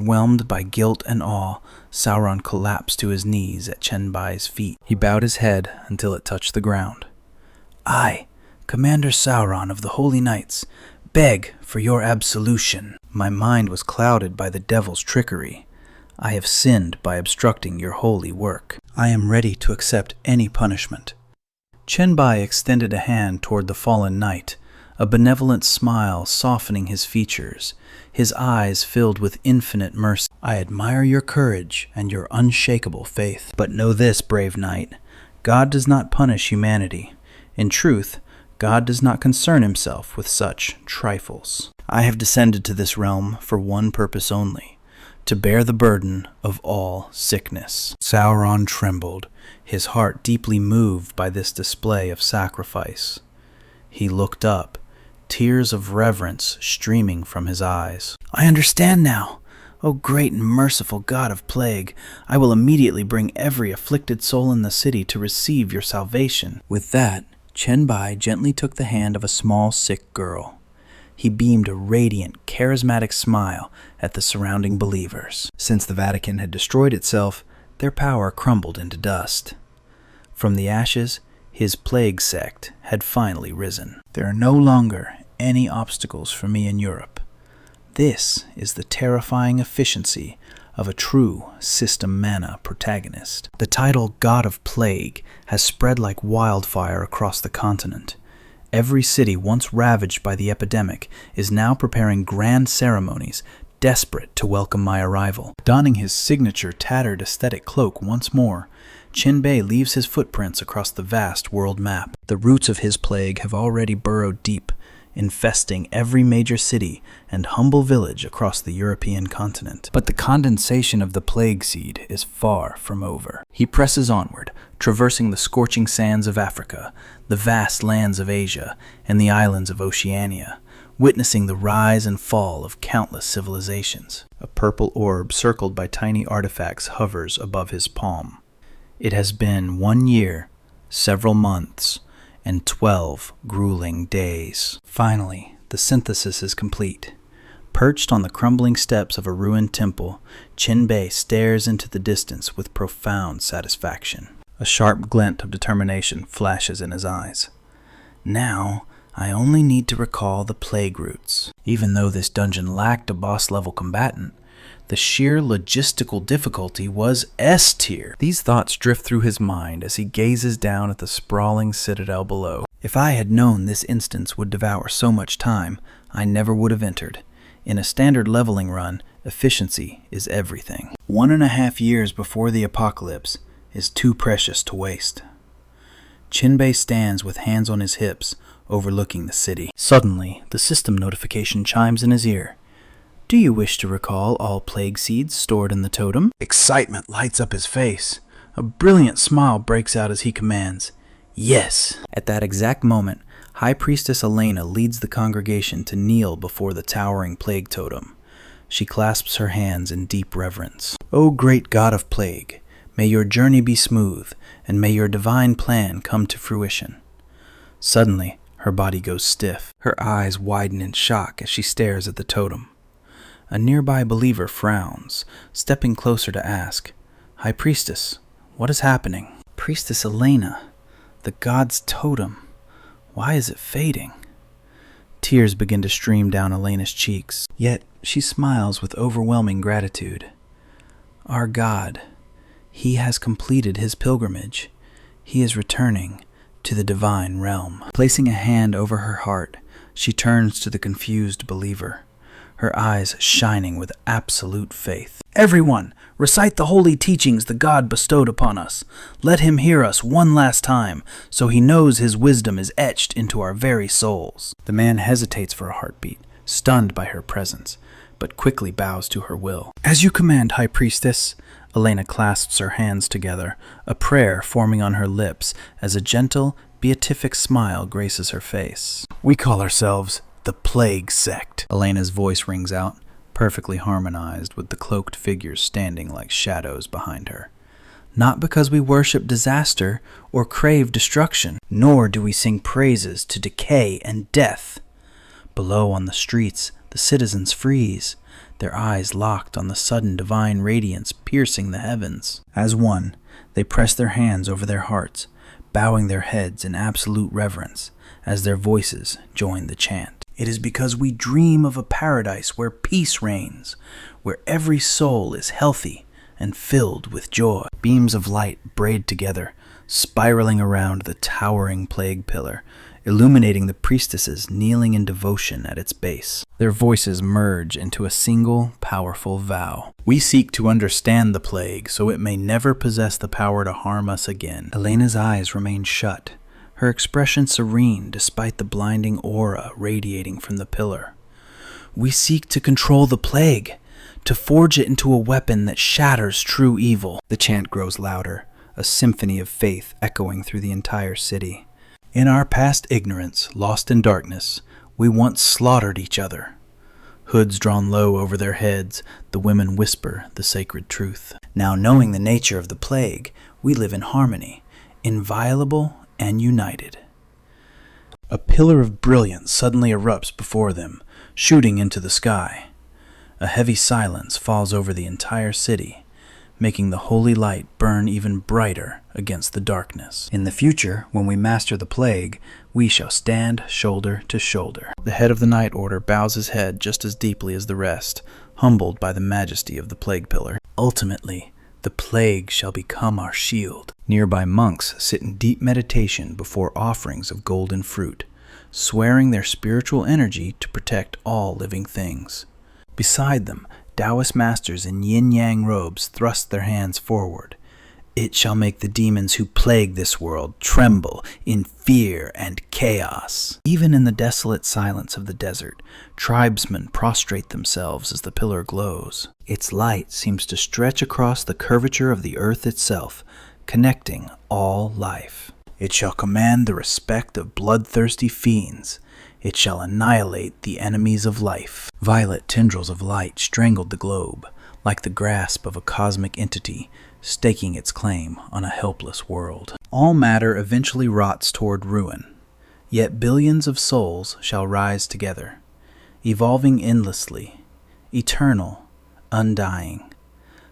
Overwhelmed by guilt and awe, Sauron collapsed to his knees at Chen Bai's feet. He bowed his head until it touched the ground. I, Commander Sauron of the Holy Knights, beg for your absolution. My mind was clouded by the devil's trickery. I have sinned by obstructing your holy work. I am ready to accept any punishment. Chen Bai extended a hand toward the fallen knight, a benevolent smile softening his features, his eyes filled with infinite mercy. I admire your courage and your unshakable faith. But know this, brave knight, God does not punish humanity. In truth, God does not concern himself with such trifles. I have descended to this realm for one purpose only, to bear the burden of all sickness. Sauron trembled, his heart deeply moved by this display of sacrifice. He looked up, tears of reverence streaming from his eyes. I understand now. O great and merciful God of plague, I will immediately bring every afflicted soul in the city to receive your salvation. With that, Chen Bai gently took the hand of a small, sick girl. He beamed a radiant, charismatic smile at the surrounding believers. Since the Vatican had destroyed itself, their power crumbled into dust. From the ashes, his plague sect had finally risen. There are no longer any obstacles for me in Europe. This is the terrifying efficiency of a true System Mana protagonist. The title God of Plague has spread like wildfire across the continent. Every city once ravaged by the epidemic is now preparing grand ceremonies, desperate to welcome my arrival. Donning his signature tattered aesthetic cloak once more, Chen Bai leaves his footprints across the vast world map. The roots of his plague have already burrowed deep, infesting every major city and humble village across the European continent. But the condensation of the plague seed is far from over. He presses onward, traversing the scorching sands of Africa, the vast lands of Asia, and the islands of Oceania, witnessing the rise and fall of countless civilizations. A purple orb circled by tiny artifacts hovers above his palm. It has been 1 year, several months, and 12 grueling days. Finally, the synthesis is complete. Perched on the crumbling steps of a ruined temple, Chen Bai stares into the distance with profound satisfaction. A sharp glint of determination flashes in his eyes. Now, I only need to recall the plague roots. Even though this dungeon lacked a boss-level combatant, the sheer logistical difficulty was S-tier. These thoughts drift through his mind as he gazes down at the sprawling citadel below. If I had known this instance would devour so much time, I never would have entered. In a standard leveling run, efficiency is everything. 1.5 years before the apocalypse is too precious to waste. Chen Bai stands with hands on his hips, overlooking the city. Suddenly, the system notification chimes in his ear. Do you wish to recall all plague seeds stored in the totem? Excitement lights up his face. A brilliant smile breaks out as he commands, yes. At that exact moment, High Priestess Elena leads the congregation to kneel before the towering plague totem. She clasps her hands in deep reverence. O great God of plague, may your journey be smooth, and may your divine plan come to fruition. Suddenly, her body goes stiff. Her eyes widen in shock as she stares at the totem. A nearby believer frowns, stepping closer to ask, High Priestess, what is happening? Priestess Elena, the god's totem. Why is it fading? Tears begin to stream down Elena's cheeks, yet she smiles with overwhelming gratitude. Our God, he has completed his pilgrimage. He is returning to the divine realm. Placing a hand over her heart, she turns to the confused believer, her eyes shining with absolute faith. Everyone, recite the holy teachings the God bestowed upon us. Let him hear us one last time, so he knows his wisdom is etched into our very souls. The man hesitates for a heartbeat, stunned by her presence, but quickly bows to her will. As you command, High Priestess. Elena clasps her hands together, a prayer forming on her lips as a gentle, beatific smile graces her face. We call ourselves the Plague Sect. Elena's voice rings out, perfectly harmonized with the cloaked figures standing like shadows behind her. Not because we worship disaster or crave destruction, nor do we sing praises to decay and death. Below on the streets, the citizens freeze, their eyes locked on the sudden divine radiance piercing the heavens. As one, they press their hands over their hearts, bowing their heads in absolute reverence as their voices join the chant. It is because we dream of a paradise where peace reigns, where every soul is healthy and filled with joy. Beams of light braid together, spiraling around the towering plague pillar, illuminating the priestesses kneeling in devotion at its base. Their voices merge into a single, powerful vow. We seek to understand the plague so it may never possess the power to harm us again. Elena's eyes remain shut, her expression serene despite the blinding aura radiating from the pillar. We seek to control the plague, to forge it into a weapon that shatters true evil. The chant grows louder, a symphony of faith echoing through the entire city. In our past ignorance, lost in darkness, we once slaughtered each other. Hoods drawn low over their heads, the women whisper the sacred truth. Now, knowing the nature of the plague, we live in harmony, inviolable and united. A pillar of brilliance suddenly erupts before them, shooting into the sky. A heavy silence falls over the entire city, making the holy light burn even brighter against the darkness. In the future, when we master the plague, we shall stand shoulder to shoulder. The head of the Night Order bows his head just as deeply as the rest, humbled by the majesty of the plague pillar. Ultimately, the plague shall become our shield. Nearby monks sit in deep meditation before offerings of golden fruit, swearing their spiritual energy to protect all living things. Beside them, Taoist masters in yin-yang robes thrust their hands forward. It shall make the demons who plague this world tremble in fear and chaos. Even in the desolate silence of the desert, tribesmen prostrate themselves as the pillar glows. Its light seems to stretch across the curvature of the earth itself, connecting all life. It shall command the respect of bloodthirsty fiends. It shall annihilate the enemies of life. Violet tendrils of light strangled the globe, like the grasp of a cosmic entity staking its claim on a helpless world. All matter eventually rots toward ruin, yet billions of souls shall rise together, evolving endlessly, eternal, undying.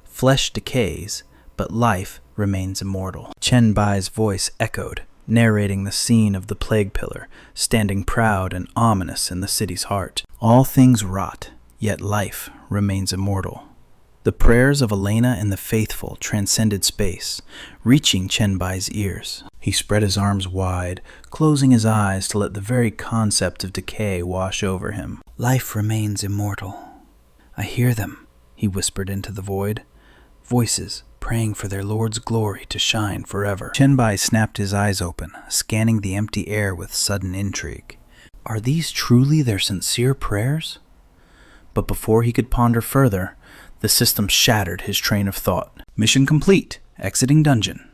Flesh decays, but life remains immortal. Chen Bai's voice echoed, narrating the scene of the plague pillar, standing proud and ominous in the city's heart. All things rot, yet life remains immortal. The prayers of Elena and the faithful transcended space, reaching Chen Bai's ears. He spread his arms wide, closing his eyes to let the very concept of decay wash over him. Life remains immortal. I hear them, he whispered into the void. Voices praying for their Lord's glory to shine forever. Chen Bai snapped his eyes open, scanning the empty air with sudden intrigue. Are these truly their sincere prayers? But before he could ponder further, the system shattered his train of thought. Mission complete. Exiting dungeon.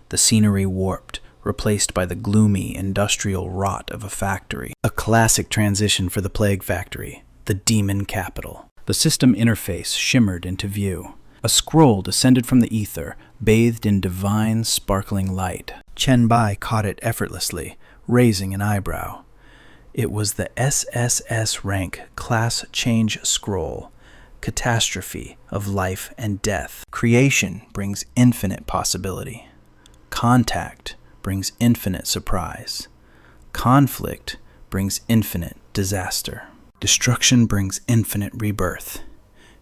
The scenery warped, replaced by the gloomy industrial rot of a factory. A classic transition for the plague factory, the demon capital. The system interface shimmered into view. A scroll descended from the ether, bathed in divine, sparkling light. Chen Bai caught it effortlessly, raising an eyebrow. It was the SSS rank class change scroll. Catastrophe of life and death. Creation brings infinite possibility. Contact brings infinite surprise. Conflict brings infinite disaster. Destruction brings infinite rebirth.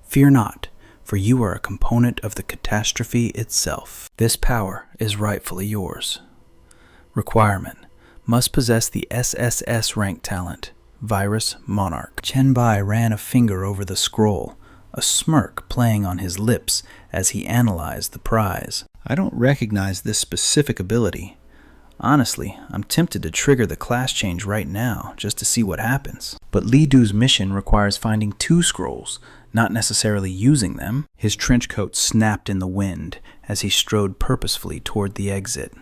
Fear not, for you are a component of the catastrophe itself. This power is rightfully yours. Requirement: must possess the SSS rank talent, Virus Monarch. Chen Bai ran a finger over the scroll, a smirk playing on his lips as he analyzed the prize. I don't recognize this specific ability. Honestly, I'm tempted to trigger the class change right now, just to see what happens. But Li Du's mission requires finding 2 scrolls, not necessarily using them. His trench coat snapped in the wind as he strode purposefully toward the exit.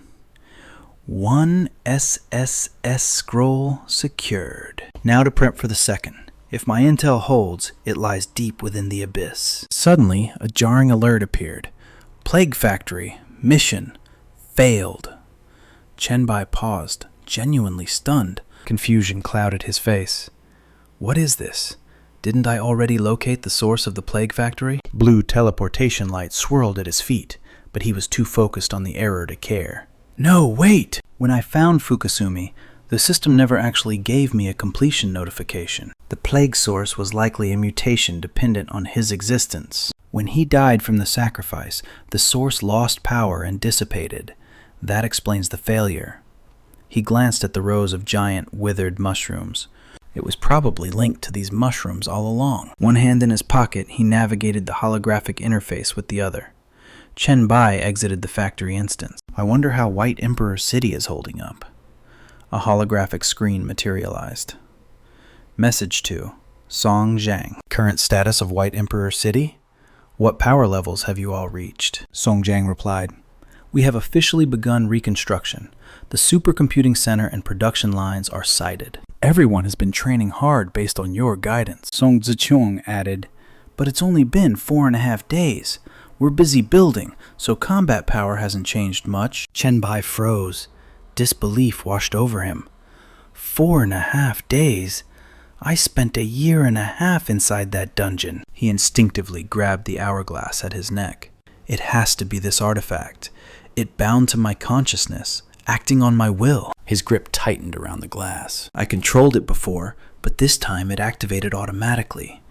1 SSS scroll secured. Now to prep for the second. If my intel holds, it lies deep within the abyss. Suddenly, a jarring alert appeared. Plague Factory. Mission. Failed. Chen Bai paused, genuinely stunned. Confusion clouded his face. What is this? Didn't I already locate the source of the plague factory? Blue teleportation light swirled at his feet, but he was too focused on the error to care. No, wait! When I found Fukasumi, the system never actually gave me a completion notification. The plague source was likely a mutation dependent on his existence. When he died from the sacrifice, the source lost power and dissipated. That explains the failure. He glanced at the rows of giant, withered mushrooms. It was probably linked to these mushrooms all along. One hand in his pocket, he navigated the holographic interface with the other. Chen Bai exited the factory instance. I wonder how White Emperor City is holding up. A holographic screen materialized. Message to Song Jiang. Current status of White Emperor City? What power levels have you all reached? Song Jiang replied, We have officially begun reconstruction. The supercomputing center and production lines are sited. Everyone has been training hard based on your guidance. Song Ziqiong added, But it's only been 4.5 days. We're busy building, so combat power hasn't changed much. Chen Bai froze. Disbelief washed over him. 4.5 days? I spent 1.5 years inside that dungeon. He instinctively grabbed the hourglass at his neck. It has to be this artifact. It bound to my consciousness, acting on my will. His grip tightened around the glass. I controlled it before, but this time it activated automatically.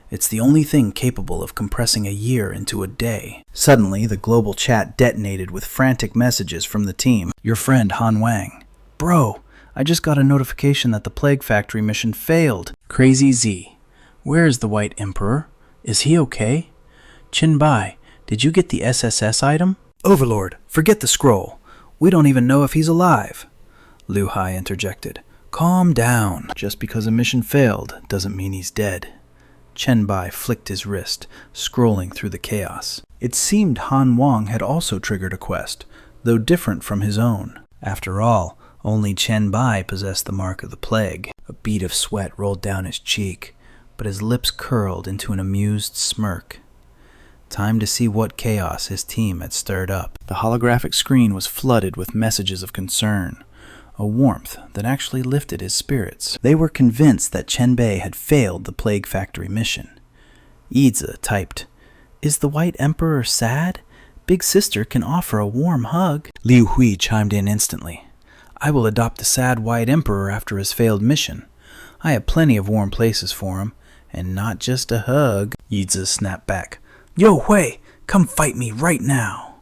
It's the only thing capable of compressing 1 year into a day. Suddenly, the global chat detonated with frantic messages from the team. Your friend Han Wang. Bro, I just got a notification that the Plague Factory mission failed. Crazy Z. Where is the White Emperor? Is he okay? Chen Bai, did you get the SSS item? Overlord, forget the scroll. We don't even know if he's alive. Liu Hai interjected. Calm down. Just because a mission failed doesn't mean he's dead. Chen Bai flicked his wrist, scrolling through the chaos. It seemed Han Wang had also triggered a quest, though different from his own. After all, only Chen Bai possessed the mark of the plague. A bead of sweat rolled down his cheek, but his lips curled into an amused smirk. Time to see what chaos his team had stirred up. The holographic screen was flooded with messages of concern, a warmth that actually lifted his spirits. They were convinced that Chen Bai had failed the Plague Factory mission. Yizi typed, Is the White Emperor sad? Big Sister can offer a warm hug. Liu Hui chimed in instantly. I will adopt the sad White Emperor after his failed mission. I have plenty of warm places for him, and not just a hug. Yizi snapped back. Yo, Hui, come fight me right now.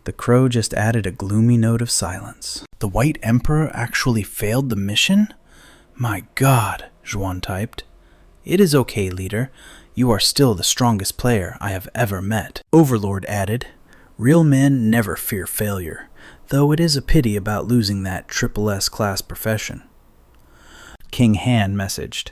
The crow just added a gloomy note of silence. The White Emperor actually failed the mission? My God, Zhuan typed. It is okay, leader. You are still the strongest player I have ever met. Overlord added, Real men never fear failure, though it is a pity about losing that S-class profession. King Han messaged,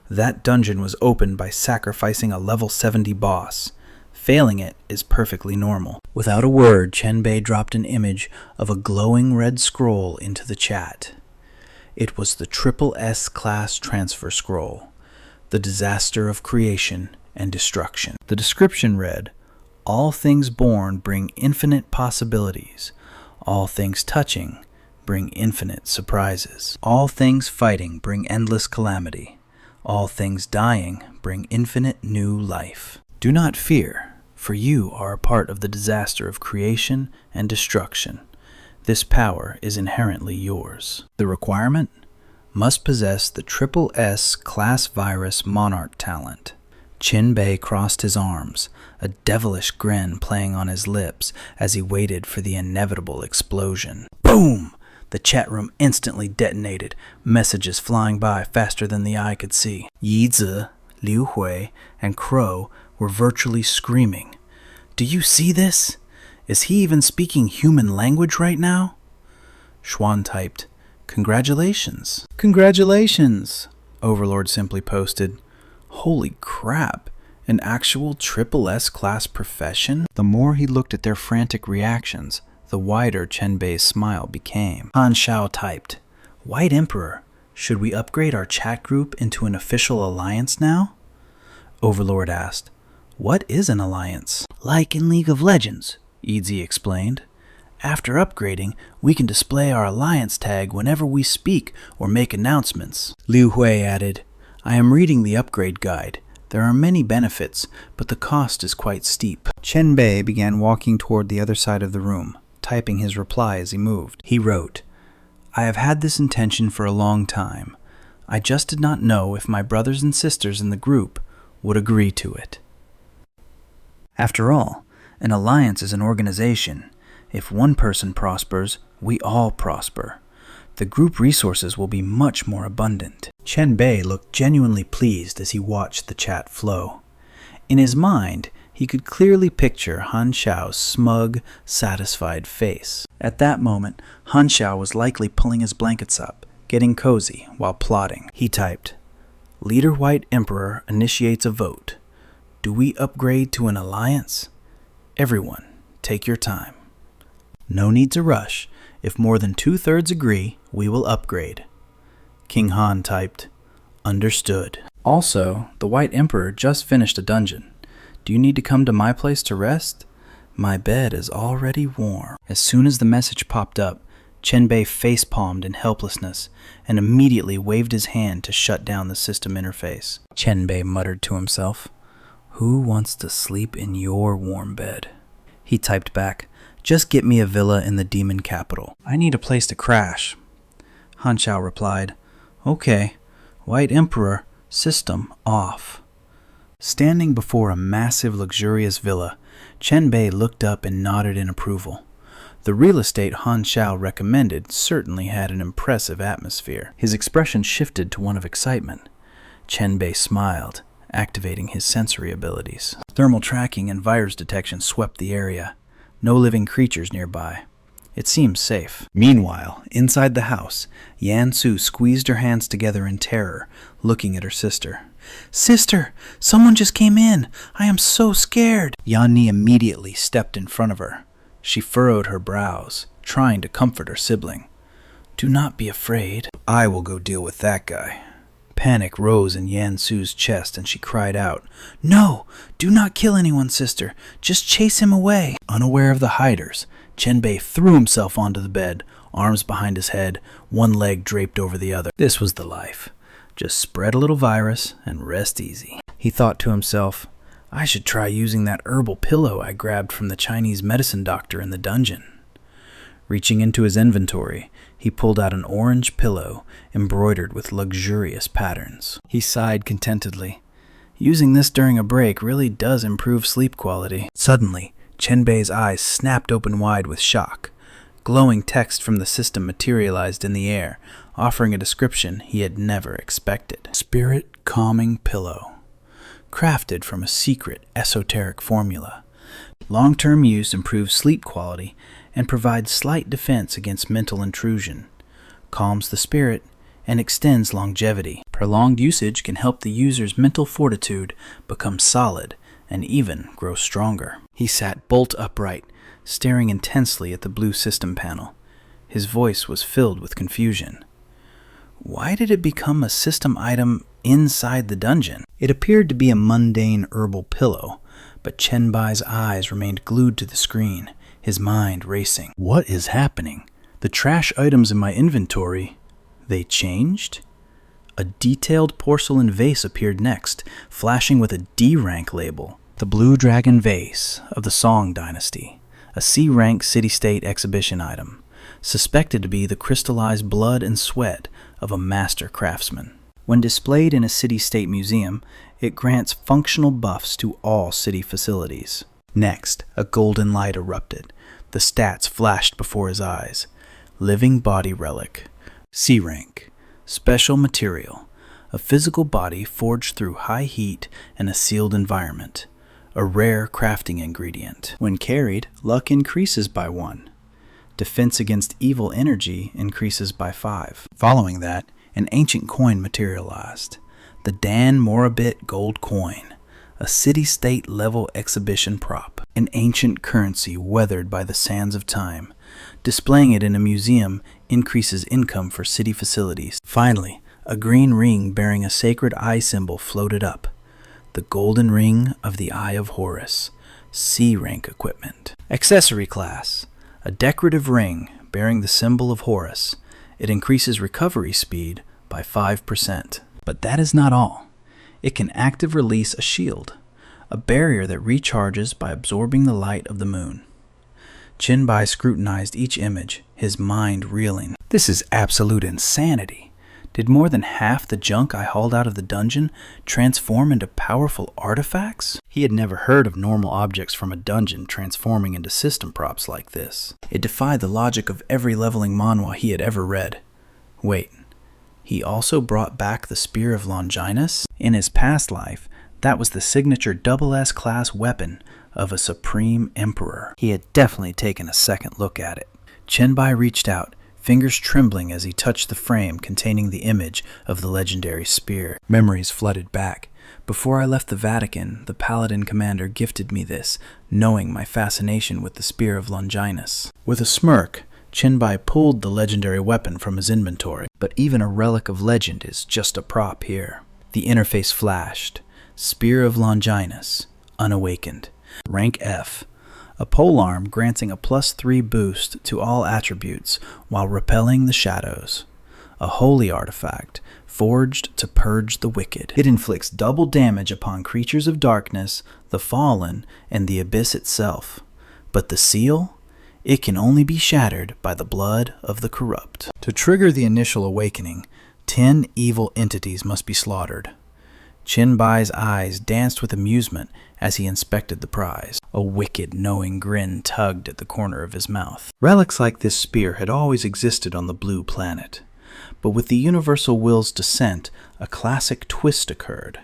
That dungeon was opened by sacrificing a level 70 boss. Failing it is perfectly normal. Without a word, Chen Bai dropped an image of a glowing red scroll into the chat. It was the S-class transfer scroll, the disaster of creation and destruction. The description read, All things born bring infinite possibilities. All things touching bring infinite surprises. All things fighting bring endless calamity. All things dying bring infinite new life. Do not fear, for you are a part of the disaster of creation and destruction. This power is inherently yours. The requirement? Must possess the S-class virus monarch talent. Chen Bai crossed his arms, a devilish grin playing on his lips as he waited for the inevitable explosion. Boom! The chat room instantly detonated, messages flying by faster than the eye could see. Yizi, Liu Hui, and Crow were virtually screaming. Do you see this? Is he even speaking human language right now? Xuan typed, Congratulations. Congratulations, Overlord simply posted. Holy crap, an actual S-class profession? The more he looked at their frantic reactions, the wider Chen Bai's smile became. Han Shao typed, White Emperor, should we upgrade our chat group into an official alliance now? Overlord asked, What is an alliance? Like in League of Legends, Yizi explained. After upgrading, we can display our alliance tag whenever we speak or make announcements. Liu Hui added, I am reading the upgrade guide. There are many benefits, but the cost is quite steep. Chen Bai began walking toward the other side of the room, typing his reply as he moved. He wrote, I have had this intention for a long time. I just did not know if my brothers and sisters in the group would agree to it. After all, an alliance is an organization. If one person prospers, we all prosper. The group resources will be much more abundant. Chen Bai looked genuinely pleased as he watched the chat flow. In his mind, he could clearly picture Han Xiao's smug, satisfied face. At that moment, Han Xiao was likely pulling his blankets up, getting cozy while plotting. He typed, Leader White Emperor initiates a vote. Do we upgrade to an alliance? Everyone, take your time. No need to rush. If more than 2/3 agree, we will upgrade. King Han typed, Understood. Also, the White Emperor just finished a dungeon. Do you need to come to my place to rest? My bed is already warm. As soon as the message popped up, Chen Bai face-palmed in helplessness and immediately waved his hand to shut down the system interface. Chen Bai muttered to himself, Who wants to sleep in your warm bed? He typed back, Just get me a villa in the demon capital. I need a place to crash. Han Xiao replied, Okay, White Emperor, system off. Standing before a massive, luxurious villa, Chen Bai looked up and nodded in approval. The real estate Han Xiao recommended certainly had an impressive atmosphere. His expression shifted to one of excitement. Chen Bai smiled, activating his sensory abilities. Thermal tracking and virus detection swept the area. No living creatures nearby. It seemed safe. Meanwhile, inside the house, Yan Su squeezed her hands together in terror, looking at her sister. Sister, someone just came in. I am so scared. Yan Ni immediately stepped in front of her. She furrowed her brows, trying to comfort her sibling. Do not be afraid. I will go deal with that guy. Panic rose in Yan Su's chest and she cried out, No! Do not kill anyone, sister. Just chase him away. Unaware of the hiders, Chen Bai threw himself onto the bed, arms behind his head, one leg draped over the other. This was the life. Just spread a little virus and rest easy. He thought to himself, I should try using that herbal pillow I grabbed from the Chinese medicine doctor in the dungeon. Reaching into his inventory, he pulled out an orange pillow embroidered with luxurious patterns. He sighed contentedly. Using this during a break really does improve sleep quality. Suddenly, Chen Bai's eyes snapped open wide with shock. Glowing text from the system materialized in the air, offering a description he had never expected. Spirit Calming Pillow. Crafted from a secret, esoteric formula. Long-term use improves sleep quality and provides slight defense against mental intrusion. Calms the spirit and extends longevity. Prolonged usage can help the user's mental fortitude become solid and even grow stronger. He sat bolt upright, staring intensely at the blue system panel. His voice was filled with confusion. Why did it become a system item inside the dungeon? It appeared to be a mundane herbal pillow, but Chen Bai's eyes remained glued to the screen, his mind racing. What is happening? The trash items in my inventory, they changed? A detailed porcelain vase appeared next, flashing with a D-rank label. The Blue Dragon Vase of the Song Dynasty, a C-rank city-state exhibition item, suspected to be the crystallized blood and sweat of a master craftsman. When displayed in a city-state museum, it grants functional buffs to all city facilities. Next, a golden light erupted. The stats flashed before his eyes. Living Body Relic. C-rank. Special material. A physical body forged through high heat and a sealed environment. A rare crafting ingredient. When carried, luck increases by 1. Defense against evil energy increases by 5. Following that, an ancient coin materialized. The Dan Morabit Gold Coin. A city-state level exhibition prop. An ancient currency weathered by the sands of time. Displaying it in a museum increases income for city facilities. Finally, a green ring bearing a sacred eye symbol floated up. The Golden Ring of the Eye of Horus. C-rank equipment. Accessory class. A decorative ring bearing the symbol of Horus. It increases recovery speed by 5%. But that is not all. It can active release a shield, a barrier that recharges by absorbing the light of the moon. Chen Bai scrutinized each image, his mind reeling. This is absolute insanity. Did more than half the junk I hauled out of the dungeon transform into powerful artifacts? He had never heard of normal objects from a dungeon transforming into system props like this. It defied the logic of every leveling manhwa he had ever read. Wait, he also brought back the Spear of Longinus? In his past life, that was the signature double S-class weapon of a supreme emperor. He had definitely taken a second look at it. Chen Bai reached out, fingers trembling as he touched the frame containing the image of the legendary spear. Memories flooded back. Before I left the Vatican, the Paladin commander gifted me this, knowing my fascination with the Spear of Longinus. With a smirk, Chen Bai pulled the legendary weapon from his inventory. But even a relic of legend is just a prop here. The interface flashed. Spear of Longinus, unawakened. Rank F. A polearm granting a +3 boost to all attributes while repelling the shadows. A holy artifact, forged to purge the wicked. It inflicts double damage upon creatures of darkness, the fallen, and the abyss itself. But the seal? It can only be shattered by the blood of the corrupt. To trigger the initial awakening, 10 evil entities must be slaughtered. Chen Bai's eyes danced with amusement as he inspected the prize. A wicked, knowing grin tugged at the corner of his mouth. Relics like this spear had always existed on the blue planet. But with the universal will's descent, a classic twist occurred.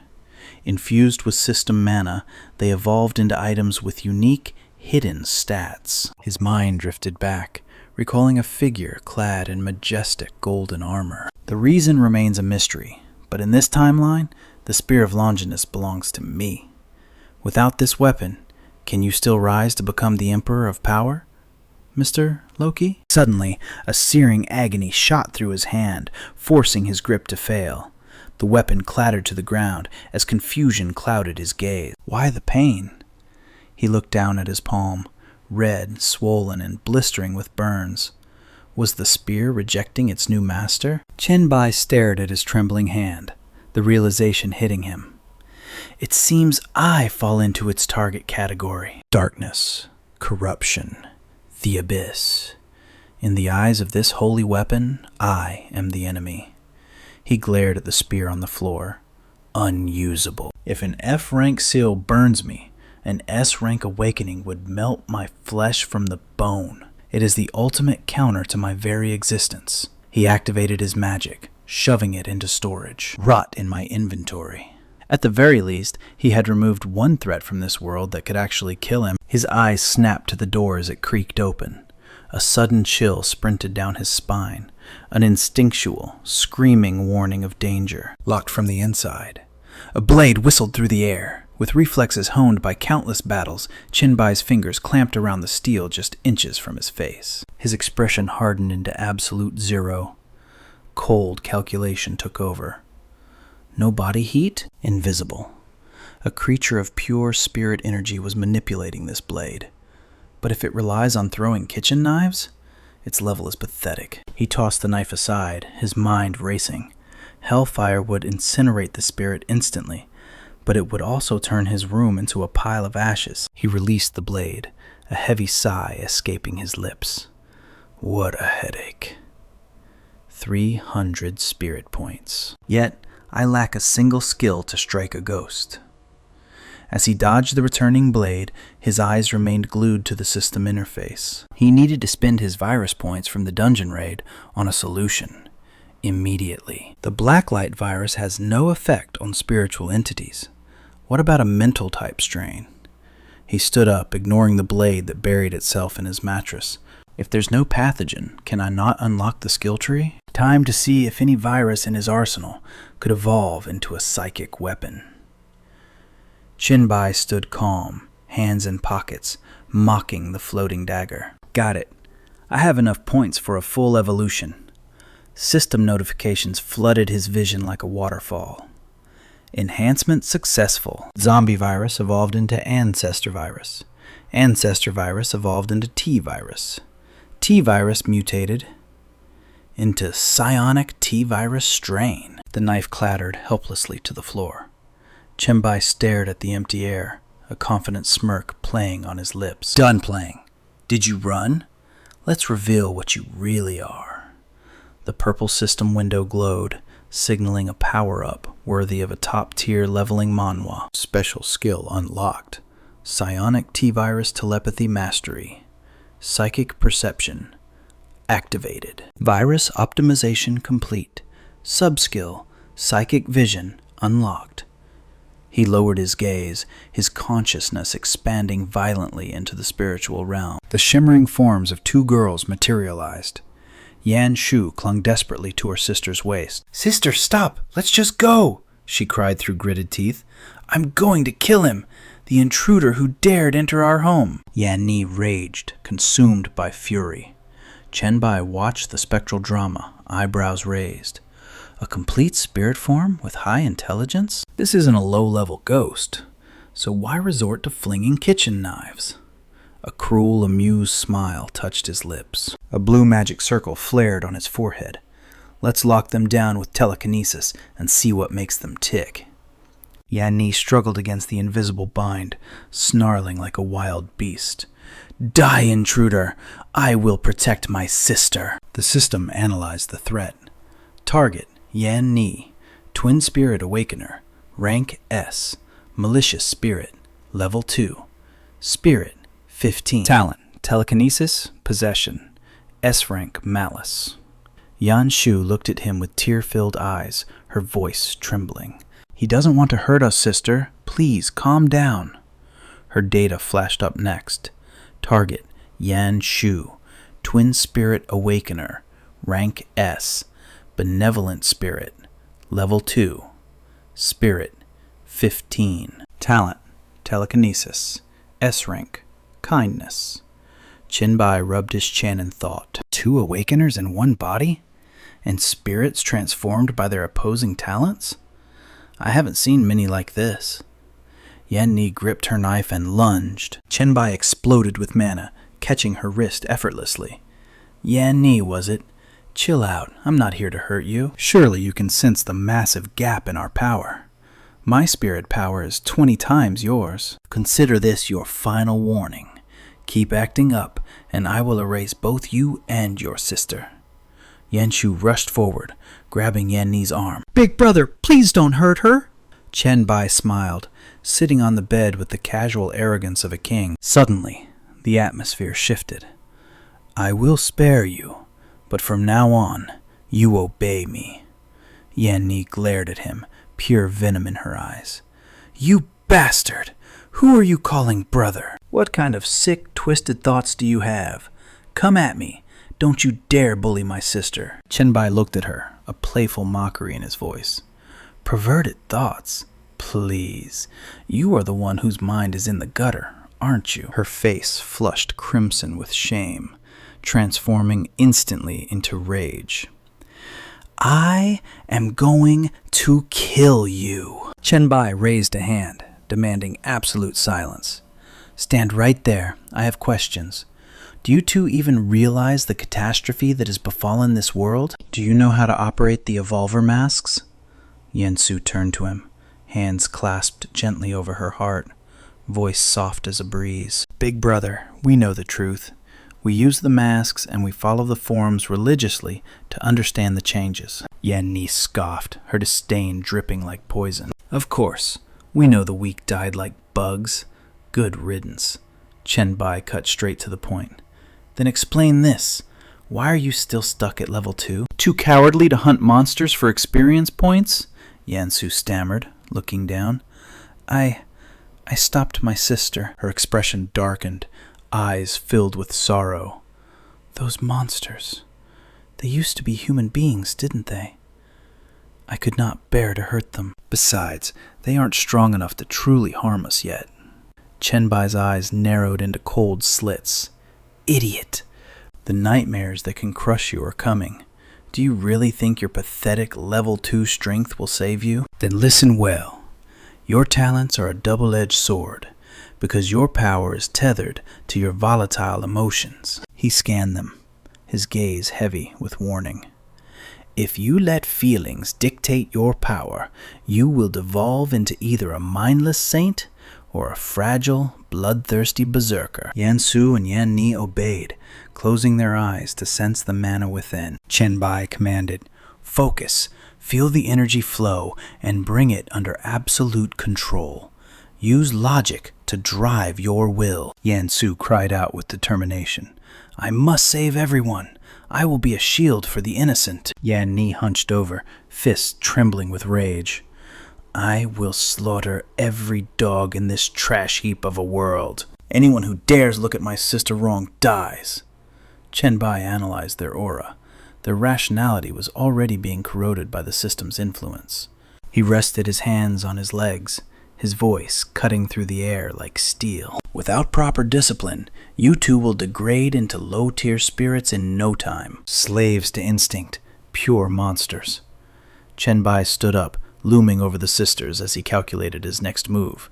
Infused with system mana, they evolved into items with unique, hidden stats. His mind drifted back, recalling a figure clad in majestic golden armor. The reason remains a mystery, but in this timeline, the Spear of Longinus belongs to me. Without this weapon, can you still rise to become the Emperor of Power, Mr. Loki? Suddenly, a searing agony shot through his hand, forcing his grip to fail. The weapon clattered to the ground as confusion clouded his gaze. Why the pain? He looked down at his palm, red, swollen, and blistering with burns. Was the spear rejecting its new master? Chen Bai stared at his trembling hand, the realization hitting him. It seems I fall into its target category. Darkness, corruption, the abyss. In the eyes of this holy weapon, I am the enemy. He glared at the spear on the floor. Unusable. If an F-rank seal burns me, an S-rank awakening would melt my flesh from the bone. It is the ultimate counter to my very existence. He activated his magic, shoving it into storage. Rot in my inventory. At the very least, he had removed one threat from this world that could actually kill him. His eyes snapped to the door as it creaked open. A sudden chill sprinted down his spine, an instinctual, screaming warning of danger. Locked from the inside. A blade whistled through the air. With reflexes honed by countless battles, Chen Bai's fingers clamped around the steel just inches from his face. His expression hardened into absolute zero. Cold calculation took over. No body heat? Invisible. A creature of pure spirit energy was manipulating this blade. But if it relies on throwing kitchen knives, its level is pathetic. He tossed the knife aside, his mind racing. Hellfire would incinerate the spirit instantly, but it would also turn his room into a pile of ashes. He released the blade, a heavy sigh escaping his lips. What a headache. 300 spirit points. Yet, I lack a single skill to strike a ghost. As he dodged the returning blade, his eyes remained glued to the system interface. He needed to spend his virus points from the dungeon raid on a solution. Immediately. The blacklight virus has no effect on spiritual entities. What about a mental type strain? He stood up, ignoring the blade that buried itself in his mattress. If there's no pathogen, can I not unlock the skill tree? Time to see if any virus in his arsenal could evolve into a psychic weapon. Chen Bai stood calm, hands in pockets, mocking the floating dagger. Got it. I have enough points for a full evolution. System notifications flooded his vision like a waterfall. Enhancement successful. Zombie virus evolved into ancestor virus. Ancestor virus evolved into T virus. T virus mutated into psionic T-virus strain. The knife clattered helplessly to the floor. Chen Bai stared at the empty air, a confident smirk playing on his lips. Done playing. Did you run? Let's reveal what you really are. The purple system window glowed, signaling a power-up worthy of a top-tier leveling Manhwa. Special skill unlocked. Psionic T-virus telepathy mastery. Psychic perception activated. Virus optimization complete. Subskill psychic vision unlocked. He lowered his gaze, his consciousness expanding violently into the spiritual realm. The shimmering forms of two girls materialized. Yan Shu clung desperately to her sister's waist. "Sister, stop! Let's just go!" she cried through gritted teeth. "I'm going to kill him! The intruder who dared enter our home!" Yan Ni raged, consumed by fury. Chen Bai watched the spectral drama, eyebrows raised. A complete spirit form with high intelligence? This isn't a low-level ghost, so why resort to flinging kitchen knives? A cruel, amused smile touched his lips. A blue magic circle flared on his forehead. Let's lock them down with telekinesis and see what makes them tick. Yan Ni struggled against the invisible bind, snarling like a wild beast. Die, intruder! I will protect my sister! The system analyzed the threat. Target, Yan Ni, Twin Spirit Awakener, Rank S, Malicious Spirit, Level 2, Spirit, 15. Talent, Telekinesis, Possession, S rank, Malice. Yan Shu looked at him with tear-filled eyes, her voice trembling. "He doesn't want to hurt us, sister. Please, calm down." Her data flashed up next. Target, Yan Shu, Twin Spirit Awakener, Rank S, Benevolent Spirit, Level 2, Spirit, 15. Talent, Telekinesis, S rank, Kindness. Chen Bai rubbed his chin in thought. 2 awakeners in one body? And spirits transformed by their opposing talents? I haven't seen many like this. Yan Ni gripped her knife and lunged. Chen Bai exploded with mana, catching her wrist effortlessly. "Yan Ni, was it? Chill out. I'm not here to hurt you. Surely you can sense the massive gap in our power. My spirit power is 20 times yours. Consider this your final warning. Keep acting up, and I will erase both you and your sister." Yan Shu rushed forward, grabbing Yan Ni's arm. "Big brother, please don't hurt her!" Chen Bai smiled, sitting on the bed with the casual arrogance of a king. Suddenly, the atmosphere shifted. "I will spare you, but from now on, you obey me." Yan Ni glared at him, pure venom in her eyes. "You bastard! Who are you calling brother? What kind of sick, twisted thoughts do you have? Come at me. Don't you dare bully my sister." Chen Bai looked at her, a playful mockery in his voice. "Perverted thoughts? Please. You are the one whose mind is in the gutter, aren't you?" Her face flushed crimson with shame, transforming instantly into rage. "I am going to kill you." Chen Bai raised a hand, demanding absolute silence. "Stand right there. I have questions. Do you two even realize the catastrophe that has befallen this world? Do you know how to operate the evolver masks?" Yan Su turned to him, hands clasped gently over her heart, voice soft as a breeze. "Big brother, we know the truth. We use the masks and we follow the forms religiously to understand the changes." Yan Ni scoffed, her disdain dripping like poison. "Of course, we know the weak died like bugs. Good riddance." Chen Bai cut straight to the point. "Then explain this. Why are you still stuck at level 2? Too cowardly to hunt monsters for experience points?" Yan Su stammered, looking down. I stopped my sister." Her expression darkened, eyes filled with sorrow. "Those monsters. They used to be human beings, didn't they? I could not bear to hurt them. Besides, they aren't strong enough to truly harm us yet." Chen Bai's eyes narrowed into cold slits. "Idiot! The nightmares that can crush you are coming. Do you really think your pathetic level 2 strength will save you? Then listen well. Your talents are a double-edged sword, because your power is tethered to your volatile emotions." He scanned them, his gaze heavy with warning. If you let feelings dictate your power, you will devolve into either a mindless saint or a fragile, bloodthirsty berserker. Yan Su and Yan Ni obeyed, closing their eyes to sense the mana within. Chen Bai commanded, "Focus, feel the energy flow, and bring it under absolute control. Use logic to drive your will." Yan Su cried out with determination, "I must save everyone. I will be a shield for the innocent." Yan Ni hunched over, fists trembling with rage. "I will slaughter every dog in this trash heap of a world. Anyone who dares look at my sister wrong dies." Chen Bai analyzed their aura. Their rationality was already being corroded by the system's influence. He rested his hands on his legs, his voice cutting through the air like steel. "Without proper discipline, you two will degrade into low-tier spirits in no time. Slaves to instinct, pure monsters." Chen Bai stood up, looming over the sisters as he calculated his next move.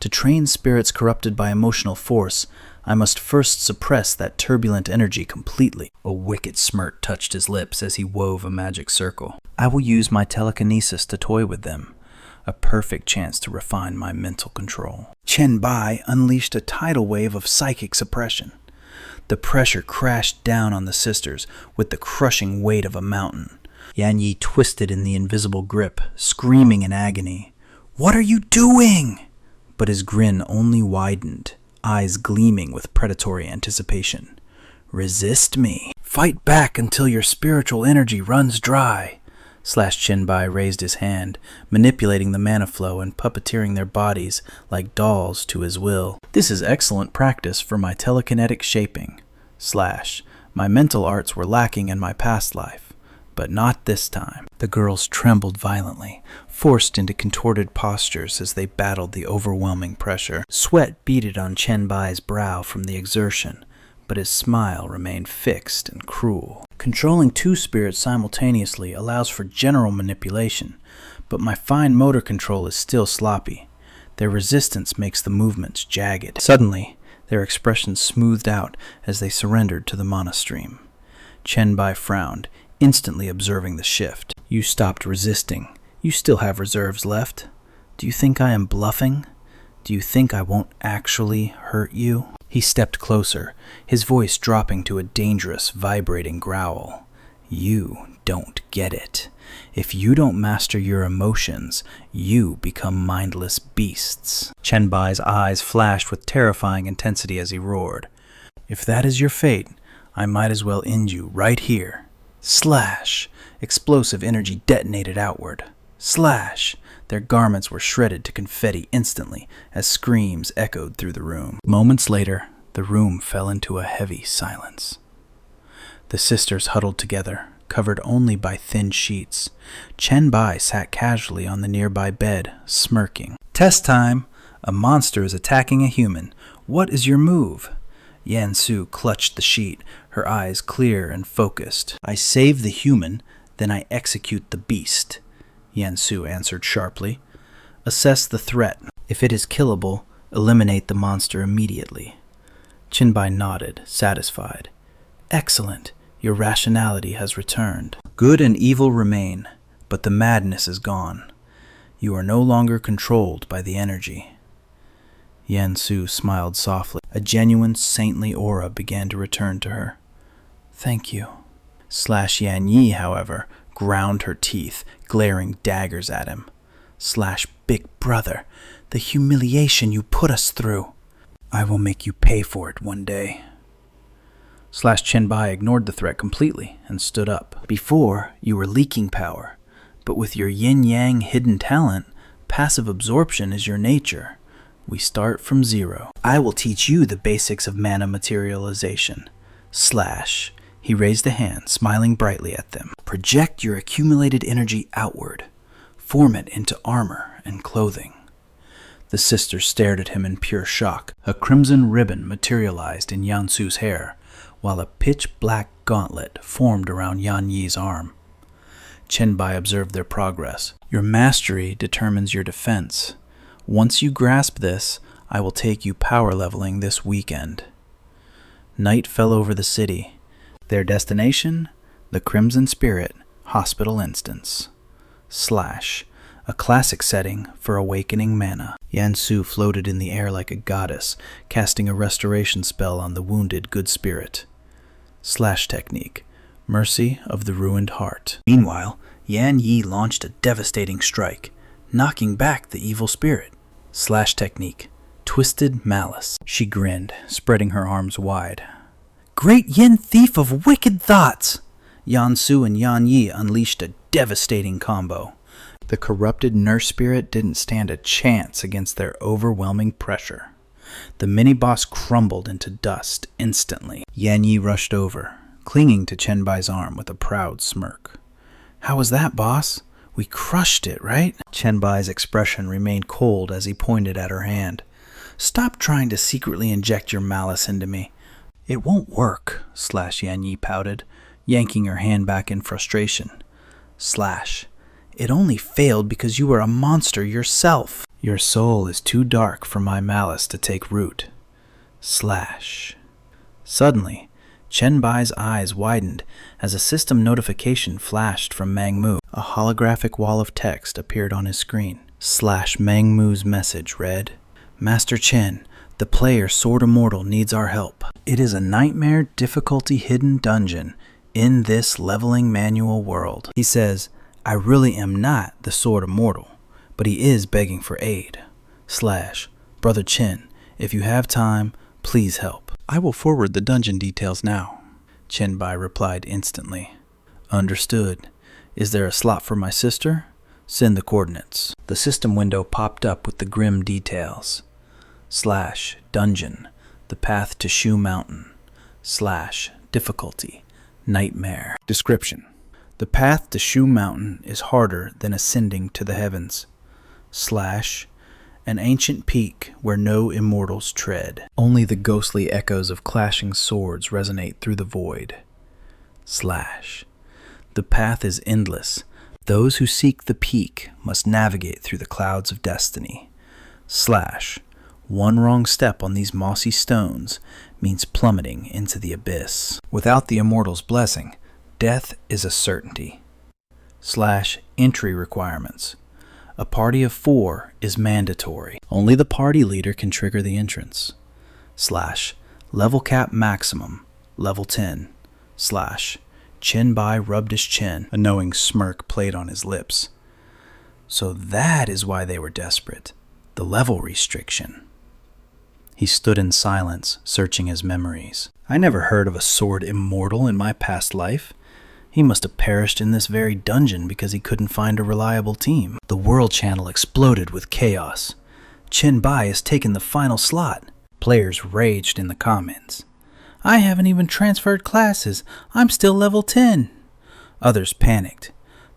To train spirits corrupted by emotional force, I must first suppress that turbulent energy completely. A wicked smirk touched his lips as he wove a magic circle. "I will use my telekinesis to toy with them. A perfect chance to refine my mental control." Chen Bai unleashed a tidal wave of psychic suppression. The pressure crashed down on the sisters with the crushing weight of a mountain. Yan Yi twisted in the invisible grip, screaming in agony. "What are you doing?" But his grin only widened, eyes gleaming with predatory anticipation. "Resist me. Fight back until your spiritual energy runs dry." Chen Bai raised his hand, manipulating the mana flow and puppeteering their bodies like dolls to his will. "This is excellent practice for my telekinetic shaping. My mental arts were lacking in my past life, but not this time." The girls trembled violently, forced into contorted postures as they battled the overwhelming pressure. Sweat beaded on Chen Bai's brow from the exertion, but his smile remained fixed and cruel. "Controlling two spirits simultaneously allows for general manipulation, but my fine motor control is still sloppy. Their resistance makes the movements jagged." Suddenly, their expressions smoothed out as they surrendered to the mana stream. Chen Bai frowned, instantly observing the shift. "You stopped resisting. You still have reserves left. Do you think I am bluffing? Do you think I won't actually hurt you?" He stepped closer, his voice dropping to a dangerous, vibrating growl. "You don't get it. If you don't master your emotions, you become mindless beasts." Chen Bai's eyes flashed with terrifying intensity as he roared. "If that is your fate, I might as well end you right here." Slash! Explosive energy detonated outward. Slash! Their garments were shredded to confetti instantly as screams echoed through the room. Moments later, the room fell into a heavy silence. The sisters huddled together, covered only by thin sheets. Chen Bai sat casually on the nearby bed, smirking. "Test time! A monster is attacking a human. What is your move?" Yan Su clutched the sheet, her eyes clear and focused. "I save the human, then I execute the beast," Yan Su answered sharply. "Assess the threat. If it is killable, eliminate the monster immediately." Chen Bai nodded, satisfied. "Excellent. Your rationality has returned. Good and evil remain, but the madness is gone. You are no longer controlled by the energy." Yan Su smiled softly. A genuine saintly aura began to return to her. "Thank you." Yan Yi, however, ground her teeth, glaring daggers at him. "Big brother, the humiliation you put us through. I will make you pay for it one day." Chen Bai ignored the threat completely and stood up. "Before, you were leaking power, but with your yin-yang hidden talent, passive absorption is your nature. We start from zero. I will teach you the basics of mana materialization." He raised a hand, smiling brightly at them. "Project your accumulated energy outward. Form it into armor and clothing." The sisters stared at him in pure shock. A crimson ribbon materialized in Yan Su's hair, while a pitch-black gauntlet formed around Yan Yi's arm. Chen Bai observed their progress. "Your mastery determines your defense. Once you grasp this, I will take you power leveling this weekend." Night fell over the city. Their destination? The Crimson Spirit, hospital instance. / a classic setting for awakening mana. Yan Su floated in the air like a goddess, casting a restoration spell on the wounded good spirit. / technique, mercy of the ruined heart. Meanwhile, Yan Yi launched a devastating strike, knocking back the evil spirit. / technique, twisted malice. She grinned, spreading her arms wide. Great Yin thief of wicked thoughts! Yan Su and Yan Yi unleashed a devastating combo. The corrupted nurse spirit didn't stand a chance against their overwhelming pressure. The mini-boss crumbled into dust instantly. Yan Yi rushed over, clinging to Chen Bai's arm with a proud smirk. How was that, boss? We crushed it, right? Chen Bai's expression remained cold as he pointed at her hand. Stop trying to secretly inject your malice into me. It won't work, / Yan Yi pouted, yanking her hand back in frustration. / It only failed because you were a monster yourself. Your soul is too dark for my malice to take root. / Suddenly, Chen Bai's eyes widened as a system notification flashed from Mang Mu. A holographic wall of text appeared on his screen. / Mang Mu's message read, Master Chen, the player Sword Immortal needs our help. It is a nightmare difficulty hidden dungeon in this leveling manual world. He says, I really am not the Sword Immortal, but he is begging for aid. / Brother Chen, if you have time, please help. I will forward the dungeon details now. Chen Bai replied instantly. Understood. Is there a slot for my sister? Send the coordinates. The system window popped up with the grim details. / dungeon, the path to Shu Mountain. / difficulty, nightmare. Description. The path to Shu Mountain is harder than ascending to the heavens. / an ancient peak where no immortals tread. Only the ghostly echoes of clashing swords resonate through the void. / the path is endless. Those who seek the peak must navigate through the clouds of destiny. / one wrong step on these mossy stones means plummeting into the abyss. Without the immortal's blessing, death is a certainty. / entry requirements. A party of 4 is mandatory. Only the party leader can trigger the entrance. / level cap maximum, level 10. / Chen Bai rubbed his chin. A knowing smirk played on his lips. So that is why they were desperate. The level restriction. He stood in silence, searching his memories. I never heard of a sword immortal in my past life. He must have perished in this very dungeon because he couldn't find a reliable team. The world channel exploded with chaos. Chen Bai has taken the final slot. Players raged in the comments. I haven't even transferred classes. I'm still level 10. Others panicked.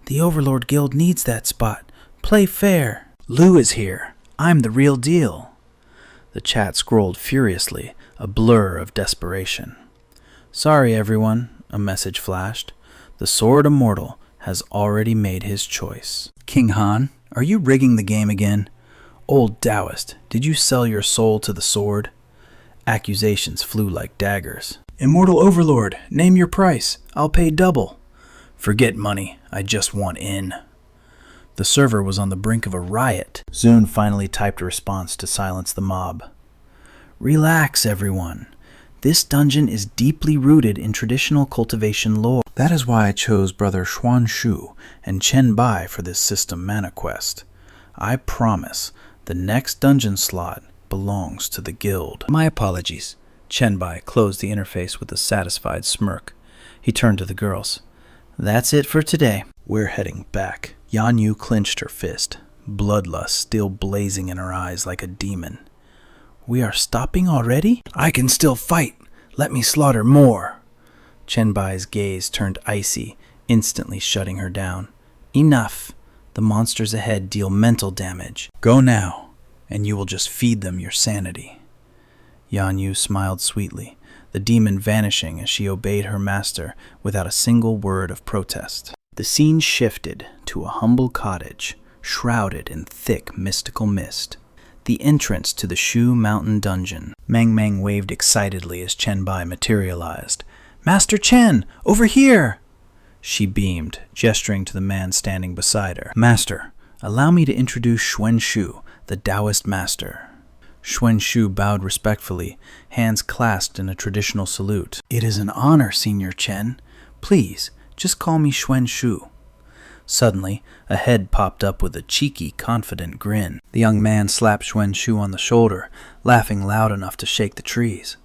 The Overlord Guild needs that spot. Play fair. Lu is here. I'm the real deal. The chat scrolled furiously, a blur of desperation. Sorry, everyone, a message flashed. The Sword Immortal has already made his choice. King Han, are you rigging the game again? Old Taoist, did you sell your soul to the sword? Accusations flew like daggers. Immortal Overlord, name your price. I'll pay double. Forget money. I just want in. The server was on the brink of a riot. Zune finally typed a response to silence the mob. Relax, everyone. This dungeon is deeply rooted in traditional cultivation lore. That is why I chose Brother Xuan Shu and Chen Bai for this system mana quest. I promise the next dungeon slot belongs to the guild. My apologies. Chen Bai closed the interface with a satisfied smirk. He turned to the girls. That's it for today. We're heading back. Yan Yu clenched her fist, bloodlust still blazing in her eyes like a demon. We are stopping already? I can still fight. Let me slaughter more. Chen Bai's gaze turned icy, instantly shutting her down. Enough. The monsters ahead deal mental damage. Go now, and you will just feed them your sanity. Yan Yu smiled sweetly, the demon vanishing as she obeyed her master without a single word of protest. The scene shifted to a humble cottage, shrouded in thick mystical mist. The entrance to the Shu Mountain dungeon. Mang Mang waved excitedly as Chen Bai materialized. Master Chen, over here! She beamed, gesturing to the man standing beside her. Master, allow me to introduce Xuan Shu, the Taoist master. Xuan Shu bowed respectfully, hands clasped in a traditional salute. It is an honor, Senior Chen. Please, just call me Xuan Shu. Suddenly, a head popped up with a cheeky, confident grin. The young man slapped Xuan Shu on the shoulder, laughing loud enough to shake the trees.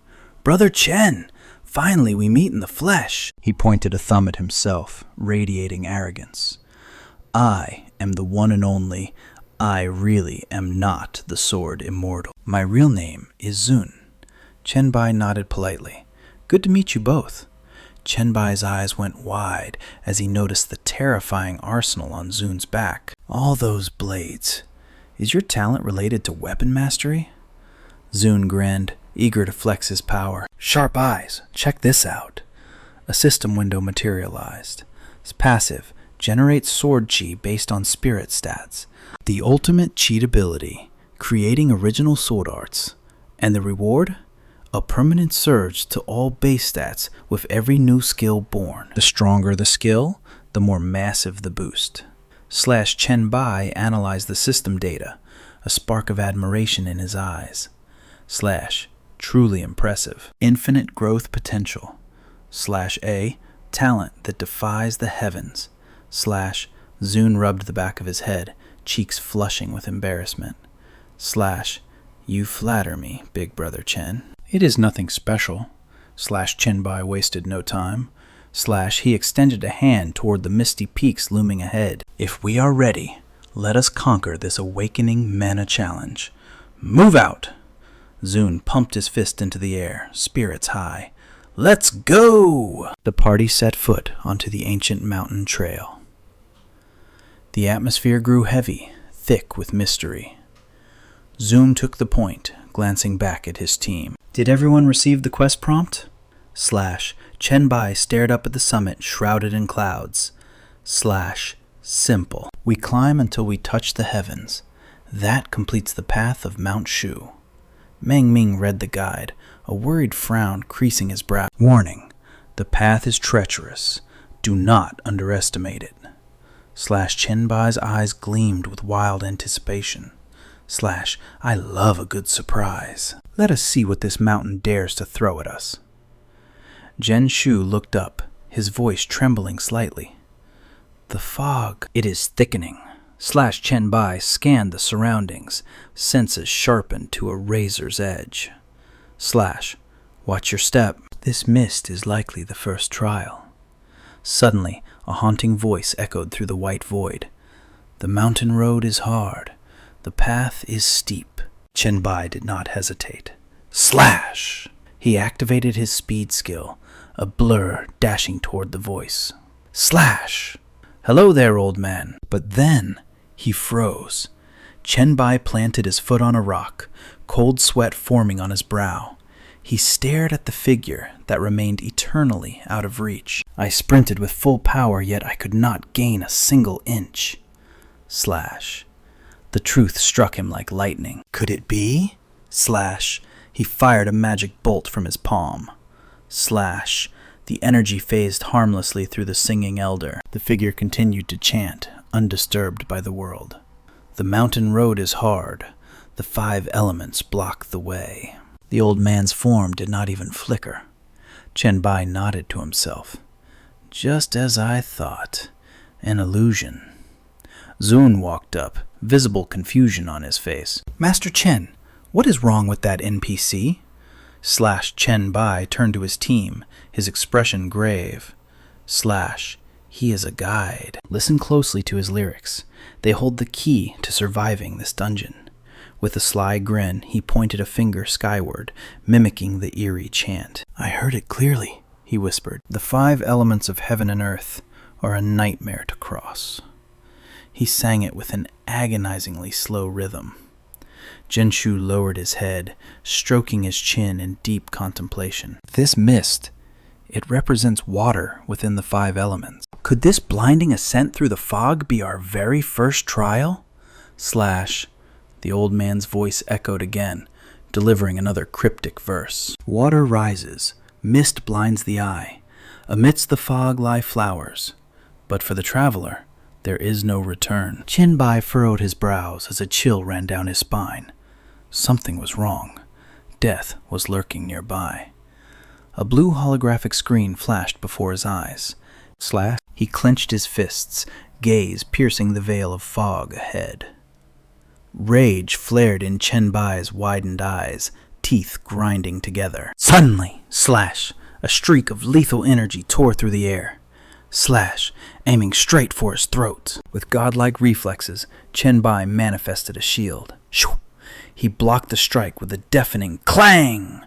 Brother Chen! Finally, we meet in the flesh. He pointed a thumb at himself, radiating arrogance. I am the one and only. I really am not the sword immortal. My real name is Zun. Chen Bai nodded politely. Good to meet you both. Chen Bai's eyes went wide as he noticed the terrifying arsenal on Zun's back. All those blades. Is your talent related to weapon mastery? Zun grinned, eager to flex his power. Sharp eyes, check this out. A system window materialized. It's passive, generates sword chi based on spirit stats. The ultimate cheat ability, creating original sword arts. And the reward? A permanent surge to all base stats with every new skill born. The stronger the skill, the more massive the boost. Chen Bai analyzed the system data, a spark of admiration in his eyes. Truly impressive. Infinite growth potential. A, talent that defies the heavens. Zun rubbed the back of his head, cheeks flushing with embarrassment. You flatter me, big brother Chen. It is nothing special. Chen Bai wasted no time. He extended a hand toward the misty peaks looming ahead. If we are ready, let us conquer this awakening mana challenge. Move out! Zun pumped his fist into the air, spirits high. Let's go! The party set foot onto the ancient mountain trail. The atmosphere grew heavy, thick with mystery. Zun took the point, glancing back at his team. Did everyone receive the quest prompt? Chen Bai stared up at the summit, shrouded in clouds. Simple. We climb until we touch the heavens. That completes the path of Mount Shu. Meng Ming read the guide, a worried frown creasing his brow. Warning, the path is treacherous. Do not underestimate it. Chen Bai's eyes gleamed with wild anticipation. I love a good surprise. Let us see what this mountain dares to throw at us. Zhen Shu looked up, his voice trembling slightly. The fog. It is thickening. Chen Bai scanned the surroundings, senses sharpened to a razor's edge. Watch your step. This mist is likely the first trial. Suddenly, a haunting voice echoed through the white void. The mountain road is hard. The path is steep. Chen Bai did not hesitate. He activated his speed skill, a blur dashing toward the voice. Hello there, old man. But then he froze. Chen Bai planted his foot on a rock, cold sweat forming on his brow. He stared at the figure that remained eternally out of reach. I sprinted with full power, yet I could not gain a single inch. The truth struck him like lightning. Could it be? He fired a magic bolt from his palm. The energy phased harmlessly through the singing elder. The figure continued to chant, undisturbed by the world. The mountain road is hard. The 5 elements block the way. The old man's form did not even flicker. Chen Bai nodded to himself. Just as I thought. An illusion. Zun walked up, visible confusion on his face. Master Chen, what is wrong with that NPC? Chen Bai turned to his team, his expression grave. He is a guide. Listen closely to his lyrics. They hold the key to surviving this dungeon. With a sly grin, he pointed a finger skyward, mimicking the eerie chant. I heard it clearly, he whispered. The 5 elements of heaven and earth are a nightmare to cross. He sang it with an agonizingly slow rhythm. Zhen Shu lowered his head, stroking his chin in deep contemplation. This mist, it represents water within the 5 elements. Could this blinding ascent through the fog be our very first trial? The old man's voice echoed again, delivering another cryptic verse. Water rises, mist blinds the eye. Amidst the fog lie flowers. But for the traveler, there is no return. Chen Bai furrowed his brows as a chill ran down his spine. Something was wrong. Death was lurking nearby. A blue holographic screen flashed before his eyes. He clenched his fists, gaze piercing the veil of fog ahead. Rage flared in Chen Bai's widened eyes, teeth grinding together. Suddenly, a streak of lethal energy tore through the air. Aiming straight for his throat. With godlike reflexes, Chen Bai manifested a shield. Shoo! He blocked the strike with a deafening clang.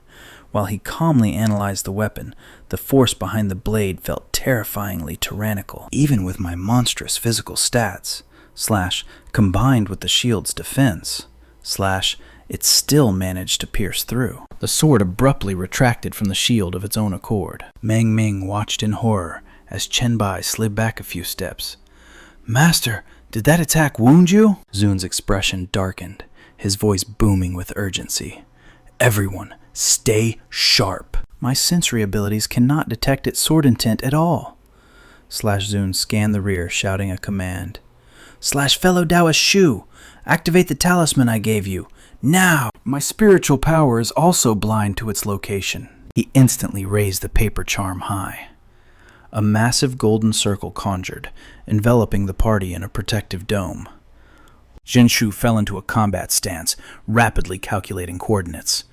While he calmly analyzed the weapon, the force behind the blade felt terrifyingly tyrannical. Even with my monstrous physical stats, combined with the shield's defense, it still managed to pierce through. The sword abruptly retracted from the shield of its own accord. Meng Ming watched in horror as Chen Bai slid back a few steps. "Master, did that attack wound you?" Zun's expression darkened, his voice booming with urgency. "Everyone, stay sharp. My sensory abilities cannot detect its sword intent at all." Zun scanned the rear, shouting a command. "Fellow Taoist Shu, activate the talisman I gave you. Now!" "My spiritual power is also blind to its location." He instantly raised the paper charm high. A massive golden circle conjured, enveloping the party in a protective dome. Zhenshu fell into a combat stance, rapidly calculating coordinates.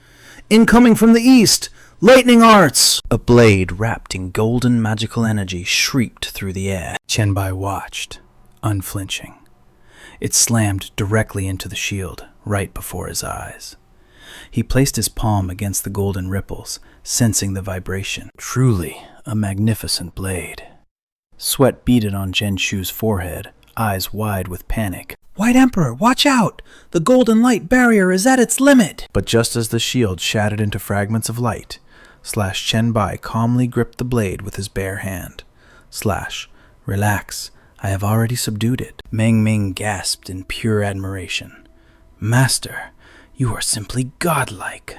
"Incoming from the east! Lightning arts!" A blade wrapped in golden magical energy shrieked through the air. Chen Bai watched, unflinching. It slammed directly into the shield, right before his eyes. He placed his palm against the golden ripples, sensing the vibration. Truly a magnificent blade. Sweat beaded on Zhenshu's forehead, eyes wide with panic. "White Emperor, watch out! The golden light barrier is at its limit!" But just as the shield shattered into fragments of light, Chen Bai calmly gripped the blade with his bare hand. "Relax, I have already subdued it." Meng Ming gasped in pure admiration. "Master, you are simply godlike."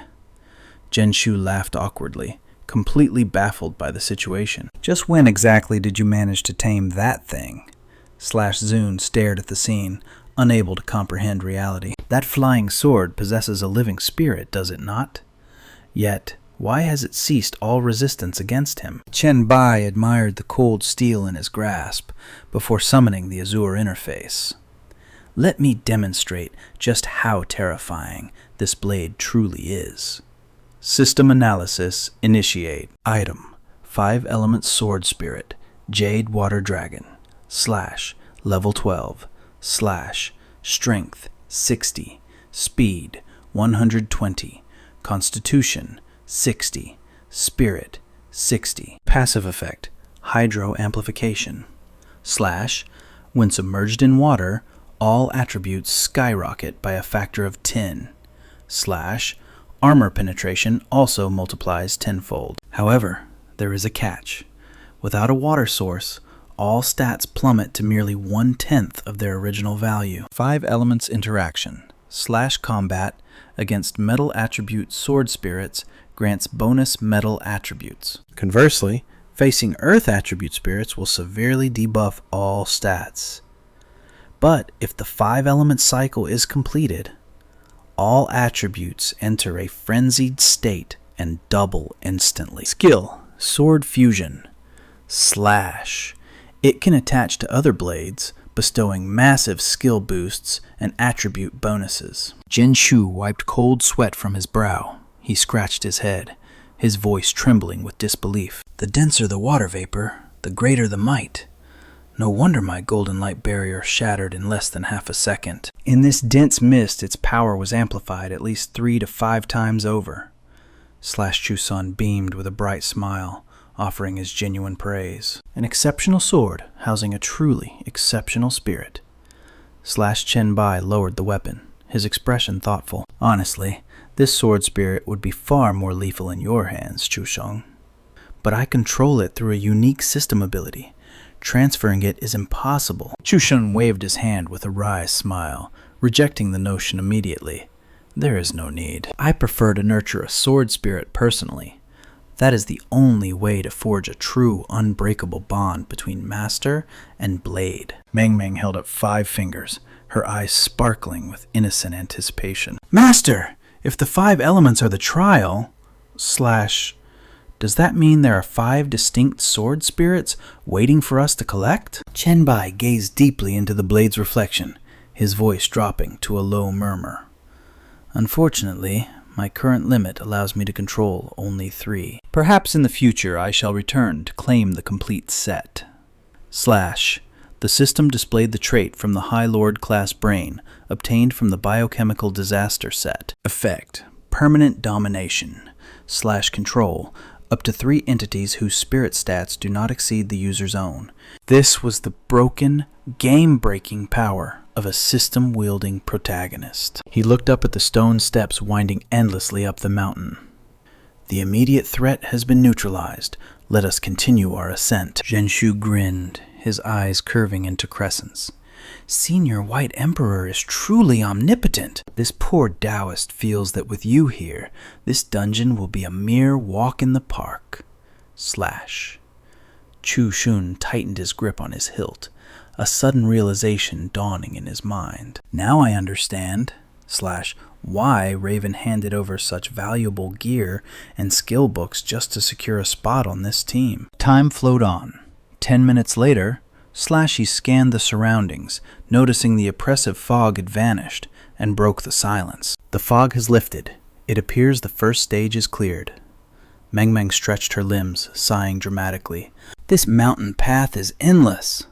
Zhenshu laughed awkwardly, completely baffled by the situation. "Just when exactly did you manage to tame that thing?" Zun stared at the scene, unable to comprehend reality. "That flying sword possesses a living spirit, does it not? Yet, why has it ceased all resistance against him?" Chen Bai admired the cold steel in his grasp before summoning the Azure interface. "Let me demonstrate just how terrifying this blade truly is." System analysis initiate. Item: 5-element sword spirit, Jade Water Dragon. Level 12. Strength 60. Speed 120. Constitution 60. Spirit 60. Passive effect: Hydro Amplification. When submerged in water, all attributes skyrocket by a factor of 10. Armor penetration also multiplies tenfold. However, there is a catch. Without a water source, all stats plummet to merely 1/10 of their original value. 5 elements interaction. /combat against metal attribute sword spirits grants bonus metal attributes. Conversely, facing earth attribute spirits will severely debuff all stats. But if the 5-element cycle is completed, all attributes enter a frenzied state and double instantly. Skill: Sword Fusion. It can attach to other blades, bestowing massive skill boosts and attribute bonuses. Zhenshu wiped cold sweat from his brow. He scratched his head, his voice trembling with disbelief. "The denser the water vapor, the greater the might. No wonder my golden light barrier shattered in less than half a second. In this dense mist, its power was amplified at least 3 to 5 times over." Chusun beamed with a bright smile, offering his genuine praise. "An exceptional sword, housing a truly exceptional spirit." Chen Bai lowered the weapon, his expression thoughtful. "Honestly, this sword spirit would be far more lethal in your hands, Chusheng. But I control it through a unique system ability. Transferring it is impossible." Chusheng waved his hand with a wry smile, rejecting the notion immediately. "There is no need. I prefer to nurture a sword spirit personally. That is the only way to forge a true, unbreakable bond between master and blade. Meng Meng held up 5 fingers, her eyes sparkling with innocent anticipation. Master! If the 5 elements are the trial... Does that mean there are 5 distinct sword spirits waiting for us to collect? Chen Bai gazed deeply into the blade's reflection, his voice dropping to a low murmur. Unfortunately, my current limit allows me to control only 3. Perhaps in the future I shall return to claim the complete set. The system displayed the trait from the High Lord class brain, obtained from the biochemical disaster set. Effect: permanent domination. /control. Up to 3 entities whose spirit stats do not exceed the user's own. This was the broken, game-breaking power of a system-wielding protagonist. He looked up at the stone steps winding endlessly up the mountain. The immediate threat has been neutralized. Let us continue our ascent. Zhenshu grinned, his eyes curving into crescents. Senior White Emperor is truly omnipotent. This poor Taoist feels that with you here, this dungeon will be a mere walk in the park. Chu Shun tightened his grip on his hilt, a sudden realization dawning in his mind. Now I understand, why Raven handed over such valuable gear and skill books just to secure a spot on this team. Time flowed on. 10 minutes later, Slashy scanned the surroundings, noticing the oppressive fog had vanished, and broke the silence. The fog has lifted. It appears the first stage is cleared. Meng Meng stretched her limbs, sighing dramatically. This mountain path is endless.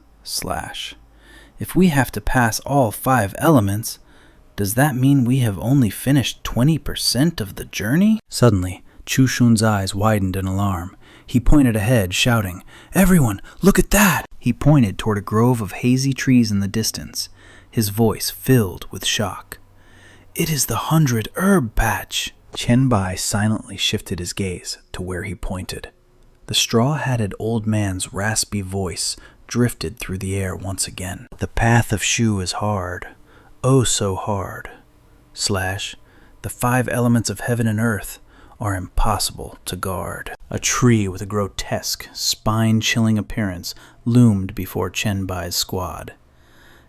If we have to pass all 5 elements, does that mean we have only finished 20% of the journey? Suddenly, Chu Shun's eyes widened in alarm. He pointed ahead, shouting, "Everyone, look at that!" He pointed toward a grove of hazy trees in the distance, his voice filled with shock. "It is the 100 herb patch!" Chen Bai silently shifted his gaze to where he pointed. The straw-hatted old man's raspy voice drifted through the air once again. "The path of Shu is hard, oh so hard. The 5 elements of heaven and earth are impossible to guard." A tree with a grotesque, spine-chilling appearance loomed before Chen Bai's squad.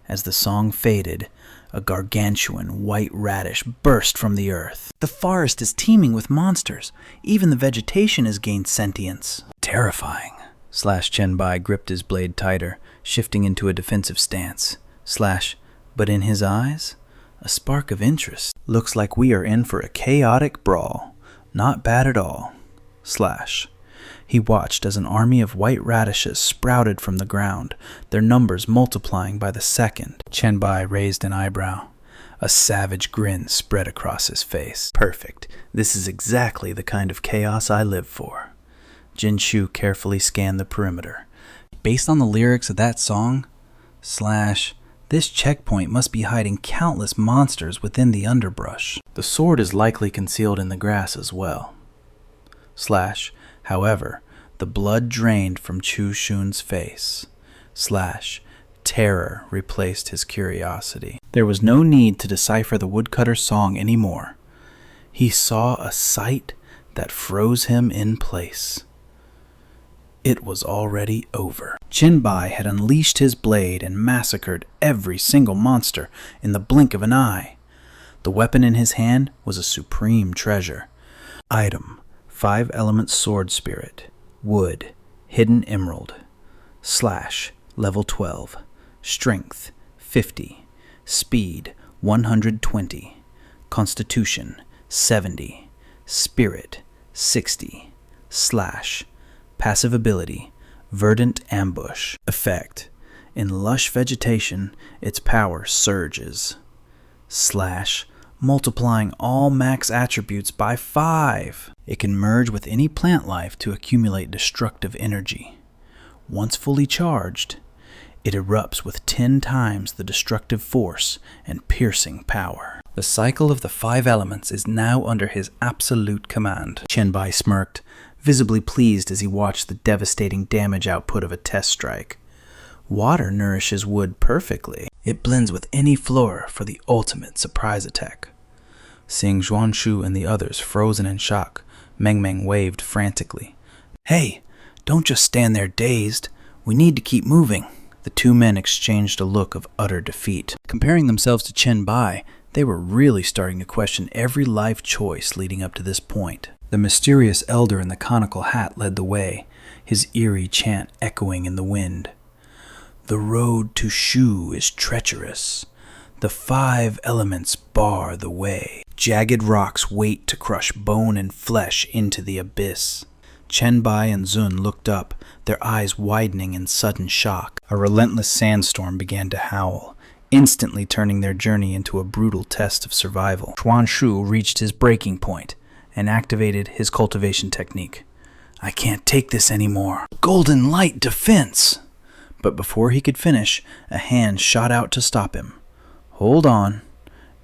As the song faded, a gargantuan white radish burst from the earth. The forest is teeming with monsters. Even the vegetation has gained sentience. Terrifying. Chen Bai gripped his blade tighter, shifting into a defensive stance. But in his eyes, a spark of interest. Looks like we are in for a chaotic brawl. Not bad at all. He watched as an army of white radishes sprouted from the ground, their numbers multiplying by the second. Chen Bai raised an eyebrow. A savage grin spread across his face. Perfect. This is exactly the kind of chaos I live for. Jin Shu carefully scanned the perimeter. Based on the lyrics of that song, this checkpoint must be hiding countless monsters within the underbrush. The sword is likely concealed in the grass as well. However, the blood drained from Chu Shun's face. Terror replaced his curiosity. There was no need to decipher the woodcutter's song anymore. He saw a sight that froze him in place. It was already over. Chen Bai had unleashed his blade and massacred every single monster in the blink of an eye. The weapon in his hand was a supreme treasure. Item: 5-element sword spirit. Wood. Hidden emerald. Level 12. Strength 50. Speed 120. Constitution 70. Spirit 60. Passive ability, Verdant Ambush. Effect: in lush vegetation, its power surges. Multiplying all max attributes by 5. It can merge with any plant life to accumulate destructive energy. Once fully charged, it erupts with 10 times the destructive force and piercing power. The cycle of the 5 elements is now under his absolute command. Chen Bai smirked, visibly pleased as he watched the devastating damage output of a test strike. Water nourishes wood perfectly. It blends with any flora for the ultimate surprise attack. Seeing Zhuanshu and the others frozen in shock, Meng Meng waved frantically. Hey, don't just stand there dazed. We need to keep moving. The two men exchanged a look of utter defeat. Comparing themselves to Chen Bai, they were really starting to question every life choice leading up to this point. The mysterious elder in the conical hat led the way, his eerie chant echoing in the wind. The road to Shu is treacherous. The 5 elements bar the way. Jagged rocks wait to crush bone and flesh into the abyss. Chen Bai and Zun looked up, their eyes widening in sudden shock. A relentless sandstorm began to howl, instantly turning their journey into a brutal test of survival. Xuan Shu reached his breaking point and activated his cultivation technique. I can't take this anymore. Golden light defense! But before he could finish, a hand shot out to stop him. Hold on.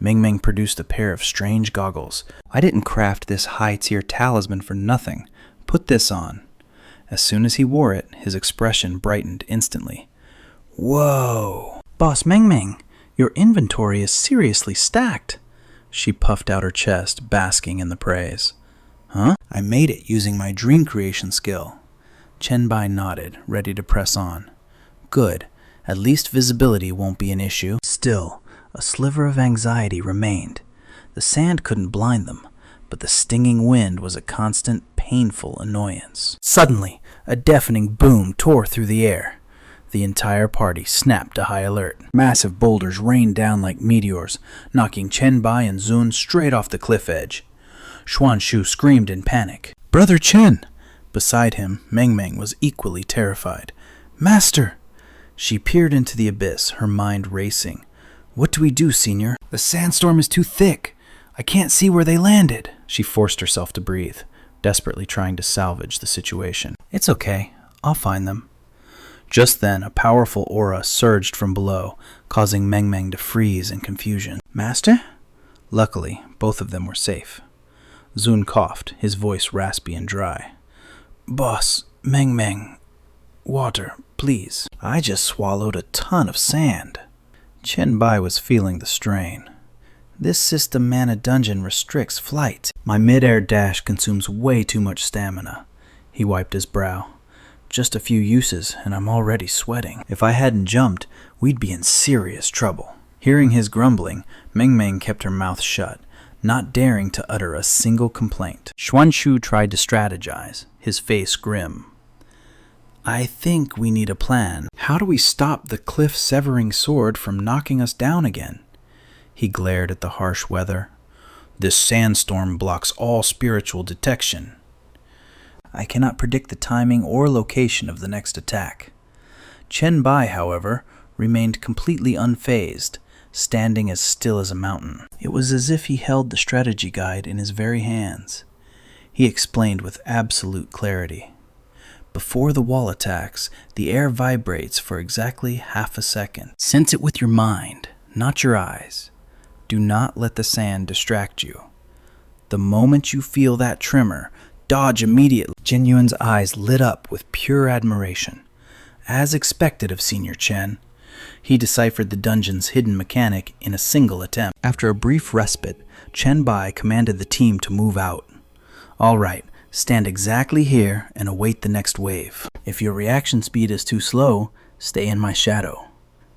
Meng Meng produced a pair of strange goggles. I didn't craft this high-tier talisman for nothing. Put this on. As soon as he wore it, his expression brightened instantly. Whoa! Boss Meng Meng, your inventory is seriously stacked. She puffed out her chest, basking in the praise. Huh? I made it using my dream creation skill. Chen Bai nodded, ready to press on. Good. At least visibility won't be an issue. Still, a sliver of anxiety remained. The sand couldn't blind them, but the stinging wind was a constant, painful annoyance. Suddenly, a deafening boom tore through the air. The entire party snapped to high alert. Massive boulders rained down like meteors, knocking Chen Bai and Zun straight off the cliff edge. Xuan Shu screamed in panic. Brother Chen! Beside him, Meng Meng was equally terrified. Master! She peered into the abyss, her mind racing. What do we do, Senior? The sandstorm is too thick. I can't see where they landed. She forced herself to breathe, desperately trying to salvage the situation. It's okay. I'll find them. Just then, a powerful aura surged from below, causing Meng Meng to freeze in confusion. Master? Luckily, both of them were safe. Zun coughed, his voice raspy and dry. Boss, Meng Meng, water, please. I just swallowed a ton of sand. Chen Bai was feeling the strain. This system mana dungeon restricts flight. My mid-air dash consumes way too much stamina. He wiped his brow. Just a few uses, and I'm already sweating. If I hadn't jumped, we'd be in serious trouble. Hearing his grumbling, Meng Meng kept her mouth shut, not daring to utter a single complaint. Xuan Shu tried to strategize, his face grim. I think we need a plan. How do we stop the cliff-severing sword from knocking us down again? He glared at the harsh weather. This sandstorm blocks all spiritual detection. I cannot predict the timing or location of the next attack. Chen Bai, however, remained completely unfazed, standing as still as a mountain. It was as if he held the strategy guide in his very hands. He explained with absolute clarity. Before the wall attacks, the air vibrates for exactly half a second. Sense it with your mind, not your eyes. Do not let the sand distract you. The moment you feel that tremor, dodge immediately. Jin Yuan's eyes lit up with pure admiration. As expected of Senior Chen, he deciphered the dungeon's hidden mechanic in a single attempt. After a brief respite, Chen Bai commanded the team to move out. All right, stand exactly here and await the next wave. If your reaction speed is too slow, stay in my shadow.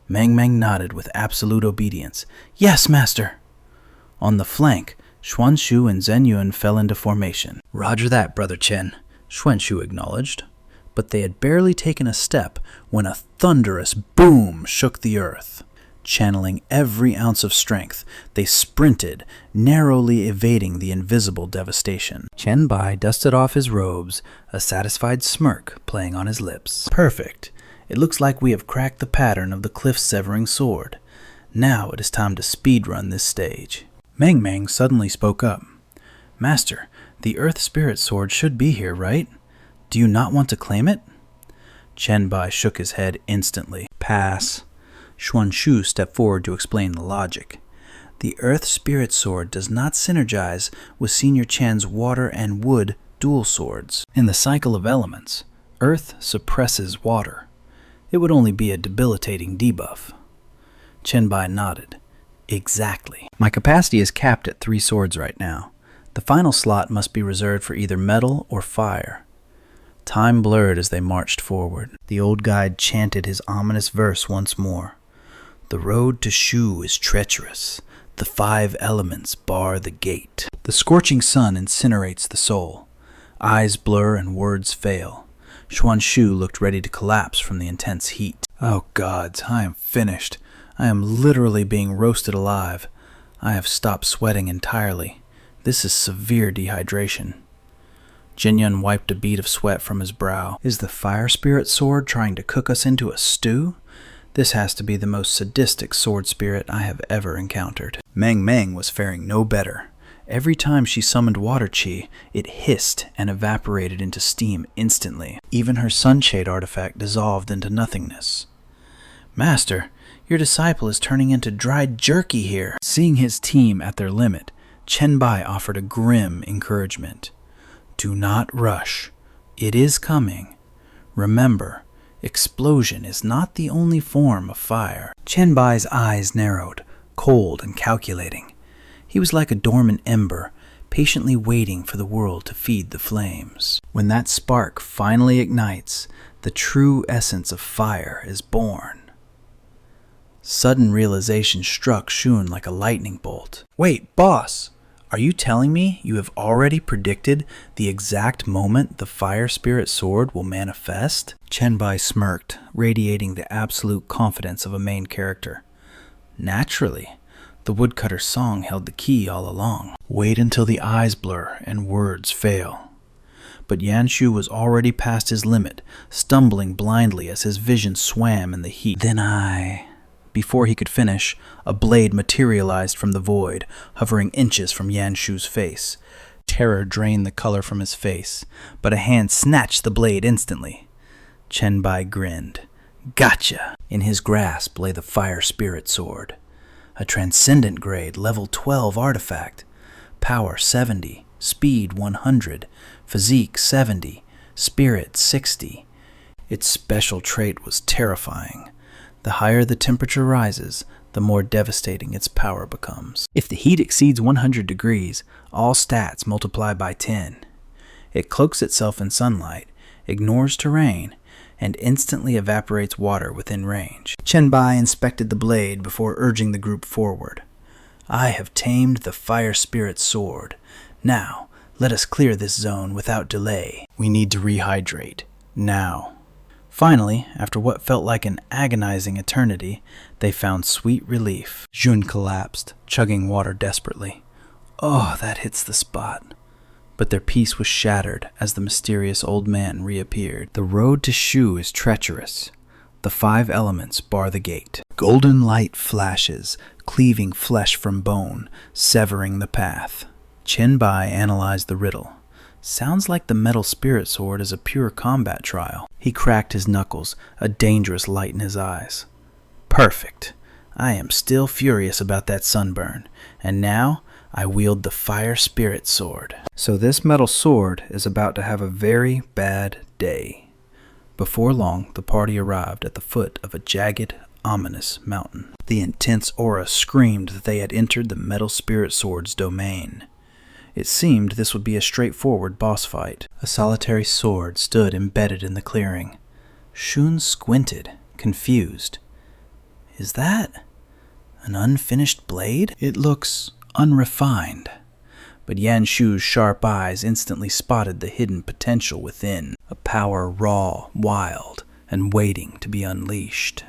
Meng Meng nodded with absolute obedience. Yes, Master! On the flank, Xuan Shu and Zhen Yuan fell into formation. Roger that, Brother Chen, Xuan Shu acknowledged. But they had barely taken a step when a thunderous boom shook the earth. Channeling every ounce of strength, they sprinted, narrowly evading the invisible devastation. Chen Bai dusted off his robes, a satisfied smirk playing on his lips. Perfect. It looks like we have cracked the pattern of the cliff-severing sword. Now it is time to speedrun this stage. Meng Meng suddenly spoke up. Master, the Earth Spirit Sword should be here, right? Do you not want to claim it? Chen Bai shook his head instantly. Pass. Xuan Shu stepped forward to explain the logic. The Earth Spirit Sword does not synergize with Senior Chen's water and wood dual swords. In the cycle of elements, Earth suppresses water. It would only be a debilitating debuff. Chen Bai nodded. Exactly. My capacity is capped at 3 swords right now. The final slot must be reserved for either metal or fire. Time blurred as they marched forward. The old guide chanted his ominous verse once more. The road to Shu is treacherous. The 5 elements bar the gate. The scorching sun incinerates the soul. Eyes blur and words fail. Xuan Shu looked ready to collapse from the intense heat. Oh gods, I am finished. I am literally being roasted alive. I have stopped sweating entirely. This is severe dehydration. Jinyun wiped a bead of sweat from his brow. Is the fire spirit sword trying to cook us into a stew? This has to be the most sadistic sword spirit I have ever encountered. Meng Meng was faring no better. Every time she summoned water chi, it hissed and evaporated into steam instantly. Even her sunshade artifact dissolved into nothingness. Master, your disciple is turning into dried jerky here. Seeing his team at their limit, Chen Bai offered a grim encouragement. Do not rush. It is coming. Remember, explosion is not the only form of fire. Chen Bai's eyes narrowed, cold and calculating. He was like a dormant ember, patiently waiting for the world to feed the flames. When that spark finally ignites, the true essence of fire is born. Sudden realization struck Shun like a lightning bolt. Wait, boss! Are you telling me you have already predicted the exact moment the fire spirit sword will manifest? Chen Bai smirked, radiating the absolute confidence of a main character. Naturally. The woodcutter's song held the key all along. Wait until the eyes blur and words fail. But Yanshu was already past his limit, stumbling blindly as his vision swam in the heat. Before he could finish, a blade materialized from the void, hovering inches from Yanshu's face. Terror drained the color from his face, but a hand snatched the blade instantly. Chen Bai grinned. Gotcha! In his grasp lay the fire spirit sword. A transcendent grade, level 12 artifact. Power 70, speed 100, physique 70, spirit 60. Its special trait was terrifying. The higher the temperature rises, the more devastating its power becomes. If the heat exceeds 100 degrees, all stats multiply by 10. It cloaks itself in sunlight, ignores terrain, and instantly evaporates water within range. Chen Bai inspected the blade before urging the group forward. I have tamed the fire spirit sword. Now, let us clear this zone without delay. We need to rehydrate. Now. Finally, after what felt like an agonizing eternity, they found sweet relief. Jun collapsed, chugging water desperately. Oh, that hits the spot. But their peace was shattered as the mysterious old man reappeared. The road to Shu is treacherous. The 5 elements bar the gate. Golden light flashes, cleaving flesh from bone, severing the path. Chen Bai analyzed the riddle. Sounds like the metal spirit sword is a pure combat trial. He cracked his knuckles, a dangerous light in his eyes. Perfect. I am still furious about that sunburn, and now I wield the fire spirit sword. So this metal sword is about to have a very bad day. Before long, the party arrived at the foot of a jagged, ominous mountain. The intense aura screamed that they had entered the metal spirit sword's domain. It seemed this would be a straightforward boss fight. A solitary sword stood embedded in the clearing. Shun squinted, confused. Is that an unfinished blade? It looks unrefined. But Yanshu's sharp eyes instantly spotted the hidden potential within, a power raw, wild, and waiting to be unleashed.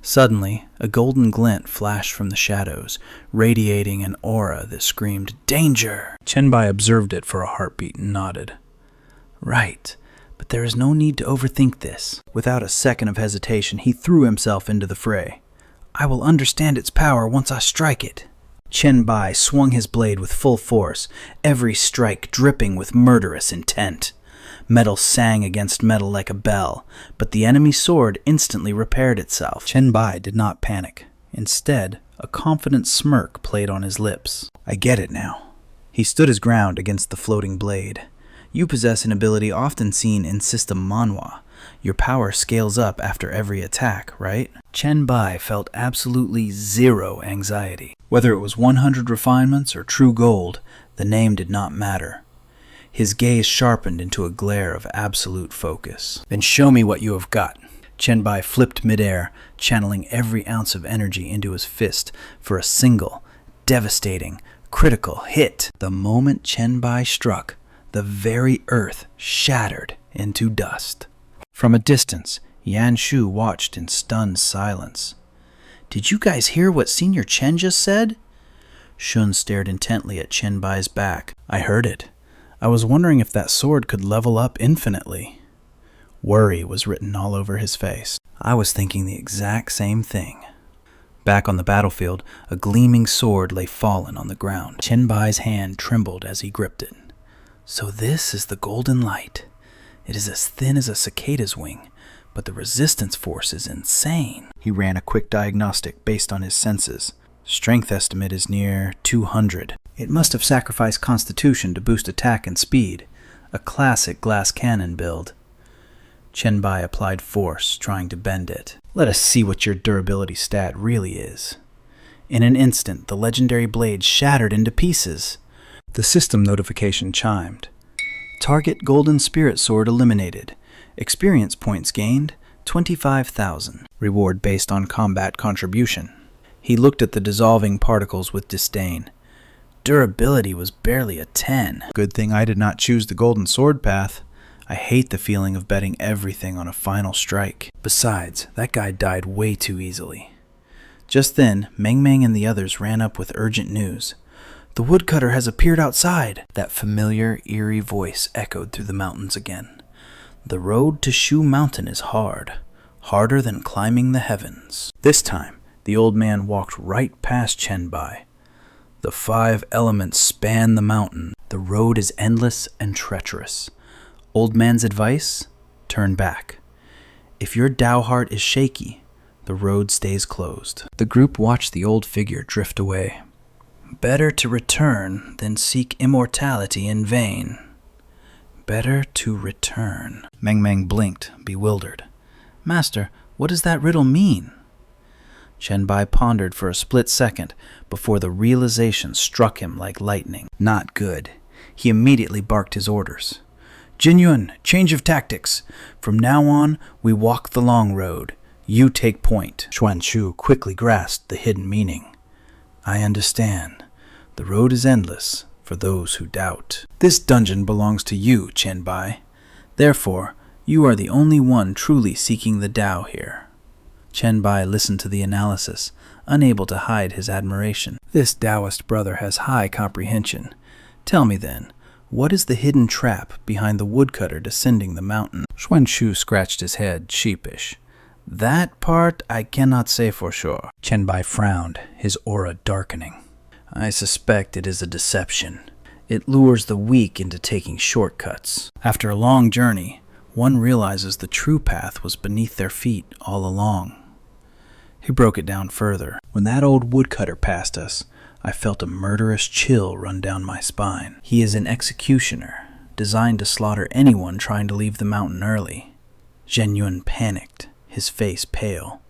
Suddenly, a golden glint flashed from the shadows, radiating an aura that screamed, Danger! Chen Bai observed it for a heartbeat and nodded. Right, but there is no need to overthink this. Without a second of hesitation, he threw himself into the fray. I will understand its power once I strike it. Chen Bai swung his blade with full force, every strike dripping with murderous intent. Metal sang against metal like a bell, but the enemy's sword instantly repaired itself. Chen Bai did not panic. Instead, a confident smirk played on his lips. I get it now. He stood his ground against the floating blade. You possess an ability often seen in system Manhwa, Your power scales up after every attack, right? Chen Bai felt absolutely zero anxiety. Whether it was 100 refinements or true gold, the name did not matter. His gaze sharpened into a glare of absolute focus. Then show me what you have got. Chen Bai flipped midair, channeling every ounce of energy into his fist for a single, devastating, critical hit. The moment Chen Bai struck, the very earth shattered into dust. From a distance, Yan Shu watched in stunned silence. Did you guys hear what Senior Chen just said? Shun stared intently at Chen Bai's back. I heard it. I was wondering if that sword could level up infinitely. Worry was written all over his face. I was thinking the exact same thing. Back on the battlefield, a gleaming sword lay fallen on the ground. Chen Bai's hand trembled as he gripped it. So this is the golden light. It is as thin as a cicada's wing, but the resistance force is insane. He ran a quick diagnostic based on his senses. Strength estimate is near 200. It must have sacrificed constitution to boost attack and speed. A classic glass cannon build. Chen Bai applied force, trying to bend it. Let us see what your durability stat really is. In an instant, the legendary blade shattered into pieces. The system notification chimed. Target Golden Spirit Sword eliminated. Experience points gained, 25,000. Reward based on combat contribution. He looked at the dissolving particles with disdain. Durability was barely a 10. Good thing I did not choose the Golden Sword path. I hate the feeling of betting everything on a final strike. Besides, that guy died way too easily. Just then, Meng Meng and the others ran up with urgent news. The woodcutter has appeared outside. That familiar, eerie voice echoed through the mountains again. The road to Shu Mountain is hard. Harder than climbing the heavens. This time, the old man walked right past Chen Bai. The 5 elements span the mountain. The road is endless and treacherous. Old man's advice? Turn back. If your Tao heart is shaky, the road stays closed. The group watched the old figure drift away. Better to return than seek immortality in vain. Better to return. Meng Meng blinked, bewildered. Master, what does that riddle mean? Chen Bai pondered for a split second before the realization struck him like lightning. Not good. He immediately barked his orders. Jinyun, change of tactics. From now on, we walk the long road. You take point. Xuan Shu quickly grasped the hidden meaning. I understand. The road is endless for those who doubt. This dungeon belongs to you, Chen Bai. Therefore, you are the only one truly seeking the Tao here. Chen Bai listened to the analysis, unable to hide his admiration. This Taoist brother has high comprehension. Tell me then, what is the hidden trap behind the woodcutter descending the mountain? Xuan Shu scratched his head, sheepish. That part I cannot say for sure. Chen Bai frowned, his aura darkening. I suspect it is a deception. It lures the weak into taking shortcuts. After a long journey, one realizes the true path was beneath their feet all along. He broke it down further. When that old woodcutter passed us, I felt a murderous chill run down my spine. He is an executioner, designed to slaughter anyone trying to leave the mountain early. Zhen Yun panicked, his face pale.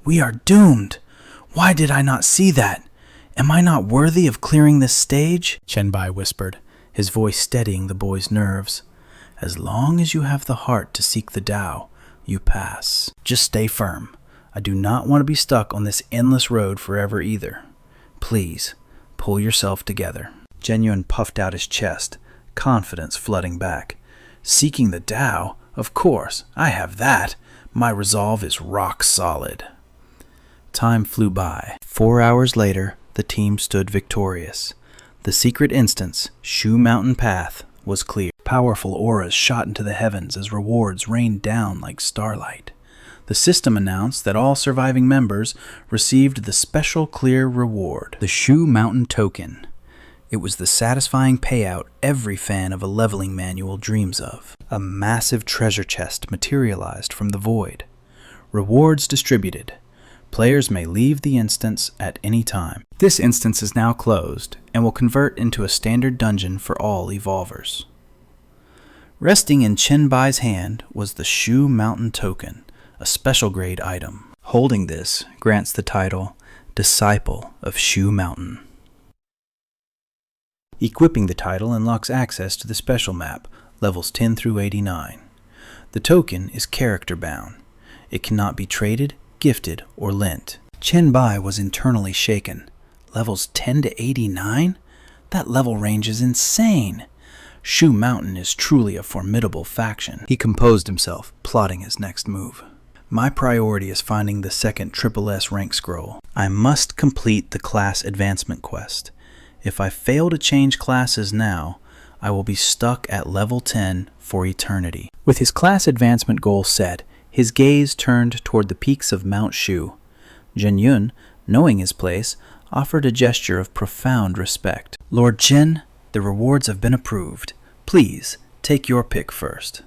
We are doomed! Why did I not see that? Am I not worthy of clearing this stage? Chen Bai whispered, his voice steadying the boy's nerves. As long as you have the heart to seek the Tao, you pass. Just stay firm. I do not want to be stuck on this endless road forever either. Please, pull yourself together. Zhen Yun puffed out his chest, confidence flooding back. Seeking the Tao? Of course, I have that. My resolve is rock solid. Time flew by. 4 hours later, the team stood victorious. The secret instance, Shu Mountain Path, was clear. Powerful auras shot into the heavens as rewards rained down like starlight. The system announced that all surviving members received the special clear reward, the Shu Mountain Token. It was the satisfying payout every fan of a leveling manual dreams of. A massive treasure chest materialized from the void. Rewards distributed. Players may leave the instance at any time. This instance is now closed and will convert into a standard dungeon for all evolvers. Resting in Chen Bai's hand was the Shu Mountain Token, a special grade item. Holding this grants the title Disciple of Shu Mountain. Equipping the title unlocks access to the special map, levels 10 through 89. The token is character-bound. It cannot be traded, gifted, or lent. Chen Bai was internally shaken. Levels 10 to 89? That level range is insane. Shu Mountain is truly a formidable faction. He composed himself, plotting his next move. My priority is finding the second S rank scroll. I must complete the class advancement quest. If I fail to change classes now, I will be stuck at level 10 for eternity. With his class advancement goal set, his gaze turned toward the peaks of Mount Shu. Zhen Yun, knowing his place, offered a gesture of profound respect. Lord Chen, the rewards have been approved. Please, take your pick first.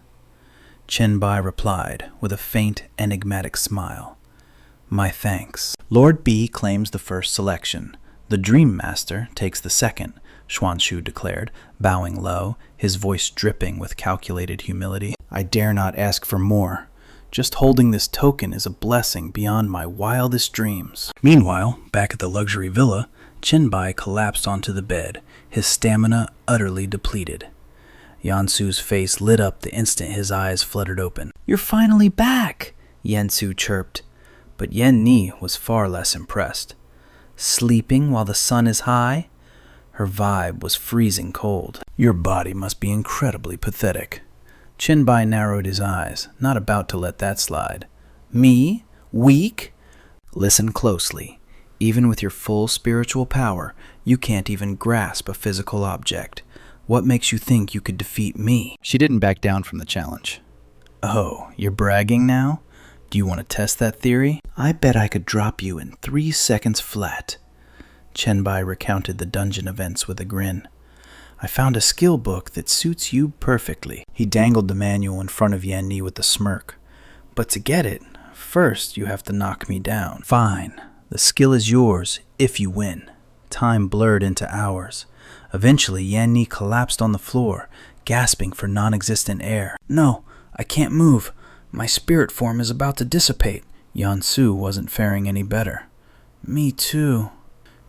Chen Bai replied with a faint, enigmatic smile. My thanks. Lord B claims the first selection. The Dream Master takes the second, Xuanshu declared, bowing low, his voice dripping with calculated humility. I dare not ask for more. Just holding this token is a blessing beyond my wildest dreams. Meanwhile, back at the luxury villa, Chen Bai collapsed onto the bed, his stamina utterly depleted. Yansu's face lit up the instant his eyes fluttered open. You're finally back, Yansu chirped, but Yan Ni was far less impressed. Sleeping while the sun is high? Her vibe was freezing cold. Your body must be incredibly pathetic. Chen Bai narrowed his eyes, not about to let that slide. Me? Weak? Listen closely. Even with your full spiritual power, you can't even grasp a physical object. What makes you think you could defeat me? She didn't back down from the challenge. Oh, you're bragging now? Do you want to test that theory? I bet I could drop you in 3 seconds flat. Chen Bai recounted the dungeon events with a grin. I found a skill book that suits you perfectly. He dangled the manual in front of Yan Ni with a smirk. But to get it, first you have to knock me down. Fine. The skill is yours if you win. Time blurred into hours. Eventually, Yan Ni collapsed on the floor, gasping for non-existent air. No, I can't move. My spirit form is about to dissipate. Yansu wasn't faring any better. Me too.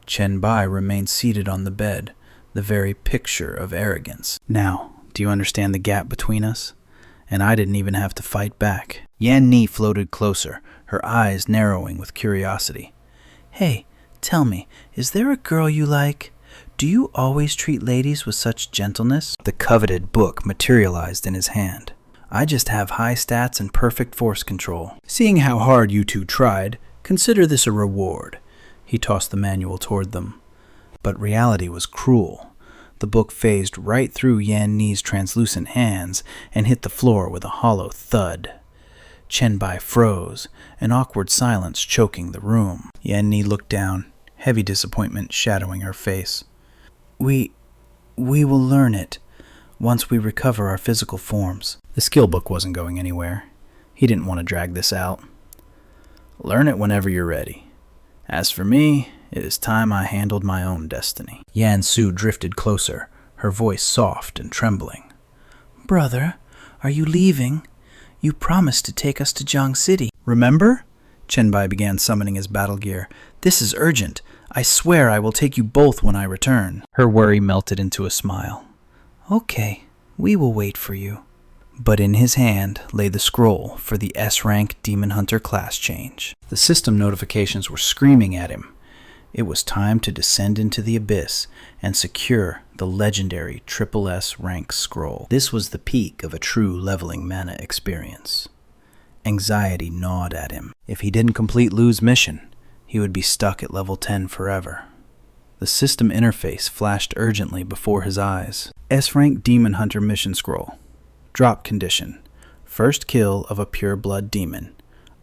Chen Bai remained seated on the bed, the very picture of arrogance. Now, do you understand the gap between us? And I didn't even have to fight back. Yan Ni floated closer, her eyes narrowing with curiosity. Hey, tell me, is there a girl you like? Do you always treat ladies with such gentleness? The coveted book materialized in his hand. I just have high stats and perfect force control. Seeing how hard you two tried, consider this a reward. He tossed the manual toward them. But reality was cruel. The book phased right through Yan Ni's translucent hands and hit the floor with a hollow thud. Chen Bai froze, an awkward silence choking the room. Yan Ni looked down, heavy disappointment shadowing her face. We will learn it once we recover our physical forms. The skill book wasn't going anywhere. He didn't want to drag this out. Learn it whenever you're ready. As for me, it is time I handled my own destiny. Yan Su drifted closer, her voice soft and trembling. Brother, are you leaving? You promised to take us to Jiang City. Remember? Chen Bai began summoning his battle gear. This is urgent. I swear I will take you both when I return. Her worry melted into a smile. Okay, we will wait for you. But in his hand lay the scroll for the S-rank Demon Hunter class change. The system notifications were screaming at him. It was time to descend into the abyss and secure the legendary S rank scroll. This was the peak of a true leveling mana experience. Anxiety gnawed at him. If he didn't complete Lu's mission, he would be stuck at level 10 forever. The system interface flashed urgently before his eyes. S-rank Demon Hunter mission scroll. Drop condition. First kill of a pure blood demon.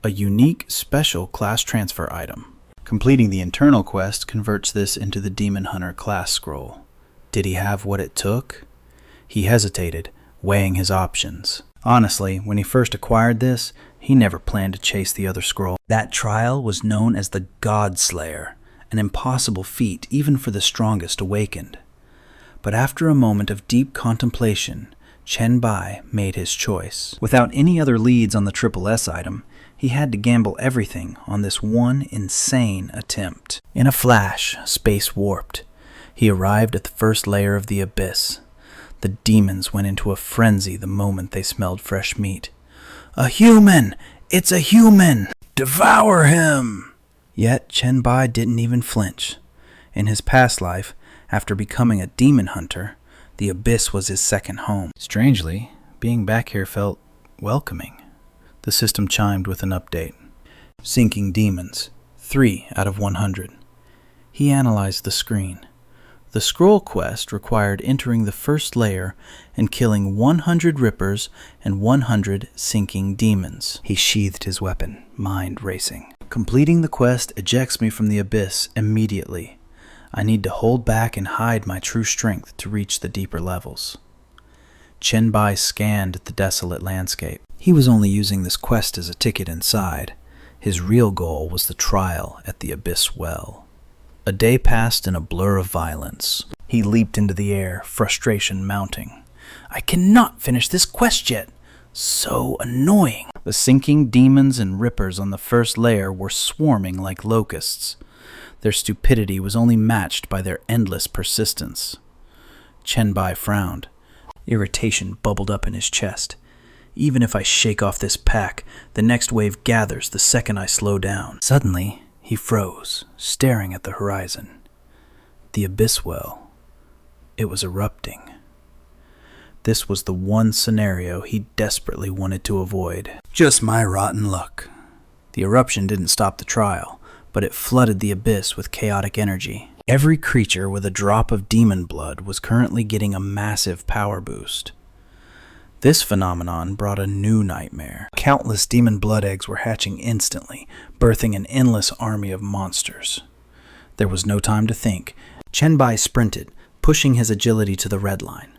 A unique special class transfer item. Completing the internal quest converts this into the Demon Hunter class scroll. Did he have what it took? He hesitated, weighing his options. Honestly, when he first acquired this, he never planned to chase the other scroll. That trial was known as the God Slayer, an impossible feat even for the strongest awakened. But after a moment of deep contemplation, Chen Bai made his choice. Without any other leads on the S item, he had to gamble everything on this one insane attempt. In a flash, space warped. He arrived at the first layer of the abyss. The demons went into a frenzy the moment they smelled fresh meat. "A human! It's a human! Devour him!" Yet Chen Bai didn't even flinch. In his past life, after becoming a demon hunter, the abyss was his second home. Strangely, being back here felt welcoming. The system chimed with an update. Sinking demons, 3 out of 100. He analyzed the screen. The scroll quest required entering the first layer and killing 100 rippers and 100 sinking demons. He sheathed his weapon, mind racing. Completing the quest ejects me from the abyss immediately. I need to hold back and hide my true strength to reach the deeper levels. Chen Bai scanned the desolate landscape. He was only using this quest as a ticket inside. His real goal was the trial at the Abyss Well. A day passed in a blur of violence. He leaped into the air, frustration mounting. I cannot finish this quest yet. So annoying. The sinking demons and rippers on the first layer were swarming like locusts. Their stupidity was only matched by their endless persistence. Chen Bai frowned. Irritation bubbled up in his chest. Even if I shake off this pack, the next wave gathers the second I slow down. Suddenly, he froze, staring at the horizon. The Abyss Well. It was erupting. This was the one scenario he desperately wanted to avoid. Just my rotten luck. The eruption didn't stop the trial, but it flooded the abyss with chaotic energy. Every creature with a drop of demon blood was currently getting a massive power boost. This phenomenon brought a new nightmare. Countless demon blood eggs were hatching instantly, birthing an endless army of monsters. There was no time to think. Chen Bai sprinted, pushing his agility to the red line.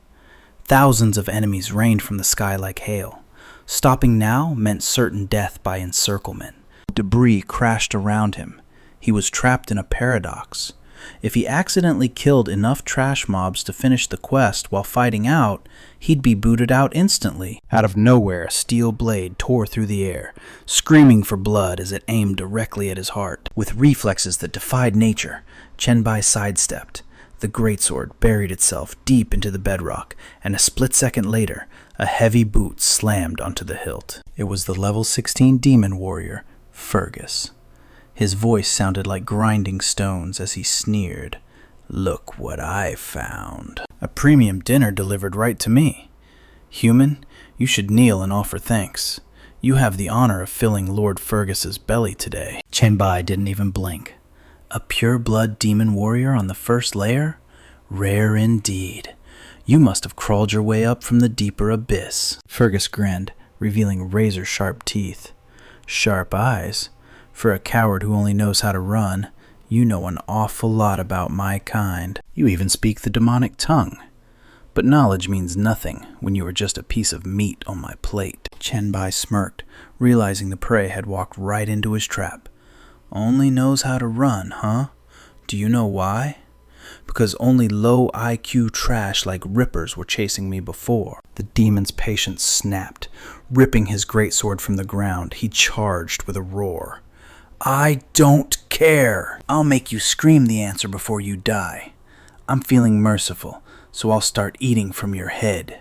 Thousands of enemies rained from the sky like hail. Stopping now meant certain death by encirclement. Debris crashed around him. He was trapped in a paradox. If he accidentally killed enough trash mobs to finish the quest while fighting out, he'd be booted out instantly. Out of nowhere, a steel blade tore through the air, screaming for blood as it aimed directly at his heart. With reflexes that defied nature, Chen Bai sidestepped. The greatsword buried itself deep into the bedrock, and a split second later, a heavy boot slammed onto the hilt. It was the level 16 demon warrior, Fergus. His voice sounded like grinding stones as he sneered. Look what I found. A premium dinner delivered right to me. Human, you should kneel and offer thanks. You have the honor of filling Lord Fergus's belly today. Chen Bai didn't even blink. A pure-blood demon warrior on the first layer? Rare indeed. You must have crawled your way up from the deeper abyss. Fergus grinned, revealing razor-sharp teeth. Sharp eyes. For a coward who only knows how to run, you know an awful lot about my kind. You even speak the demonic tongue. But knowledge means nothing when you are just a piece of meat on my plate. Chen Bai smirked, realizing the prey had walked right into his trap. Only knows how to run, huh? Do you know why? Because only low IQ trash like rippers were chasing me before. The demon's patience snapped. Ripping his greatsword from the ground, he charged with a roar. I don't care. I'll make you scream the answer before you die. I'm feeling merciful, so I'll start eating from your head.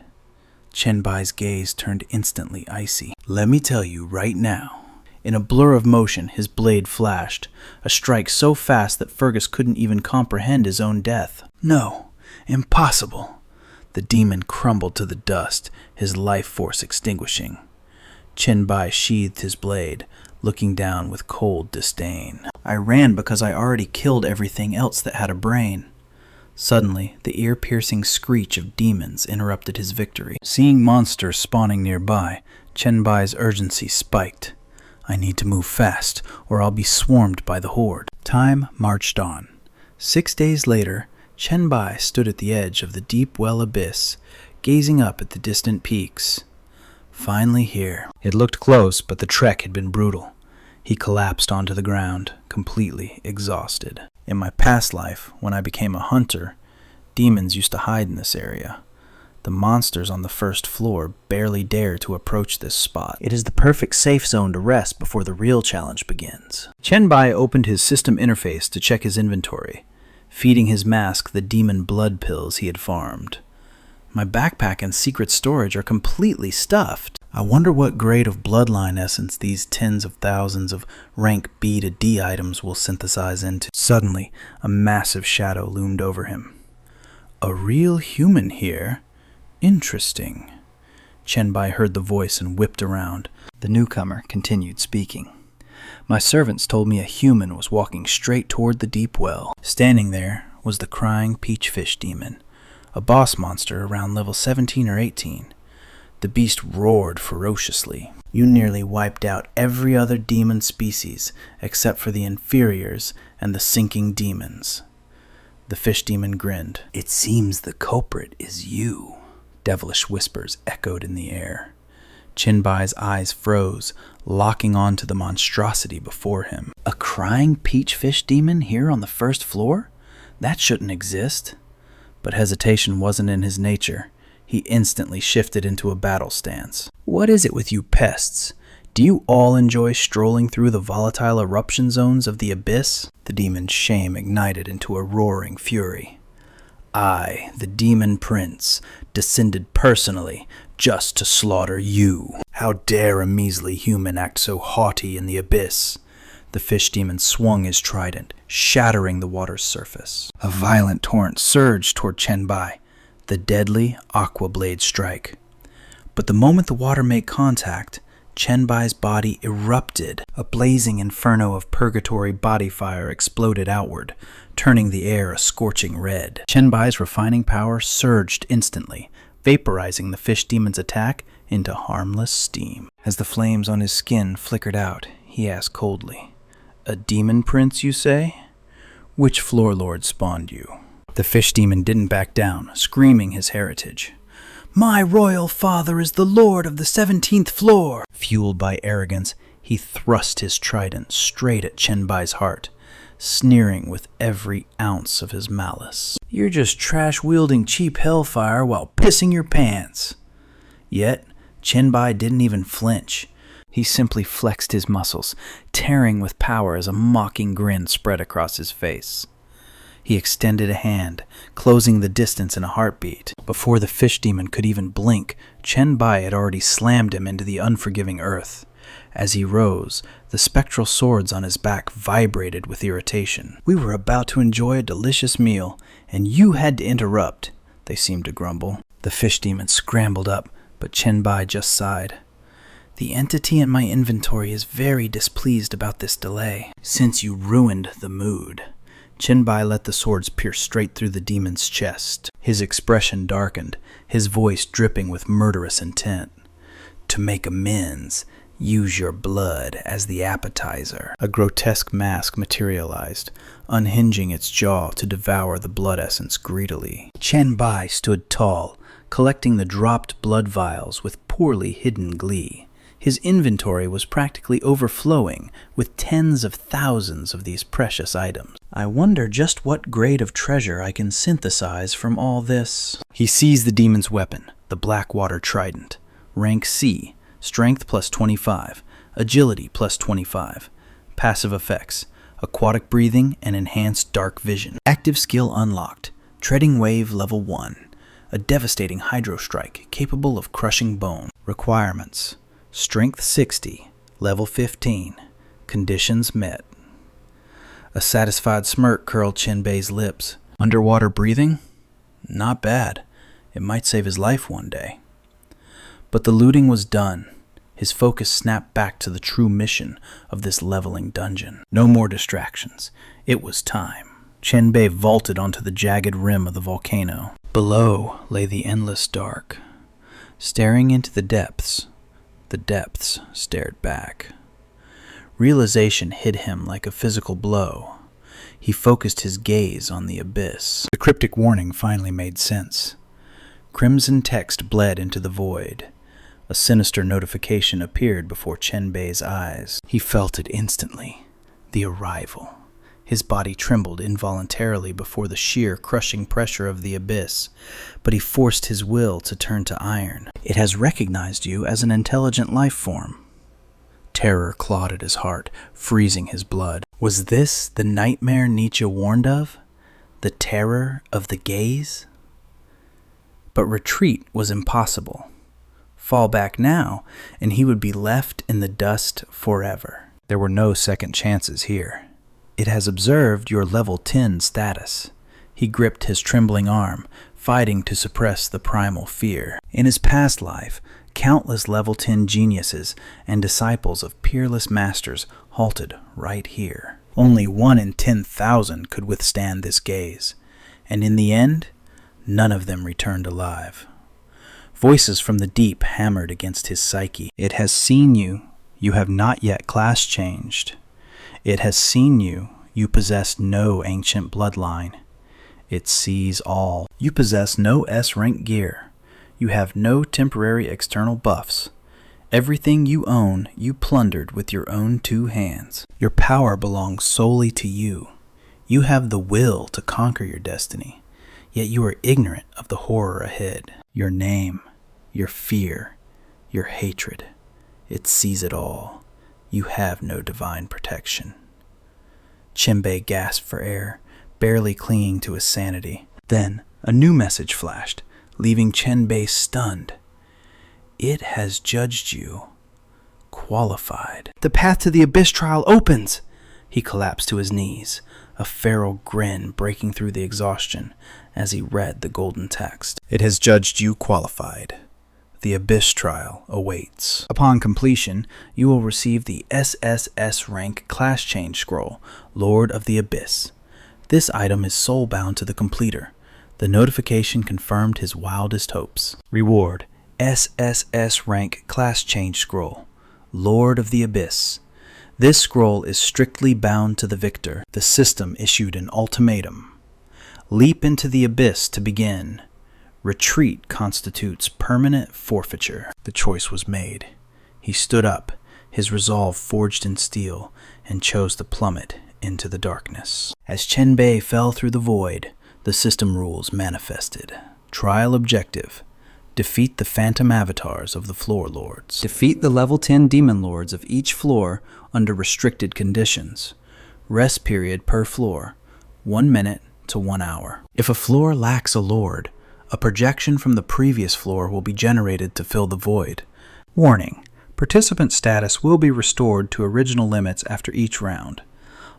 Chen Bai's gaze turned instantly icy. Let me tell you right now. In a blur of motion, his blade flashed, a strike so fast that Fergus couldn't even comprehend his own death. No, impossible. The demon crumbled to the dust, his life force extinguishing. Chen Bai sheathed his blade, looking down with cold disdain. I ran because I already killed everything else that had a brain. Suddenly, the ear-piercing screech of demons interrupted his victory. Seeing monsters spawning nearby, Chen Bai's urgency spiked. I need to move fast, or I'll be swarmed by the horde. Time marched on. 6 days later, Chen Bai stood at the edge of the deep well abyss, gazing up at the distant peaks. Finally here. It looked close, but the trek had been brutal. He collapsed onto the ground, completely exhausted. In my past life, when I became a hunter, demons used to hide in this area. The monsters on the first floor barely dare to approach this spot. It is the perfect safe zone to rest before the real challenge begins. Chen Bai opened his system interface to check his inventory, feeding his mask the demon blood pills he had farmed. My backpack and secret storage are completely stuffed. I wonder what grade of bloodline essence these tens of thousands of rank B to D items will synthesize into. Suddenly, a massive shadow loomed over him. A real human here? Interesting. Chen Bai heard the voice and whipped around. The newcomer continued speaking. My servants told me a human was walking straight toward the deep well. Standing there was the crying peachfish demon, a boss monster around level 17 or 18. The beast roared ferociously. You nearly wiped out every other demon species except for the inferiors and the sinking demons. The fish demon grinned. It seems the culprit is you. Devilish whispers echoed in the air. Chen Bai's eyes froze, locking on to the monstrosity before him. A crying peachfish demon here on the first floor? That shouldn't exist. But hesitation wasn't in his nature. He instantly shifted into a battle stance. What is it with you pests? Do you all enjoy strolling through the volatile eruption zones of the abyss? The demon's shame ignited into a roaring fury. I, the demon prince, descended personally just to slaughter you. How dare a measly human act so haughty in the abyss? The fish demon swung his trident, shattering the water's surface. A violent torrent surged toward Chen Bai, the deadly aqua blade strike. But the moment the water made contact, Chen Bai's body erupted. A blazing inferno of purgatory body fire exploded outward, turning the air a scorching red. Chen Bai's refining power surged instantly, vaporizing the fish demon's attack into harmless steam. As the flames on his skin flickered out, he asked coldly, "A demon prince, you say? Which floor lord spawned you?" The fish demon didn't back down, screaming his heritage. "My royal father is the lord of the 17th floor!" Fueled by arrogance, he thrust his trident straight at Chen Bai's heart, sneering with every ounce of his malice. "You're just trash-wielding cheap hellfire while pissing your pants." Yet, Chen Bai didn't even flinch. He simply flexed his muscles, tearing with power as a mocking grin spread across his face. He extended a hand, closing the distance in a heartbeat. Before the fish demon could even blink, Chen Bai had already slammed him into the unforgiving earth. As he rose, the spectral swords on his back vibrated with irritation. "We were about to enjoy a delicious meal, and you had to interrupt," they seemed to grumble. The fish demon scrambled up, but Chen Bai just sighed. "The entity in my inventory is very displeased about this delay, since you ruined the mood." Chen Bai let the swords pierce straight through the demon's chest. His expression darkened, his voice dripping with murderous intent. "To make amends, use your blood as the appetizer." A grotesque mask materialized, unhinging its jaw to devour the blood essence greedily. Chen Bai stood tall, collecting the dropped blood vials with poorly hidden glee. His inventory was practically overflowing with tens of thousands of these precious items. "I wonder just what grade of treasure I can synthesize from all this." He seized the demon's weapon, the Blackwater Trident. Rank C, Strength plus 25, Agility plus 25. Passive effects, Aquatic Breathing and Enhanced Dark Vision. Active skill unlocked, Treading Wave level 1. A devastating hydro strike capable of crushing bone. Requirements: Strength 60, level 15. Conditions met. A satisfied smirk curled Chen Bai's lips. Underwater breathing? Not bad. It might save his life one day. But the looting was done. His focus snapped back to the true mission of this leveling dungeon. No more distractions. It was time. Chen Bai vaulted onto the jagged rim of the volcano. Below lay the endless dark. Staring into the depths stared back. Realization hit him like a physical blow. He focused his gaze on the abyss. The cryptic warning finally made sense. Crimson text bled into the void. A sinister notification appeared before Chen Bai's eyes. He felt it instantly. The arrival. His body trembled involuntarily before the sheer, crushing pressure of the abyss, but he forced his will to turn to iron. It has recognized you as an intelligent life form. Terror clawed at his heart, freezing his blood. Was this the nightmare Nietzsche warned of? The terror of the gaze? But retreat was impossible. Fall back now, and he would be left in the dust forever. There were no second chances here. It has observed your level 10 status. He gripped his trembling arm, fighting to suppress the primal fear. In his past life, countless level 10 geniuses and disciples of peerless masters halted right here. Only 1 in 10,000 could withstand this gaze, and in the end, none of them returned alive. Voices from the deep hammered against his psyche. It has seen you. You have not yet class changed. It has seen you. You possess no ancient bloodline. It sees all. You possess no S-rank gear. You have no temporary external buffs. Everything you own, you plundered with your own 2 hands. Your power belongs solely to you. You have the will to conquer your destiny, yet you are ignorant of the horror ahead. Your name, your fear, your hatred. It sees it all. You have no divine protection. Chen Bai gasped for air, barely clinging to his sanity. Then a new message flashed, leaving Chen Bai stunned. It has judged you. Qualified. The path to the Abyss trial opens! He collapsed to his knees, a feral grin breaking through the exhaustion as he read the golden text. It has judged you qualified. The Abyss trial awaits. Upon completion, you will receive the SSS rank class change scroll, Lord of the Abyss. This item is soul-bound to the completer. The notification confirmed his wildest hopes. Reward, SSS rank class change scroll, Lord of the Abyss. This scroll is strictly bound to the victor. The system issued an ultimatum. Leap into the abyss to begin. Retreat constitutes permanent forfeiture. The choice was made. He stood up, his resolve forged in steel, and chose to plummet into the darkness. As Chen Bai fell through the void, the system rules manifested. Trial objective: defeat the phantom avatars of the floor lords. Defeat the level 10 demon lords of each floor under restricted conditions. Rest period per floor, 1 minute to 1 hour. If a floor lacks a lord, a projection from the previous floor will be generated to fill the void. Warning: participant status will be restored to original limits after each round.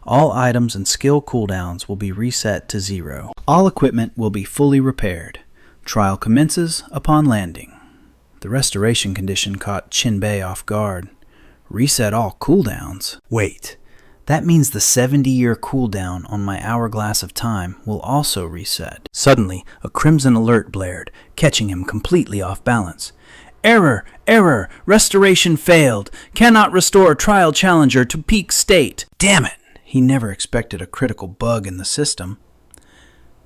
All items and skill cooldowns will be reset to 0. All equipment will be fully repaired. Trial commences upon landing. The restoration condition caught Chen Bai off guard. Reset all cooldowns? Wait, that means the 70-year cooldown on my hourglass of time will also reset. Suddenly, a crimson alert blared, catching him completely off balance. Error! Error! Restoration failed! Cannot restore trial challenger to peak state! Damn it! He never expected a critical bug in the system.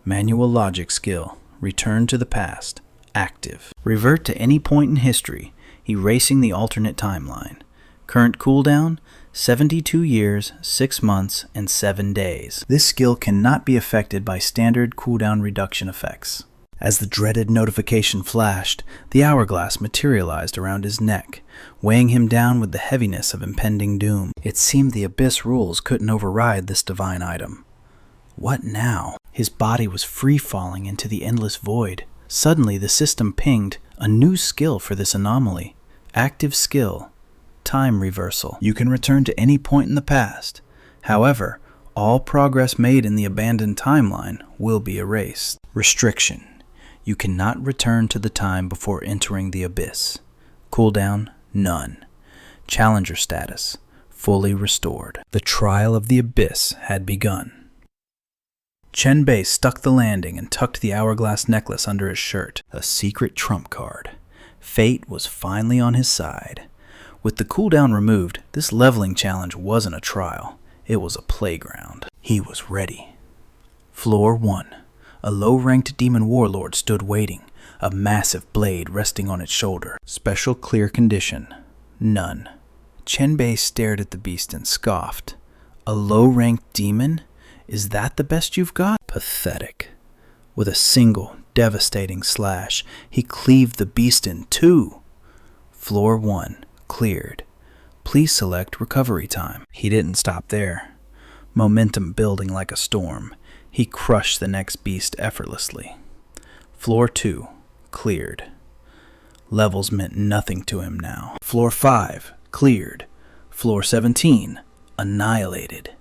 Manual logic skill. Return to the past. Active. Revert to any point in history, erasing the alternate timeline. Current cooldown, 72 years, 6 months, and 7 days. This skill cannot be affected by standard cooldown reduction effects. As the dreaded notification flashed, the hourglass materialized around his neck, weighing him down with the heaviness of impending doom. It seemed the Abyss rules couldn't override this divine item. What now? His body was free-falling into the endless void. Suddenly, the system pinged a new skill for this anomaly. Active skill. Time reversal. You can return to any point in the past. However, all progress made in the abandoned timeline will be erased. Restriction. You cannot return to the time before entering the Abyss. Cooldown, none. Challenger status, fully restored. The trial of the Abyss had begun. Chen Bai stuck the landing and tucked the hourglass necklace under his shirt. A secret trump card. Fate was finally on his side. With the cooldown removed, this leveling challenge wasn't a trial. It was a playground. He was ready. Floor 1. A low-ranked demon warlord stood waiting, a massive blade resting on its shoulder. Special clear condition. None. Chen Bai stared at the beast and scoffed. A low-ranked demon? Is that the best you've got? Pathetic. With a single, devastating slash, he cleaved the beast in two. Floor 1, cleared. Please select recovery time. He didn't stop there. Momentum building like a storm, he crushed the next beast effortlessly. Floor 2, cleared. Levels meant nothing to him now. Floor 5, cleared. Floor 17, annihilated.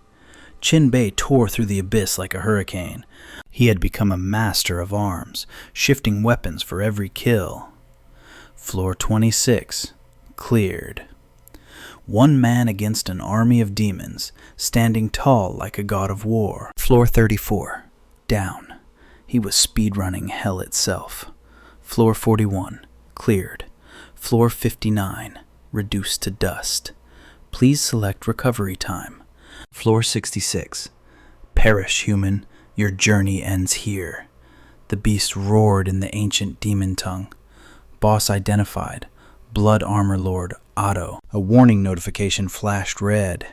Chen Bai tore through the abyss like a hurricane. He had become a master of arms, shifting weapons for every kill. Floor 26, cleared. One man against an army of demons, standing tall like a god of war. Floor 34, down. He was speedrunning hell itself. Floor 41, cleared. Floor 59, reduced to dust. Please select recovery time. Floor 66, perish, human. Your journey ends here. The beast roared in the ancient demon tongue. Boss identified. Blood Armor Lord Otto. A warning notification flashed red.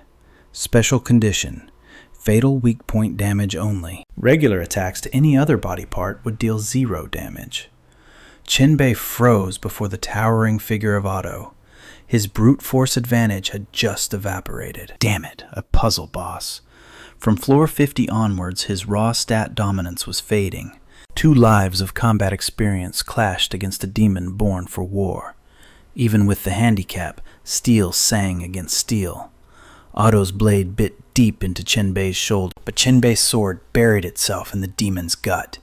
Special condition. Fatal weak point damage only. Regular attacks to any other body part would deal 0 damage. Chen Bai froze before the towering figure of Otto. His brute force advantage had just evaporated. Damn it, a puzzle boss. From floor 50 onwards, his raw stat dominance was fading. 2 lives of combat experience clashed against a demon born for war. Even with the handicap, steel sang against steel. Otto's blade bit deep into Chen Bai's shoulder, but Chen Bai's sword buried itself in the demon's gut.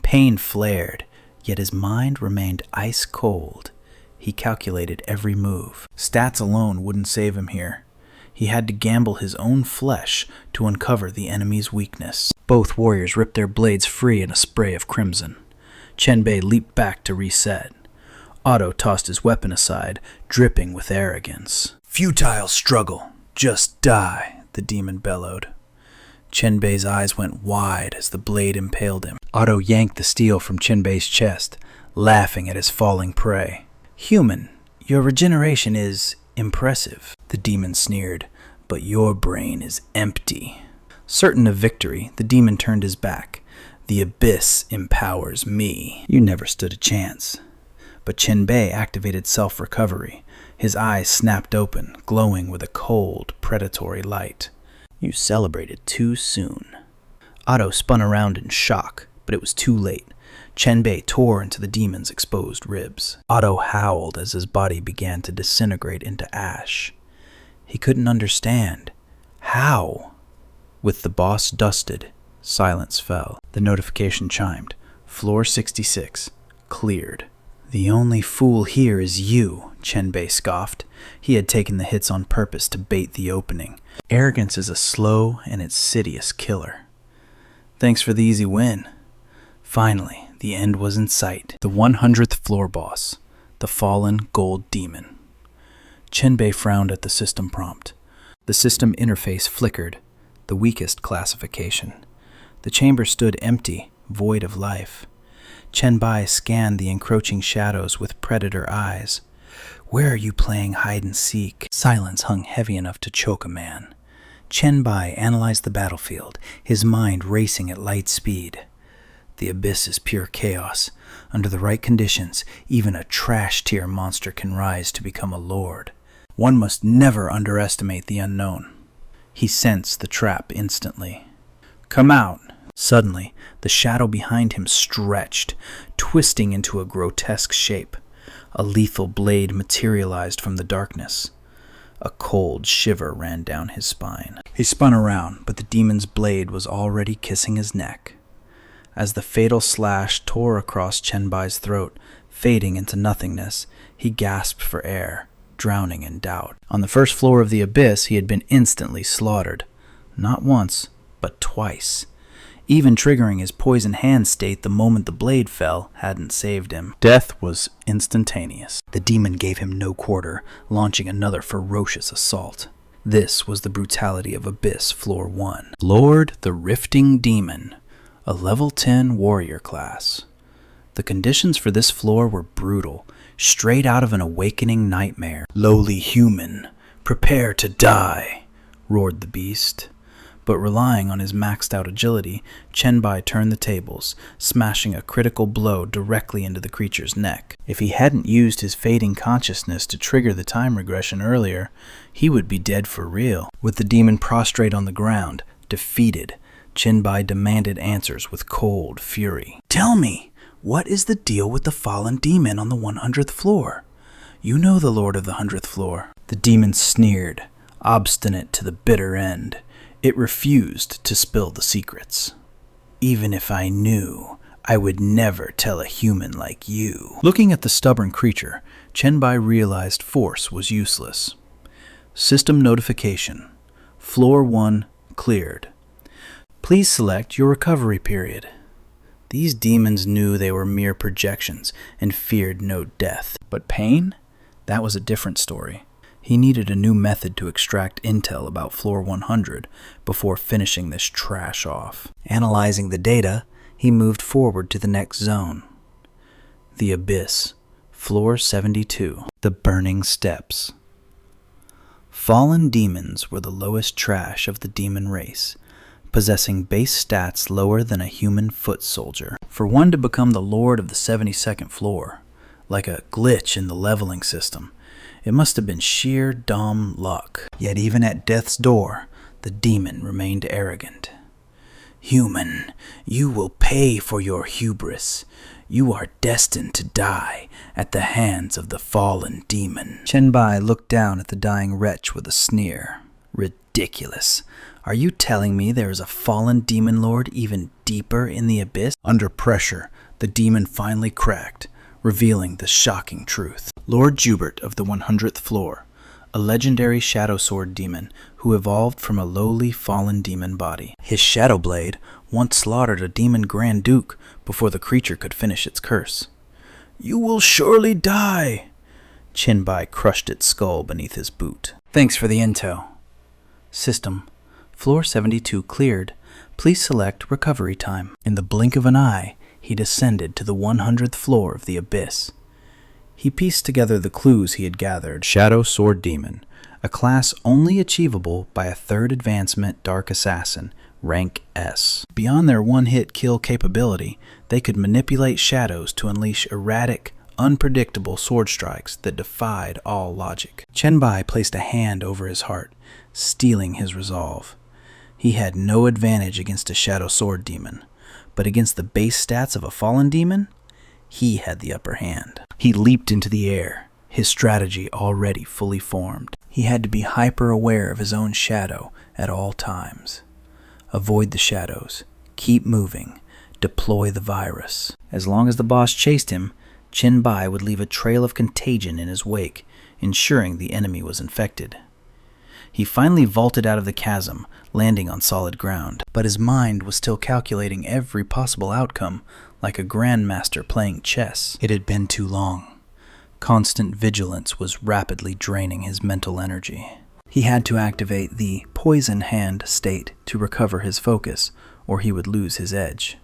Pain flared, yet his mind remained ice cold. He calculated every move. Stats alone wouldn't save him here. He had to gamble his own flesh to uncover the enemy's weakness. Both warriors ripped their blades free in a spray of crimson. Chen Bai leaped back to reset. Otto tossed his weapon aside, dripping with arrogance. Futile struggle. Just die, the demon bellowed. Chen Bai's eyes went wide as the blade impaled him. Otto yanked the steel from Chen Bai's chest, laughing at his falling prey. Human, your regeneration is impressive, the demon sneered, but your brain is empty. Certain of victory, the demon turned his back. The abyss empowers me. You never stood a chance. But Chen Bai activated self-recovery. His eyes snapped open, glowing with a cold, predatory light. You celebrated too soon. Otto spun around in shock, but it was too late. Chen Bai tore into the demon's exposed ribs. Otto howled as his body began to disintegrate into ash. He couldn't understand. How? With the boss dusted, silence fell. The notification chimed. Floor 66, cleared. The only fool here is you, Chen Bai scoffed. He had taken the hits on purpose to bait the opening. Arrogance is a slow and insidious killer. Thanks for the easy win. Finally, the end was in sight. The 100th floor boss, the fallen gold demon. Chen Bai frowned at the system prompt. The system interface flickered, the weakest classification. The chamber stood empty, void of life. Chen Bai scanned the encroaching shadows with predator eyes. Where are you playing hide-and-seek? Silence hung heavy enough to choke a man. Chen Bai analyzed the battlefield, his mind racing at light speed. The abyss is pure chaos. Under the right conditions, even a trash-tier monster can rise to become a lord. One must never underestimate the unknown. He sensed the trap instantly. Come out! Suddenly, the shadow behind him stretched, twisting into a grotesque shape. A lethal blade materialized from the darkness. A cold shiver ran down his spine. He spun around, but the demon's blade was already kissing his neck. As the fatal slash tore across Chen Bai's throat, fading into nothingness, he gasped for air, drowning in doubt. On the first floor of the abyss, he had been instantly slaughtered. Not once, but twice. Even triggering his poison hand state the moment the blade fell hadn't saved him. Death was instantaneous. The demon gave him no quarter, launching another ferocious assault. This was the brutality of Abyss Floor 1. Lord the Rifting Demon, a level 10 warrior class. The conditions for this floor were brutal, straight out of an awakening nightmare. Lowly human, prepare to die, roared the beast. But relying on his maxed out agility, Chen Bai turned the tables, smashing a critical blow directly into the creature's neck. If he hadn't used his fading consciousness to trigger the time regression earlier, he would be dead for real. With the demon prostrate on the ground, defeated, Chen Bai demanded answers with cold fury. "Tell me, what is the deal with the fallen demon on the 100th floor? You know the Lord of the 100th floor." The demon sneered, obstinate to the bitter end. It refused to spill the secrets. "Even if I knew, I would never tell a human like you." Looking at the stubborn creature, Chen Bai realized force was useless. System notification. Floor 1 cleared. Please select your recovery period. These demons knew they were mere projections and feared no death. But pain? That was a different story. He needed a new method to extract intel about Floor 100 before finishing this trash off. Analyzing the data, he moved forward to the next zone. The Abyss, Floor 72, the Burning Steps. Fallen demons were the lowest trash of the demon race, possessing base stats lower than a human foot soldier. For one to become the lord of the 72nd floor, like a glitch in the leveling system, it must have been sheer dumb luck. Yet even at death's door, the demon remained arrogant. "Human, you will pay for your hubris. You are destined to die at the hands of the fallen demon." Chen Bai looked down at the dying wretch with a sneer. "Ridiculous. Are you telling me there is a fallen demon lord even deeper in the abyss?" Under pressure, the demon finally cracked, revealing the shocking truth. Lord Jubert of the 100th floor, a legendary shadow sword demon who evolved from a lowly fallen demon body. His shadow blade once slaughtered a demon Grand Duke before the creature could finish its curse. "You will surely die!" Chen Bai crushed its skull beneath his boot. "Thanks for the intel." System. Floor 72 cleared. Please select recovery time. In the blink of an eye, he descended to the 100th floor of the Abyss. He pieced together the clues he had gathered. Shadow Sword Demon, a class only achievable by a 3rd Advancement Dark Assassin, rank S. Beyond their one-hit kill capability, they could manipulate shadows to unleash erratic, unpredictable sword strikes that defied all logic. Chen Bai placed a hand over his heart, steeling his resolve. He had no advantage against a Shadow Sword Demon, but against the base stats of a fallen demon, he had the upper hand. He leaped into the air, his strategy already fully formed. He had to be hyper-aware of his own shadow at all times. Avoid the shadows, keep moving, deploy the virus. As long as the boss chased him, Chen Bai would leave a trail of contagion in his wake, ensuring the enemy was infected. He finally vaulted out of the chasm, landing on solid ground. But his mind was still calculating every possible outcome, like a grandmaster playing chess. It had been too long. Constant vigilance was rapidly draining his mental energy. He had to activate the poison hand state to recover his focus, or he would lose his edge.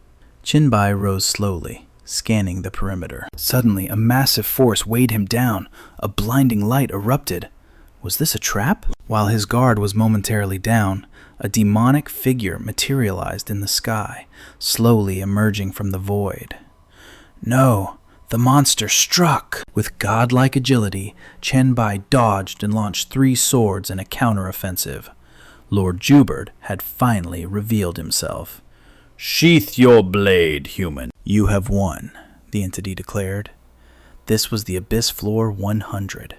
Chen Bai rose slowly, scanning the perimeter. Suddenly, a massive force weighed him down. A blinding light erupted. Was this a trap? While his guard was momentarily down, a demonic figure materialized in the sky, slowly emerging from the void. No, the monster struck! With godlike agility, Chen Bai dodged and launched 3 swords in a counteroffensive. Lord Jubert had finally revealed himself. "Sheath your blade, human." "You have won," the entity declared. This was the Abyss Floor 100.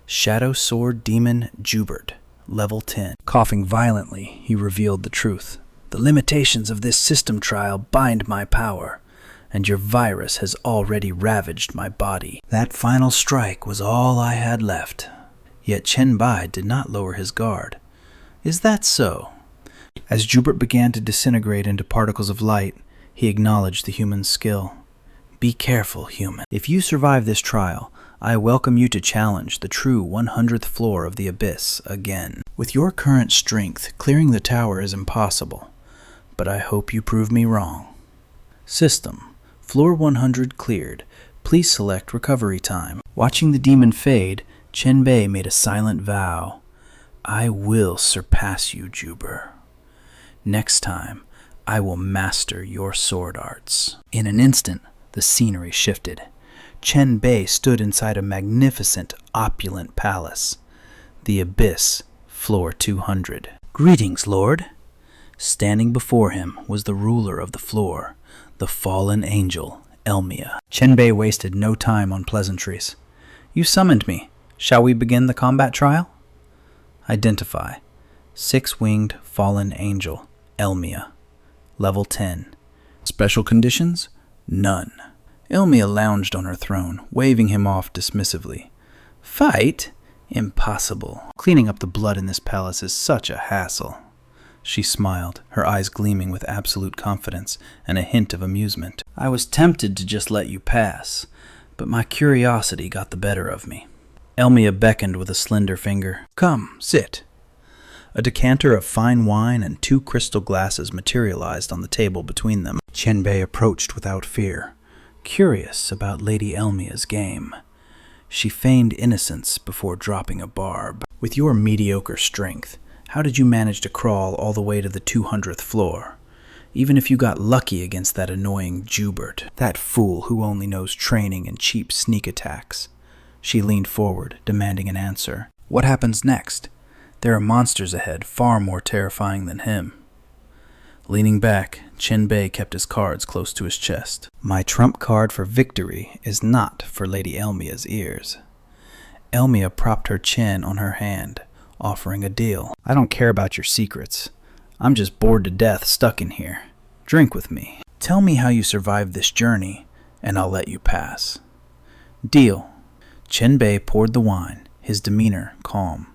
Shadow Sword Demon Jubert, level 10. Coughing violently, he revealed the truth. "The limitations of this system trial bind my power, and your virus has already ravaged my body." That final strike was all I had left. Yet Chen Bai did not lower his guard. Is that so? As Jubert began to disintegrate into particles of light, he acknowledged the human's skill. "Be careful, human. If you survive this trial, I welcome you to challenge the true 100th floor of the Abyss again. With your current strength, clearing the tower is impossible, but I hope you prove me wrong." System. Floor 100 cleared. Please select recovery time. Watching the demon fade, Chen Bai made a silent vow. "I will surpass you, Juber." Next time, I will master your sword arts." In an instant, the scenery shifted. Chen Bai stood inside a magnificent, opulent palace. The Abyss, floor 200. "Greetings, Lord." Standing before him was the ruler of the floor, the fallen angel, Elmia. Chen Bai wasted no time on pleasantries. "You summoned me. Shall we begin the combat trial?" Identify. Six-winged fallen angel, Elmia. Level 10. Special conditions? None. Elmia lounged on her throne, waving him off dismissively. "Fight? Impossible. Cleaning up the blood in this palace is such a hassle." She smiled, her eyes gleaming with absolute confidence and a hint of amusement. "I was tempted to just let you pass, but my curiosity got the better of me." Elmia beckoned with a slender finger. "Come, sit." A decanter of fine wine and 2 crystal glasses materialized on the table between them. Chen Bai approached without fear, curious about Lady Elmia's game. She feigned innocence before dropping a barb. "With your mediocre strength, how did you manage to crawl all the way to the 200th floor? Even if you got lucky against that annoying Jubert, that fool who only knows training and cheap sneak attacks." She leaned forward, demanding an answer. "What happens next? There are monsters ahead, far more terrifying than him." Leaning back, Chen Bai kept his cards close to his chest. "My trump card for victory is not for Lady Elmia's ears." Elmia propped her chin on her hand, offering a deal. "I don't care about your secrets. I'm just bored to death stuck in here. Drink with me. Tell me how you survived this journey, and I'll let you pass." "Deal." Chen Bai poured the wine, his demeanor calm.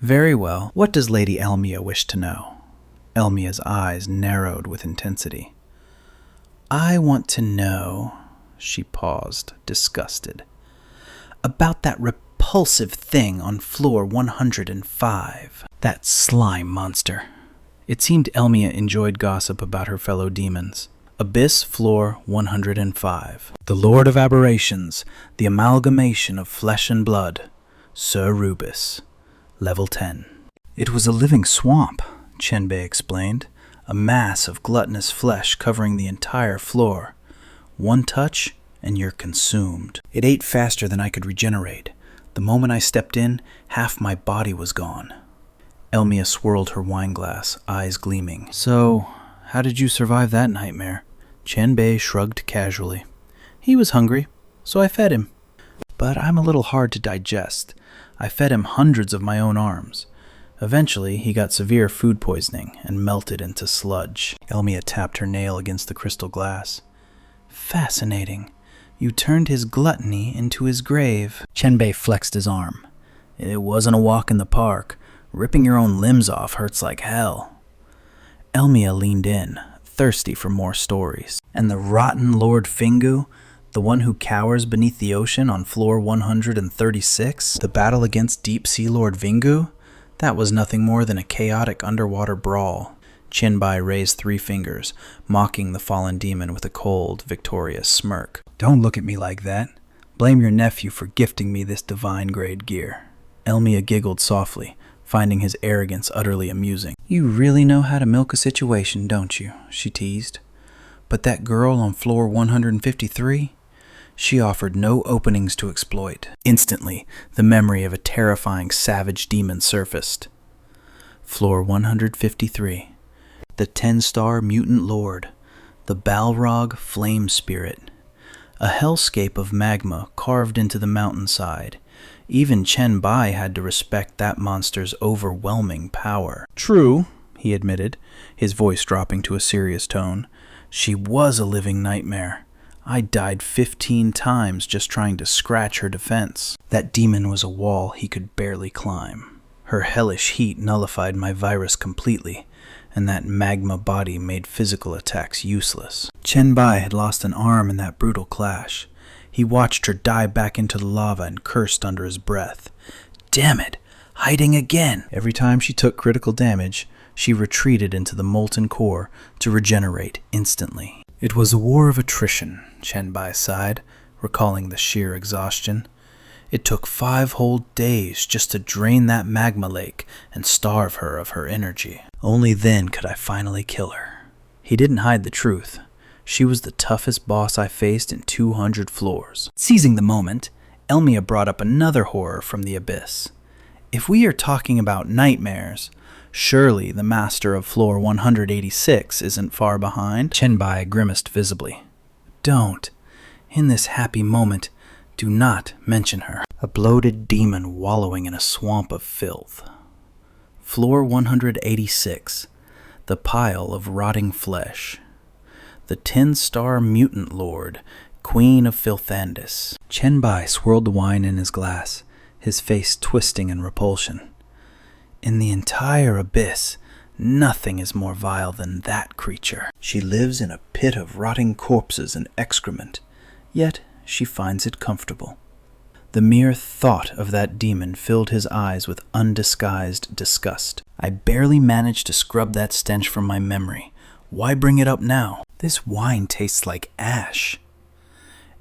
"Very well. What does Lady Elmia wish to know?" Elmia's eyes narrowed with intensity. "I want to know," she paused, disgusted, "about that repulsive thing on floor 105. That slime monster." It seemed Elmia enjoyed gossip about her fellow demons. Abyss, floor 105. "The Lord of Aberrations, the amalgamation of flesh and blood, Sir Rubus. Level 10. "It was a living swamp," Chen Bai explained, "a mass of gluttonous flesh covering the entire floor. One touch, and you're consumed. It ate faster than I could regenerate. The moment I stepped in, half my body was gone." Elmia swirled her wineglass, eyes gleaming. "So, how did you survive that nightmare?" Chen Bai shrugged casually. "He was hungry, so I fed him. But I'm a little hard to digest. I fed him hundreds of my own arms. Eventually, he got severe food poisoning and melted into sludge." Elmia tapped her nail against the crystal glass. "Fascinating. You turned his gluttony into his grave." Chen Bai flexed his arm. "It wasn't a walk in the park. Ripping your own limbs off hurts like hell." Elmia leaned in, thirsty for more stories. "And the rotten Lord Fingu? The one who cowers beneath the ocean on floor 136? The battle against Deep-Sea Lord Vingu? That was nothing more than a chaotic underwater brawl." Chen Bai raised 3 fingers, mocking the fallen demon with a cold, victorious smirk. "Don't look at me like that. Blame your nephew for gifting me this divine-grade gear." Elmia giggled softly, finding his arrogance utterly amusing. "You really know how to milk a situation, don't you?" she teased. "But that girl on floor 153? She offered no openings to exploit." Instantly, the memory of a terrifying savage demon surfaced. Floor 153. The 10-star mutant lord, the Balrog flame spirit. A hellscape of magma carved into the mountainside. Even Chen Bai had to respect that monster's overwhelming power. "True," he admitted, his voice dropping to a serious tone. "She was a living nightmare. I died 15 times just trying to scratch her defense. That demon was a wall he could barely climb. Her hellish heat nullified my virus completely, and that magma body made physical attacks useless." Chen Bai had lost an arm in that brutal clash. He watched her dive back into the lava and cursed under his breath. "Damn it! Hiding again!" Every time she took critical damage, she retreated into the molten core to regenerate instantly. "It was a war of attrition," Chen Bai sighed, recalling the sheer exhaustion. It took 5 whole days just to drain that magma lake and starve her of her energy. Only then could I finally kill her. He didn't hide the truth. She was the toughest boss I faced in 200 floors. Seizing the moment, Elmia brought up another horror from the abyss. If we are talking about nightmares, surely the master of floor 186 isn't far behind. Chen Bai grimaced visibly. Don't. In this happy moment, do not mention her. A bloated demon wallowing in a swamp of filth. Floor 186. The pile of rotting flesh. The 10-star mutant lord, Queen of Filthandus. Chen Bai swirled the wine in his glass, his face twisting in repulsion. In the entire abyss, nothing is more vile than that creature. She lives in a pit of rotting corpses and excrement, yet she finds it comfortable. The mere thought of that demon filled his eyes with undisguised disgust. I barely managed to scrub that stench from my memory. Why bring it up now? This wine tastes like ash.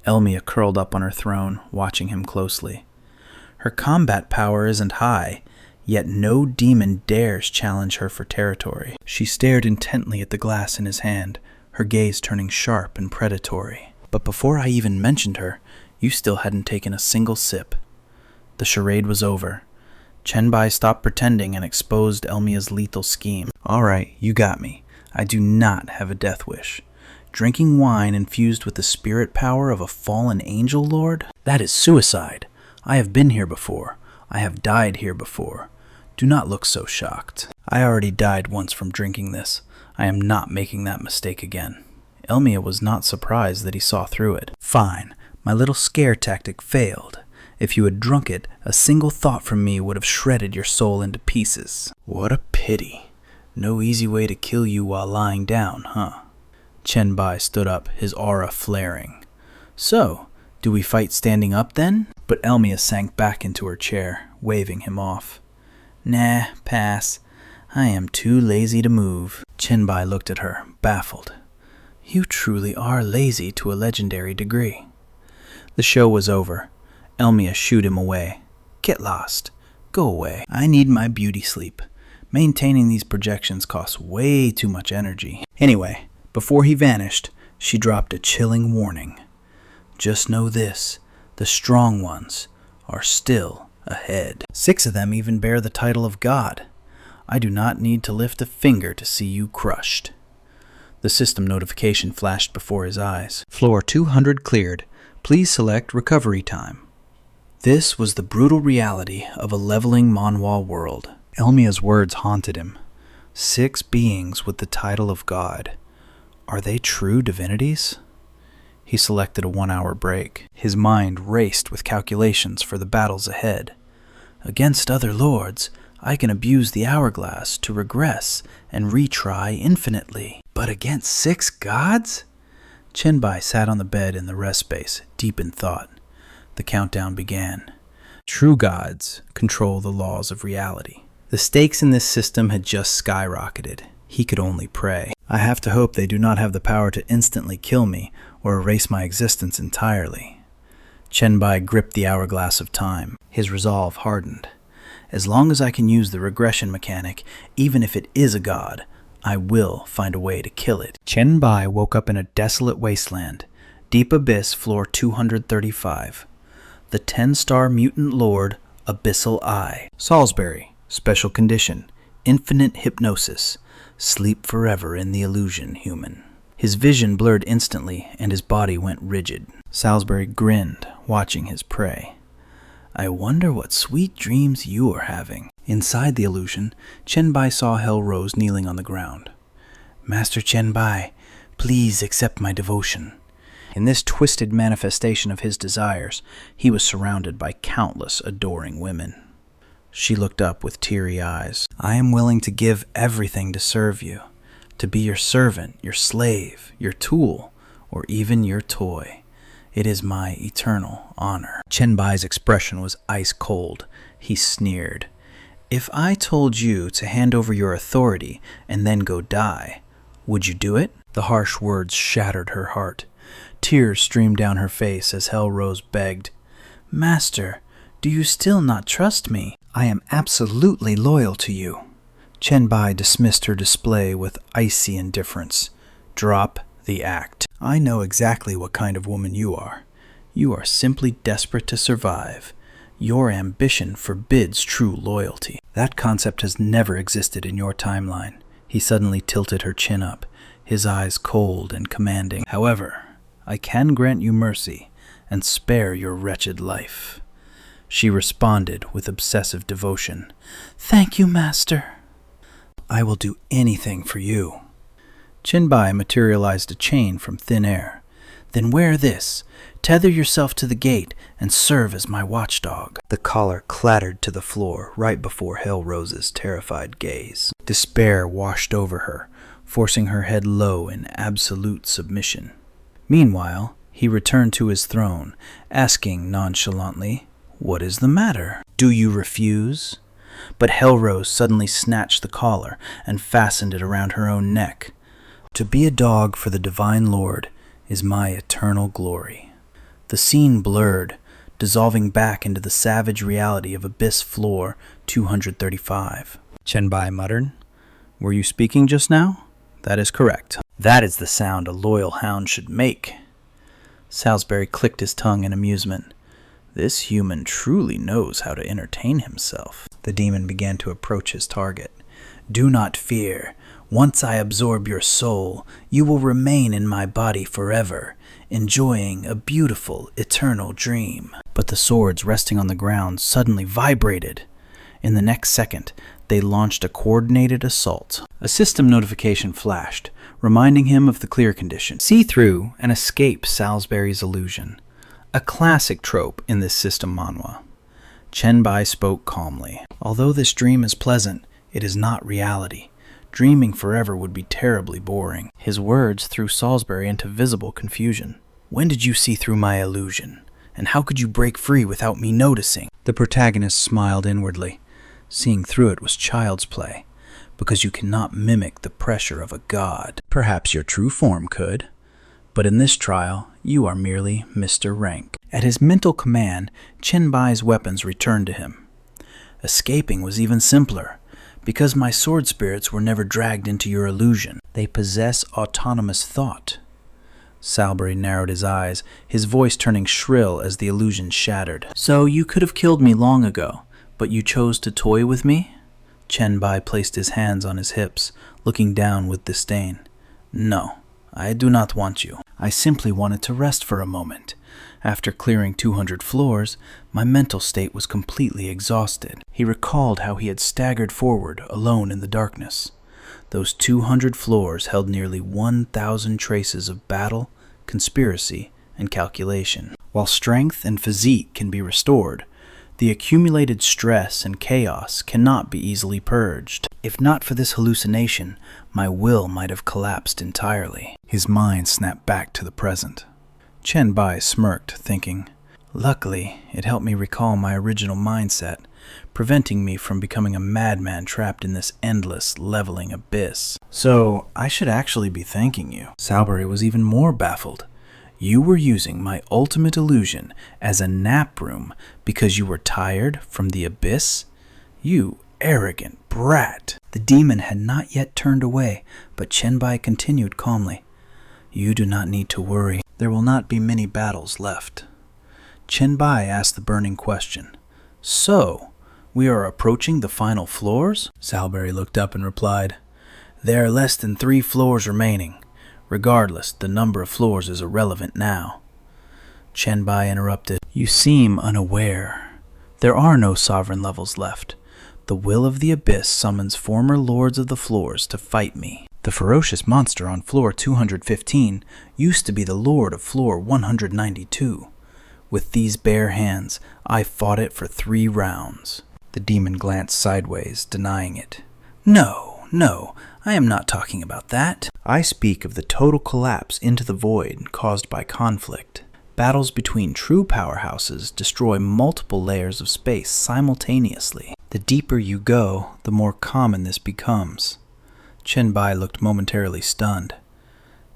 Elmia curled up on her throne, watching him closely. Her combat power isn't high, yet no demon dares challenge her for territory. She stared intently at the glass in his hand, her gaze turning sharp and predatory. But before I even mentioned her, you still hadn't taken a single sip. The charade was over. Chen Bai stopped pretending and exposed Elmia's lethal scheme. All right, you got me. I do not have a death wish. Drinking wine infused with the spirit power of a fallen angel lord? That is suicide. I have been here before. I have died here before. Do not look so shocked. I already died once from drinking this. I am not making that mistake again. Elmia was not surprised that he saw through it. Fine. My little scare tactic failed. If you had drunk it, a single thought from me would have shredded your soul into pieces. What a pity. No easy way to kill you while lying down, huh? Chen Bai stood up, his aura flaring. So, do we fight standing up then? But Elmia sank back into her chair, waving him off. Nah, pass. I am too lazy to move. Chen Bai looked at her, baffled. You truly are lazy to a legendary degree. The show was over. Elmia shooed him away. Get lost. Go away. I need my beauty sleep. Maintaining these projections costs way too much energy. Anyway, before he vanished, she dropped a chilling warning. Just know this, the strong ones are still ahead. 6 of them even bear the title of God. I do not need to lift a finger to see you crushed. The system notification flashed before his eyes. Floor 200 cleared. Please select recovery time. This was the brutal reality of a leveling Manhwa world. Elmia's words haunted him. 6 beings with the title of God. Are they true divinities? He selected a 1-hour break. His mind raced with calculations for the battles ahead. Against other lords, I can abuse the hourglass to regress and retry infinitely. But against 6 gods? Chen Bai sat on the bed in the rest space, deep in thought. The countdown began. True gods control the laws of reality. The stakes in this system had just skyrocketed. He could only pray. I have to hope they do not have the power to instantly kill me or erase my existence entirely. Chen Bai gripped the hourglass of time. His resolve hardened. As long as I can use the regression mechanic, even if it is a god, I will find a way to kill it. Chen Bai woke up in a desolate wasteland. Deep Abyss, floor 235. The 10-star mutant lord, Abyssal Eye. Salisbury, special condition, infinite hypnosis. Sleep forever in the illusion, human. His vision blurred instantly, and his body went rigid. Salisbury grinned, watching his prey. I wonder what sweet dreams you are having. Inside the illusion, Chen Bai saw Hell Rose kneeling on the ground. Master Chen Bai, please accept my devotion. In this twisted manifestation of his desires, he was surrounded by countless adoring women. She looked up with teary eyes. I am willing to give everything to serve you, to be your servant, your slave, your tool, or even your toy. It is my eternal honor. Chen Bai's expression was ice cold. He sneered. If I told you to hand over your authority and then go die, would you do it? The harsh words shattered her heart. Tears streamed down her face as Hell Rose begged, Master, Do you still not trust me? I am absolutely loyal to you. Chen Bai dismissed her display with icy indifference. Drop the act. I know exactly what kind of woman you are. You are simply desperate to survive. Your ambition forbids true loyalty. That concept has never existed in your timeline. He suddenly tilted her chin up, his eyes cold and commanding. However, I can grant you mercy and spare your wretched life. She responded with obsessive devotion. Thank you, master. I will do anything for you. Chen Bai materialized a chain from thin air. Then wear this. Tether yourself to the gate and serve as my watchdog. The collar clattered to the floor right before Hell Rose's terrified gaze. Despair washed over her, forcing her head low in absolute submission. Meanwhile, he returned to his throne, asking nonchalantly, What is the matter? Do you refuse? But Hellrose suddenly snatched the collar and fastened it around her own neck. To be a dog for the Divine Lord is my eternal glory. The scene blurred, dissolving back into the savage reality of Abyss Floor 235. Chen Bai muttered, Were you speaking just now? That is correct. That is the sound a loyal hound should make. Salisbury clicked his tongue in amusement. This human truly knows how to entertain himself. The demon began to approach his target. Do not fear. Once I absorb your soul, you will remain in my body forever, enjoying a beautiful, eternal dream. But the swords resting on the ground suddenly vibrated. In the next second, they launched a coordinated assault. A system notification flashed, reminding him of the clear condition. See through and escape Salisbury's illusion. A classic trope in this system manhwa. Chen Bai spoke calmly. Although this dream is pleasant, it is not reality. Dreaming forever would be terribly boring. His words threw Salisbury into visible confusion. When did you see through my illusion? And how could you break free without me noticing? The protagonist smiled inwardly. Seeing through it was child's play, because you cannot mimic the pressure of a god. Perhaps your true form could, but in this trial, you are merely Mr. Rank. At his mental command, Chen Bai's weapons returned to him. Escaping was even simpler, because my sword spirits were never dragged into your illusion. They possess autonomous thought. Salisbury narrowed his eyes, his voice turning shrill as the illusion shattered. So you could have killed me long ago, but you chose to toy with me? Chen Bai placed his hands on his hips, looking down with disdain. No, I do not want you. I simply wanted to rest for a moment. After clearing 200 floors, my mental state was completely exhausted. He recalled how he had staggered forward, alone in the darkness. Those 200 floors held nearly 1,000 traces of battle, conspiracy, and calculation. While strength and physique can be restored, the accumulated stress and chaos cannot be easily purged. If not for this hallucination, my will might have collapsed entirely. His mind snapped back to the present. Chen Bai smirked, thinking, Luckily, it helped me recall my original mindset, preventing me from becoming a madman trapped in this endless, leveling abyss. So, I should actually be thanking you. Salisbury was even more baffled. You were using my ultimate illusion as a nap room because you were tired from the abyss? You arrogant brat. The demon had not yet turned away, but Chen Bai continued calmly. You do not need to worry. There will not be many battles left. Chen Bai asked the burning question. So, we are approaching the final floors? Salisbury looked up and replied, There are less than 3 floors remaining. Regardless, the number of floors is irrelevant now. Chen Bai interrupted. You seem unaware. There are no sovereign levels left. The will of the abyss summons former lords of the floors to fight me. The ferocious monster on floor 215 used to be the lord of floor 192. With these bare hands, I fought it for 3 rounds. The demon glanced sideways, denying it. No, I am not talking about that. I speak of the total collapse into the void caused by conflict. Battles between true powerhouses destroy multiple layers of space simultaneously. The deeper you go, the more common this becomes. Chen Bai looked momentarily stunned.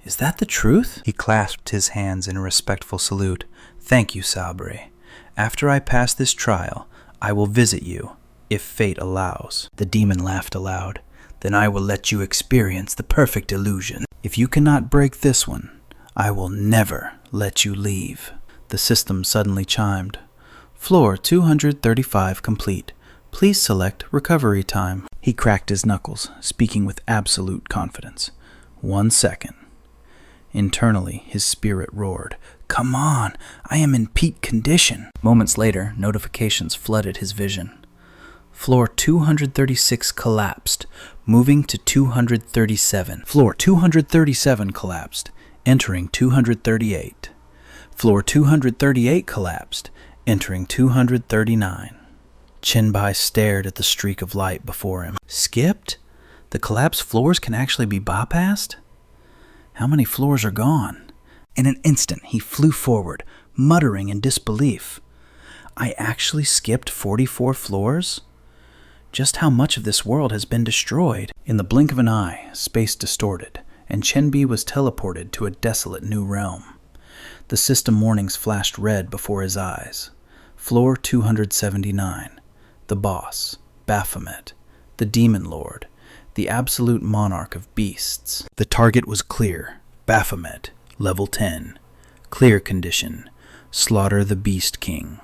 Is that the truth? He clasped his hands in a respectful salute. Thank you, Salisbury. After I pass this trial, I will visit you, if fate allows." The demon laughed aloud. "Then I will let you experience the perfect illusion. If you cannot break this one, I will never let you leave." The system suddenly chimed. "Floor 235 complete. Please select recovery time." He cracked his knuckles, speaking with absolute confidence. 1 second. Internally, his spirit roared. "Come on, I am in peak condition." Moments later, notifications flooded his vision. Floor 236 collapsed, moving to 237. Floor 237 collapsed, entering 238. Floor 238 collapsed, entering 239. Chen Bai stared at the streak of light before him. Skipped? The collapsed floors can actually be bypassed? How many floors are gone? In an instant, he flew forward, muttering in disbelief. I actually skipped 44 floors? Just how much of this world has been destroyed? In the blink of an eye, space distorted, and Chen Bai was teleported to a desolate new realm. The system warnings flashed red before his eyes. Floor 279. The boss, Baphomet, the demon lord, the absolute monarch of beasts. The target was clear. Baphomet, level 10. Clear condition. Slaughter the Beast King.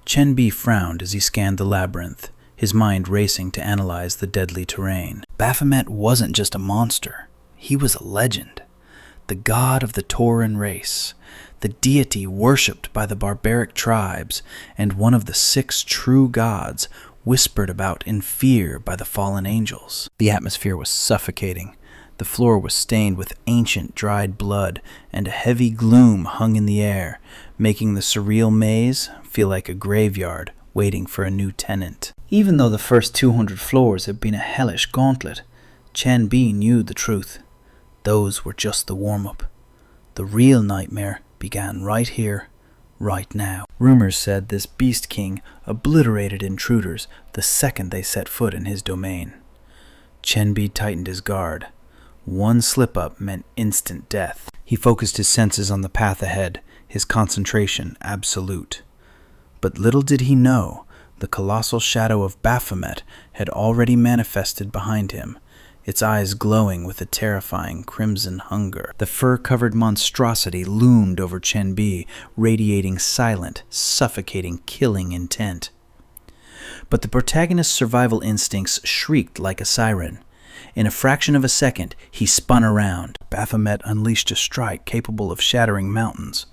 Chen Bai frowned as he scanned the labyrinth, his mind racing to analyze the deadly terrain. Baphomet wasn't just a monster. He was a legend. The god of the Tauran race, the deity worshipped by the barbaric tribes, and one of the 6 true gods whispered about in fear by the fallen angels. The atmosphere was suffocating. The floor was stained with ancient dried blood, and a heavy gloom hung in the air, making the surreal maze feel like a graveyard waiting for a new tenant. Even though the first 200 floors had been a hellish gauntlet, Chen Bai knew the truth. Those were just the warm-up. The real nightmare began right here, right now. Rumors said this Beast King obliterated intruders the second they set foot in his domain. Chen Bai tightened his guard. One slip-up meant instant death. He focused his senses on the path ahead, his concentration absolute. But little did he know, the colossal shadow of Baphomet had already manifested behind him, its eyes glowing with a terrifying crimson hunger. The fur-covered monstrosity loomed over Chen Bai, radiating silent, suffocating, killing intent. But the protagonist's survival instincts shrieked like a siren. In a fraction of a second, he spun around. Baphomet unleashed a strike capable of shattering mountains,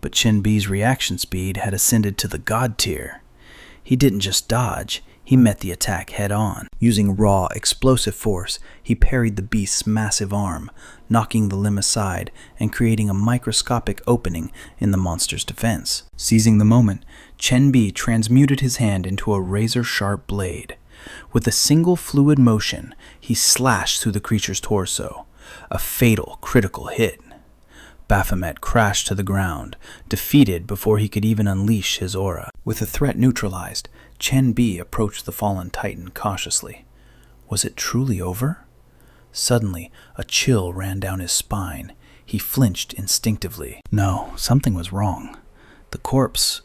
but Chen Bai's reaction speed had ascended to the god tier. He didn't just dodge, he met the attack head-on. Using raw, explosive force, he parried the beast's massive arm, knocking the limb aside and creating a microscopic opening in the monster's defense. Seizing the moment, Chen Bai transmuted his hand into a razor-sharp blade. With a single fluid motion, he slashed through the creature's torso, a fatal, critical hit. Baphomet crashed to the ground, defeated before he could even unleash his aura. With the threat neutralized, Chen Bai approached the fallen titan cautiously. Was it truly over? Suddenly, a chill ran down his spine. He flinched instinctively. No, something was wrong. The corpse,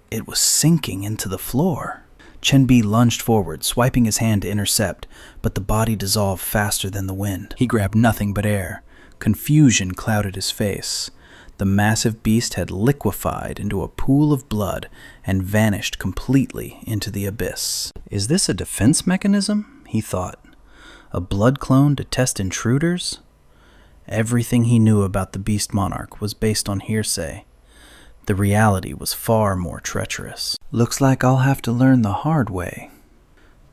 it was sinking into the floor. Chen Bai lunged forward, swiping his hand to intercept, but the body dissolved faster than the wind. He grabbed nothing but air. Confusion clouded his face. The massive beast had liquefied into a pool of blood and vanished completely into the abyss. Is this a defense mechanism? He thought. A blood clone to test intruders? Everything he knew about the beast monarch was based on hearsay. The reality was far more treacherous. Looks like I'll have to learn the hard way.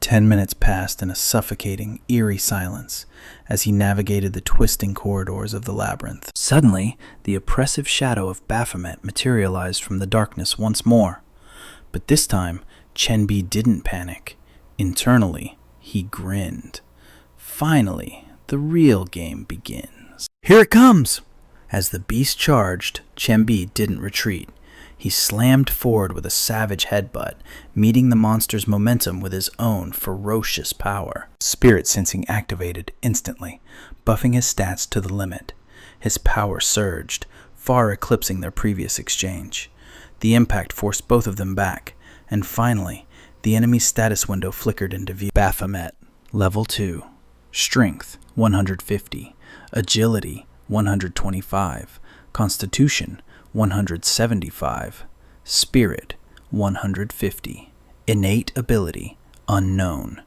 10 minutes passed in a suffocating, eerie silence as he navigated the twisting corridors of the labyrinth. Suddenly, the oppressive shadow of Baphomet materialized from the darkness once more. But this time, Chen Bai didn't panic. Internally, he grinned. Finally, the real game begins. Here it comes! As the beast charged, Chen Bai didn't retreat. He slammed forward with a savage headbutt, meeting the monster's momentum with his own ferocious power. Spirit sensing activated instantly, buffing his stats to the limit. His power surged, far eclipsing their previous exchange. The impact forced both of them back, and finally, the enemy's status window flickered into view. Baphomet, Level 2. Strength, 150. Agility, 125. Constitution, 175. Spirit, 150. Innate ability, unknown.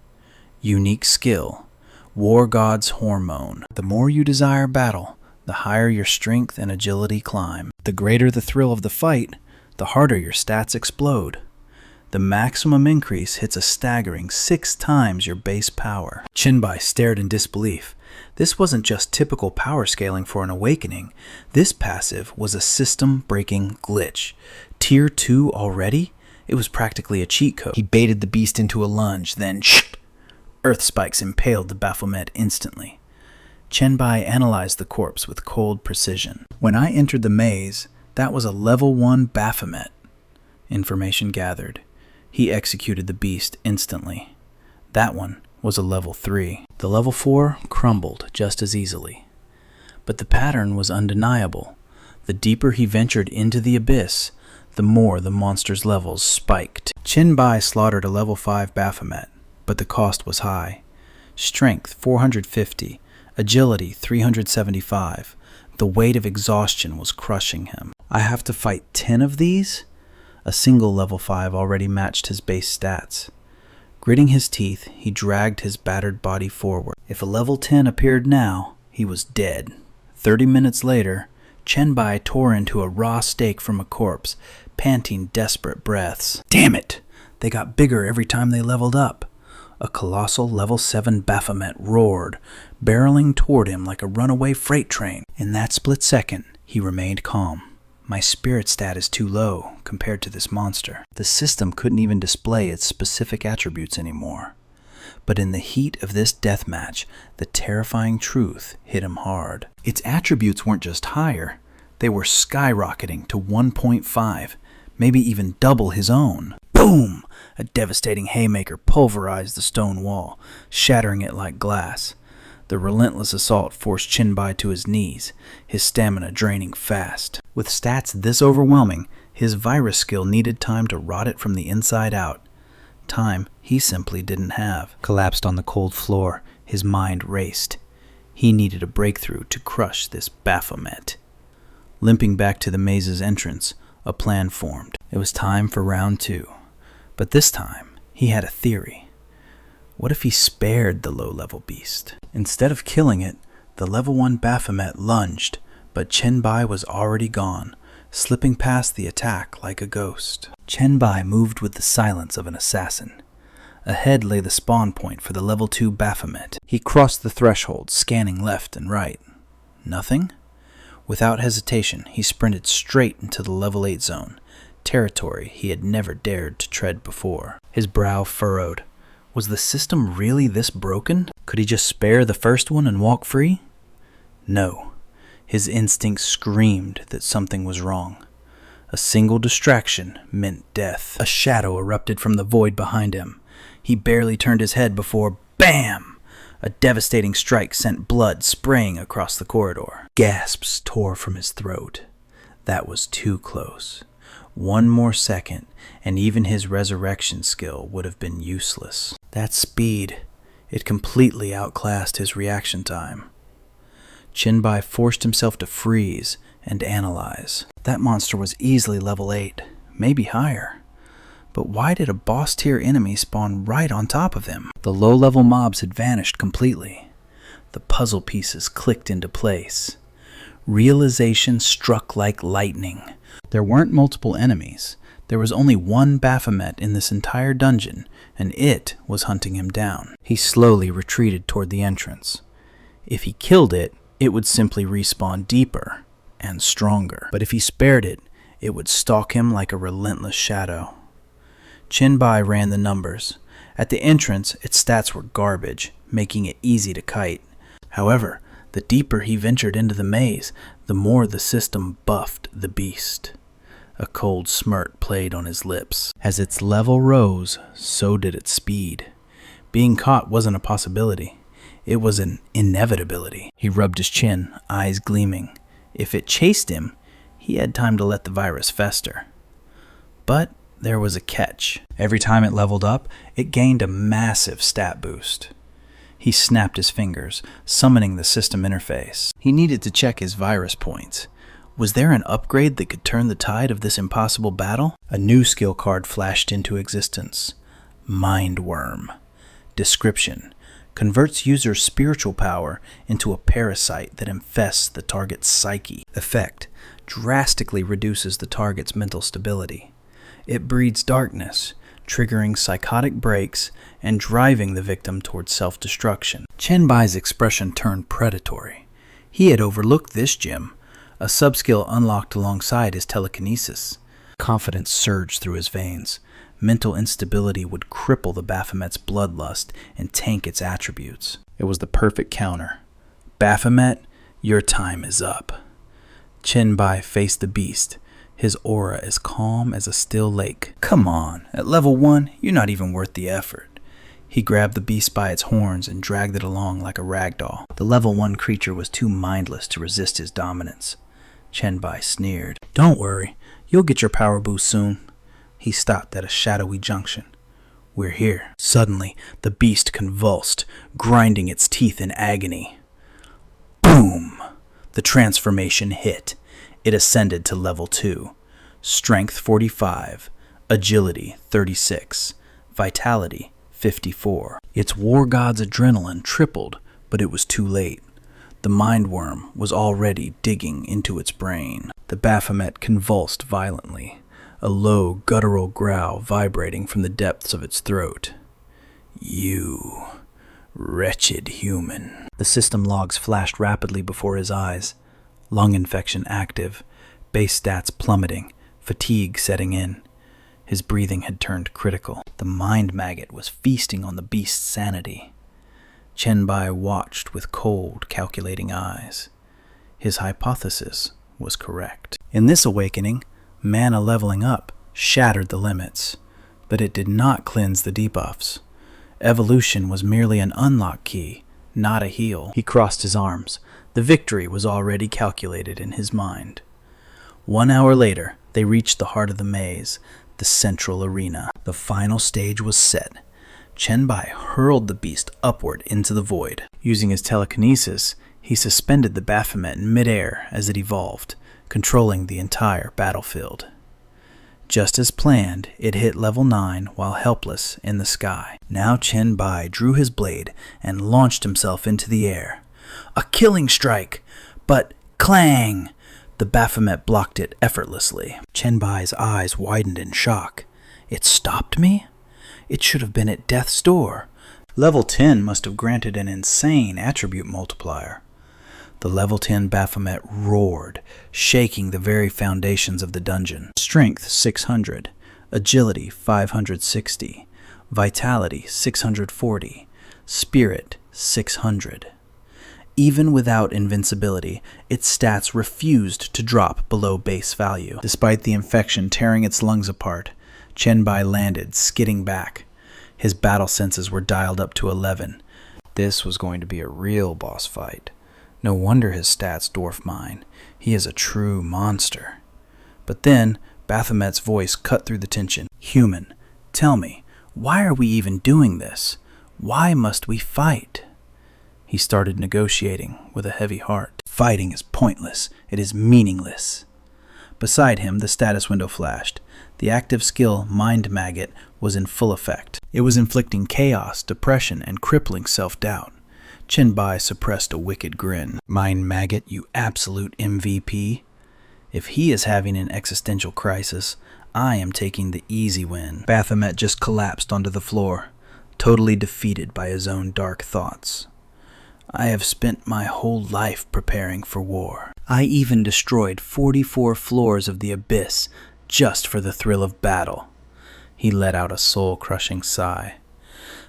Unique skill, War God's Hormone. The more you desire battle, the higher your strength and agility climb. The greater the thrill of the fight, the harder your stats explode. The maximum increase hits a staggering 6 times your base power. Chen Bai stared in disbelief. This wasn't just typical power scaling for an awakening. This passive was a system-breaking glitch. Tier 2 already? It was practically a cheat code. He baited the beast into a lunge, then Earth spikes impaled the Baphomet instantly. Chen Bai analyzed the corpse with cold precision. When I entered the maze, that was a Level 1 Baphomet. Information gathered. He executed the beast instantly. That one was a Level 3. The Level 4 crumbled just as easily. But the pattern was undeniable. The deeper he ventured into the abyss, the more the monster's levels spiked. Chen Bai slaughtered a Level 5 Baphomet, but the cost was high. Strength 450, agility 375. The weight of exhaustion was crushing him. I have to fight 10 of these? A single Level 5 already matched his base stats. Gritting his teeth, he dragged his battered body forward. If a Level 10 appeared now, he was dead. 30 minutes later, Chen Bai tore into a raw steak from a corpse, panting desperate breaths. Damn it! They got bigger every time they leveled up. A colossal Level 7 Baphomet roared, barreling toward him like a runaway freight train. In that split second, he remained calm. My spirit stat is too low compared to this monster. The system couldn't even display its specific attributes anymore. But in the heat of this deathmatch, the terrifying truth hit him hard. Its attributes weren't just higher, they were skyrocketing to 1.5, maybe even double his own. Boom! A devastating haymaker pulverized the stone wall, shattering it like glass. The relentless assault forced Chen Bai to his knees, his stamina draining fast. With stats this overwhelming, his virus skill needed time to rot it from the inside out. Time he simply didn't have. Collapsed on the cold floor, his mind raced. He needed a breakthrough to crush this Baphomet. Limping back to the maze's entrance, a plan formed. It was time for round 2. But this time, he had a theory. What if he spared the low-level beast? Instead of killing it, the Level 1 Baphomet lunged, but Chen Bai was already gone, slipping past the attack like a ghost. Chen Bai moved with the silence of an assassin. Ahead lay the spawn point for the Level 2 Baphomet. He crossed the threshold, scanning left and right. Nothing? Without hesitation, he sprinted straight into the Level 8 zone, territory he had never dared to tread before. His brow furrowed. Was the system really this broken? Could he just spare the first one and walk free? No. His instincts screamed that something was wrong. A single distraction meant death. A shadow erupted from the void behind him. He barely turned his head before, BAM! A devastating strike sent blood spraying across the corridor. Gasps tore from his throat. That was too close. One more second, and even his resurrection skill would have been useless. That speed, it completely outclassed his reaction time. Chen Bai forced himself to freeze and analyze. That monster was easily Level 8, maybe higher. But why did a boss-tier enemy spawn right on top of him? The low-level mobs had vanished completely. The puzzle pieces clicked into place. Realization struck like lightning. There weren't multiple enemies. There was only one Baphomet in this entire dungeon, and it was hunting him down. He slowly retreated toward the entrance. If he killed it, it would simply respawn deeper and stronger. But if he spared it, it would stalk him like a relentless shadow. Chen Bai ran the numbers. At the entrance, its stats were garbage, making it easy to kite. However, the deeper he ventured into the maze, the more the system buffed the beast. A cold smirk played on his lips. As its level rose, so did its speed. Being caught wasn't a possibility. It was an inevitability. He rubbed his chin, eyes gleaming. If it chased him, he had time to let the virus fester. But there was a catch. Every time it leveled up, it gained a massive stat boost. He snapped his fingers, summoning the system interface. He needed to check his virus points. Was there an upgrade that could turn the tide of this impossible battle? A new skill card flashed into existence. Mind Worm. Description: converts user's spiritual power into a parasite that infests the target's psyche. Effect: drastically reduces the target's mental stability. It breeds darkness, triggering psychotic breaks and driving the victim towards self-destruction. Chen Bai's expression turned predatory. He had overlooked this gem, a subskill unlocked alongside his telekinesis. Confidence surged through his veins. Mental instability would cripple the Baphomet's bloodlust and tank its attributes. It was the perfect counter. Baphomet, your time is up. Chen Bai faced the beast, his aura as calm as a still lake. Come on, at level 1, you're not even worth the effort. He grabbed the beast by its horns and dragged it along like a ragdoll. The level 1 creature was too mindless to resist his dominance. Chen Bai sneered. Don't worry, you'll get your power boost soon. He stopped at a shadowy junction. We're here. Suddenly, the beast convulsed, grinding its teeth in agony. Boom! The transformation hit. It ascended to level 2. Strength 45, agility 36, vitality 54. Its war god's adrenaline tripled, but it was too late. The mind worm was already digging into its brain. The Baphomet convulsed violently, a low, guttural growl vibrating from the depths of its throat. You wretched human. The system logs flashed rapidly before his eyes. Lung infection active, base stats plummeting, fatigue setting in. His breathing had turned critical. The mind maggot was feasting on the beast's sanity. Chen Bai watched with cold, calculating eyes. His hypothesis was correct. In this awakening, mana leveling up shattered the limits, but it did not cleanse the debuffs. Evolution was merely an unlock key, not a heal. He crossed his arms. The victory was already calculated in his mind. 1 hour later, they reached the heart of the maze, the central arena. The final stage was set. Chen Bai hurled the beast upward into the void. Using his telekinesis, he suspended the Baphomet in midair as it evolved, controlling the entire battlefield. Just as planned, it hit level 9 while helpless in the sky. Now Chen Bai drew his blade and launched himself into the air. A killing strike! But clang! The Baphomet blocked it effortlessly. Chen Bai's eyes widened in shock. It stopped me? It should have been at death's door. Level 10 must have granted an insane attribute multiplier. The level 10 Baphomet roared, shaking the very foundations of the dungeon. Strength 600, agility 560, vitality 640, spirit 600. Even without invincibility, its stats refused to drop below base value. Despite the infection tearing its lungs apart, Chen Bai landed, skidding back. His battle senses were dialed up to 11. This was going to be a real boss fight. No wonder his stats dwarf mine. He is a true monster. But then, Baphomet's voice cut through the tension. Human, tell me, why are we even doing this? Why must we fight? He started negotiating with a heavy heart. Fighting is pointless. It is meaningless. Beside him, the status window flashed. The active skill, Mind Maggot, was in full effect. It was inflicting chaos, depression, and crippling self-doubt. Chen Bai suppressed a wicked grin. Mind Maggot, you absolute MVP. If he is having an existential crisis, I am taking the easy win. Baphomet just collapsed onto the floor, totally defeated by his own dark thoughts. I have spent my whole life preparing for war. I even destroyed 44 floors of the abyss just for the thrill of battle. He let out a soul-crushing sigh.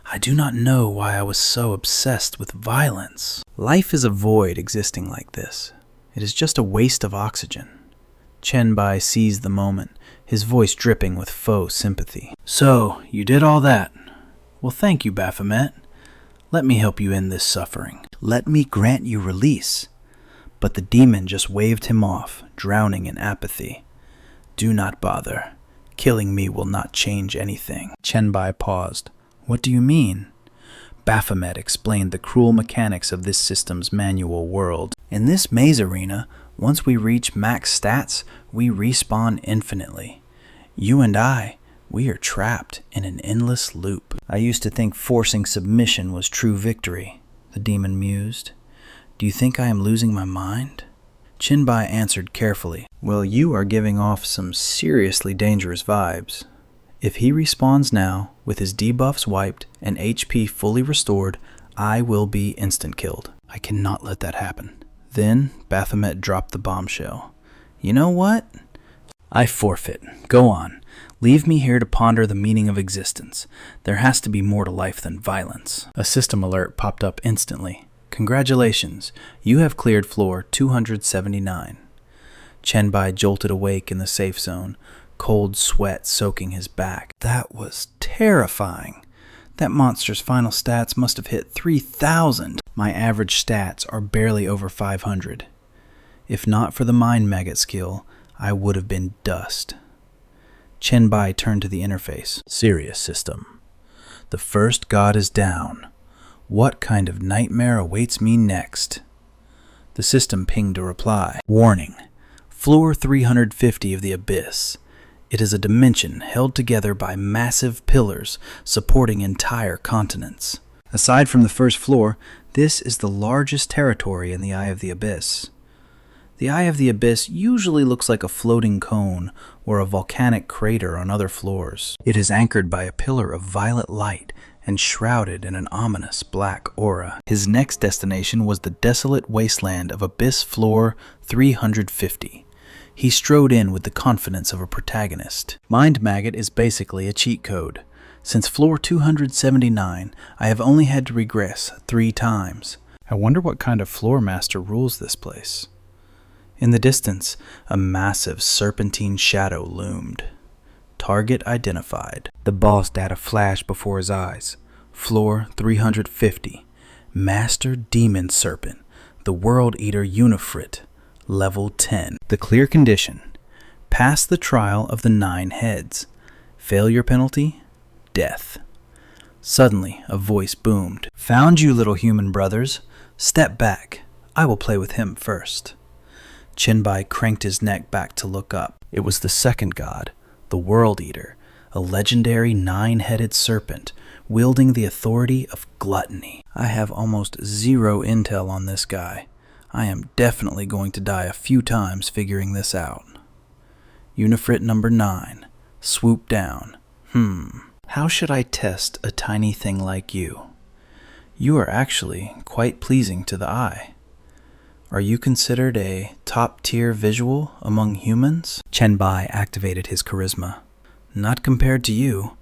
I do not know why I was so obsessed with violence. Life is a void existing like this. It is just a waste of oxygen. Chen Bai seized the moment, his voice dripping with faux sympathy. So, you did all that. Well, thank you, Baphomet. Let me help you end this suffering. Let me grant you release. But the demon just waved him off, drowning in apathy. Do not bother. Killing me will not change anything. Chen Bai paused. What do you mean? Baphomet explained the cruel mechanics of this system's manual world. In this maze arena, once we reach max stats, we respawn infinitely. You and I, we are trapped in an endless loop. I used to think forcing submission was true victory, the demon mused. Do you think I am losing my mind? Chen Bai answered carefully. Well, you are giving off some seriously dangerous vibes. If he respawns now, with his debuffs wiped and HP fully restored, I will be instant killed. I cannot let that happen. Then Baphomet dropped the bombshell. You know what? I forfeit. Go on. Leave me here to ponder the meaning of existence. There has to be more to life than violence. A system alert popped up instantly. Congratulations, you have cleared floor 279. Chen Bai jolted awake in the safe zone, cold sweat soaking his back. That was terrifying. That monster's final stats must have hit 3,000. My average stats are barely over 500. If not for the mind maggot skill, I would have been dust. Chen Bai turned to the interface. Serious system. The first god is down. What kind of nightmare awaits me next? The system pinged a reply. Warning. Floor 350 of the Abyss. It is a dimension held together by massive pillars supporting entire continents. Aside from the first floor, this is the largest territory in the Eye of the Abyss. The Eye of the Abyss usually looks like a floating cone or a volcanic crater on other floors. It is anchored by a pillar of violet light and shrouded in an ominous black aura. His next destination was the desolate wasteland of Abyss Floor 350. He strode in with the confidence of a protagonist. Mind Maggot is basically a cheat code. Since Floor 279, I have only had to regress 3 times. I wonder what kind of floor master rules this place. In the distance, a massive serpentine shadow loomed. Target identified. The boss data flashed before his eyes. Floor 350. Master Demon Serpent. The World Eater Unifrit. Level 10. The clear condition. Pass the trial of the 9 heads. Failure penalty? Death. Suddenly, a voice boomed. Found you, little human brothers. Step back. I will play with him first. Chen Bai cranked his neck back to look up. It was the second god, the World Eater, a legendary 9-headed serpent, wielding the authority of gluttony. I have almost zero intel on this guy. I am definitely going to die a few times figuring this out. Unifrit number 9. Swoop down. How should I test a tiny thing like you? You are actually quite pleasing to the eye. Are you considered a top-tier visual among humans? Chen Bai activated his charisma. Not compared to you.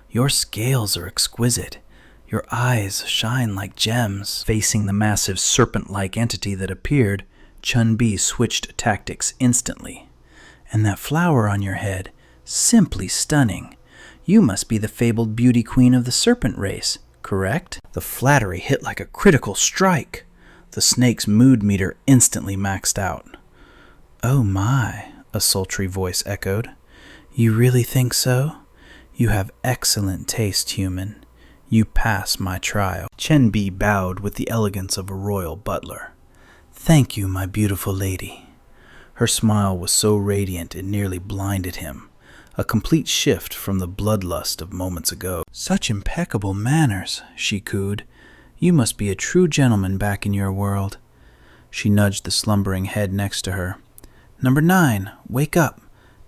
Your scales are exquisite. Your eyes shine like gems. Facing the massive serpent-like entity that appeared, Chen Bai switched tactics instantly. And that flower on your head, simply stunning. You must be the fabled beauty queen of the serpent race, correct? The flattery hit like a critical strike. The snake's mood meter instantly maxed out. Oh my, a sultry voice echoed. You really think so? You have excellent taste, human. You pass my trial. Chen Bai bowed with the elegance of a royal butler. Thank you, my beautiful lady. Her smile was so radiant it nearly blinded him. A complete shift from the bloodlust of moments ago. Such impeccable manners, she cooed. You must be a true gentleman back in your world. She nudged the slumbering head next to her. Number 9, wake up.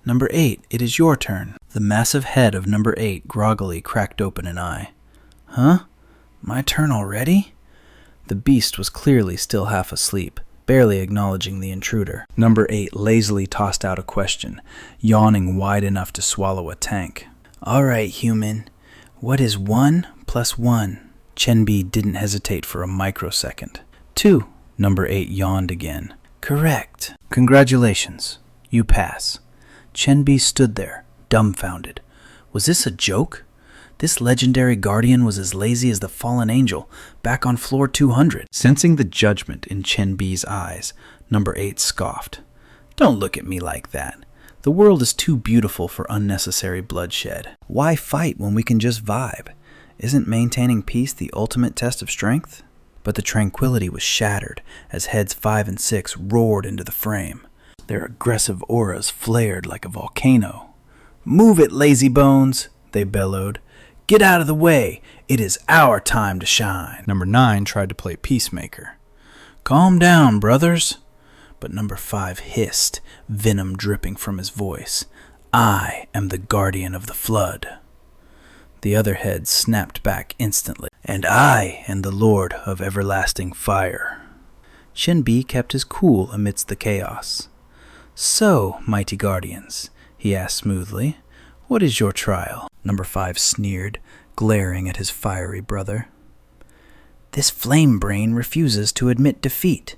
Number 8, it is your turn. The massive head of number 8 groggily cracked open an eye. Huh? My turn already? The beast was clearly still half asleep, barely acknowledging the intruder. Number 8 lazily tossed out a question, yawning wide enough to swallow a tank. All right, human. What is 1 plus 1? Chen Bai didn't hesitate for a microsecond. 2. Number 8 yawned again. Correct. Congratulations. You pass. Chen Bai stood there, dumbfounded. Was this a joke? This legendary guardian was as lazy as the fallen angel, back on floor 200. Sensing the judgment in Chen Bai's eyes, number 8 scoffed. Don't look at me like that. The world is too beautiful for unnecessary bloodshed. Why fight when we can just vibe? Isn't maintaining peace the ultimate test of strength? But the tranquility was shattered as heads 5 and 6 roared into the frame. Their aggressive auras flared like a volcano. "Move it, lazy bones," they bellowed. "Get out of the way. It is our time to shine." Number 9 tried to play peacemaker. "Calm down, brothers." But number 5 hissed, venom dripping from his voice. "I am the guardian of the flood." The other head snapped back instantly. "And I am the Lord of everlasting fire." Chen Bai kept his cool amidst the chaos. "So, mighty guardians," he asked smoothly, "what is your trial?" Number 5 sneered, glaring at his fiery brother. "This flame brain refuses to admit defeat.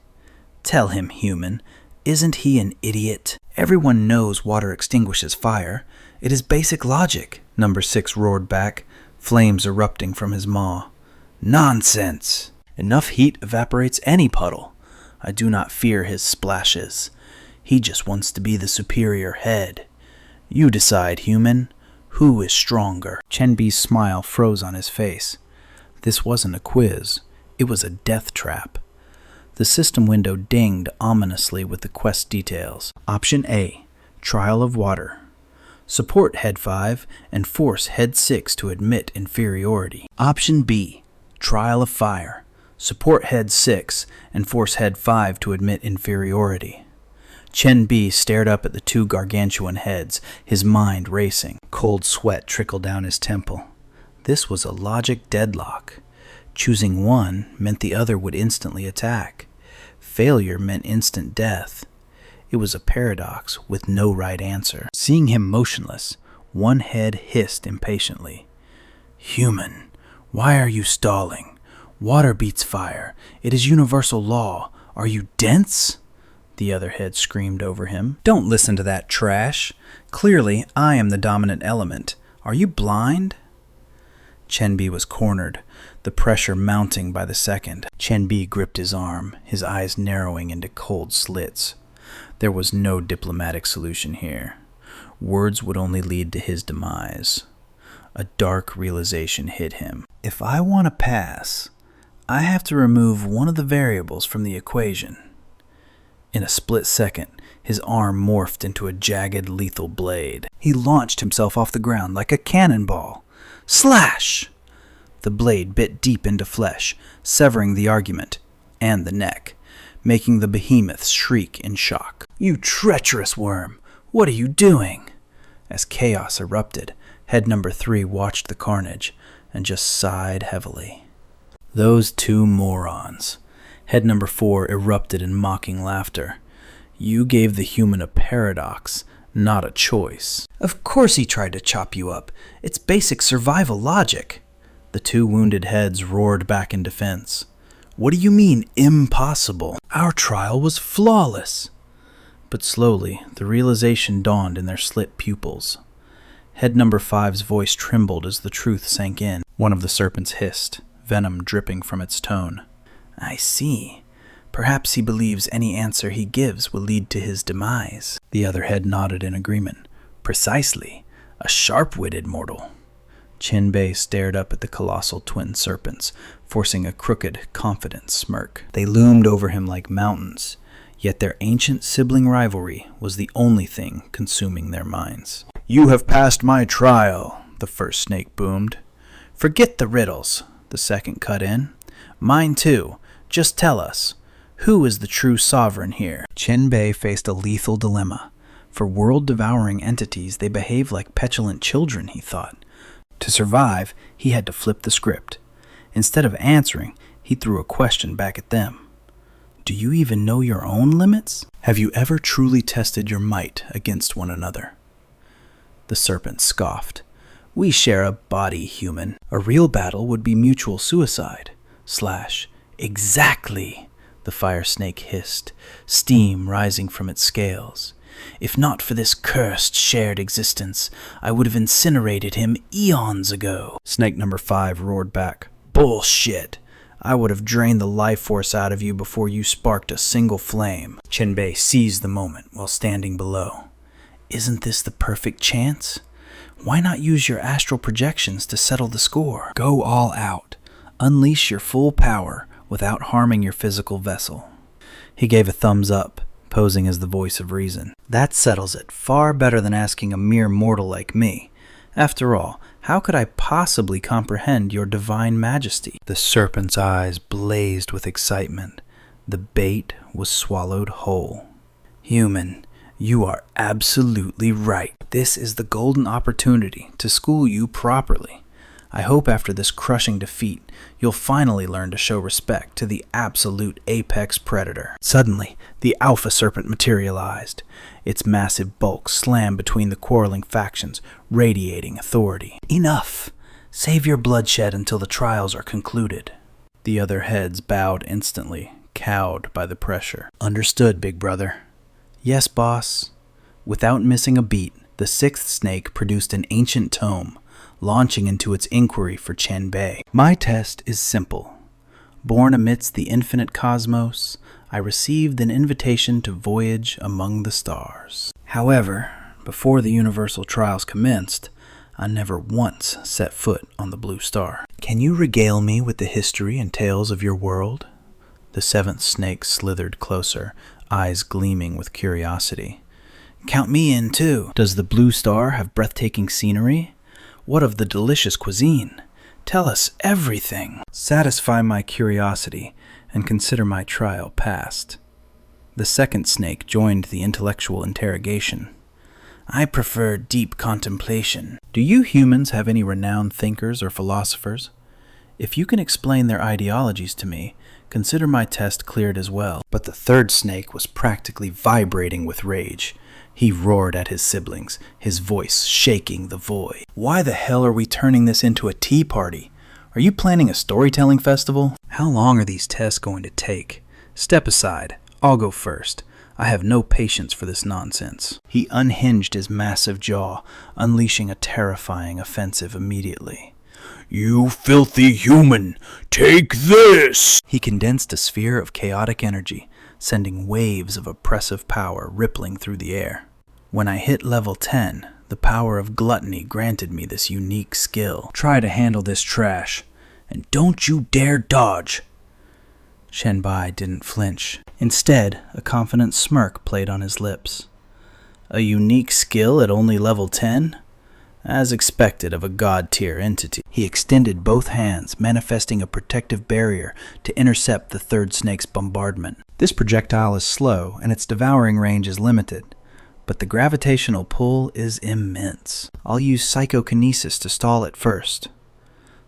Tell him, human, isn't he an idiot? Everyone knows water extinguishes fire. It is basic logic." Number 6 roared back, flames erupting from his maw. "Nonsense! Enough heat evaporates any puddle. I do not fear his splashes. He just wants to be the superior head. You decide, human. Who is stronger?" Chen Bai's smile froze on his face. This wasn't a quiz. It was a death trap. The system window dinged ominously with the quest details. Option A, Trial of Water. Support Head 5 and force Head 6 to admit inferiority. Option B, Trial of Fire. Support Head 6 and force Head 5 to admit inferiority. Chen Bai stared up at the two gargantuan heads, his mind racing. Cold sweat trickled down his temple. This was a logic deadlock. Choosing one meant the other would instantly attack. Failure meant instant death. It was a paradox with no right answer. Seeing him motionless, one head hissed impatiently. "Human, why are you stalling? Water beats fire. It is universal law. Are you dense?" The other head screamed over him. "Don't listen to that trash. Clearly, I am the dominant element. Are you blind?" Chen Bai was cornered, the pressure mounting by the second. Chen Bai gripped his arm, his eyes narrowing into cold slits. There was no diplomatic solution here. Words would only lead to his demise. A dark realization hit him. If I want to pass, I have to remove one of the variables from the equation. In a split second, his arm morphed into a jagged, lethal blade. He launched himself off the ground like a cannonball. Slash! The blade bit deep into flesh, severing the argument and the neck, making the behemoth shriek in shock. "You treacherous worm! What are you doing?" As chaos erupted, head number 3 watched the carnage and just sighed heavily. "Those two morons." Head number 4 erupted in mocking laughter. "You gave the human a paradox, not a choice." "Of course he tried to chop you up. It's basic survival logic." The two wounded heads roared back in defense. "What do you mean, impossible? Our trial was flawless." But slowly, the realization dawned in their slit pupils. Head number 5's voice trembled as the truth sank in. One of the serpents hissed, venom dripping from its tone. "I see. Perhaps he believes any answer he gives will lead to his demise." The other head nodded in agreement. "Precisely. A sharp-witted mortal." Chen Bai stared up at the colossal twin serpents, forcing a crooked, confident smirk. They loomed over him like mountains, yet their ancient sibling rivalry was the only thing consuming their minds. "You have passed my trial," the first snake boomed. "Forget the riddles," the second cut in. "Mine too. Just tell us, who is the true sovereign here?" Chen Bai faced a lethal dilemma. For world-devouring entities, they behave like petulant children, he thought. To survive, he had to flip the script. Instead of answering, he threw a question back at them. "Do you even know your own limits? Have you ever truly tested your might against one another?" The serpent scoffed. "We share a body, human. A real battle would be mutual suicide. Exactly, the fire snake hissed, steam rising from its scales. "If not for this cursed shared existence, I would have incinerated him eons ago." Snake number 5 roared back. "Bullshit! I would have drained the life force out of you before you sparked a single flame." Chen Bai seized the moment while standing below. Isn't this the perfect chance? Why not use your astral projections to settle the score? Go all out. Unleash your full power without harming your physical vessel. He gave a thumbs up, posing as the voice of reason. That settles it, far better than asking a mere mortal like me. After all, how could I possibly comprehend your divine majesty? The serpent's eyes blazed with excitement. The bait was swallowed whole. Human, you are absolutely right. This is the golden opportunity to school you properly. I hope after this crushing defeat, you'll finally learn to show respect to the absolute apex predator. Suddenly, the alpha serpent materialized. Its massive bulk slammed between the quarreling factions, radiating authority. Enough! Save your bloodshed until the trials are concluded. The other heads bowed instantly, cowed by the pressure. Understood, big brother. Yes, boss. Without missing a beat, the sixth snake produced an ancient tome, launching into its inquiry for Chen Bai. My test is simple. Born amidst the infinite cosmos, I received an invitation to voyage among the stars. However, before the universal trials commenced, I never once set foot on the blue star. Can you regale me with the history and tales of your world? The seventh snake slithered closer, eyes gleaming with curiosity. Count me in, too. Does the blue star have breathtaking scenery? What of the delicious cuisine? Tell us everything. Satisfy my curiosity and consider my trial passed. The second snake joined the intellectual interrogation. I prefer deep contemplation. Do you humans have any renowned thinkers or philosophers? If you can explain their ideologies to me, consider my test cleared as well. But the third snake was practically vibrating with rage. He roared at his siblings, his voice shaking the void. Why the hell are we turning this into a tea party? Are you planning a storytelling festival? How long are these tests going to take? Step aside. I'll go first. I have no patience for this nonsense. He unhinged his massive jaw, unleashing a terrifying offensive immediately. You filthy human! Take this! He condensed a sphere of chaotic energy, sending waves of oppressive power rippling through the air. When I hit level 10, the power of gluttony granted me this unique skill. Try to handle this trash, and don't you dare dodge! Chen Bai didn't flinch. Instead, a confident smirk played on his lips. A unique skill at only level 10? As expected of a god-tier entity. He extended both hands, manifesting a protective barrier to intercept the third snake's bombardment. This projectile is slow, and its devouring range is limited, but the gravitational pull is immense. I'll use psychokinesis to stall it first.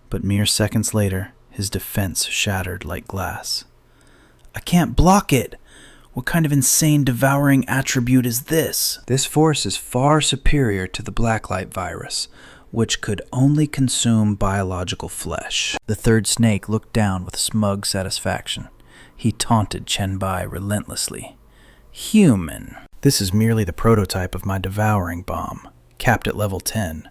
But mere seconds later, his defense shattered like glass. I can't block it! What kind of insane devouring attribute is this? This force is far superior to the blacklight virus, which could only consume biological flesh. The third snake looked down with smug satisfaction. He taunted Chen Bai relentlessly. Human. This is merely the prototype of my devouring bomb, capped at level 10.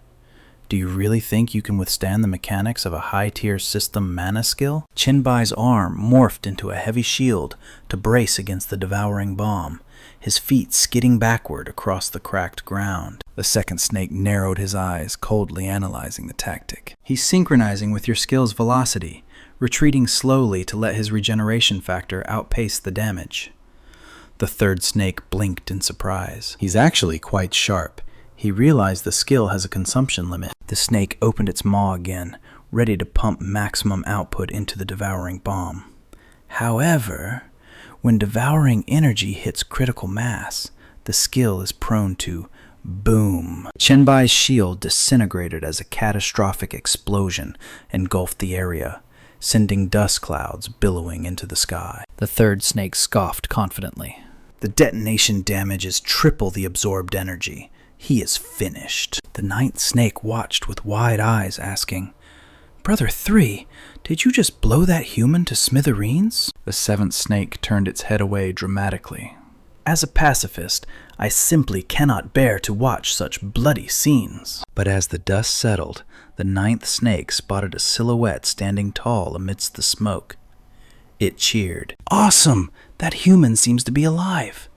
Do you really think you can withstand the mechanics of a high-tier system mana skill? Chen Bai's arm morphed into a heavy shield to brace against the devouring bomb, his feet skidding backward across the cracked ground. The second snake narrowed his eyes, coldly analyzing the tactic. He's synchronizing with your skill's velocity, retreating slowly to let his regeneration factor outpace the damage. The third snake blinked in surprise. He's actually quite sharp. He realized the skill has a consumption limit. The snake opened its maw again, ready to pump maximum output into the devouring bomb. However, when devouring energy hits critical mass, the skill is prone to boom. Chen Bai's shield disintegrated as a catastrophic explosion engulfed the area, sending dust clouds billowing into the sky. The third snake scoffed confidently. The detonation damage is triple the absorbed energy. He is finished. The ninth snake watched with wide eyes, asking, Brother 3, did you just blow that human to smithereens? The seventh snake turned its head away dramatically. As a pacifist, I simply cannot bear to watch such bloody scenes. But as the dust settled, the ninth snake spotted a silhouette standing tall amidst the smoke. It cheered. Awesome! That human seems to be alive.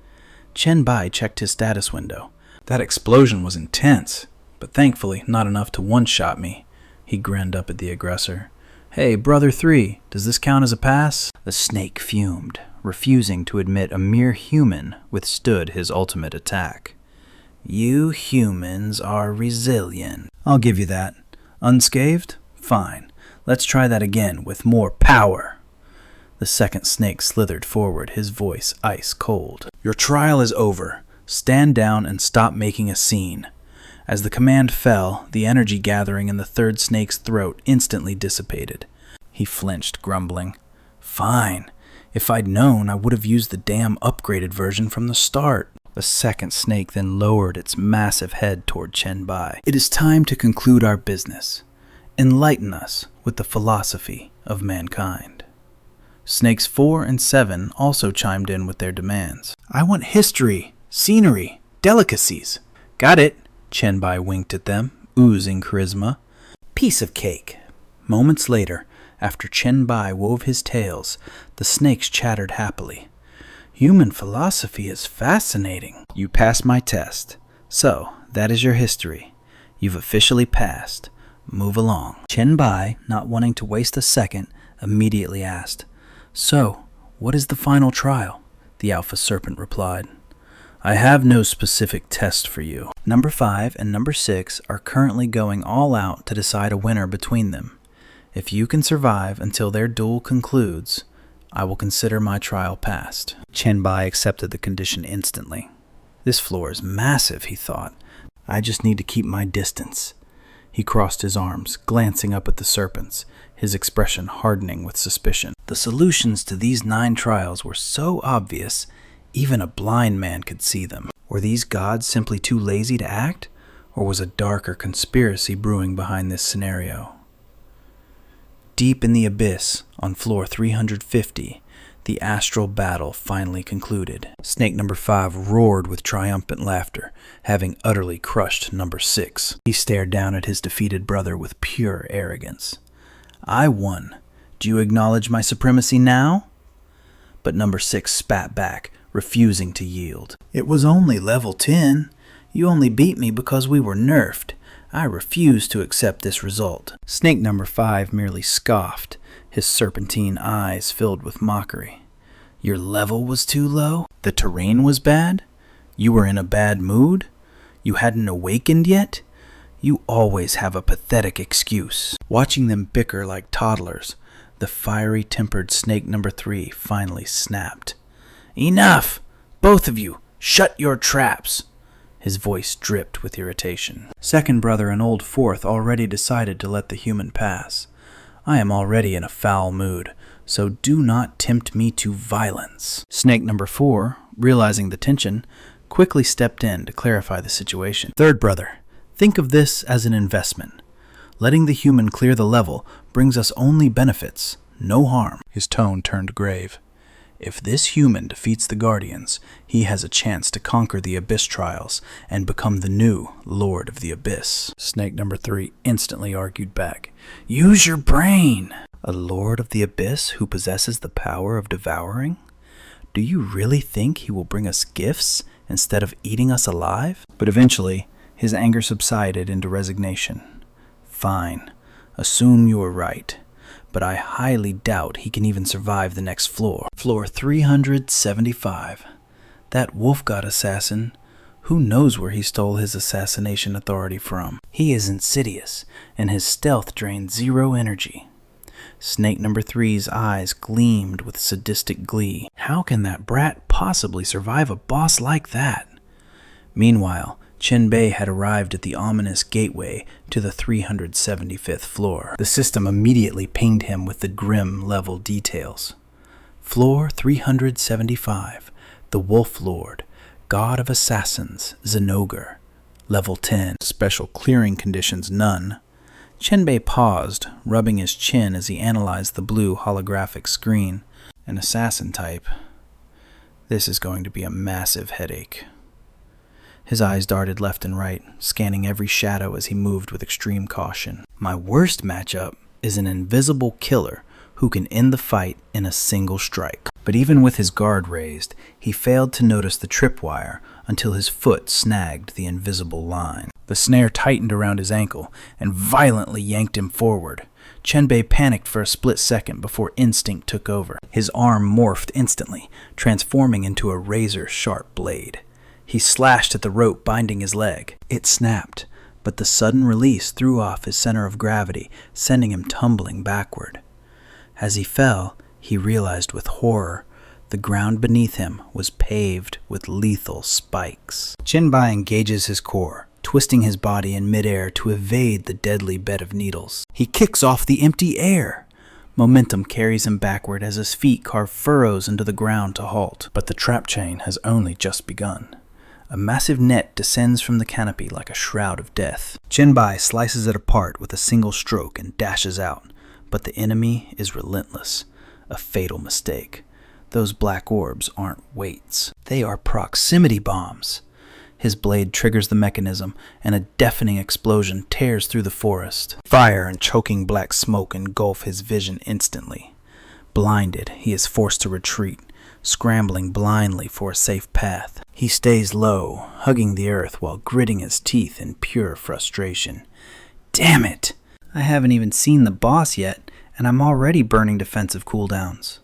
Chen Bai checked his status window. That explosion was intense, but thankfully not enough to one-shot me. He grinned up at the aggressor. Hey, Brother 3, does this count as a pass? The snake fumed, refusing to admit a mere human withstood his ultimate attack. You humans are resilient. I'll give you that. Unscathed? Fine. Let's try that again with more power. The second snake slithered forward, his voice ice cold. Your trial is over. Stand down and stop making a scene. As the command fell, the energy gathering in the third snake's throat instantly dissipated. He flinched, grumbling. Fine. If I'd known, I would have used the damn upgraded version from the start. The second snake then lowered its massive head toward Chen Bai. It is time to conclude our business. Enlighten us with the philosophy of mankind. Snakes 4 and 7 also chimed in with their demands. I want history, scenery, delicacies. Got it. Chen Bai winked at them, oozing charisma. Piece of cake. Moments later, after Chen Bai wove his tales, the snakes chattered happily. Human philosophy is fascinating. You passed my test. So, that is your history. You've officially passed. Move along. Chen Bai, not wanting to waste a second, immediately asked, So, what is the final trial? The Alpha Serpent replied. I have no specific test for you. Number 5 and number 6 are currently going all out to decide a winner between them. If you can survive until their duel concludes, I will consider my trial passed. Chen Bai accepted the condition instantly. This floor is massive, he thought. I just need to keep my distance. He crossed his arms, glancing up at the serpents, his expression hardening with suspicion. The solutions to these 9 trials were so obvious, even a blind man could see them. Were these gods simply too lazy to act? Or was a darker conspiracy brewing behind this scenario? Deep in the abyss, on floor 350, the astral battle finally concluded. Snake number 5 roared with triumphant laughter, having utterly crushed number 6. He stared down at his defeated brother with pure arrogance. I won. Do you acknowledge my supremacy now? But number 6 spat back, refusing to yield. It was only level 10. You only beat me because we were nerfed. I refuse to accept this result. Snake number 5 merely scoffed, his serpentine eyes filled with mockery. Your level was too low? The terrain was bad? You were in a bad mood? You hadn't awakened yet? You always have a pathetic excuse. Watching them bicker like toddlers, the fiery-tempered snake number 3 finally snapped. Enough! Both of you, shut your traps! His voice dripped with irritation. Second brother and old fourth already decided to let the human pass. I am already in a foul mood, so do not tempt me to violence. Snake number 4, realizing the tension, quickly stepped in to clarify the situation. Third brother, think of this as an investment. Letting the human clear the level brings us only benefits, no harm. His tone turned grave. If this human defeats the Guardians, he has a chance to conquer the Abyss trials and become the new Lord of the Abyss. Snake number 3 instantly argued back. Use your brain! A Lord of the Abyss who possesses the power of devouring? Do you really think he will bring us gifts instead of eating us alive? But eventually, his anger subsided into resignation. Fine. Assume you are right. But I highly doubt he can even survive the next floor. Floor 375. That wolf god assassin, who knows where he stole his assassination authority from? He is insidious, and his stealth drains 0 energy. Snake number 3's eyes gleamed with sadistic glee. How can that brat possibly survive a boss like that? Meanwhile, Chen Bai had arrived at the ominous gateway to the 375th floor. The system immediately pinged him with the grim level details. Floor 375, the Wolf Lord, God of Assassins, Zenogre. Level 10, special clearing conditions none. Chen Bai paused, rubbing his chin as he analyzed the blue holographic screen. An assassin type. This is going to be a massive headache. His eyes darted left and right, scanning every shadow as he moved with extreme caution. My worst matchup is an invisible killer who can end the fight in a single strike. But even with his guard raised, he failed to notice the tripwire until his foot snagged the invisible line. The snare tightened around his ankle and violently yanked him forward. Chen Bai panicked for a split second before instinct took over. His arm morphed instantly, transforming into a razor-sharp blade. He slashed at the rope binding his leg. It snapped, but the sudden release threw off his center of gravity, sending him tumbling backward. As he fell, he realized with horror the ground beneath him was paved with lethal spikes. Chen Bai engages his core, twisting his body in midair to evade the deadly bed of needles. He kicks off the empty air. Momentum carries him backward as his feet carve furrows into the ground to halt. But the trap chain has only just begun. A massive net descends from the canopy like a shroud of death. Chen Bai slices it apart with a single stroke and dashes out. But the enemy is relentless. A fatal mistake. Those black orbs aren't weights. They are proximity bombs. His blade triggers the mechanism, and a deafening explosion tears through the forest. Fire and choking black smoke engulf his vision instantly. Blinded, he is forced to retreat, scrambling blindly for a safe path. He stays low, hugging the earth while gritting his teeth in pure frustration. Damn it! I haven't even seen the boss yet, and I'm already burning defensive cooldowns.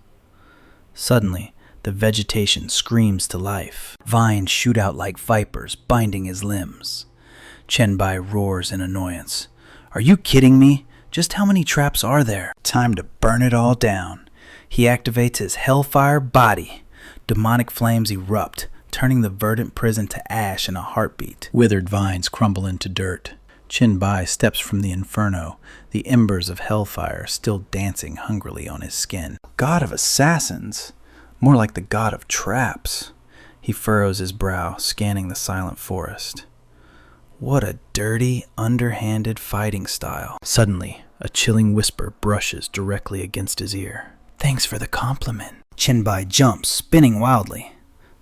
Suddenly, the vegetation screams to life. Vines shoot out like vipers, binding his limbs. Chen Bai roars in annoyance. Are you kidding me? Just how many traps are there? Time to burn it all down. He activates his hellfire body. Demonic flames erupt, turning the verdant prison to ash in a heartbeat. Withered vines crumble into dirt. Chen Bai steps from the inferno, the embers of hellfire still dancing hungrily on his skin. God of assassins! More like the god of traps. He furrows his brow, scanning the silent forest. What a dirty, underhanded fighting style. Suddenly, a chilling whisper brushes directly against his ear. Thanks for the compliment. Chen Bai jumps, spinning wildly,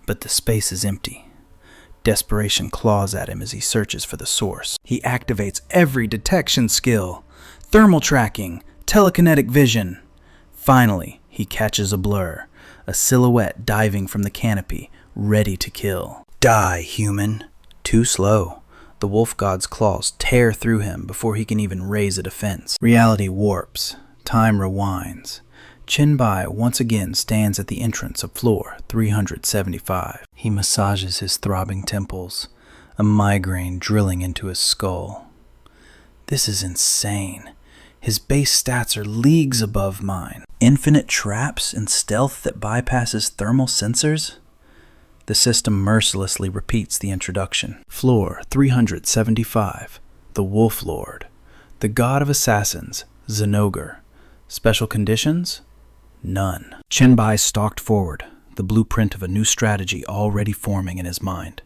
but the space is empty. Desperation claws at him as he searches for the source. He activates every detection skill. Thermal tracking, telekinetic vision. Finally, he catches a blur. A silhouette diving from the canopy, ready to kill. Die, human. Too slow. The wolf god's claws tear through him before he can even raise a defense. Reality warps. Time rewinds. Chen Bai once again stands at the entrance of floor 375. He massages his throbbing temples, a migraine drilling into his skull. This is insane. His base stats are leagues above mine. Infinite traps and stealth that bypasses thermal sensors? The system mercilessly repeats the introduction. Floor 375. The Wolf Lord. The God of Assassins, Zinogre. Special conditions? None. Chen Bai stalked forward, the blueprint of a new strategy already forming in his mind.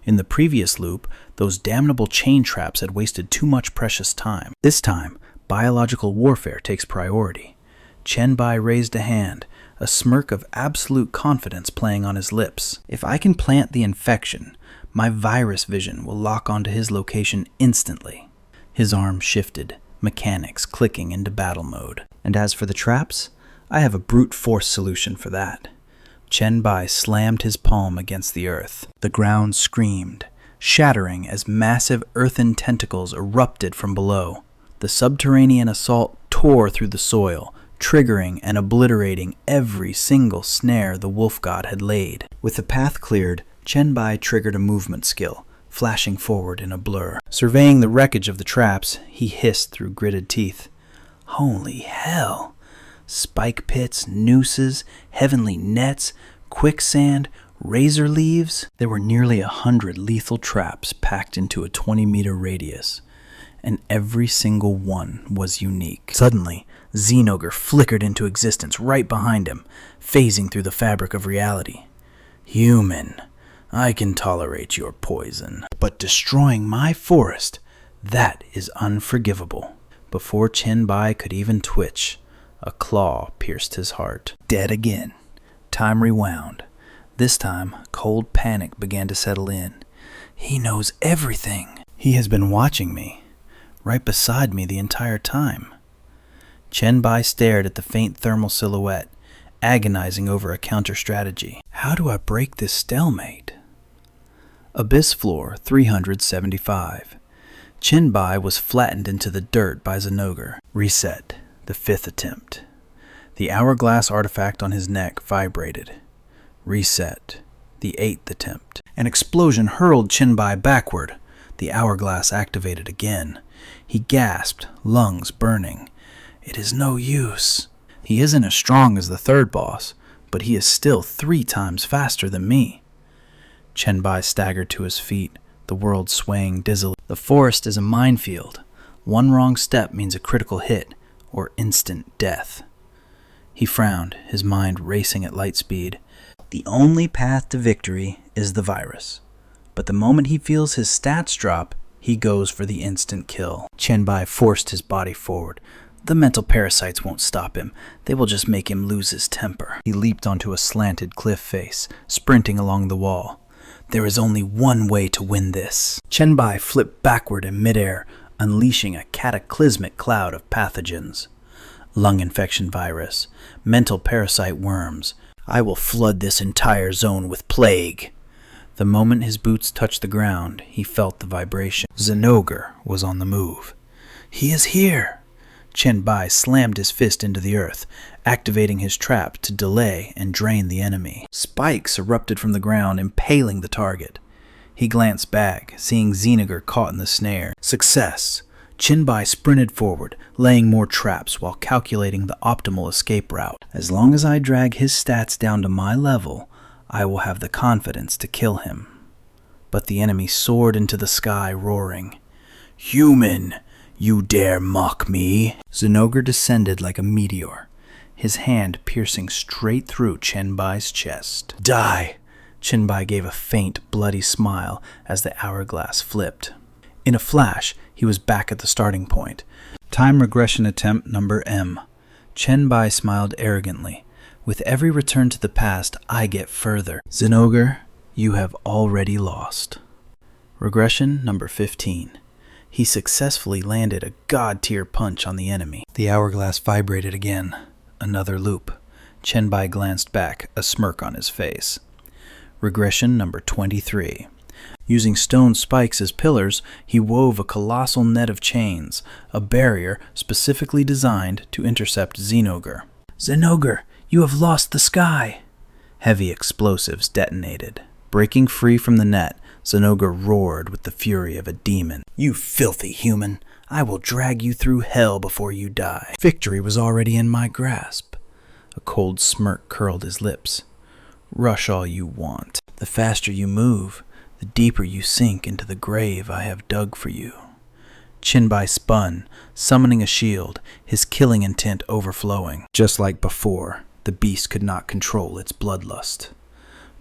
In the previous loop, those damnable chain traps had wasted too much precious time. This time, biological warfare takes priority. Chen Bai raised a hand, a smirk of absolute confidence playing on his lips. If I can plant the infection, my virus vision will lock onto his location instantly. His arm shifted, mechanics clicking into battle mode. And as for the traps, I have a brute force solution for that. Chen Bai slammed his palm against the earth. The ground screamed, shattering as massive earthen tentacles erupted from below. The subterranean assault tore through the soil, triggering and obliterating every single snare the wolf god had laid. With the path cleared, Chen Bai triggered a movement skill, flashing forward in a blur. Surveying the wreckage of the traps, he hissed through gritted teeth. Holy hell! Spike pits, nooses, heavenly nets, quicksand, razor leaves. There were nearly 100 lethal traps packed into a 20-meter radius, and every single one was unique. Suddenly, Zinogre flickered into existence right behind him, phasing through the fabric of reality. Human, I can tolerate your poison, but destroying my forest, that is unforgivable. Before Chen Bai could even twitch, a claw pierced his heart. Dead again. Time rewound. This time, cold panic began to settle in. He knows everything. He has been watching me, right beside me the entire time. Chen Bai stared at the faint thermal silhouette, agonizing over a counter-strategy. How do I break this stalemate? Abyss floor 375. Chen Bai was flattened into the dirt by Zinogre. Reset. The 5th attempt. The hourglass artifact on his neck vibrated. Reset. The 8th attempt. An explosion hurled Chen Bai backward. The hourglass activated again. He gasped, lungs burning. It is no use. He isn't as strong as the 3rd boss, but he is still 3 times faster than me. Chen Bai staggered to his feet, the world swaying dizzily. The forest is a minefield. One wrong step means a critical hit, or instant death. He frowned, his mind racing at light speed. The only path to victory is the virus. But the moment he feels his stats drop, he goes for the instant kill. Chen Bai forced his body forward. The mental parasites won't stop him. They will just make him lose his temper. He leaped onto a slanted cliff face, sprinting along the wall. There is only one way to win this. Chen Bai flipped backward in midair, unleashing a cataclysmic cloud of pathogens. Lung infection virus, mental parasite worms. I will flood this entire zone with plague. The moment his boots touched the ground, he felt the vibration. Zinogre was on the move. He is here! Chen Bai slammed his fist into the earth, activating his trap to delay and drain the enemy. Spikes erupted from the ground, impaling the target. He glanced back, seeing Zinogre caught in the snare. Success! Chen Bai sprinted forward, laying more traps while calculating the optimal escape route. As long as I drag his stats down to my level, I will have the confidence to kill him. But the enemy soared into the sky, roaring, "Human! You dare mock me?" Zinogre descended like a meteor, his hand piercing straight through Chen Bai's chest. Die! Chen Bai gave a faint, bloody smile as the hourglass flipped. In a flash, he was back at the starting point. Time regression attempt number M. Chen Bai smiled arrogantly. With every return to the past, I get further. Zinogre, you have already lost. Regression number 15. He successfully landed a god-tier punch on the enemy. The hourglass vibrated again. Another loop. Chen Bai glanced back, a smirk on his face. Regression number 23. Using stone spikes as pillars, he wove a colossal net of chains, a barrier specifically designed to intercept Zinogre. Zinogre, you have lost the sky! Heavy explosives detonated. Breaking free from the net, Zinogre roared with the fury of a demon. You filthy human! I will drag you through hell before you die. Victory was already in my grasp. A cold smirk curled his lips. Rush all you want. The faster you move, the deeper you sink into the grave I have dug for you. Chen Bai spun, summoning a shield, his killing intent overflowing. Just like before, the beast could not control its bloodlust.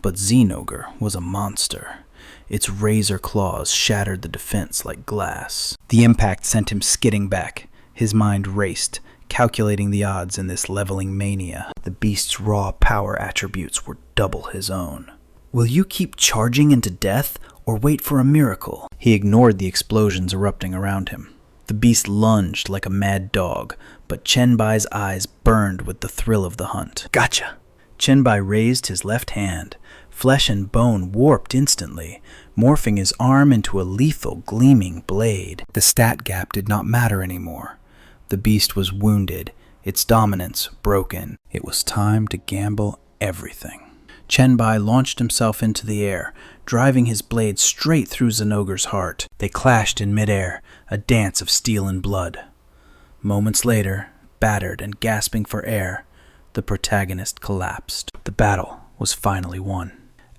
But Zinogre was a monster. Its razor claws shattered the defense like glass. The impact sent him skidding back. His mind raced, calculating the odds in this leveling mania. The beast's raw power attributes were double his own. Will you keep charging into death, or wait for a miracle? He ignored the explosions erupting around him. The beast lunged like a mad dog, but Chen Bai's eyes burned with the thrill of the hunt. Gotcha! Chen Bai raised his left hand. Flesh and bone warped instantly, morphing his arm into a lethal, gleaming blade. The stat gap did not matter anymore. The beast was wounded, its dominance broken. It was time to gamble everything. Chen Bai launched himself into the air, driving his blade straight through Zinogre's heart. They clashed in midair, a dance of steel and blood. Moments later, battered and gasping for air, the protagonist collapsed. The battle was finally won.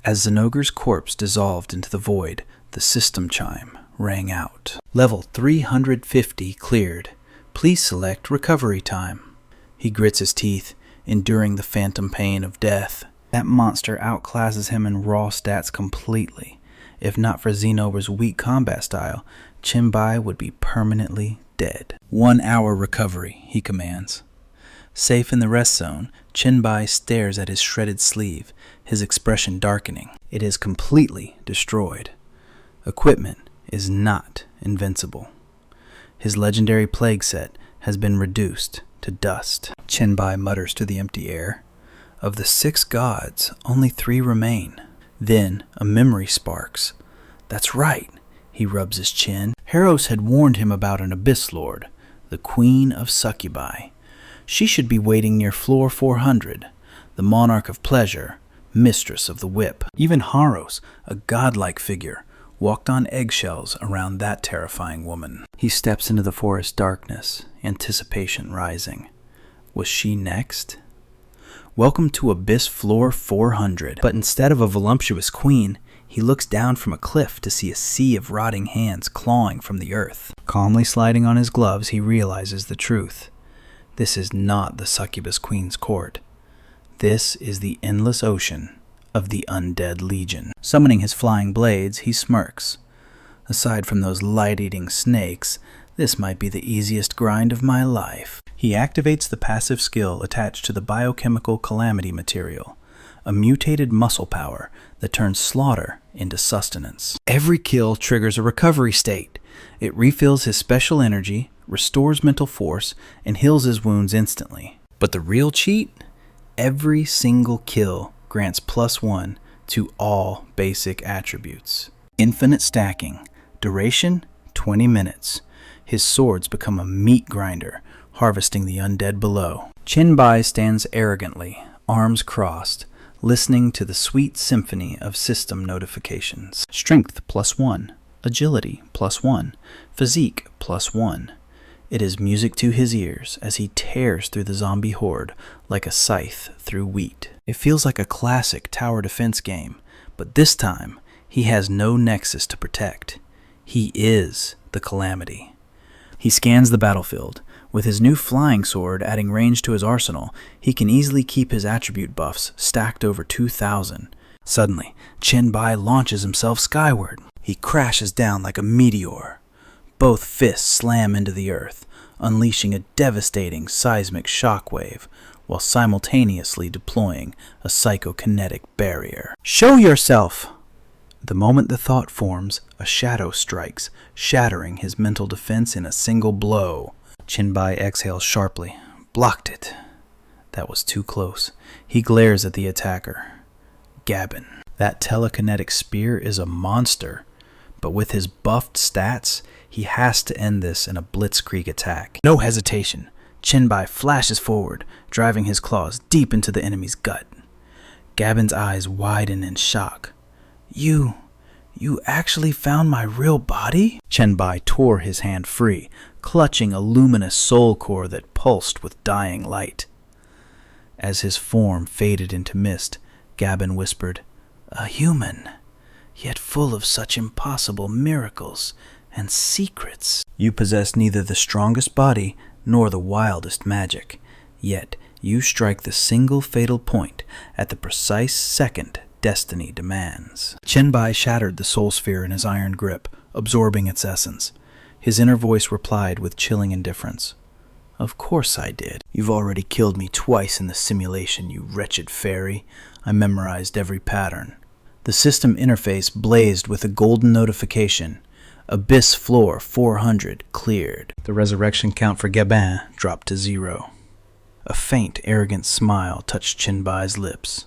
As Zinogre's corpse dissolved into the void, the system chime rang out. Level 350 cleared. Please select recovery time. He grits his teeth, enduring the phantom pain of death. That monster outclasses him in raw stats completely. If not for Zinogre's weak combat style, Chen Bai would be permanently dead. 1 hour recovery, he commands. Safe in the rest zone, Chen Bai stares at his shredded sleeve, his expression darkening. It is completely destroyed. Equipment is not invincible. His legendary plague set has been reduced to dust. Chen Bai mutters to the empty air. Of the 6 gods, only 3 remain. Then a memory sparks. That's right, he rubs his chin. Heros had warned him about an Abyss Lord, the Queen of Succubi. She should be waiting near floor 400, the monarch of pleasure, mistress of the whip. Even Haros, a godlike figure, walked on eggshells around that terrifying woman. He steps into the forest darkness, anticipation rising. Was she next? Welcome to Abyss Floor 400. But instead of a voluptuous queen, he looks down from a cliff to see a sea of rotting hands clawing from the earth. Calmly sliding on his gloves, he realizes the truth. This is not the succubus queen's court. This is the endless ocean of the undead legion. Summoning his flying blades, he smirks. Aside from those light-eating snakes, this might be the easiest grind of my life. He activates the passive skill attached to the biochemical calamity material, a mutated muscle power that turns slaughter into sustenance. Every kill triggers a recovery state. It refills his special energy, restores mental force, and heals his wounds instantly. But the real cheat? Every single kill grants +1 to all basic attributes. Infinite stacking. Duration, 20 minutes. His swords become a meat grinder, harvesting the undead below. Chen Bai stands arrogantly, arms crossed, listening to the sweet symphony of system notifications. Strength +1, agility +1, physique +1. It is music to his ears as he tears through the zombie horde like a scythe through wheat. It feels like a classic tower defense game, but this time he has no nexus to protect. He is the calamity. He scans the battlefield. With his new flying sword adding range to his arsenal, he can easily keep his attribute buffs stacked over 2,000. Suddenly, Chen Bai launches himself skyward. He crashes down like a meteor. Both fists slam into the earth, unleashing a devastating seismic shockwave, while simultaneously deploying a psychokinetic barrier. Show yourself! The moment the thought forms, a shadow strikes, shattering his mental defense in a single blow. Chen Bai exhales sharply. Blocked it. That was too close. He glares at the attacker. Gabbin. That telekinetic spear is a monster, but with his buffed stats, he has to end this in a blitzkrieg attack. No hesitation. Chen Bai flashes forward, driving his claws deep into the enemy's gut. Gabbin's eyes widen in shock. You actually found my real body? Chen Bai tore his hand free, clutching a luminous soul core that pulsed with dying light. As his form faded into mist, Gabbin whispered, "A human, yet full of such impossible miracles and secrets. You possess neither the strongest body nor the wildest magic, yet you strike the single fatal point at the precise second destiny demands." Chen Bai shattered the soul sphere in his iron grip, absorbing its essence. His inner voice replied with chilling indifference. "Of course I did. You've already killed me twice in the simulation, you wretched fairy. I memorized every pattern." The system interface blazed with a golden notification. Abyss Floor 400 cleared. The resurrection count for Gabin dropped to 0. A faint, arrogant smile touched Chen Bai's lips.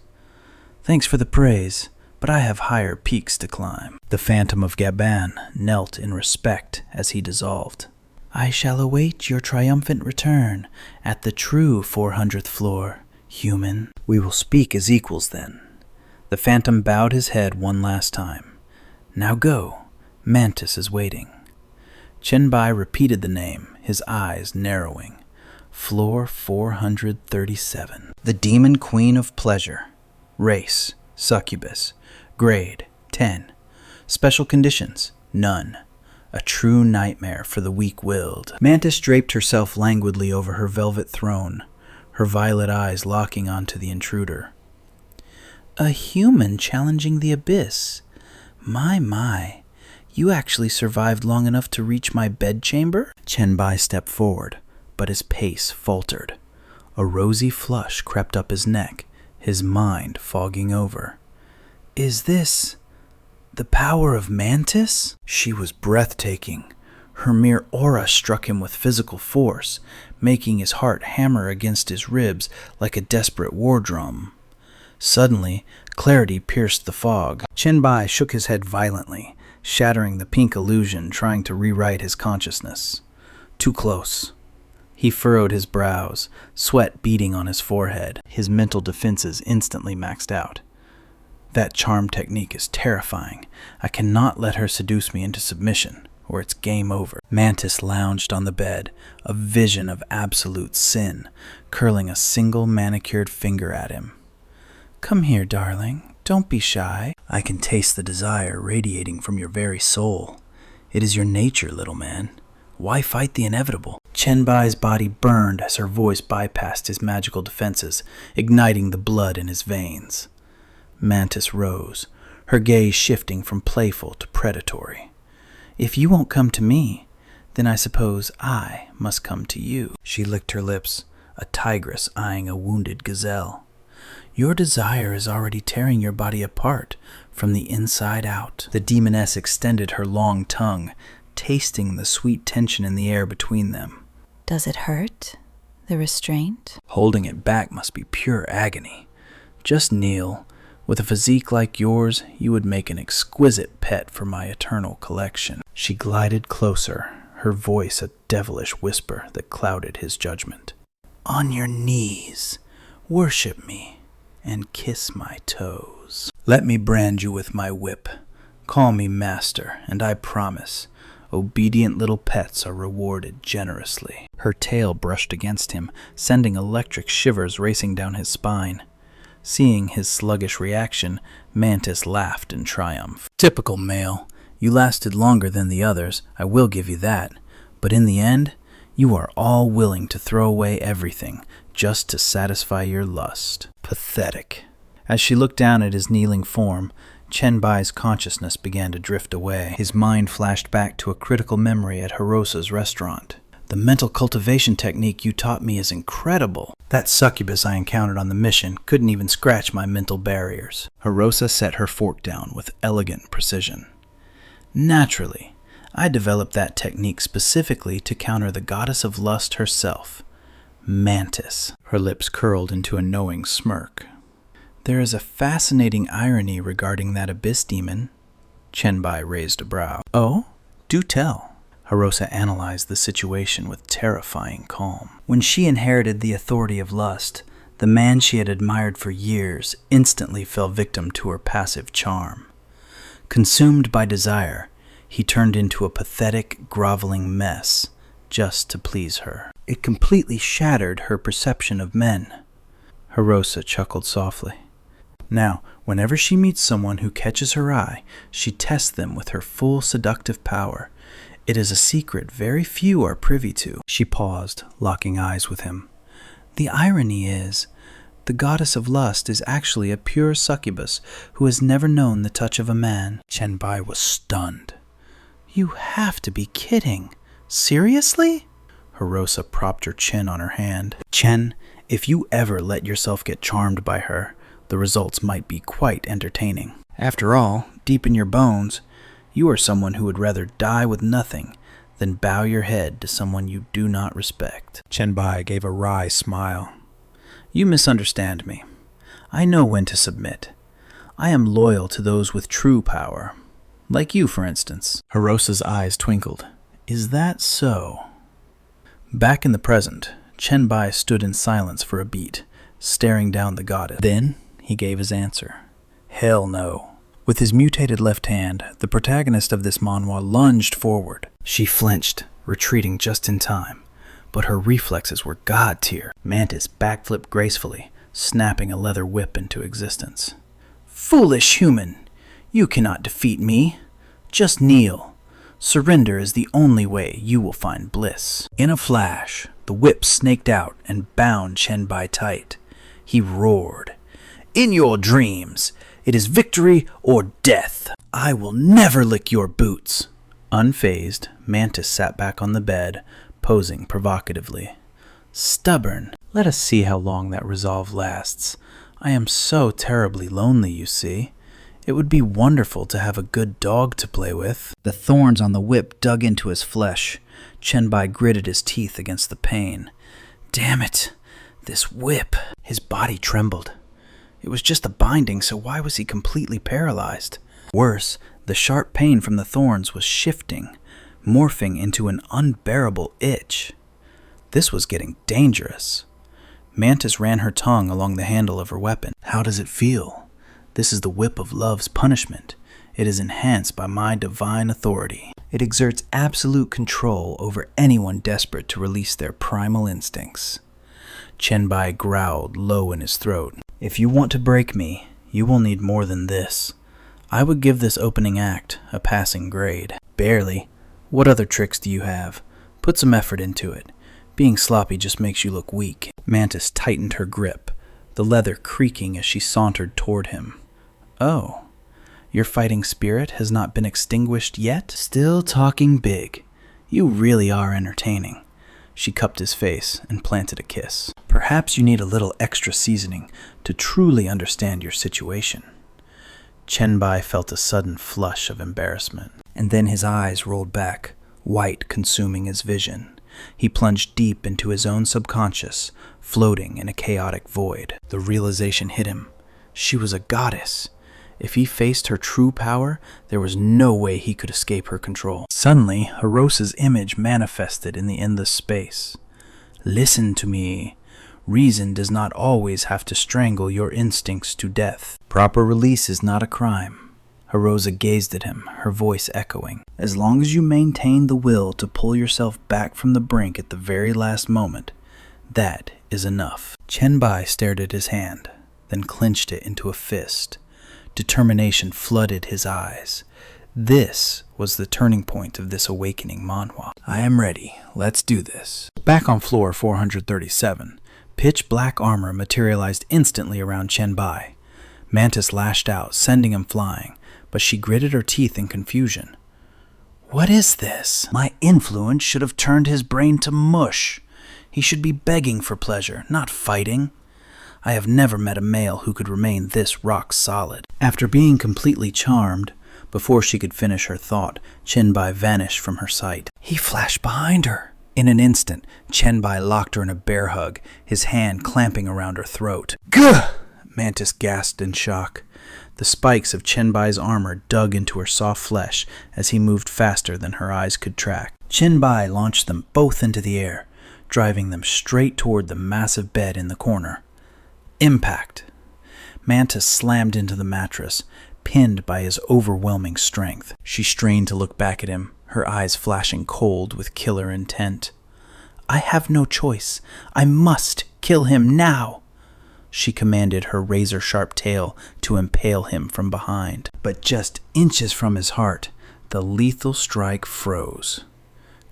"Thanks for the praise, but I have higher peaks to climb." The phantom of Gabin knelt in respect as he dissolved. "I shall await your triumphant return at the true 400th floor, human." "We will speak as equals then." The phantom bowed his head one last time. "Now go. Mantis is waiting." Chen Bai repeated the name, his eyes narrowing. Floor 437. The Demon Queen of Pleasure. Race, Succubus. Grade, 10. Special conditions, none. A true nightmare for the weak-willed. Mantis draped herself languidly over her velvet throne, her violet eyes locking onto the intruder. "A human challenging the abyss. My. You actually survived long enough to reach my bedchamber?" Chen Bai stepped forward, but his pace faltered. A rosy flush crept up his neck, his mind fogging over. "Is this the power of Mantis?" She was breathtaking, Her mere aura struck him with physical force, making his heart hammer against his ribs like a desperate war drum. Suddenly, clarity pierced the fog. Chen Bai shook his head violently, shattering the pink illusion, trying to rewrite his consciousness. Too close. He furrowed his brows, sweat beading on his forehead, his mental defenses instantly maxed out. That charm technique is terrifying. I cannot let her seduce me into submission, or it's game over. Mantis lounged on the bed, a vision of absolute sin, curling a single manicured finger at him. Come here, darling. Don't be shy. I can taste the desire radiating from your very soul. It is your nature, little man. Why fight the inevitable? Chen Bai's body burned as her voice bypassed his magical defenses, igniting the blood in his veins. Mantis rose, her gaze shifting from playful to predatory. If you won't come to me, then I suppose I must come to you. She licked her lips, a tigress eyeing a wounded gazelle. Your desire is already tearing your body apart from the inside out. The demoness extended her long tongue, tasting the sweet tension in the air between them. Does it hurt? The restraint? Holding it back must be pure agony. Just kneel. With a physique like yours, you would make an exquisite pet for my eternal collection. She glided closer, her voice a devilish whisper that clouded his judgment. On your knees, worship me, and kiss my toes. Let me brand you with my whip. Call me master, and I promise, obedient little pets are rewarded generously. Her tail brushed against him, sending electric shivers racing down his spine. Seeing his sluggish reaction, Mantis laughed in triumph. Typical male. You lasted longer than the others, I will give you that. But in the end, you are all willing to throw away everything just to satisfy your lust. Pathetic. As she looked down at his kneeling form, Chen Bai's consciousness began to drift away. His mind flashed back to a critical memory at Hirosa's restaurant. The mental cultivation technique you taught me is incredible. That succubus I encountered on the mission couldn't even scratch my mental barriers. Hirosa set her fork down with elegant precision. Naturally, I developed that technique specifically to counter the goddess of lust herself, Mantis. Her lips curled into a knowing smirk. There is a fascinating irony regarding that abyss demon. Chen Bai raised a brow. Oh, do tell. Hirosa analyzed the situation with terrifying calm. When she inherited the authority of lust, the man she had admired for years instantly fell victim to her passive charm. Consumed by desire, he turned into a pathetic, groveling mess just to please her. It completely shattered her perception of men. Hirosa chuckled softly. Now, whenever she meets someone who catches her eye, she tests them with her full seductive power. It is a secret very few are privy to. She paused, locking eyes with him. The irony is, the goddess of lust is actually a pure succubus who has never known the touch of a man. Chen Bai was stunned. You have to be kidding. Seriously? Hirosa propped her chin on her hand. Chen, if you ever let yourself get charmed by her, the results might be quite entertaining. After all, deep in your bones, you are someone who would rather die with nothing than bow your head to someone you do not respect. Chen Bai gave a wry smile. You misunderstand me. I know when to submit. I am loyal to those with true power. Like you, for instance. Hirosa's eyes twinkled. Is that so? Back in the present, Chen Bai stood in silence for a beat, staring down the goddess. Then he gave his answer. Hell no. With his mutated left hand, the protagonist of this manhwa lunged forward. She flinched, retreating just in time, but her reflexes were god tier. Mantis backflipped gracefully, snapping a leather whip into existence. Foolish human! You cannot defeat me. Just kneel. Surrender is the only way you will find bliss. In a flash, the whip snaked out and bound Chen Bai tight. He roared. In your dreams! It is victory or death. I will never lick your boots. Unfazed, Mantis sat back on the bed, posing provocatively. Stubborn. Let us see how long that resolve lasts. I am so terribly lonely, you see. It would be wonderful to have a good dog to play with. The thorns on the whip dug into his flesh. Chen Bai gritted his teeth against the pain. Damn it, this whip. His body trembled. It was just a binding, so why was he completely paralyzed? Worse, the sharp pain from the thorns was shifting, morphing into an unbearable itch. This was getting dangerous. Mantis ran her tongue along the handle of her weapon. How does it feel? This is the whip of love's punishment. It is enhanced by my divine authority. It exerts absolute control over anyone desperate to release their primal instincts. Chen Bai growled low in his throat. If you want to break me, you will need more than this. I would give this opening act a passing grade. Barely. What other tricks do you have? Put some effort into it. Being sloppy just makes you look weak. Mantis tightened her grip, the leather creaking as she sauntered toward him. Oh, your fighting spirit has not been extinguished yet? Still talking big. You really are entertaining. She cupped his face and planted a kiss. Perhaps you need a little extra seasoning to truly understand your situation. Chen Bai felt a sudden flush of embarrassment, and then his eyes rolled back, white consuming his vision. He plunged deep into his own subconscious, floating in a chaotic void. The realization hit him. She was a goddess. If he faced her true power, there was no way he could escape her control. Suddenly, Hirosa's image manifested in the endless space. Listen to me. Reason does not always have to strangle your instincts to death. Proper release is not a crime. Hirosa gazed at him, her voice echoing. As long as you maintain the will to pull yourself back from the brink at the very last moment, that is enough. Chen Bai stared at his hand, then clenched it into a fist. Determination flooded his eyes. This was the turning point of this awakening Manhwa. I am ready. Let's do this. Back on floor 437, pitch black armor materialized instantly around Chen Bai. Mantis lashed out, sending him flying, but she gritted her teeth in confusion. What is this? My influence should have turned his brain to mush. He should be begging for pleasure, not fighting. I have never met a male who could remain this rock solid. After being completely charmed, before she could finish her thought, Chen Bai vanished from her sight. He flashed behind her. In an instant, Chen Bai locked her in a bear hug, his hand clamping around her throat. Gah! Mantis gasped in shock. The spikes of Chen Bai's armor dug into her soft flesh as he moved faster than her eyes could track. Chen Bai launched them both into the air, driving them straight toward the massive bed in the corner. Impact. Mantis slammed into the mattress, pinned by his overwhelming strength. She strained to look back at him, her eyes flashing cold with killer intent. I have no choice. I must kill him now. She commanded her razor-sharp tail to impale him from behind. But just inches from his heart, the lethal strike froze.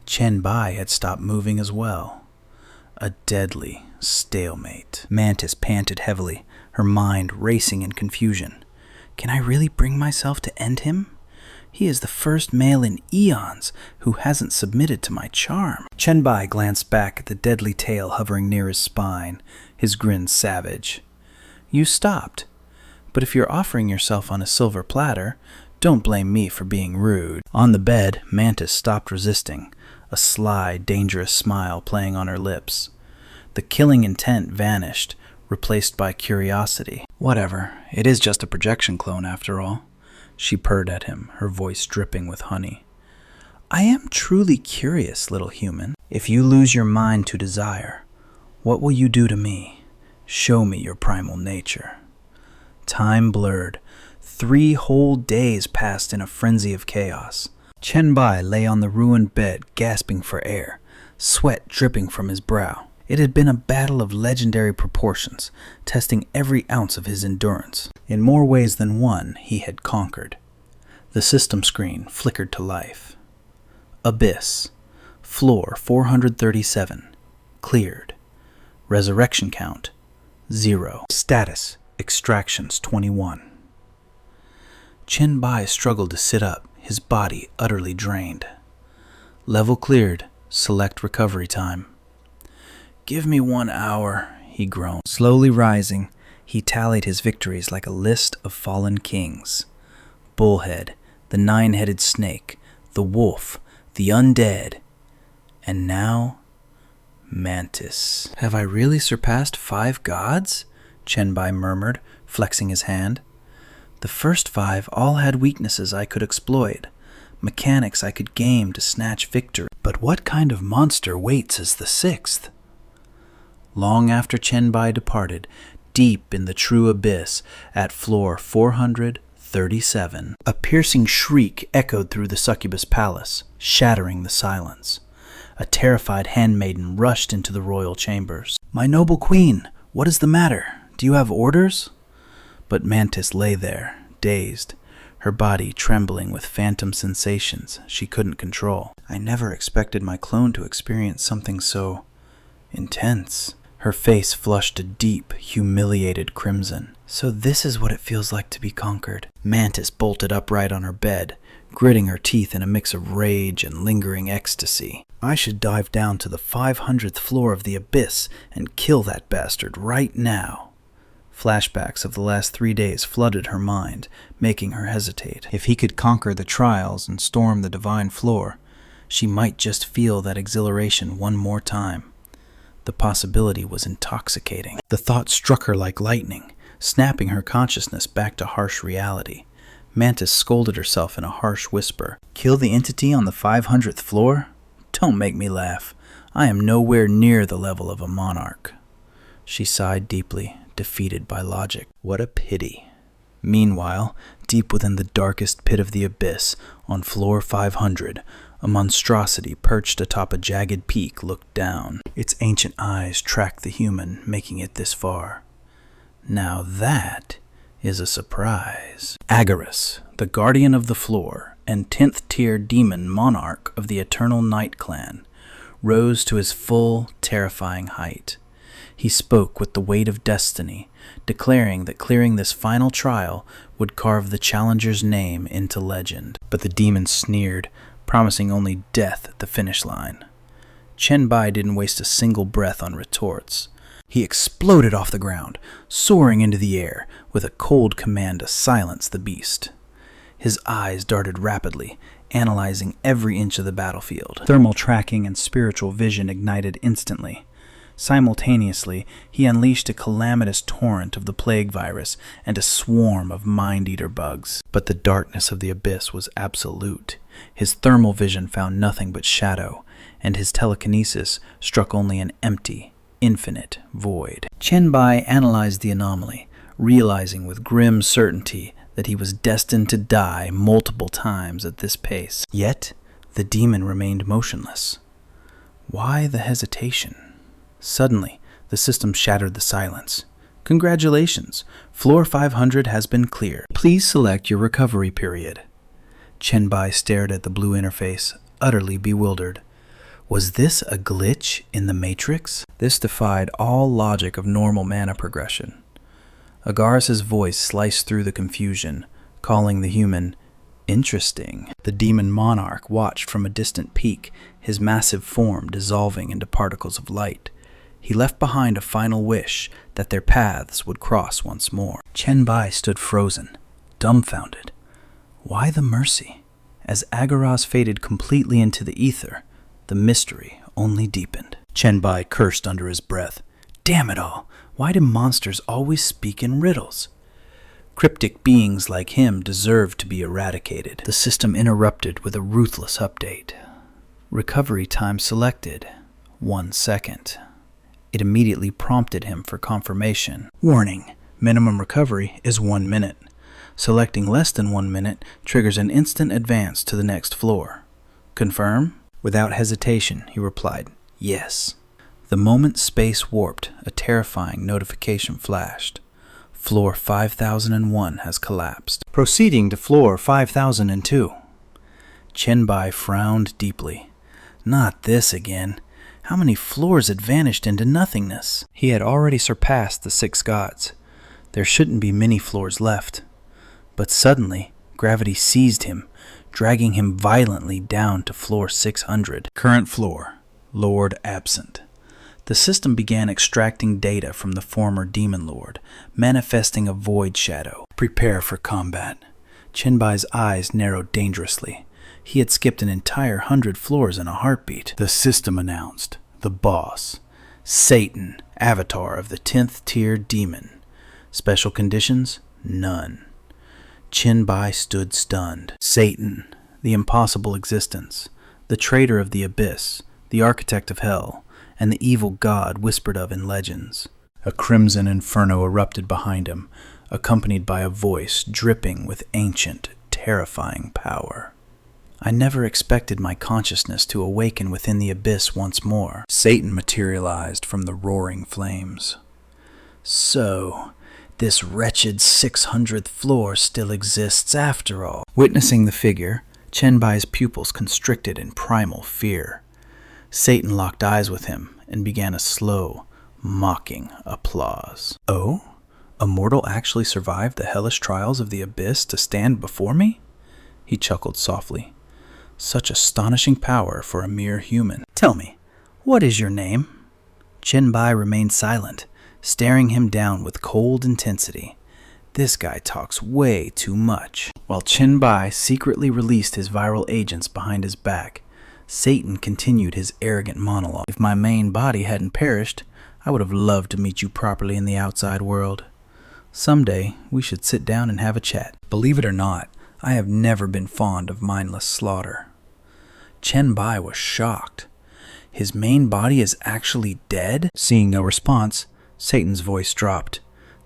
Chen Bai had stopped moving as well. A deadly stalemate. Mantis panted heavily, her mind racing in confusion. Can I really bring myself to end him? He is the first male in eons who hasn't submitted to my charm. Chen Bai glanced back at the deadly tail hovering near his spine, his grin savage. You stopped. But if you're offering yourself on a silver platter, don't blame me for being rude. On the bed, Mantis stopped resisting, a sly, dangerous smile playing on her lips. The killing intent vanished, replaced by curiosity. Whatever, it is just a projection clone after all. She purred at him, her voice dripping with honey. I am truly curious, little human. If you lose your mind to desire, what will you do to me? Show me your primal nature. Time blurred. 3 whole days passed in a frenzy of chaos. Chen Bai lay on the ruined bed, gasping for air, sweat dripping from his brow. It had been a battle of legendary proportions, testing every ounce of his endurance. In more ways than one, he had conquered. The system screen flickered to life. Abyss. Floor 437. Cleared. Resurrection count 0. Status. Extractions 21. Chen Bai struggled to sit up, his body utterly drained. Level cleared. Select recovery time. Give me 1 hour, he groaned. Slowly rising, he tallied his victories like a list of fallen kings. bullhead, the 9-headed snake, the wolf, the undead, and now Mantis. Have I really surpassed 5 gods? Chen Bai murmured, flexing his hand. The first 5 all had weaknesses I could exploit, mechanics I could game to snatch victory. But what kind of monster waits as the 6th? Long after Chen Bai departed, deep in the true abyss at floor 437, a piercing shriek echoed through the succubus palace, shattering the silence. A terrified handmaiden rushed into the royal chambers. "My noble queen, what is the matter? Do you have orders?" But Mantis lay there, dazed, her body trembling with phantom sensations she couldn't control. I never expected my clone to experience something so intense. Her face flushed a deep, humiliated crimson. So this is what it feels like to be conquered. Mantis bolted upright on her bed, gritting her teeth in a mix of rage and lingering ecstasy. I should dive down to the 500th floor of the abyss and kill that bastard right now. Flashbacks of the last 3 days flooded her mind, making her hesitate. If he could conquer the trials and storm the divine floor, she might just feel that exhilaration one more time. The possibility was intoxicating. The thought struck her like lightning, snapping her consciousness back to harsh reality. Mantis scolded herself in a harsh whisper. Kill the entity on the 500th floor? Don't make me laugh. I am nowhere near the level of a monarch. She sighed deeply, defeated by logic. What a pity. Meanwhile, deep within the darkest pit of the abyss, on floor 500, a monstrosity perched atop a jagged peak looked down. Its ancient eyes tracked the human making it this far. Now that is a surprise. Agarus, the guardian of the floor and 10th tier demon monarch of the Eternal Night Clan, rose to his full, terrifying height. He spoke with the weight of destiny, declaring that clearing this final trial would carve the challenger's name into legend. But the demon sneered, promising only death at the finish line. Chen Bai didn't waste a single breath on retorts. He exploded off the ground, soaring into the air, with a cold command to silence the beast. His eyes darted rapidly, analyzing every inch of the battlefield. Thermal tracking and spiritual vision ignited instantly. Simultaneously, he unleashed a calamitous torrent of the plague virus and a swarm of mind-eater bugs. But the darkness of the abyss was absolute. His thermal vision found nothing but shadow, and his telekinesis struck only an empty, infinite void. Chen Bai analyzed the anomaly, realizing with grim certainty that he was destined to die multiple times at this pace. Yet, the demon remained motionless. Why the hesitation? Suddenly, the system shattered the silence. Congratulations! Floor 500 has been cleared. Please select your recovery period. Chen Bai stared at the blue interface, utterly bewildered. Was this a glitch in the Matrix? This defied all logic of normal mana progression. Agarus' voice sliced through the confusion, calling the human interesting. The demon monarch watched from a distant peak, his massive form dissolving into particles of light. He left behind a final wish that their paths would cross once more. Chen Bai stood frozen, dumbfounded. Why the mercy? As Agarus faded completely into the ether, the mystery only deepened. Chen Bai cursed under his breath. Damn it all! Why do monsters always speak in riddles? Cryptic beings like him deserve to be eradicated. The system interrupted with a ruthless update. Recovery time selected. 1 second. It immediately prompted him for confirmation. Warning, minimum recovery is 1 minute. Selecting less than 1 minute triggers an instant advance to the next floor. Confirm? Without hesitation, he replied, yes. The moment space warped, a terrifying notification flashed. Floor 5001 has collapsed. Proceeding to floor 5002. Chen Bai frowned deeply. Not this again. How many floors had vanished into nothingness? He had already surpassed the 6 gods. There shouldn't be many floors left. But suddenly, gravity seized him, dragging him violently down to floor 600. Current floor, Lord absent. The system began extracting data from the former demon lord, manifesting a void shadow. Prepare for combat. Chen Bai's eyes narrowed dangerously. He had skipped an entire 100 floors in a heartbeat. The system announced. The boss. Satan, avatar of the 10th tier demon. Special conditions? None. Chen Bai stood stunned. Satan, the impossible existence, the traitor of the abyss, the architect of hell, and the evil god whispered of in legends. A crimson inferno erupted behind him, accompanied by a voice dripping with ancient, terrifying power. I never expected my consciousness to awaken within the abyss once more. Satan materialized from the roaring flames. So, this wretched 600th floor still exists after all. Witnessing the figure, Chen Bai's pupils constricted in primal fear. Satan locked eyes with him and began a slow, mocking applause. Oh? A mortal actually survived the hellish trials of the abyss to stand before me? He chuckled softly. Such astonishing power for a mere human. Tell me, what is your name? Chen Bai remained silent, staring him down with cold intensity. This guy talks way too much. While Chen Bai secretly released his viral agents behind his back, Satan continued his arrogant monologue. If my main body hadn't perished, I would have loved to meet you properly in the outside world. Someday, we should sit down and have a chat. Believe it or not, I have never been fond of mindless slaughter. Chen Bai was shocked. His main body is actually dead? Seeing no response, Satan's voice dropped,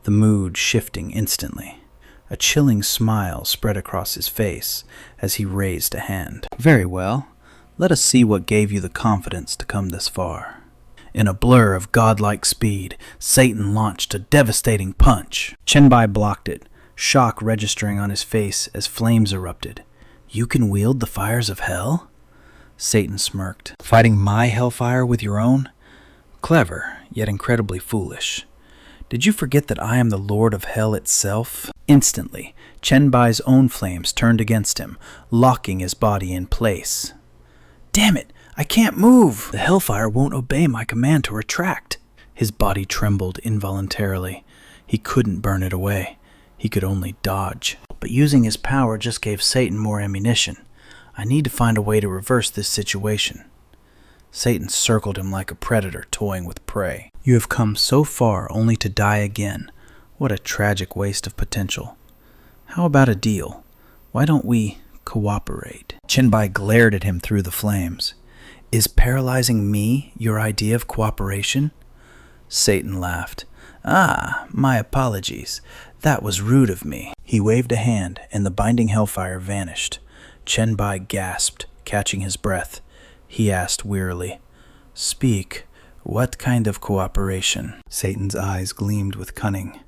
the mood shifting instantly. A chilling smile spread across his face as he raised a hand. Very well. Let us see what gave you the confidence to come this far. In a blur of godlike speed, Satan launched a devastating punch. Chen Bai blocked it, shock registering on his face as flames erupted. You can wield the fires of hell? Satan smirked. Fighting my hellfire with your own? Clever, yet incredibly foolish. Did you forget that I am the Lord of Hell itself? Instantly, Chen Bai's own flames turned against him, locking his body in place. Damn it! I can't move! The hellfire won't obey my command to retract. His body trembled involuntarily. He couldn't burn it away. He could only dodge. But using his power just gave Satan more ammunition. I need to find a way to reverse this situation. Satan circled him like a predator toying with prey. You have come so far only to die again. What a tragic waste of potential. How about a deal? Why don't we cooperate? Chen Bai glared at him through the flames. Is paralyzing me your idea of cooperation? Satan laughed. Ah, my apologies. That was rude of me. He waved a hand, and the binding hellfire vanished. Chen Bai gasped, catching his breath. He asked wearily, Speak, what kind of cooperation? Satan's eyes gleamed with cunning.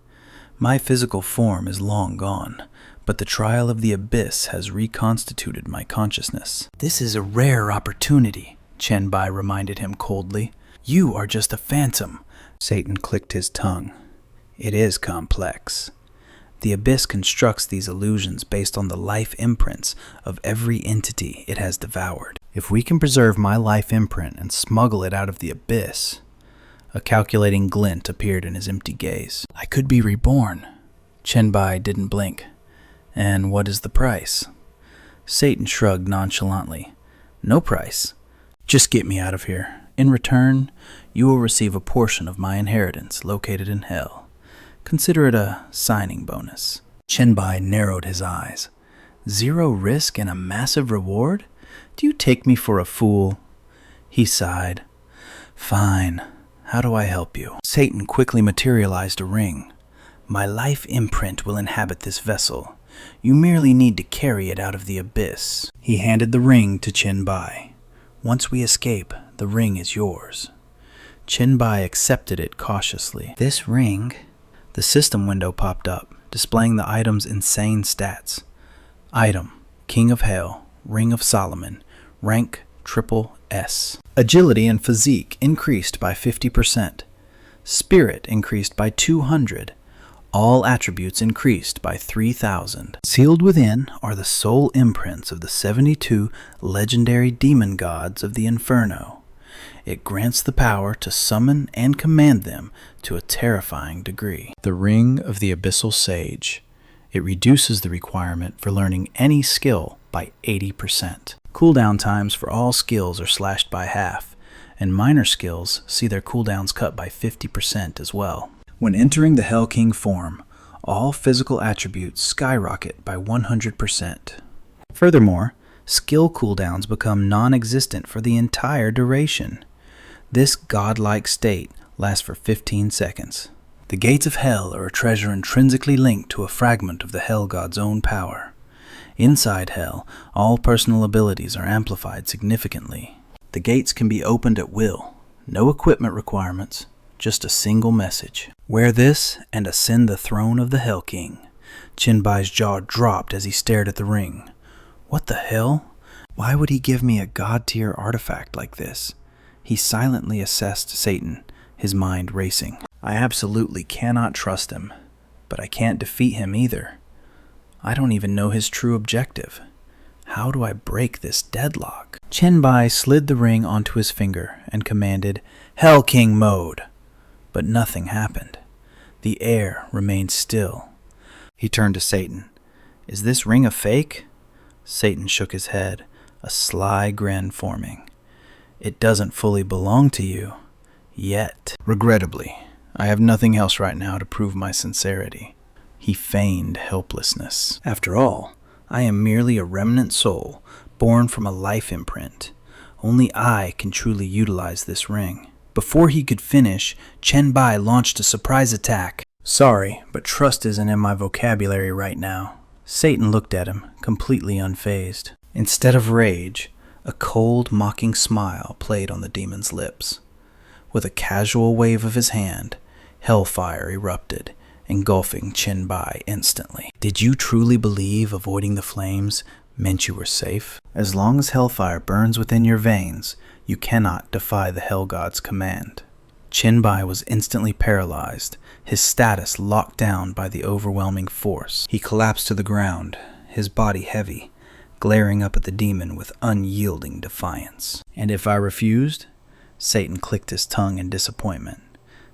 My physical form is long gone, but the trial of the abyss has reconstituted my consciousness. This is a rare opportunity, Chen Bai reminded him coldly. You are just a phantom. Satan clicked his tongue. It is complex. The abyss constructs these illusions based on the life imprints of every entity it has devoured. If we can preserve my life imprint and smuggle it out of the abyss... A calculating glint appeared in his empty gaze. I could be reborn. Chen Bai didn't blink. And what is the price? Satan shrugged nonchalantly. No price. Just get me out of here. In return, you will receive a portion of my inheritance located in hell. Consider it a signing bonus. Chen Bai narrowed his eyes. 0 risk and a massive reward? Do you take me for a fool? He sighed. Fine. How do I help you? Satan quickly materialized a ring. My life imprint will inhabit this vessel. You merely need to carry it out of the abyss. He handed the ring to Chen Bai. Once we escape, the ring is yours. Chen Bai accepted it cautiously. This ring? The system window popped up, displaying the item's insane stats. Item, King of Hell, Ring of Solomon, rank triple S. Agility and physique increased by 50%. Spirit increased by 200. All attributes increased by 3,000. Sealed within are the soul imprints of the 72 legendary demon gods of the Inferno. It grants the power to summon and command them to a terrifying degree. The Ring of the Abyssal Sage. It reduces the requirement for learning any skill by 80%. Cooldown times for all skills are slashed by half, and minor skills see their cooldowns cut by 50% as well. When entering the Hell King form, all physical attributes skyrocket by 100%. Furthermore, skill cooldowns become non-existent for the entire duration. This godlike state lasts for 15 seconds. The gates of hell are a treasure intrinsically linked to a fragment of the Hell God's own power. Inside hell, all personal abilities are amplified significantly. The gates can be opened at will. No equipment requirements, just a single message. Wear this and ascend the throne of the Hell King. Chen Bai's jaw dropped as he stared at the ring. What the hell? Why would he give me a god-tier artifact like this? He silently assessed Satan, his mind racing. I absolutely cannot trust him, but I can't defeat him either. I don't even know his true objective. How do I break this deadlock? Chen Bai slid the ring onto his finger and commanded, Hell King mode. But nothing happened. The air remained still. He turned to Satan. Is this ring a fake? Satan shook his head, a sly grin forming. It doesn't fully belong to you. Yet. Regrettably, I have nothing else right now to prove my sincerity. He feigned helplessness. After all, I am merely a remnant soul, born from a life imprint. Only I can truly utilize this ring. Before he could finish, Chen Bai launched a surprise attack. Sorry, but trust isn't in my vocabulary right now. Satan looked at him, completely unfazed. Instead of rage, a cold, mocking smile played on the demon's lips. With a casual wave of his hand, hellfire erupted, engulfing Chen Bai instantly. Did you truly believe avoiding the flames meant you were safe? As long as hellfire burns within your veins, you cannot defy the Hell God's command. Chen Bai was instantly paralyzed, his status locked down by the overwhelming force. He collapsed to the ground, his body heavy, glaring up at the demon with unyielding defiance. And if I refused? Satan clicked his tongue in disappointment.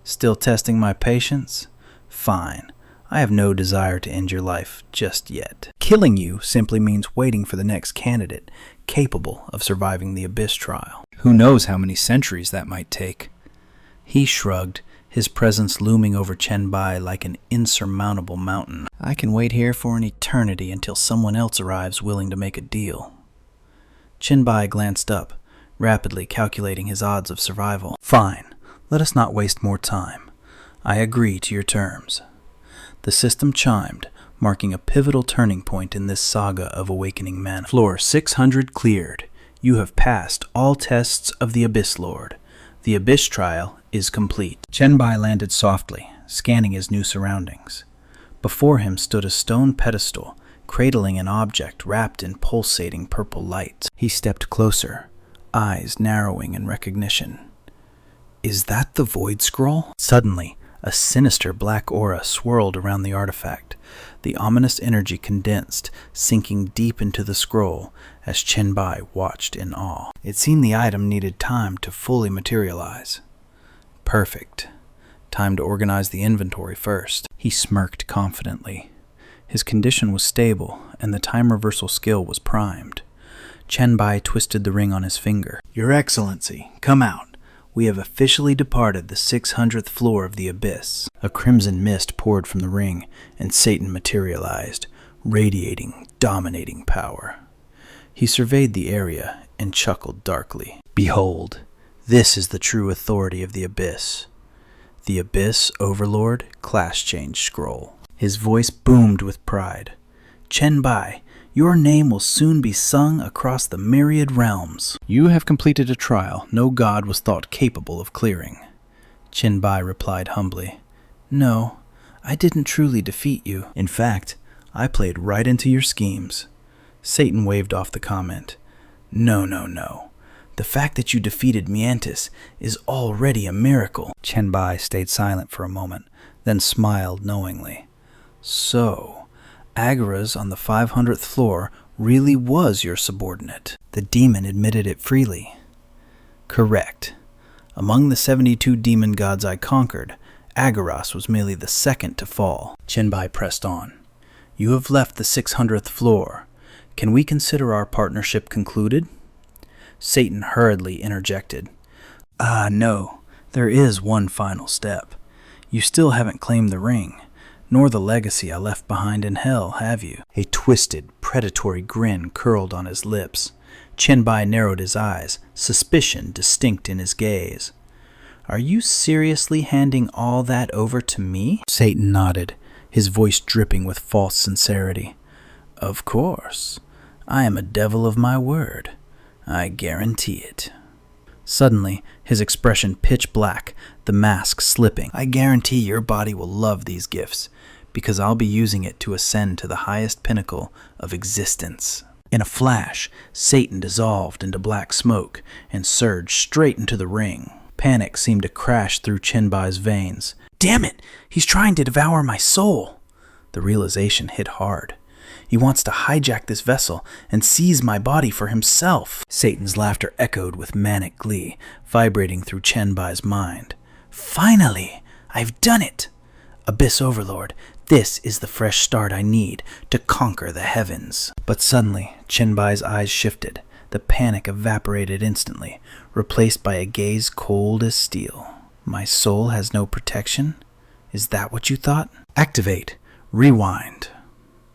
Still testing my patience? Fine. I have no desire to end your life just yet. Killing you simply means waiting for the next candidate capable of surviving the Abyss trial. Who knows how many centuries that might take? He shrugged, his presence looming over Chen Bai like an insurmountable mountain. I can wait here for an eternity until someone else arrives willing to make a deal. Chen Bai glanced up, rapidly calculating his odds of survival. Fine, let us not waste more time. I agree to your terms. The system chimed, marking a pivotal turning point in this saga of awakening men. Floor 600 cleared. You have passed all tests of the Abyss Lord. The Abyss trial is complete. Chen Bai landed softly, scanning his new surroundings. Before him stood a stone pedestal, cradling an object wrapped in pulsating purple light. He stepped closer, eyes narrowing in recognition. Is that the Void Scroll? Suddenly, a sinister black aura swirled around the artifact. The ominous energy condensed, sinking deep into the scroll as Chen Bai watched in awe. It seemed the item needed time to fully materialize. Perfect. Time to organize the inventory first. He smirked confidently. His condition was stable, and the time reversal skill was primed. Chen Bai twisted the ring on his finger. Your Excellency, come out. We have officially departed the 600th floor of the Abyss. A crimson mist poured from the ring, and Satan materialized, radiating, dominating power. He surveyed the area and chuckled darkly. Behold, this is the true authority of the Abyss. The Abyss Overlord Class Change Scroll. His voice boomed with pride. Chen Bai, your name will soon be sung across the myriad realms. You have completed a trial no god was thought capable of clearing. Chen Bai replied humbly. No, I didn't truly defeat you. In fact, I played right into your schemes. Satan waved off the comment. No. The fact that you defeated Miantis is already a miracle. Chen Bai stayed silent for a moment, then smiled knowingly. So, Agara's on the 500th floor really was your subordinate. The demon admitted it freely. Correct. Among the 72 demon gods I conquered, Agaras was merely the second to fall. Chen Bai pressed on. You have left the 600th floor. Can we consider our partnership concluded? Satan hurriedly interjected. No. There is one final step. You still haven't claimed the ring, nor the legacy I left behind in hell, have you? A twisted, predatory grin curled on his lips. Chen Bai narrowed his eyes, suspicion distinct in his gaze. Are you seriously handing all that over to me? Satan nodded, his voice dripping with false sincerity. Of course. I am a devil of my word. I guarantee it. Suddenly, his expression pitch black, the mask slipping. I guarantee your body will love these gifts, because I'll be using it to ascend to the highest pinnacle of existence. In a flash, Satan dissolved into black smoke and surged straight into the ring. Panic seemed to crash through Chen Bai's veins. Damn it! He's trying to devour my soul! The realization hit hard. He wants to hijack this vessel and seize my body for himself. Satan's laughter echoed with manic glee, vibrating through Chen Bai's mind. Finally! I've done it! Abyss Overlord, this is the fresh start I need to conquer the heavens. But suddenly, Chen Bai's eyes shifted. The panic evaporated instantly, replaced by a gaze cold as steel. My soul has no protection? Is that what you thought? Activate. Rewind.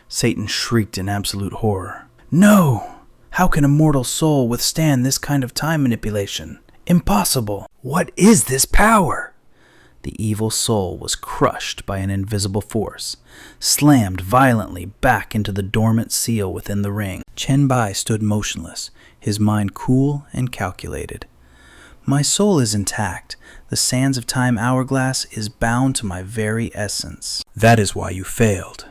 Satan shrieked in absolute horror. No! How can a mortal soul withstand this kind of time manipulation? Impossible! What is this power? The evil soul was crushed by an invisible force, slammed violently back into the dormant seal within the ring. Chen Bai stood motionless, his mind cool and calculated. My soul is intact. The sands of time hourglass is bound to my very essence. That is why you failed.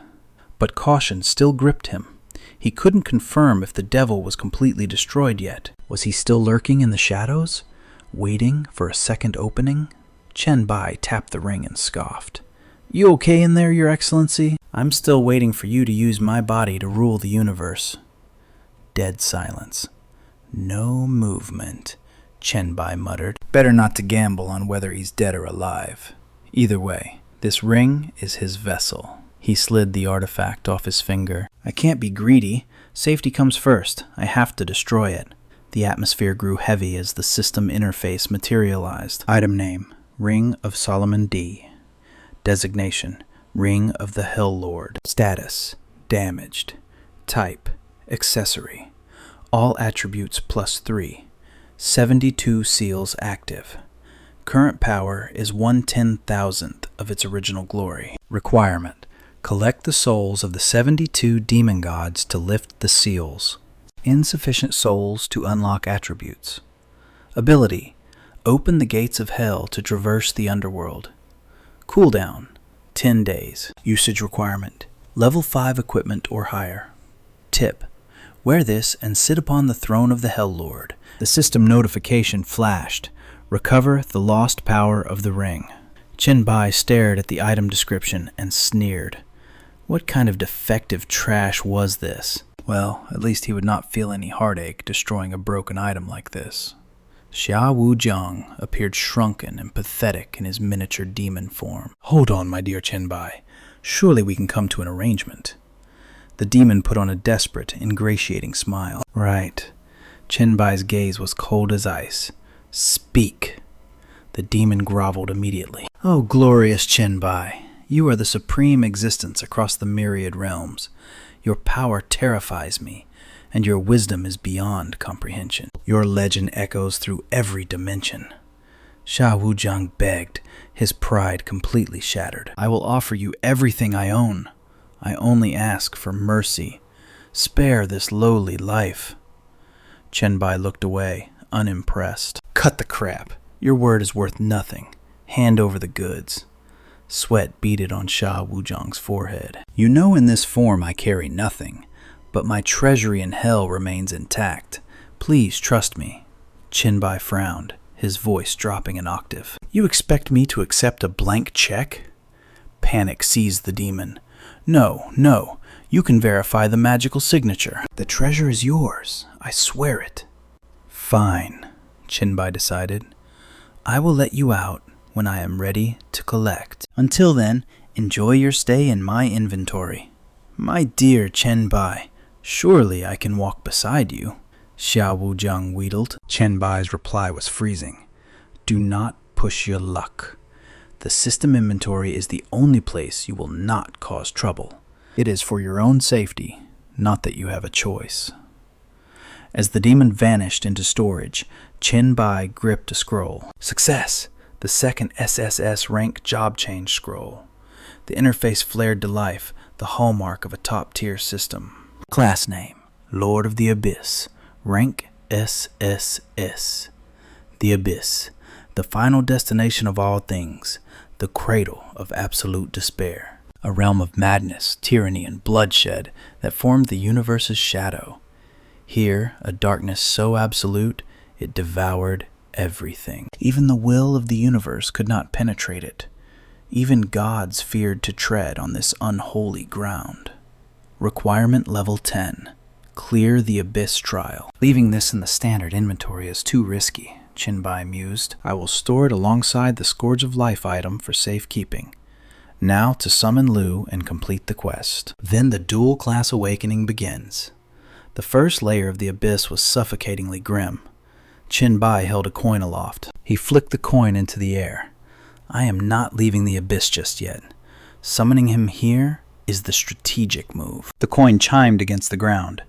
But caution still gripped him. He couldn't confirm if the devil was completely destroyed yet. Was he still lurking in the shadows, waiting for a second opening? Chen Bai tapped the ring and scoffed. You okay in there, Your Excellency? I'm still waiting for you to use my body to rule the universe. Dead silence. No movement, Chen Bai muttered. Better not to gamble on whether he's dead or alive. Either way, this ring is his vessel. He slid the artifact off his finger. I can't be greedy. Safety comes first. I have to destroy it. The atmosphere grew heavy as the system interface materialized. Item name, Ring of Solomon D. Designation, Ring of the Hell Lord. Status, damaged. Type, accessory. All attributes +3. 72 seals active. Current power is 1/10,000th of its original glory. Requirement, collect the souls of the 72 demon gods to lift the seals. Insufficient souls to unlock attributes. Ability, open the gates of hell to traverse the underworld. Cooldown, 10 days. Usage requirement, level 5 equipment or higher. Tip, wear this and sit upon the throne of the Hell Lord. The system notification flashed. Recover the lost power of the ring. Chen Bai stared at the item description and sneered. What kind of defective trash was this? Well, at least he would not feel any heartache destroying a broken item like this. Xia Wujiang appeared shrunken and pathetic in his miniature demon form. Hold on, my dear Chen Bai. Surely we can come to an arrangement. The demon put on a desperate, ingratiating smile. Right. Chen Bai's gaze was cold as ice. Speak. The demon groveled immediately. Oh, glorious Chen Bai. You are the supreme existence across the myriad realms. Your power terrifies me, and your wisdom is beyond comprehension. Your legend echoes through every dimension. Xia Wujiang begged, his pride completely shattered. I will offer you everything I own. I only ask for mercy. Spare this lowly life. Chen Bai looked away, unimpressed. Cut the crap. Your word is worth nothing. Hand over the goods. Sweat beaded on Xia Wujiang's forehead. You know in this form I carry nothing, but my treasury in hell remains intact. Please trust me. Chen Bai frowned, his voice dropping an octave. You expect me to accept a blank check? Panic seized the demon. No, you can verify the magical signature. The treasure is yours, I swear it. Fine, Chen Bai decided. I will let you out when I am ready to collect. Until then, enjoy your stay in my inventory. My dear Chen Bai, surely I can walk beside you, Xiao Wujiang wheedled. Chen Bai's reply was freezing. Do not push your luck. The system inventory is the only place you will not cause trouble. It is for your own safety, not that you have a choice. As the demon vanished into storage, Chen Bai gripped a scroll. Success! The second SSS rank job change scroll. The interface flared to life, the hallmark of a top-tier system. Class name, Lord of the Abyss. Rank SSS. The Abyss, the final destination of all things, the cradle of absolute despair. A realm of madness, tyranny, and bloodshed that formed the universe's shadow. Here, a darkness so absolute, it devoured everything. Even the will of the universe could not penetrate it. Even gods feared to tread on this unholy ground. Requirement level 10. Clear the Abyss trial. Leaving this in the standard inventory is too risky, Chen Bai mused. I will store it alongside the Scourge of Life item for safekeeping. Now to summon Lu and complete the quest. Then the dual class awakening begins. The first layer of the Abyss was suffocatingly grim. Chen Bai held a coin aloft. He flicked the coin into the air. I am not leaving the Abyss just yet. Summoning him here is the strategic move. The coin chimed against the ground.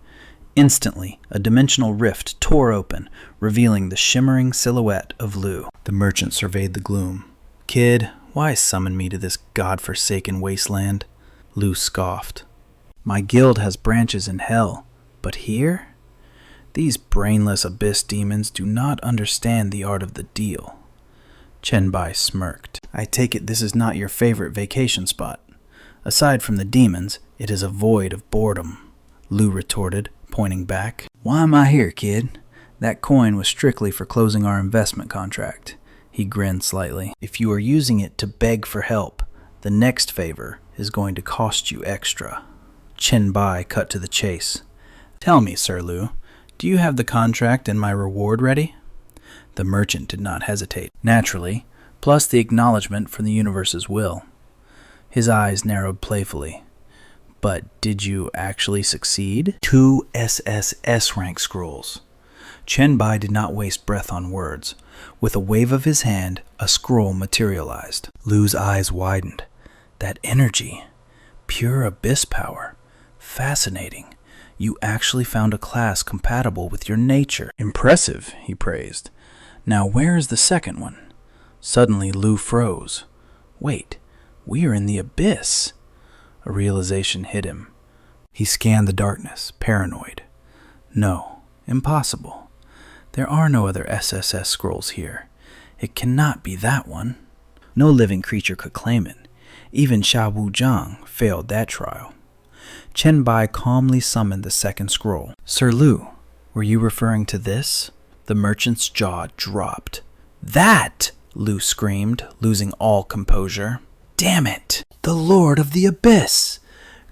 Instantly, a dimensional rift tore open, revealing the shimmering silhouette of Lu. The merchant surveyed the gloom. Kid, why summon me to this god-forsaken wasteland? Lu scoffed. My guild has branches in hell, but here? These brainless abyss demons do not understand the art of the deal. Chen Bai smirked. I take it this is not your favorite vacation spot. Aside from the demons, it is a void of boredom, Lu retorted, pointing back. Why am I here, kid? That coin was strictly for closing our investment contract. He grinned slightly. If you are using it to beg for help, the next favor is going to cost you extra. Chen Bai cut to the chase. Tell me, Sir Lu, do you have the contract and my reward ready? The merchant did not hesitate. Naturally, plus the acknowledgement from the universe's will. His eyes narrowed playfully. But did you actually succeed? 2 SSS rank scrolls. Chen Bai did not waste breath on words. With a wave of his hand, a scroll materialized. Lu's eyes widened. That energy. Pure abyss power. Fascinating. You actually found a class compatible with your nature. Impressive, he praised. Now where is the second one? Suddenly Lu froze. Wait, we are in the abyss. A realization hit him. He scanned the darkness, paranoid. No, impossible. There are no other SSS scrolls here. It cannot be that one. No living creature could claim it. Even Xiao Wujiang failed that trial. Chen Bai calmly summoned the second scroll. Sir Lu, were you referring to this? The merchant's jaw dropped. That! Lu screamed, losing all composure. Damn it! The Lord of the Abyss!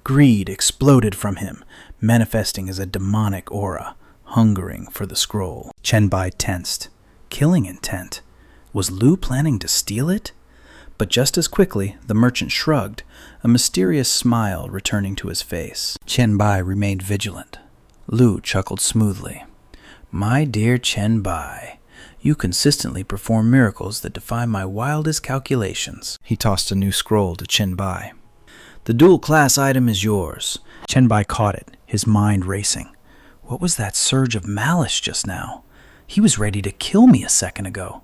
Greed exploded from him, manifesting as a demonic aura, hungering for the scroll. Chen Bai tensed. Killing intent. Was Lu planning to steal it? But just as quickly, the merchant shrugged, a mysterious smile returning to his face. Chen Bai remained vigilant. Lu chuckled smoothly. My dear Chen Bai, you consistently perform miracles that defy my wildest calculations. He tossed a new scroll to Chen Bai. The dual class item is yours. Chen Bai caught it, his mind racing. What was that surge of malice just now? He was ready to kill me a second ago.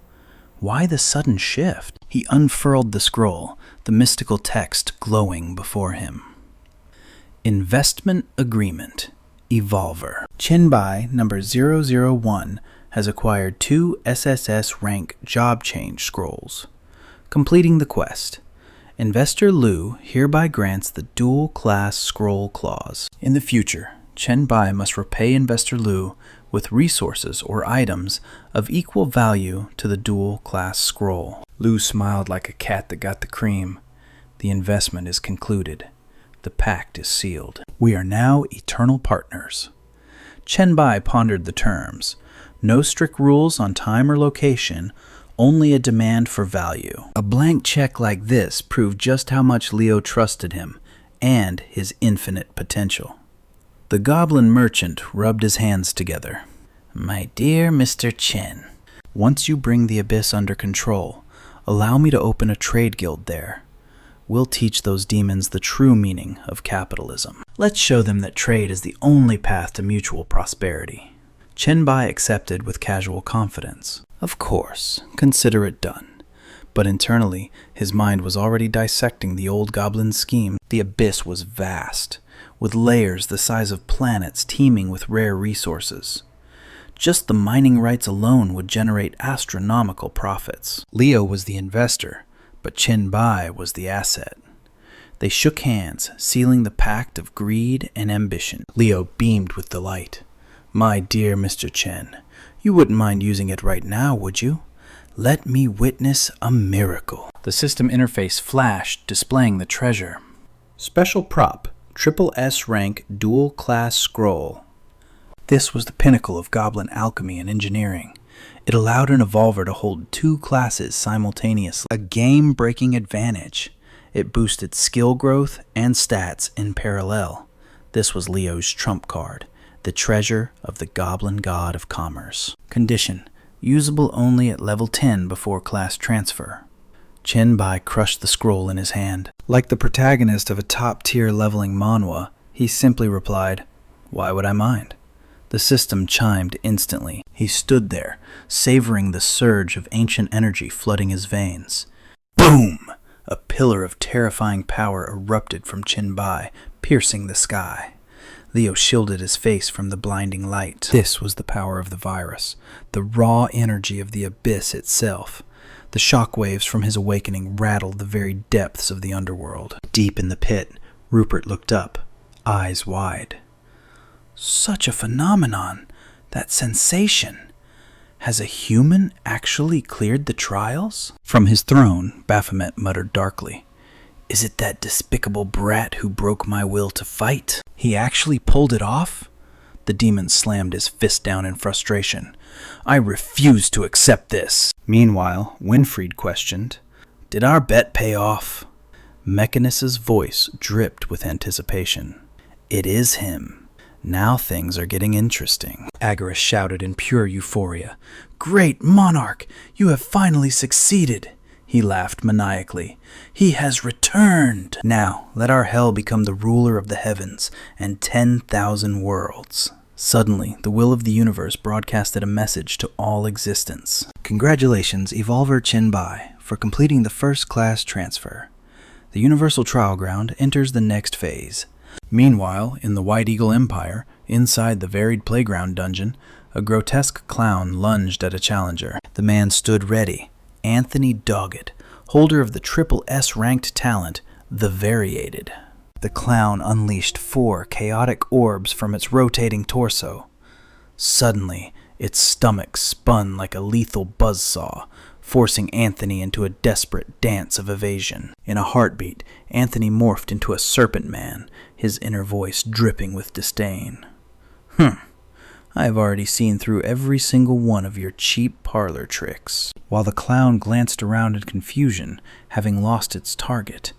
Why the sudden shift? He unfurled the scroll, the mystical text glowing before him. Investment Agreement. Evolver. Chen Bai, number 001, has acquired 2 SSS rank job change scrolls. Completing the quest. Investor Lu hereby grants the dual class scroll clause. In the future, Chen Bai must repay Investor Lu with resources or items of equal value to the dual class scroll. Lu smiled like a cat that got the cream. The investment is concluded. The pact is sealed. We are now eternal partners. Chen Bai pondered the terms. No strict rules on time or location, only a demand for value. A blank check like this proved just how much Leo trusted him, and his infinite potential. The goblin merchant rubbed his hands together. My dear Mr. Chen, once you bring the abyss under control, allow me to open a trade guild there. We'll teach those demons the true meaning of capitalism. Let's show them that trade is the only path to mutual prosperity. Chen Bai accepted with casual confidence. Of course, consider it done. But internally, his mind was already dissecting the old goblin's scheme. The abyss was vast, with layers the size of planets teeming with rare resources. Just the mining rights alone would generate astronomical profits. Leo was the investor, but Chen Bai was the asset. They shook hands, sealing the pact of greed and ambition. Leo beamed with delight. My dear Mr. Chen, you wouldn't mind using it right now, would you? Let me witness a miracle. The system interface flashed, displaying the treasure. Special prop, triple S rank dual class scroll. This was the pinnacle of goblin alchemy and engineering. It allowed an evolver to hold 2 classes simultaneously, a game-breaking advantage. It boosted skill growth and stats in parallel. This was Leo's trump card, the treasure of the goblin god of commerce. Condition: usable only at level 10 before class transfer. Chen Bai crushed the scroll in his hand. Like the protagonist of a top-tier leveling manhwa, he simply replied, "Why would I mind?" The system chimed instantly. He stood there, savoring the surge of ancient energy flooding his veins. Boom! A pillar of terrifying power erupted from Chen Bai, piercing the sky. Leo shielded his face from the blinding light. This was the power of the virus, the raw energy of the abyss itself. The shockwaves from his awakening rattled the very depths of the underworld. Deep in the pit, Rupert looked up, eyes wide. Such a phenomenon, that sensation. Has a human actually cleared the trials? From his throne, Baphomet muttered darkly. Is it that despicable brat who broke my will to fight? He actually pulled it off? The demon slammed his fist down in frustration. I refuse to accept this. Meanwhile, Winfried questioned, Did our bet pay off? Mechanus's voice dripped with anticipation. It is him. Now things are getting interesting. Agaris shouted in pure euphoria. Great monarch, you have finally succeeded. He laughed maniacally. He has returned. Now let our hell become the ruler of the heavens and 10,000 worlds. Suddenly, the will of the universe broadcasted a message to all existence. Congratulations, Evolver Chen Bai, for completing the first class transfer. The Universal Trial Ground enters the next phase. Meanwhile, in the White Eagle Empire, inside the varied playground dungeon, a grotesque clown lunged at a challenger. The man stood ready. Anthony Doggett, holder of the triple S-ranked talent, the Variated. The clown unleashed 4 chaotic orbs from its rotating torso. Suddenly, its stomach spun like a lethal buzzsaw, forcing Anthony into a desperate dance of evasion. In a heartbeat, Anthony morphed into a serpent man, his inner voice dripping with disdain. I have already seen through every single one of your cheap parlor tricks. While the clown glanced around in confusion, having lost its target,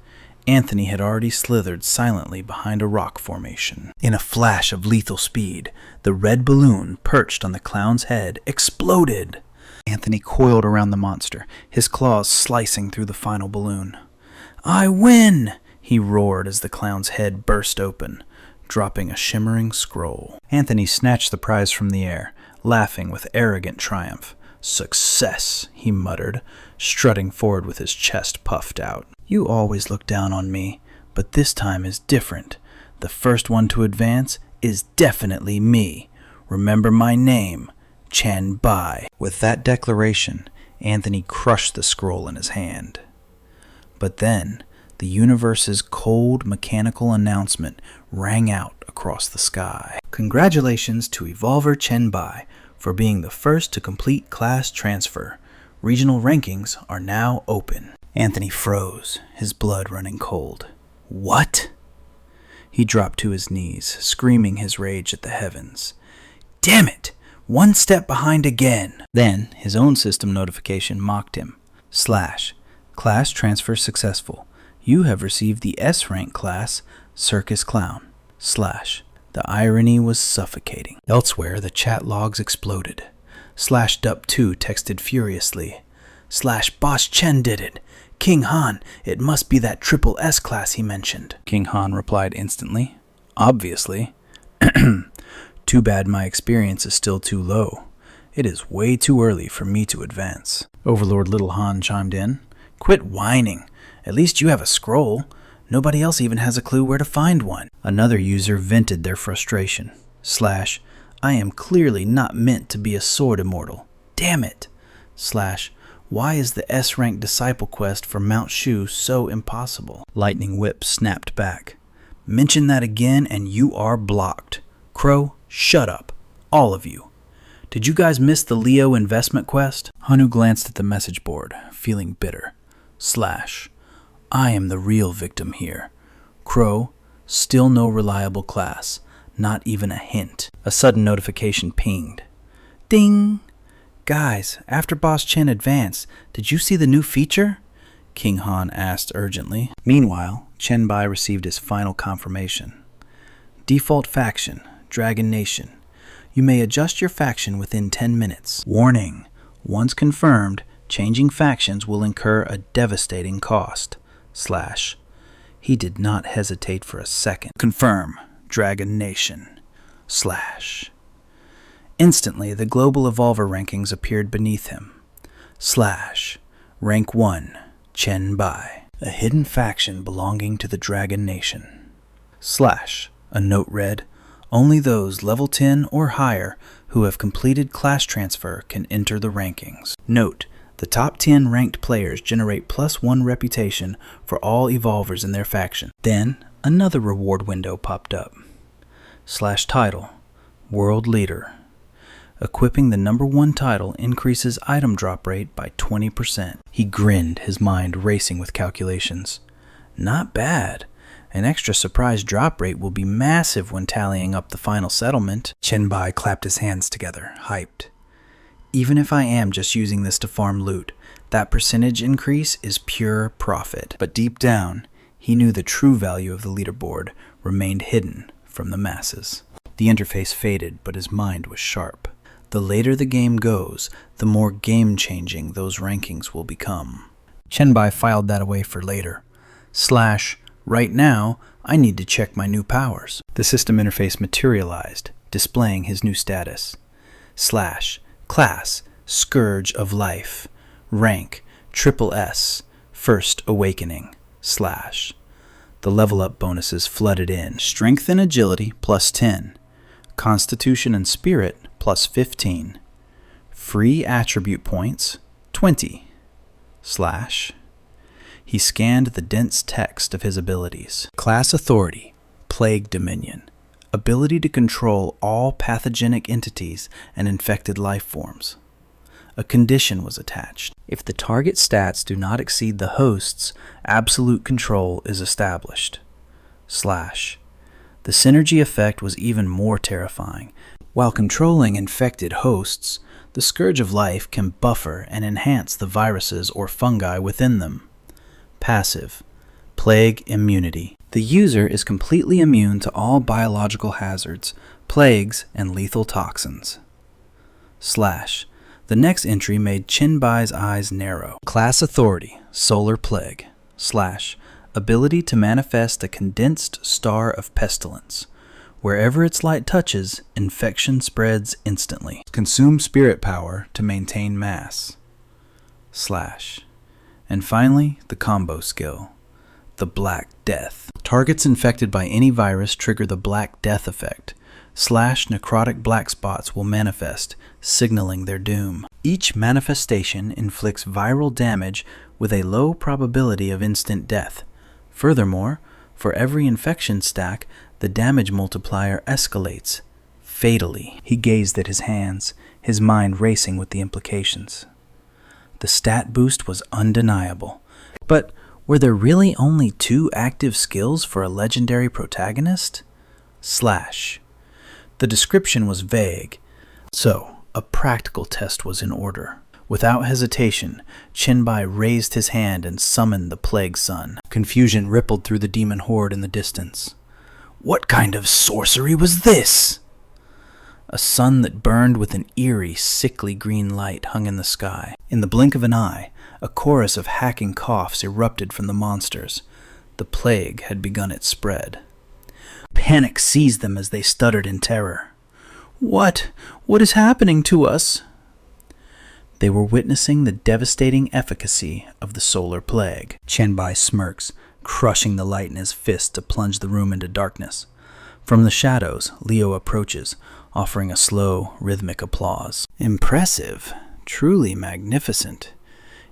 Anthony had already slithered silently behind a rock formation. In a flash of lethal speed, the red balloon perched on the clown's head exploded. Anthony coiled around the monster, his claws slicing through the final balloon. I win! He roared as the clown's head burst open, dropping a shimmering scroll. Anthony snatched the prize from the air, laughing with arrogant triumph. Success, he muttered, strutting forward with his chest puffed out. You always look down on me, but this time is different. The first one to advance is definitely me. Remember my name, Chen Bai. With that declaration, Anthony crushed the scroll in his hand. But then, the universe's cold, mechanical announcement rang out across the sky. Congratulations to Evolver Chen Bai for being the first to complete class transfer. Regional rankings are now open. Anthony froze, his blood running cold. What? He dropped to his knees, screaming his rage at the heavens. Damn it! One step behind again! Then, his own system notification mocked him. / Class transfer successful. You have received the S-rank class, circus clown. The irony was suffocating. Elsewhere, the chat logs exploded. Dup2 texted furiously. Boss Chen did it. King Han, it must be that triple S-class he mentioned. King Han replied instantly. Obviously. Too bad my experience is still too low. It is way too early for me to advance. Overlord Little Han chimed in. Quit whining. At least you have a scroll. Nobody else even has a clue where to find one. Another user vented their frustration. I am clearly not meant to be a sword immortal. Damn it. Why is the S-rank disciple quest for Mount Shu so impossible? Lightning Whip snapped back. Mention that again and you are blocked. Crow, shut up. All of you. Did you guys miss the Leo investment quest? Hanu glanced at the message board, feeling bitter. I am the real victim here. Crow, still no reliable class. Not even a hint. A sudden notification pinged. Ding! Guys, after Boss Chen advanced, did you see the new feature? King Han asked urgently. Meanwhile, Chen Bai received his final confirmation. Default faction, Dragon Nation. You may adjust your faction within 10 minutes. Warning! Once confirmed, changing factions will incur a devastating cost. He did not hesitate for a second. Confirm, Dragon Nation. Instantly, the global evolver rankings appeared beneath him. Rank 1, Chen Bai, a hidden faction belonging to the Dragon Nation. A note read, only those level 10 or higher who have completed class transfer can enter the rankings. Note, the top 10 ranked players generate +1 reputation for all evolvers in their faction. Then, another reward window popped up. Title, World Leader. Equipping the number 1 title increases item drop rate by 20%. He grinned, his mind racing with calculations. Not bad. An extra surprise drop rate will be massive when tallying up the final settlement. Chen Bai clapped his hands together, hyped. Even if I am just using this to farm loot, that percentage increase is pure profit. But deep down, he knew the true value of the leaderboard remained hidden from the masses. The interface faded, but his mind was sharp. The later the game goes, the more game-changing those rankings will become. Chen Bai filed that away for later. Right now, I need to check my new powers. The system interface materialized, displaying his new status. Class, Scourge of Life. Rank, SS, First Awakening. The level up bonuses flooded in. Strength and Agility +10. Constitution and Spirit +15. Free attribute points 20. He scanned the dense text of his abilities. Class Authority, Plague Dominion. Ability to control all pathogenic entities and infected life forms. A condition was attached. If the target stats do not exceed the host's, absolute control is established. The synergy effect was even more terrifying. While controlling infected hosts, the Scourge of Life can buffer and enhance the viruses or fungi within them. Passive, Plague Immunity. The user is completely immune to all biological hazards, plagues, and lethal toxins. The next entry made Chen Bai's eyes narrow. Class Authority, Solar Plague. Ability to manifest a condensed star of pestilence. Wherever its light touches, infection spreads instantly. Consume spirit power to maintain mass. And finally, the combo skill. The Black Death. Targets infected by any virus trigger the Black Death effect. Necrotic black spots will manifest, signaling their doom. Each manifestation inflicts viral damage with a low probability of instant death. Furthermore, for every infection stack, the damage multiplier escalates, fatally. He gazed at his hands, his mind racing with the implications. The stat boost was undeniable. But were there really only 2 active skills for a legendary protagonist? The description was vague, so a practical test was in order. Without hesitation, Chen Bai raised his hand and summoned the Plague Sun. Confusion rippled through the demon horde in the distance. What kind of sorcery was this? A sun that burned with an eerie, sickly green light hung in the sky. In the blink of an eye, a chorus of hacking coughs erupted from the monsters. The plague had begun its spread. Panic seized them as they stuttered in terror. What is happening to us? They were witnessing the devastating efficacy of the solar plague. Chen Bai smirks, crushing the light in his fist to plunge the room into darkness. From the shadows, Leo approaches, offering a slow, rhythmic applause. Impressive, truly magnificent.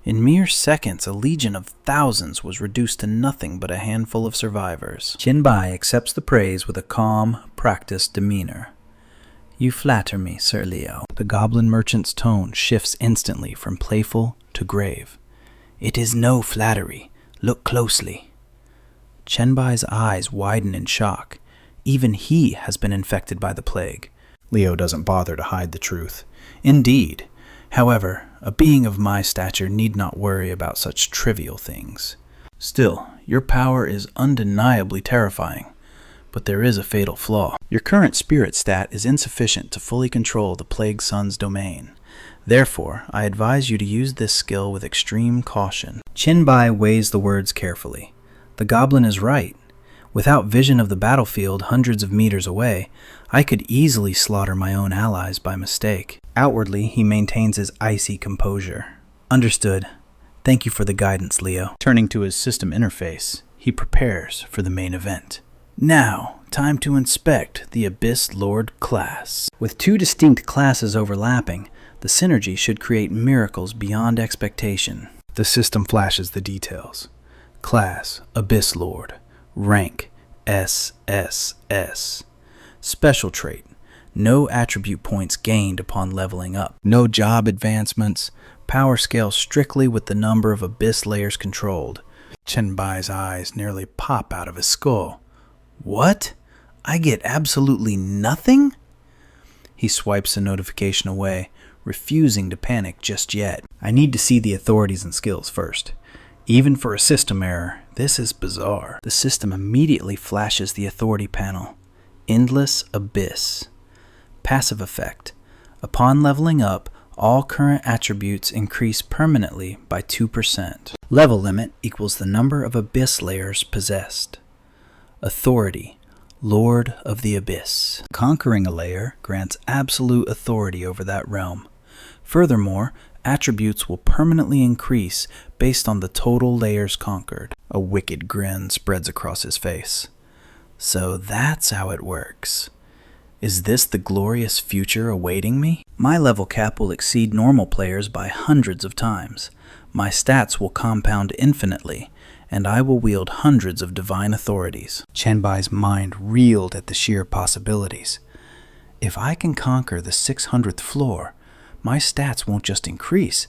In mere seconds, a legion of thousands was reduced to nothing but a handful of survivors. Chen Bai accepts the praise with a calm, practiced demeanor. You flatter me, Sir Leo. The goblin merchant's tone shifts instantly from playful to grave. It is no flattery. Look closely. Chen Bai's eyes widen in shock. Even he has been infected by the plague. Leo doesn't bother to hide the truth. Indeed. However, a being of my stature need not worry about such trivial things. Still, your power is undeniably terrifying, but there is a fatal flaw. Your current spirit stat is insufficient to fully control the Plague Sun's domain. Therefore, I advise you to use this skill with extreme caution. Chen Bai weighs the words carefully. The goblin is right. Without vision of the battlefield hundreds of meters away, I could easily slaughter my own allies by mistake. Outwardly, he maintains his icy composure. Understood. Thank you for the guidance, Leo. Turning to his system interface, he prepares for the main event. Now, time to inspect the Abyss Lord class. With two distinct classes overlapping, the synergy should create miracles beyond expectation. The system flashes the details. Class, Abyss Lord. Rank, SSS. Special trait, no attribute points gained upon leveling up. No job advancements. Power scale strictly with the number of Abyss layers controlled. Chen Bai's eyes nearly pop out of his skull. What? I get absolutely nothing? He swipes the notification away, refusing to panic just yet. I need to see the authorities and skills first. Even for a system error, this is bizarre. The system immediately flashes the authority panel. Endless Abyss. Passive effect. Upon leveling up, all current attributes increase permanently by 2%. Level limit equals the number of Abyss layers possessed. Authority. Lord of the Abyss. Conquering a layer grants absolute authority over that realm. Furthermore, attributes will permanently increase based on the total layers conquered. A wicked grin spreads across his face. So that's how it works. Is this the glorious future awaiting me? My level cap will exceed normal players by hundreds of times. My stats will compound infinitely, and I will wield hundreds of divine authorities. Chen Bai's mind reeled at the sheer possibilities. If I can conquer the 600th floor, my stats won't just increase.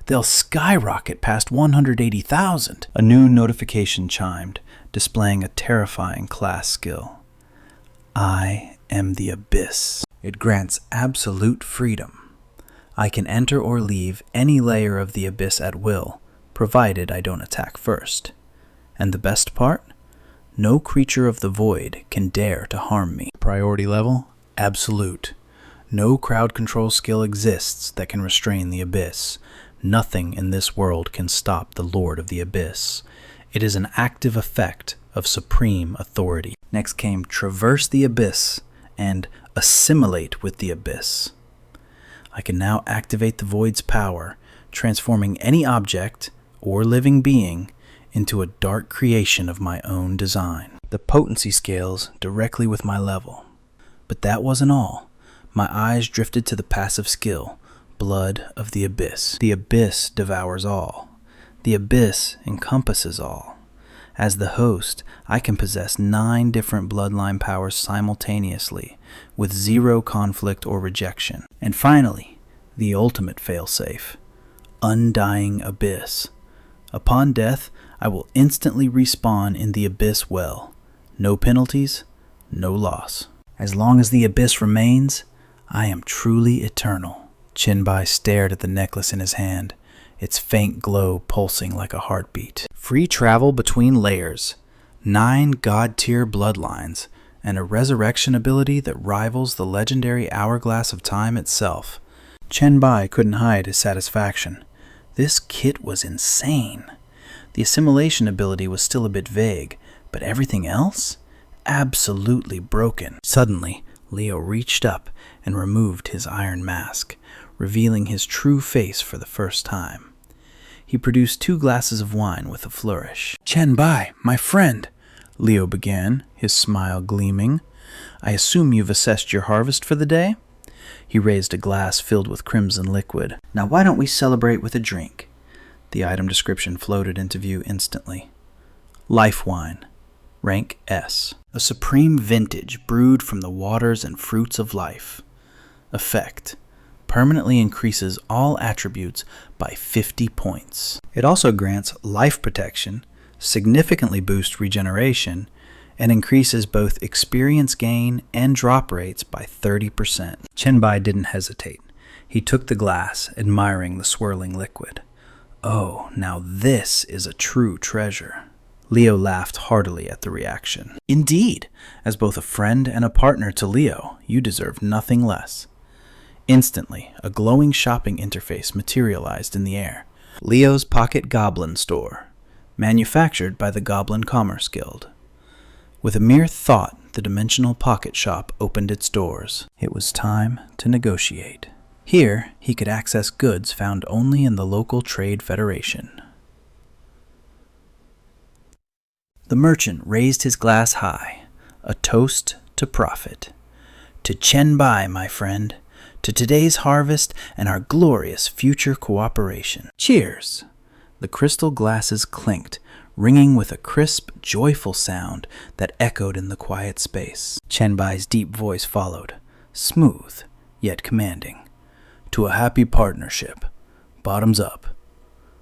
They'll skyrocket past 180,000. A new notification chimed, displaying a terrifying class skill. I am the Abyss. It grants absolute freedom. I can enter or leave any layer of the Abyss at will, provided I don't attack first. And the best part? No creature of the void can dare to harm me. Priority level? Absolute. No crowd control skill exists that can restrain the Abyss. Nothing in this world can stop the Lord of the Abyss. It is an active effect of supreme authority. Next came Traverse the Abyss and Assimilate with the Abyss. I can now activate the Void's power, transforming any object or living being into a dark creation of my own design. The potency scales directly with my level. But that wasn't all. My eyes drifted to the passive skill, Blood of the Abyss. The Abyss devours all. The Abyss encompasses all. As the host, I can possess 9 different bloodline powers simultaneously, with 0 conflict or rejection. And finally, the ultimate failsafe, Undying Abyss. Upon death, I will instantly respawn in the Abyss well. No penalties, no loss. As long as the Abyss remains, I am truly eternal. Chen Bai stared at the necklace in his hand, its faint glow pulsing like a heartbeat. Free travel between layers, 9 god-tier bloodlines, and a resurrection ability that rivals the legendary hourglass of time itself. Chen Bai couldn't hide his satisfaction. This kit was insane. The assimilation ability was still a bit vague, but everything else? Absolutely broken. Suddenly, Leo reached up and removed his iron mask, revealing his true face for the first time. He produced 2 glasses of wine with a flourish. "Chen Bai, my friend," Leo began, his smile gleaming. "I assume you've assessed your harvest for the day?" He raised a glass filled with crimson liquid. "Now why don't we celebrate with a drink?" The item description floated into view instantly. Life wine, rank S. A supreme vintage brewed from the waters and fruits of life. Effect: permanently increases all attributes by 50 points. It also grants life protection, significantly boosts regeneration, and increases both experience gain and drop rates by 30%. Chen Bai didn't hesitate. He took the glass, admiring the swirling liquid. "Oh, now this is a true treasure." Leo laughed heartily at the reaction. "Indeed, as both a friend and a partner to Leo, you deserve nothing less." Instantly, a glowing shopping interface materialized in the air. Leo's Pocket Goblin Store, manufactured by the Goblin Commerce Guild. With a mere thought, the dimensional pocket shop opened its doors. It was time to negotiate. Here, he could access goods found only in the local trade federation. The merchant raised his glass high, a toast to profit. "To Chen Bai, my friend, to today's harvest and our glorious future cooperation. Cheers!" The crystal glasses clinked, ringing with a crisp, joyful sound that echoed in the quiet space. Chen Bai's deep voice followed, smooth, yet commanding. "To a happy partnership. Bottoms up.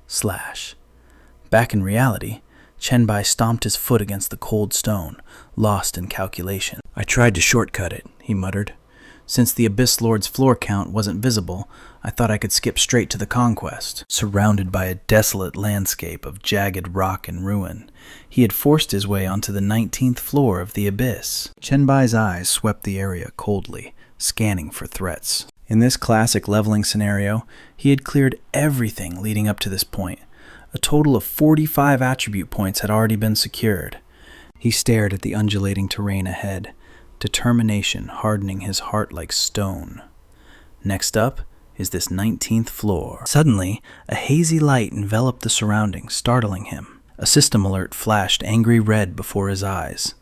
/ Back in reality, Chen Bai stomped his foot against the cold stone, lost in calculation. "I tried to shortcut it," he muttered. "Since the Abyss Lord's floor count wasn't visible, I thought I could skip straight to the conquest." Surrounded by a desolate landscape of jagged rock and ruin, he had forced his way onto the 19th floor of the Abyss. Chen Bai's eyes swept the area coldly, scanning for threats. In this classic leveling scenario, he had cleared everything leading up to this point. A total of 45 attribute points had already been secured. He stared at the undulating terrain ahead, determination hardening his heart like stone. Next up is this 19th floor. Suddenly, a hazy light enveloped the surroundings, startling him. A system alert flashed angry red before his eyes.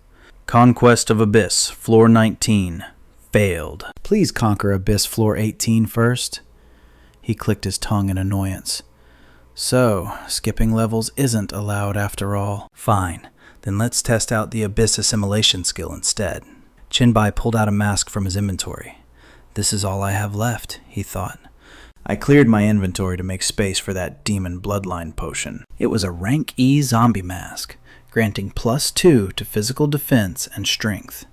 "Conquest of Abyss, floor 19. Failed. Please conquer Abyss floor 18 first." He clicked his tongue in annoyance. So, skipping levels isn't allowed after all. Fine, then let's test out the Abyss assimilation skill instead. Chen Bai pulled out a mask from his inventory. "This is all I have left," he thought. I cleared my inventory to make space for that demon bloodline potion. It was a rank E zombie mask, granting +2 to physical defense and strength.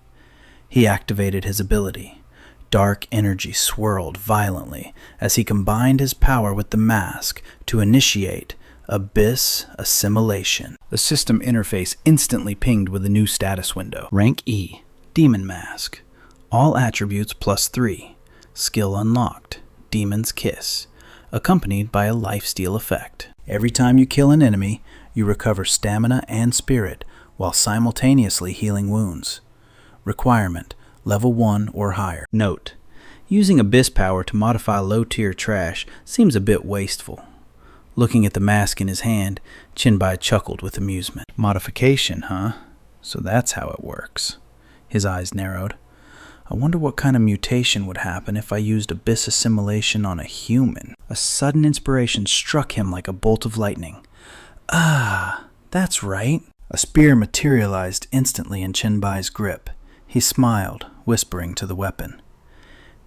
He activated his ability. Dark energy swirled violently as he combined his power with the mask to initiate Abyss Assimilation. The system interface instantly pinged with a new status window. Rank E, Demon Mask. All attributes +3. Skill unlocked, Demon's Kiss, accompanied by a lifesteal effect. Every time you kill an enemy, you recover stamina and spirit while simultaneously healing wounds. Requirement: level 1 or higher. Note: using Abyss power to modify low-tier trash seems a bit wasteful. Looking at the mask in his hand, Chen Bai chuckled with amusement. Modification, huh? So that's how it works. His eyes narrowed. I wonder what kind of mutation would happen if I used Abyss assimilation on a human. A sudden inspiration struck him like a bolt of lightning. Ah, that's right. A spear materialized instantly in Chen Bai's grip. He smiled, whispering to the weapon.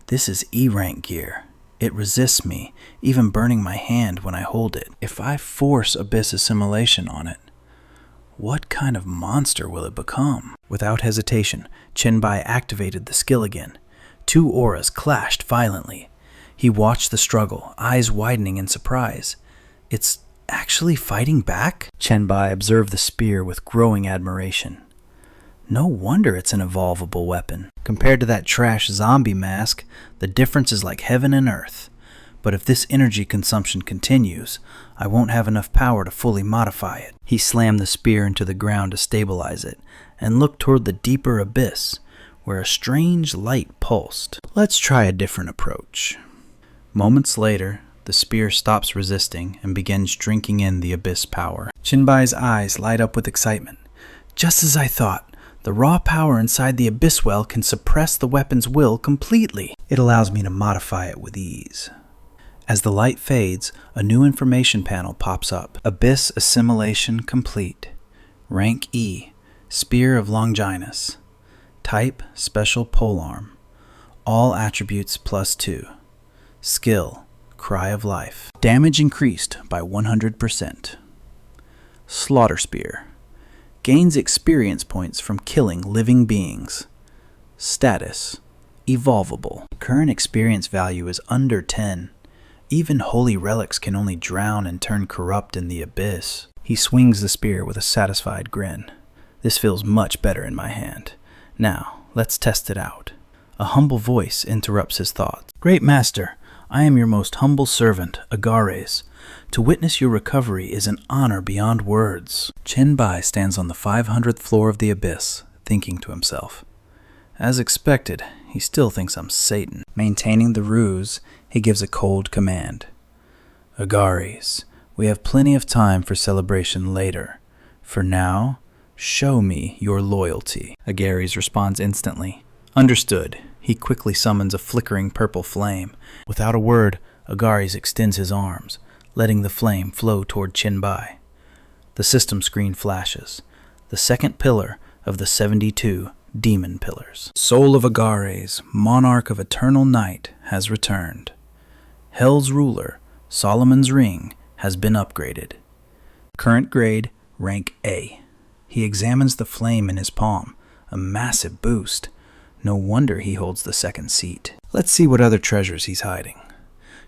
This is E-rank gear. It resists me, even burning my hand when I hold it. If I force Abyss assimilation on it, what kind of monster will it become? Without hesitation, Chen Bai activated the skill again. 2 auras clashed violently. He watched the struggle, eyes widening in surprise. It's actually fighting back? Chen Bai observed the spear with growing admiration. No wonder it's an evolvable weapon. Compared to that trash zombie mask, the difference is like heaven and earth. But if this energy consumption continues, I won't have enough power to fully modify it. He slammed the spear into the ground to stabilize it, and looked toward the deeper abyss, where a strange light pulsed. Let's try a different approach. Moments later, the spear stops resisting and begins drinking in the abyss power. Chen Bai's eyes light up with excitement. Just as I thought, the raw power inside the abyss well can suppress the weapon's will completely. It allows me to modify it with ease. As the light fades, a new information panel pops up. Abyss assimilation complete. Rank E, Spear of Longinus. Type, Special Polearm. All attributes +2. Skill, Cry of Life. Damage increased by 100%. Slaughter Spear. Gains experience points from killing living beings. Status, Evolvable. Current experience value is under 10. Even holy relics can only drown and turn corrupt in the abyss. He swings the spear with a satisfied grin. This feels much better in my hand. Now, let's test it out. A humble voice interrupts his thoughts. Great Master, I am your most humble servant, Agares. To witness your recovery is an honor beyond words. Chen Bai stands on the 500th floor of the abyss, thinking to himself. As expected, he still thinks I'm Satan. Maintaining the ruse, he gives a cold command. Agares, we have plenty of time for celebration later. For now, show me your loyalty. Agares responds instantly. Understood. He quickly summons a flickering purple flame. Without a word, Agares extends his arms, letting the flame flow toward Chen Bai. The system screen flashes. The second pillar of the 72 demon pillars. Soul of Agares, monarch of eternal night, has returned. Hell's ruler, Solomon's ring, has been upgraded. Current grade, rank A. He examines the flame in his palm, a massive boost. No wonder he holds the second seat. Let's see what other treasures he's hiding.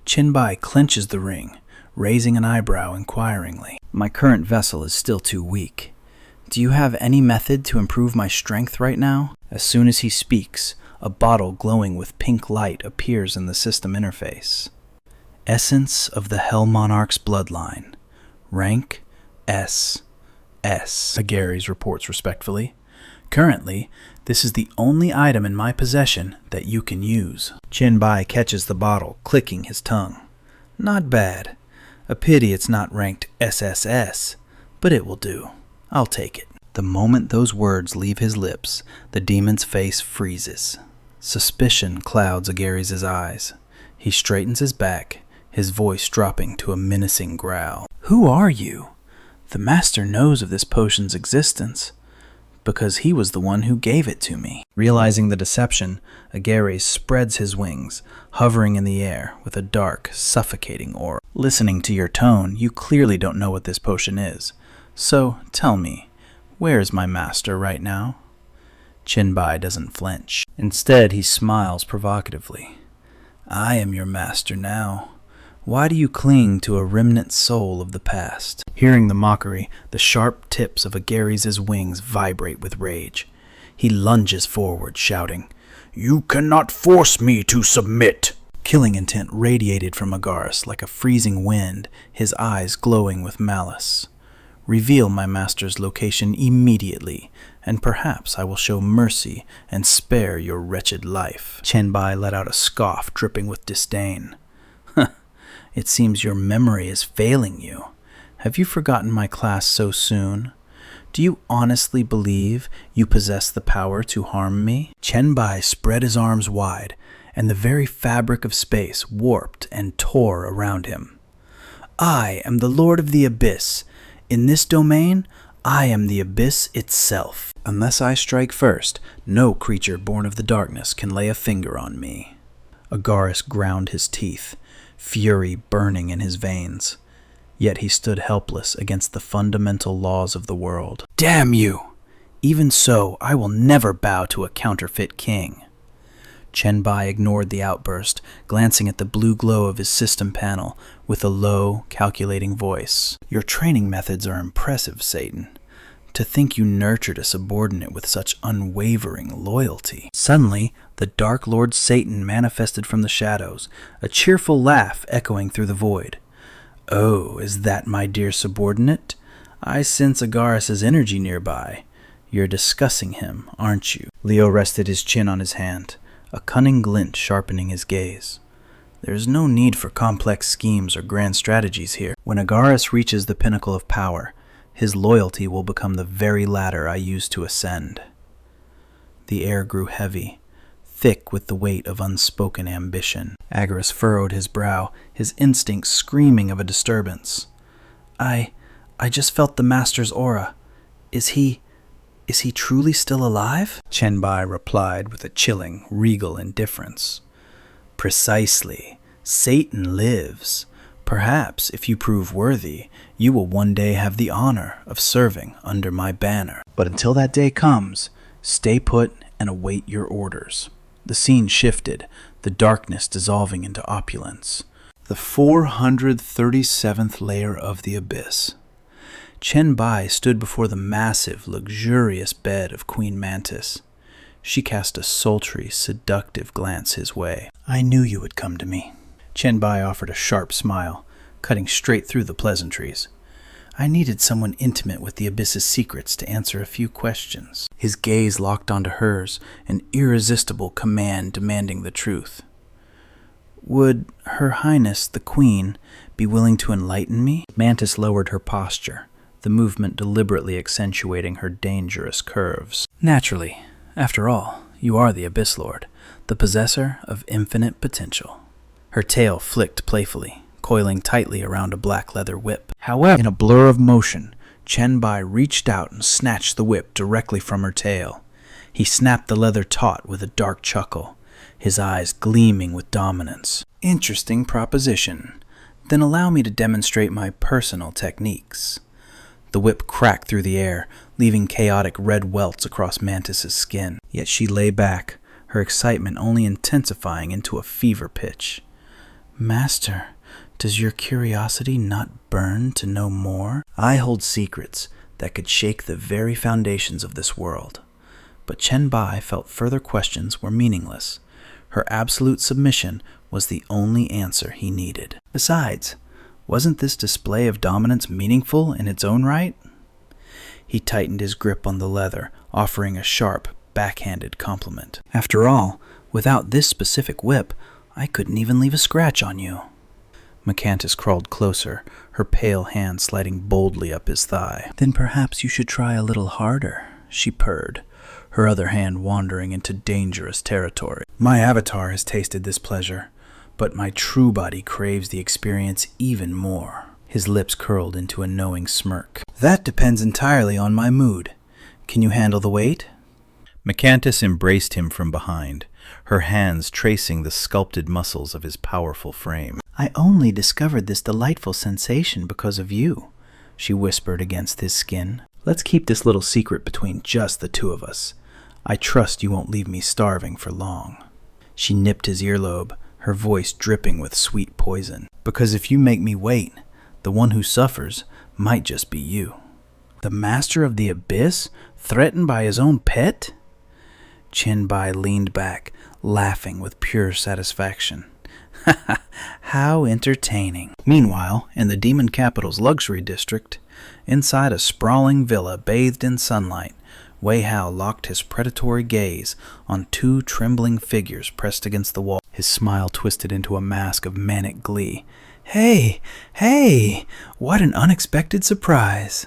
Chen Bai clenches the ring, raising an eyebrow inquiringly. My current vessel is still too weak. Do you have any method to improve my strength right now? As soon as he speaks, a bottle glowing with pink light appears in the system interface. Essence of the Hell Monarch's bloodline. Rank S. Agares reports respectfully. Currently, this is the only item in my possession that you can use. Chen Bai catches the bottle, clicking his tongue. Not bad. A pity it's not ranked SSS, but it will do. I'll take it. The moment those words leave his lips, the demon's face freezes. Suspicion clouds Agares' eyes. He straightens his back, his voice dropping to a menacing growl. Who are you? The master knows of this potion's existence, because he was the one who gave it to me. Realizing the deception, Agares spreads his wings, hovering in the air with a dark, suffocating aura. Listening to your tone, you clearly don't know what this potion is. So, tell me, where is my master right now? Chen Bai doesn't flinch. Instead, he smiles provocatively. I am your master now. Why do you cling to a remnant soul of the past? Hearing the mockery, the sharp tips of Agares' wings vibrate with rage. He lunges forward, shouting, You cannot force me to submit! Killing intent radiated from Agares like a freezing wind, his eyes glowing with malice. Reveal my master's location immediately, and perhaps I will show mercy and spare your wretched life. Chen Bai let out a scoff dripping with disdain. It seems your memory is failing you. Have you forgotten my class so soon? Do you honestly believe you possess the power to harm me? Chen Bai spread his arms wide, and the very fabric of space warped and tore around him. I am the Lord of the Abyss. In this domain, I am the Abyss itself. Unless I strike first, no creature born of the darkness can lay a finger on me. Agares ground his teeth, fury burning in his veins. Yet he stood helpless against the fundamental laws of the world. Damn you! Even so, I will never bow to a counterfeit king. Chen Bai ignored the outburst, glancing at the blue glow of his system panel with a low, calculating voice. Your training methods are impressive, Satan, To think you nurtured a subordinate with such unwavering loyalty. Suddenly, the Dark Lord Satan manifested from the shadows, a cheerful laugh echoing through the void. "Oh, is that my dear subordinate? I sense Agaris's energy nearby. You're discussing him, aren't you?" Leo rested his chin on his hand, a cunning glint sharpening his gaze. "There's no need for complex schemes or grand strategies here. When Agaris reaches the pinnacle of power, his loyalty will become the very ladder I use to ascend." The air grew heavy, thick with the weight of unspoken ambition. Agaris furrowed his brow, his instincts screaming of a disturbance. I just felt the Master's aura. Is he truly still alive?" Chen Bai replied with a chilling, regal indifference. "Precisely. Satan lives. Perhaps, if you prove worthy, you will one day have the honor of serving under my banner. But until that day comes, stay put and await your orders." The scene shifted, the darkness dissolving into opulence. The 437th layer of the abyss. Chen Bai stood before the massive, luxurious bed of Queen Mantis. She cast a sultry, seductive glance his way. "I knew you would come to me." Chen Bai offered a sharp smile, cutting straight through the pleasantries. "I needed someone intimate with the Abyss's secrets to answer a few questions." His gaze locked onto hers, an irresistible command demanding the truth. "Would Her Highness, the Queen, be willing to enlighten me?" Mantis lowered her posture, the movement deliberately accentuating her dangerous curves. "Naturally. After all, you are the Abyss Lord, the possessor of infinite potential." Her tail flicked playfully, coiling tightly around a black leather whip. However, in a blur of motion, Chen Bai reached out and snatched the whip directly from her tail. He snapped the leather taut with a dark chuckle, his eyes gleaming with dominance. "Interesting proposition. Then allow me to demonstrate my personal techniques." The whip cracked through the air, leaving chaotic red welts across Mantis's skin. Yet she lay back, her excitement only intensifying into a fever pitch. "Master, does your curiosity not burn to know more? I hold secrets that could shake the very foundations of this world." But Chen Bai felt further questions were meaningless. Her absolute submission was the only answer he needed. Besides, wasn't this display of dominance meaningful in its own right? He tightened his grip on the leather, offering a sharp, backhanded compliment. "After all, without this specific whip, I couldn't even leave a scratch on you." Macantis crawled closer, her pale hand sliding boldly up his thigh. "Then perhaps you should try a little harder," she purred, her other hand wandering into dangerous territory. "My avatar has tasted this pleasure, but my true body craves the experience even more." His lips curled into a knowing smirk. "That depends entirely on my mood. Can you handle the weight?" Macantis embraced him from behind, her hands tracing the sculpted muscles of his powerful frame. "I only discovered this delightful sensation because of you," she whispered against his skin. "Let's keep this little secret between just the two of us. I trust you won't leave me starving for long." She nipped his earlobe, her voice dripping with sweet poison. "Because if you make me wait, the one who suffers might just be you." The Master of the Abyss, threatened by his own pet? Chen Bai leaned back, laughing with pure satisfaction. How entertaining. Meanwhile, in the demon capital's luxury district, inside a sprawling villa bathed in sunlight, Wei Hao locked his predatory gaze on two trembling figures pressed against the wall. His smile twisted into a mask of manic glee. Hey, what an unexpected surprise."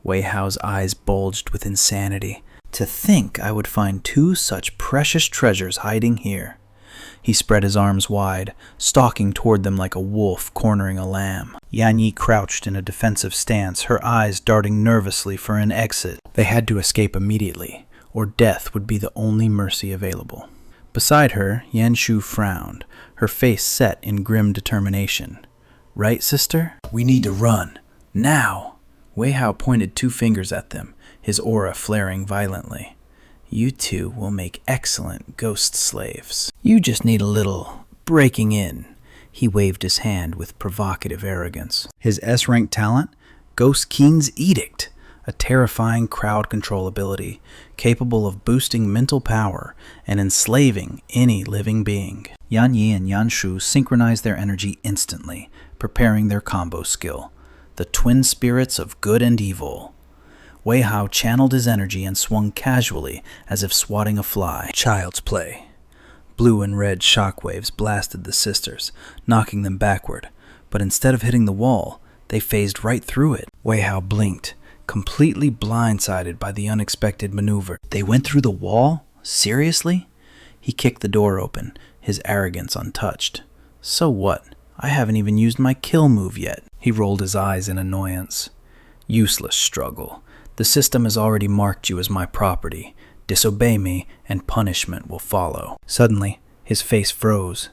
Wei Hao's eyes bulged with insanity. To think I would find two such precious treasures hiding here. He spread his arms wide, stalking toward them like a wolf cornering a lamb. Yan Yi crouched in a defensive stance, her eyes darting nervously for an exit. They had to escape immediately, or death would be the only mercy available. Beside her, Yan Shu frowned, her face set in grim determination. "Right, sister? We need to run. Now!" Wei Hao pointed two fingers at them, his aura flaring violently. "You two will make excellent ghost slaves. You just need a little breaking in." He waved his hand with provocative arrogance. His S-rank talent? Ghost King's Edict, a terrifying crowd control ability capable of boosting mental power and enslaving any living being. Yan Yi and Yan Shu synchronized their energy instantly, preparing their combo skill, the twin spirits of good and evil. Wei Hao channeled his energy and swung casually as if swatting a fly. Child's play. Blue and red shockwaves blasted the sisters, knocking them backward, but instead of hitting the wall, they phased right through it. Wei Hao blinked, completely blindsided by the unexpected maneuver. They went through the wall? Seriously? He kicked the door open, his arrogance untouched. So what? I haven't even used my kill move yet. He rolled his eyes in annoyance. Useless struggle. The system has already marked you as my property. Disobey me, and punishment will follow. Suddenly, his face froze.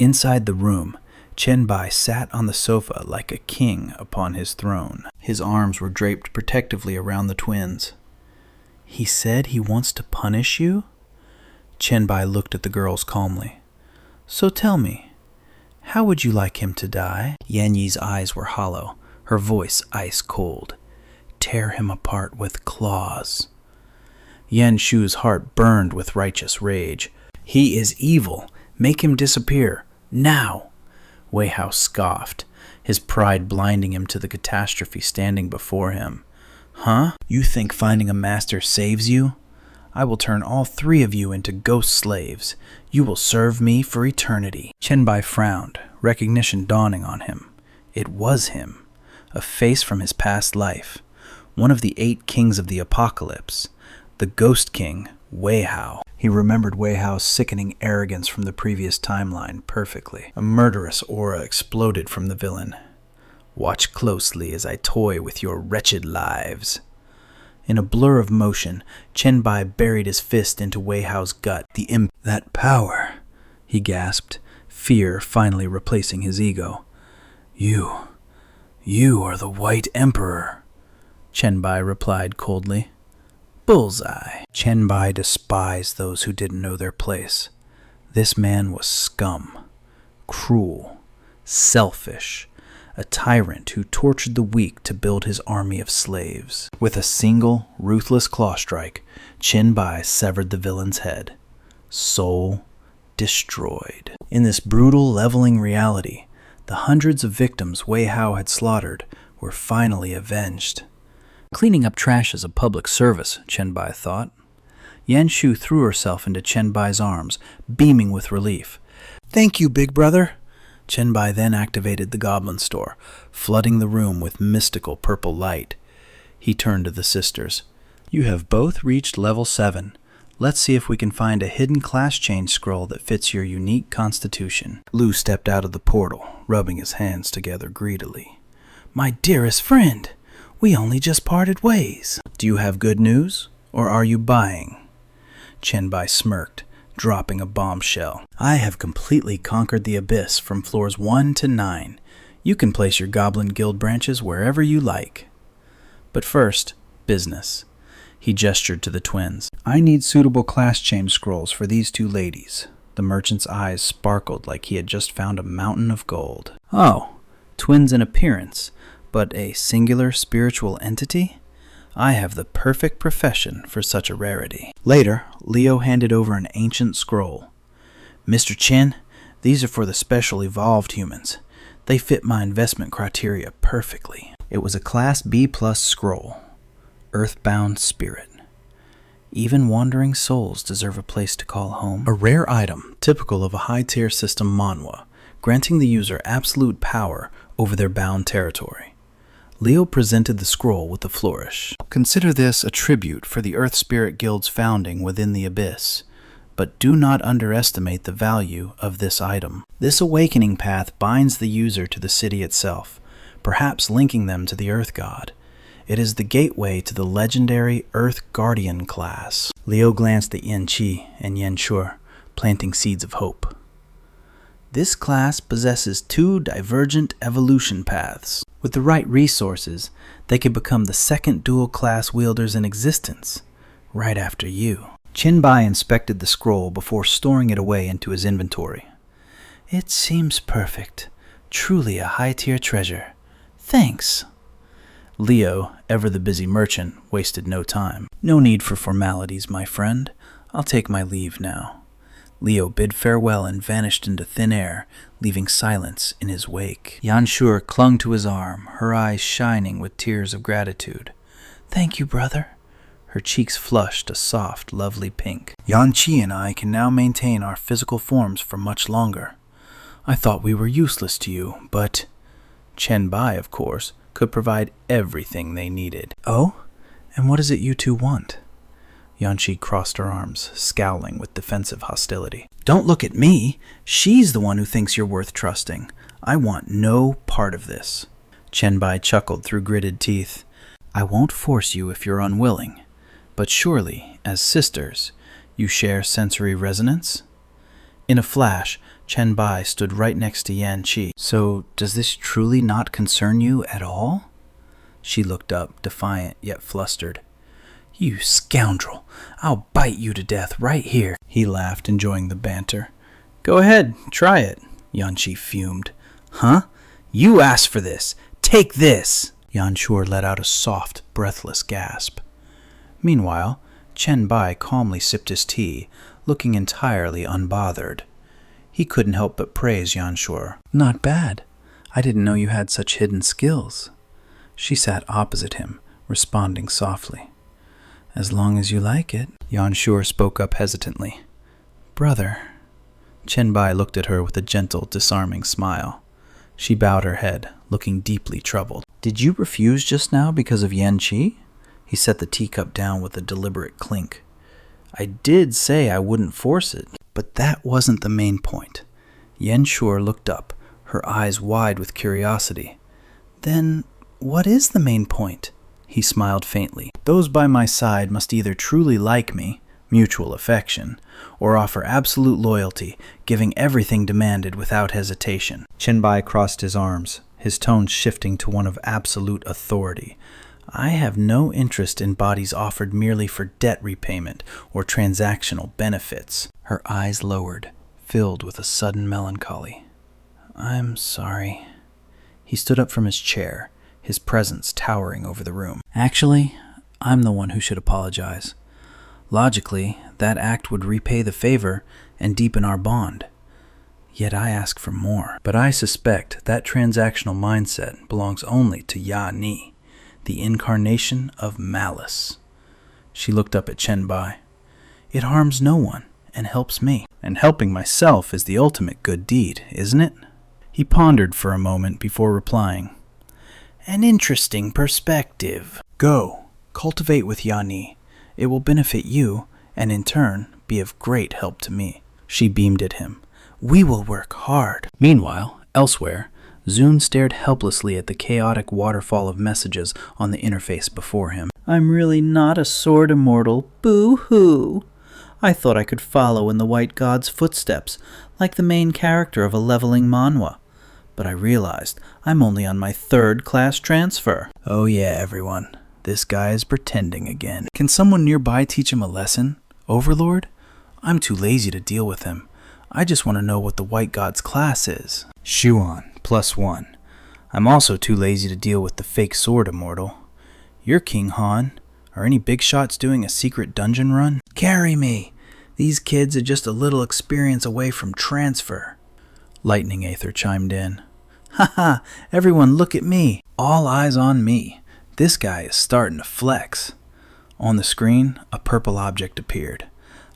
Inside the room, Chen Bai sat on the sofa like a king upon his throne. His arms were draped protectively around the twins. He said he wants to punish you? Chen Bai looked at the girls calmly. So tell me, how would you like him to die? Yan Yi's eyes were hollow, her voice ice cold. Tear him apart with claws. Yan Shu's heart burned with righteous rage. He is evil. Make him disappear. Now. Wei Hao scoffed, his pride blinding him to the catastrophe standing before him. Huh? You think finding a master saves you? I will turn all three of you into ghost slaves. You will serve me for eternity. Chen Bai frowned, recognition dawning on him. It was him, a face from his past life, one of the 8 kings of the apocalypse, the ghost king, Wei Hao. He remembered Wei Hao's sickening arrogance from the previous timeline perfectly. A murderous aura exploded from the villain. Watch closely as I toy with your wretched lives. In a blur of motion, Chen Bai buried his fist into Wei Hao's gut. That power, he gasped, fear finally replacing his ego. You are the White Emperor, Chen Bai replied coldly. Bullseye. Chen Bai despised those who didn't know their place. This man was scum, cruel, selfish, a tyrant who tortured the weak to build his army of slaves. With a single, ruthless claw strike, Chen Bai severed the villain's head. Soul destroyed. In this brutal, leveling reality, the hundreds of victims Wei Hao had slaughtered were finally avenged. Cleaning up trash is a public service, Chen Bai thought. Yan Shu threw herself into Chen Bai's arms, beaming with relief. Thank you, big brother. Chen Bai then activated the goblin store, flooding the room with mystical purple light. He turned to the sisters. You have both reached level 7. Let's see if we can find a hidden class change scroll that fits your unique constitution. Lu stepped out of the portal, rubbing his hands together greedily. My dearest friend! We only just parted ways. Do you have good news, or are you buying? Chen Bai smirked, dropping a bombshell. I have completely conquered the abyss from floors 1 to 9. You can place your Goblin Guild branches wherever you like. But first, business. He gestured to the twins. I need suitable class change scrolls for these 2 ladies. The merchant's eyes sparkled like he had just found a mountain of gold. Oh, twins in appearance. But a singular spiritual entity? I have the perfect profession for such a rarity. Later, Leo handed over an ancient scroll. Mr. Chen, these are for the special evolved humans. They fit my investment criteria perfectly. It was a Class B+ scroll. Earthbound Spirit. Even wandering souls deserve a place to call home. A rare item, typical of a high-tier system Manhwa, granting the user absolute power over their bound territory. Leo presented the scroll with a flourish. Consider this a tribute for the Earth Spirit Guild's founding within the Abyss, but do not underestimate the value of this item. This awakening path binds the user to the city itself, perhaps linking them to the Earth God. It is the gateway to the legendary Earth Guardian class. Leo glanced at Yan Qi and Yan Shu, planting seeds of hope. This class possesses 2 divergent evolution paths. With the right resources, they could become the second dual-class wielders in existence, right after you. Chen Bai inspected the scroll before storing it away into his inventory. It seems perfect. Truly a high-tier treasure. Thanks. Leo, ever the busy merchant, wasted no time. No need for formalities, my friend. I'll take my leave now. Leo bid farewell and vanished into thin air, leaving silence in his wake. Yanshur clung to his arm, her eyes shining with tears of gratitude. Thank you, brother. Her cheeks flushed a soft, lovely pink. Yanqi and I can now maintain our physical forms for much longer. I thought we were useless to you, but Chen Bai, of course, could provide everything they needed. Oh? And what is it you two want? Yanqi crossed her arms, scowling with defensive hostility. Don't look at me. She's the one who thinks you're worth trusting. I want no part of this. Chen Bai chuckled through gritted teeth. I won't force you if you're unwilling. But surely, as sisters, you share sensory resonance? In a flash, Chen Bai stood right next to Yanqi. So, does this truly not concern you at all? She looked up, defiant yet flustered. You scoundrel! I'll bite you to death right here. He laughed, enjoying the banter. Go ahead, try it, Yanqi fumed. Huh? You asked for this. Take this! Yanshur let out a soft, breathless gasp. Meanwhile, Chen Bai calmly sipped his tea, looking entirely unbothered. He couldn't help but praise Yanshur. Not bad. I didn't know you had such hidden skills. She sat opposite him, responding softly. As long as you like it. Yanshur spoke up hesitantly. Brother. Chen Bai looked at her with a gentle, disarming smile. She bowed her head, looking deeply troubled. Did you refuse just now because of Yanqi? He set the teacup down with a deliberate clink. I did say I wouldn't force it, but that wasn't the main point. Yanshur looked up, her eyes wide with curiosity. Then, what is the main point? He smiled faintly. Those by my side must either truly like me, mutual affection, or offer absolute loyalty, giving everything demanded without hesitation. Chen Bai crossed his arms, his tone shifting to one of absolute authority. I have no interest in bodies offered merely for debt repayment or transactional benefits. Her eyes lowered, filled with a sudden melancholy. I'm sorry. He stood up from his chair, his presence towering over the room. Actually, I'm the one who should apologize. Logically, that act would repay the favor and deepen our bond. Yet I ask for more. But I suspect that transactional mindset belongs only to Ya Ni, the incarnation of malice. She looked up at Chen Bai. It harms no one and helps me. And helping myself is the ultimate good deed, isn't it? He pondered for a moment before replying. An interesting perspective. Go, cultivate with Ya Ni. It will benefit you, and in turn, be of great help to me. She beamed at him. We will work hard. Meanwhile, elsewhere, Zun stared helplessly at the chaotic waterfall of messages on the interface before him. I'm really not a sword immortal. Boo-hoo. I thought I could follow in the White God's footsteps, like the main character of a leveling manhwa. But I realized I'm only on my 3rd-class transfer. Oh yeah, everyone. This guy is pretending again. Can someone nearby teach him a lesson? Overlord? I'm too lazy to deal with him. I just want to know what the White God's class is. Shuan, +1. I'm also too lazy to deal with the fake sword immortal. You're King Han. Are any big shots doing a secret dungeon run? Carry me. These kids are just a little experience away from transfer. Lightning Aether chimed in. Haha, everyone look at me. All eyes on me. This guy is starting to flex. On the screen, a purple object appeared.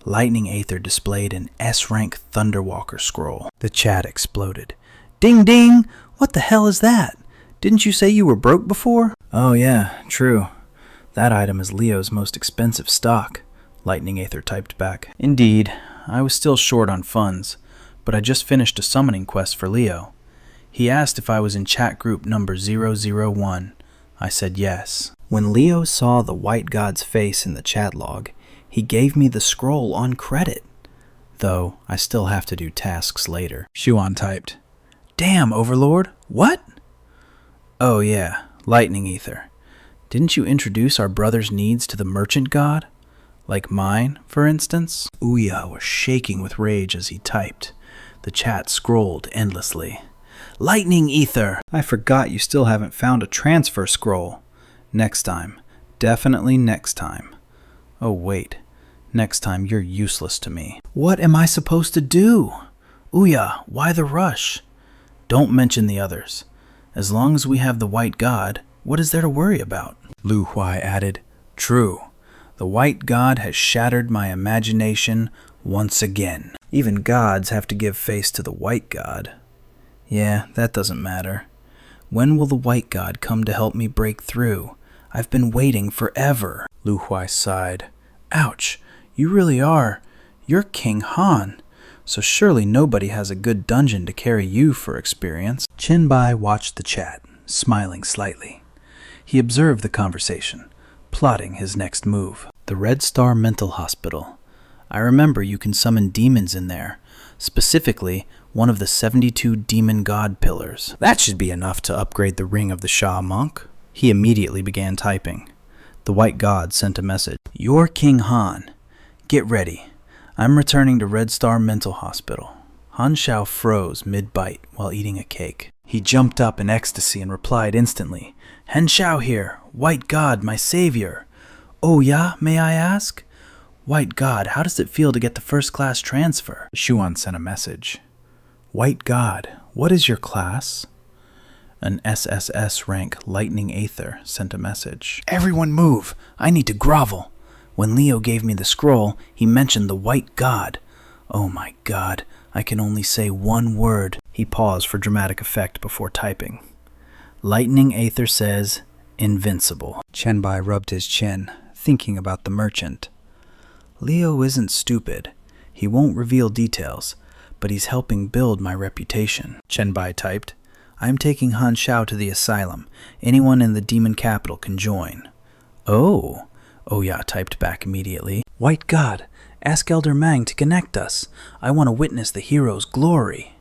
Lightning Aether displayed an S-rank Thunderwalker scroll. The chat exploded. Ding ding! What the hell is that? Didn't you say you were broke before? Oh yeah, true. That item is Leo's most expensive stock, Lightning Aether typed back. Indeed, I was still short on funds, but I just finished a summoning quest for Leo. He asked if I was in chat group number 001. I said yes. When Leo saw the White God's face in the chat log, he gave me the scroll on credit. Though, I still have to do tasks later. Shuan typed. Damn, Overlord, what? Oh yeah, Lightning Aether. Didn't you introduce our brother's needs to the merchant god? Like mine, for instance? Ouya was shaking with rage as he typed. The chat scrolled endlessly. Lightning Aether! I forgot you still haven't found a transfer scroll. Next time. Definitely next time. Oh, wait. Next time you're useless to me. What am I supposed to do? Ouya, why the rush? Don't mention the others. As long as we have the White God, what is there to worry about? Lu Huai added, True. The White God has shattered my imagination once again. Even gods have to give face to the White God. Yeah, that doesn't matter. When will the White God come to help me break through? I've been waiting forever. Lu Huai sighed. Ouch, you really are. You're King Han, so surely nobody has a good dungeon to carry you for experience. Chen Bai watched the chat, smiling slightly. He observed the conversation, plotting his next move. The Red Star Mental Hospital. I remember you can summon demons in there, specifically one of the 72 demon god pillars. That should be enough to upgrade the ring of the Sha monk. He immediately began typing. The White God sent a message. You're King Han. Get ready. I'm returning to Red Star Mental Hospital. Han Shao froze mid-bite while eating a cake. He jumped up in ecstasy and replied instantly. Han Shao here. White God, my savior. Oh yeah, may I ask? White God, how does it feel to get the first-class transfer? Xuan sent a message. White God, what is your class? An SSS rank Lightning Aether sent a message. Everyone move! I need to grovel! When Leo gave me the scroll, he mentioned the White God. Oh my God, I can only say one word. He paused for dramatic effect before typing. Lightning Aether says, invincible. Chen Bai rubbed his chin, thinking about the merchant. Leo isn't stupid. He won't reveal details, but he's helping build my reputation. Chen Bai typed. I'm taking Han Shao to the asylum. Anyone in the demon capital can join. Oh, Oya typed back immediately. White God, ask Elder Mang to connect us. I want to witness the hero's glory.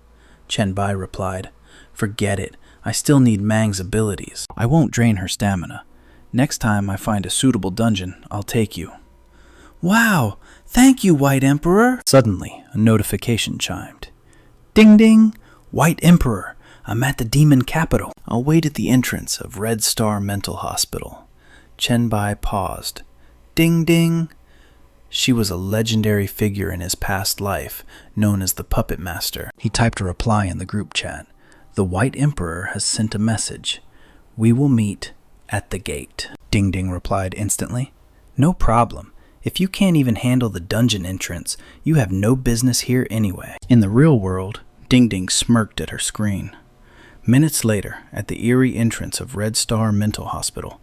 Chen Bai replied, Forget it. I still need Mang's abilities. I won't drain her stamina. Next time I find a suitable dungeon, I'll take you. Wow! Thank you, White Emperor! Suddenly, a notification chimed. Ding ding! White Emperor! I'm at the demon capital. I'll wait at the entrance of Red Star Mental Hospital. Chen Bai paused. Ding ding! She was a legendary figure in his past life, known as the Puppet Master. He typed a reply in the group chat. The White Emperor has sent a message. We will meet at the gate. Ding ding replied instantly. No problem. If you can't even handle the dungeon entrance, you have no business here anyway. In the real world, Ding Ding smirked at her screen. Minutes later, at the eerie entrance of Red Star Mental Hospital,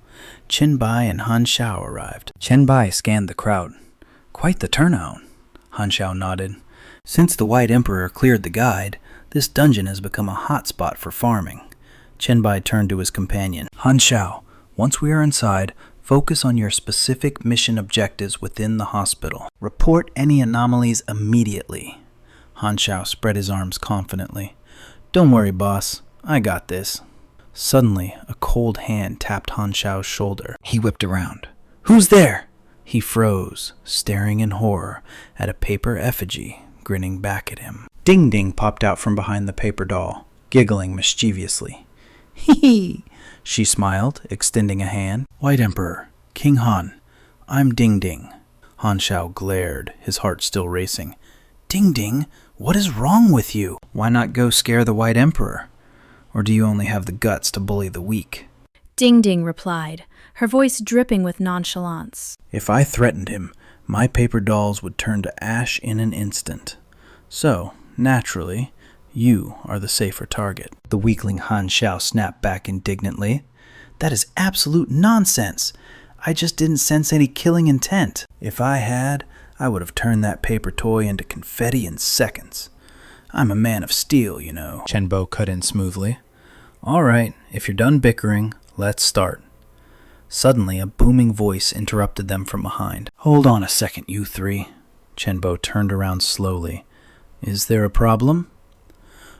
Chen Bai and Han Shao arrived. Chen Bai scanned the crowd. Quite the turnout. Han Shao nodded. Since the White Emperor cleared the guide, this dungeon has become a hot spot for farming. Chen Bai turned to his companion. Han Shao, once we are inside, focus on your specific mission objectives within the hospital. Report any anomalies immediately. Han Shao spread his arms confidently. Don't worry, boss. I got this. Suddenly, a cold hand tapped Han Shao's shoulder. He whipped around. Who's there? He froze, staring in horror at a paper effigy grinning back at him. Ding Ding popped out from behind the paper doll, giggling mischievously. Hee hee! She smiled, extending a hand. White Emperor, King Han, I'm Ding Ding. Han Shao glared, his heart still racing. Ding Ding, what is wrong with you? Why not go scare the White Emperor? Or do you only have the guts to bully the weak? Ding Ding replied, her voice dripping with nonchalance. If I threatened him, my paper dolls would turn to ash in an instant. So, naturally, you are the safer target. The weakling Han Shao snapped back indignantly. That is absolute nonsense. I just didn't sense any killing intent. If I had, I would have turned that paper toy into confetti in seconds. I'm a man of steel, you know. Chen Bo cut in smoothly. All right, if you're done bickering, let's start. Suddenly, a booming voice interrupted them from behind. Hold on a second, you three. Chen Bo turned around slowly. Is there a problem?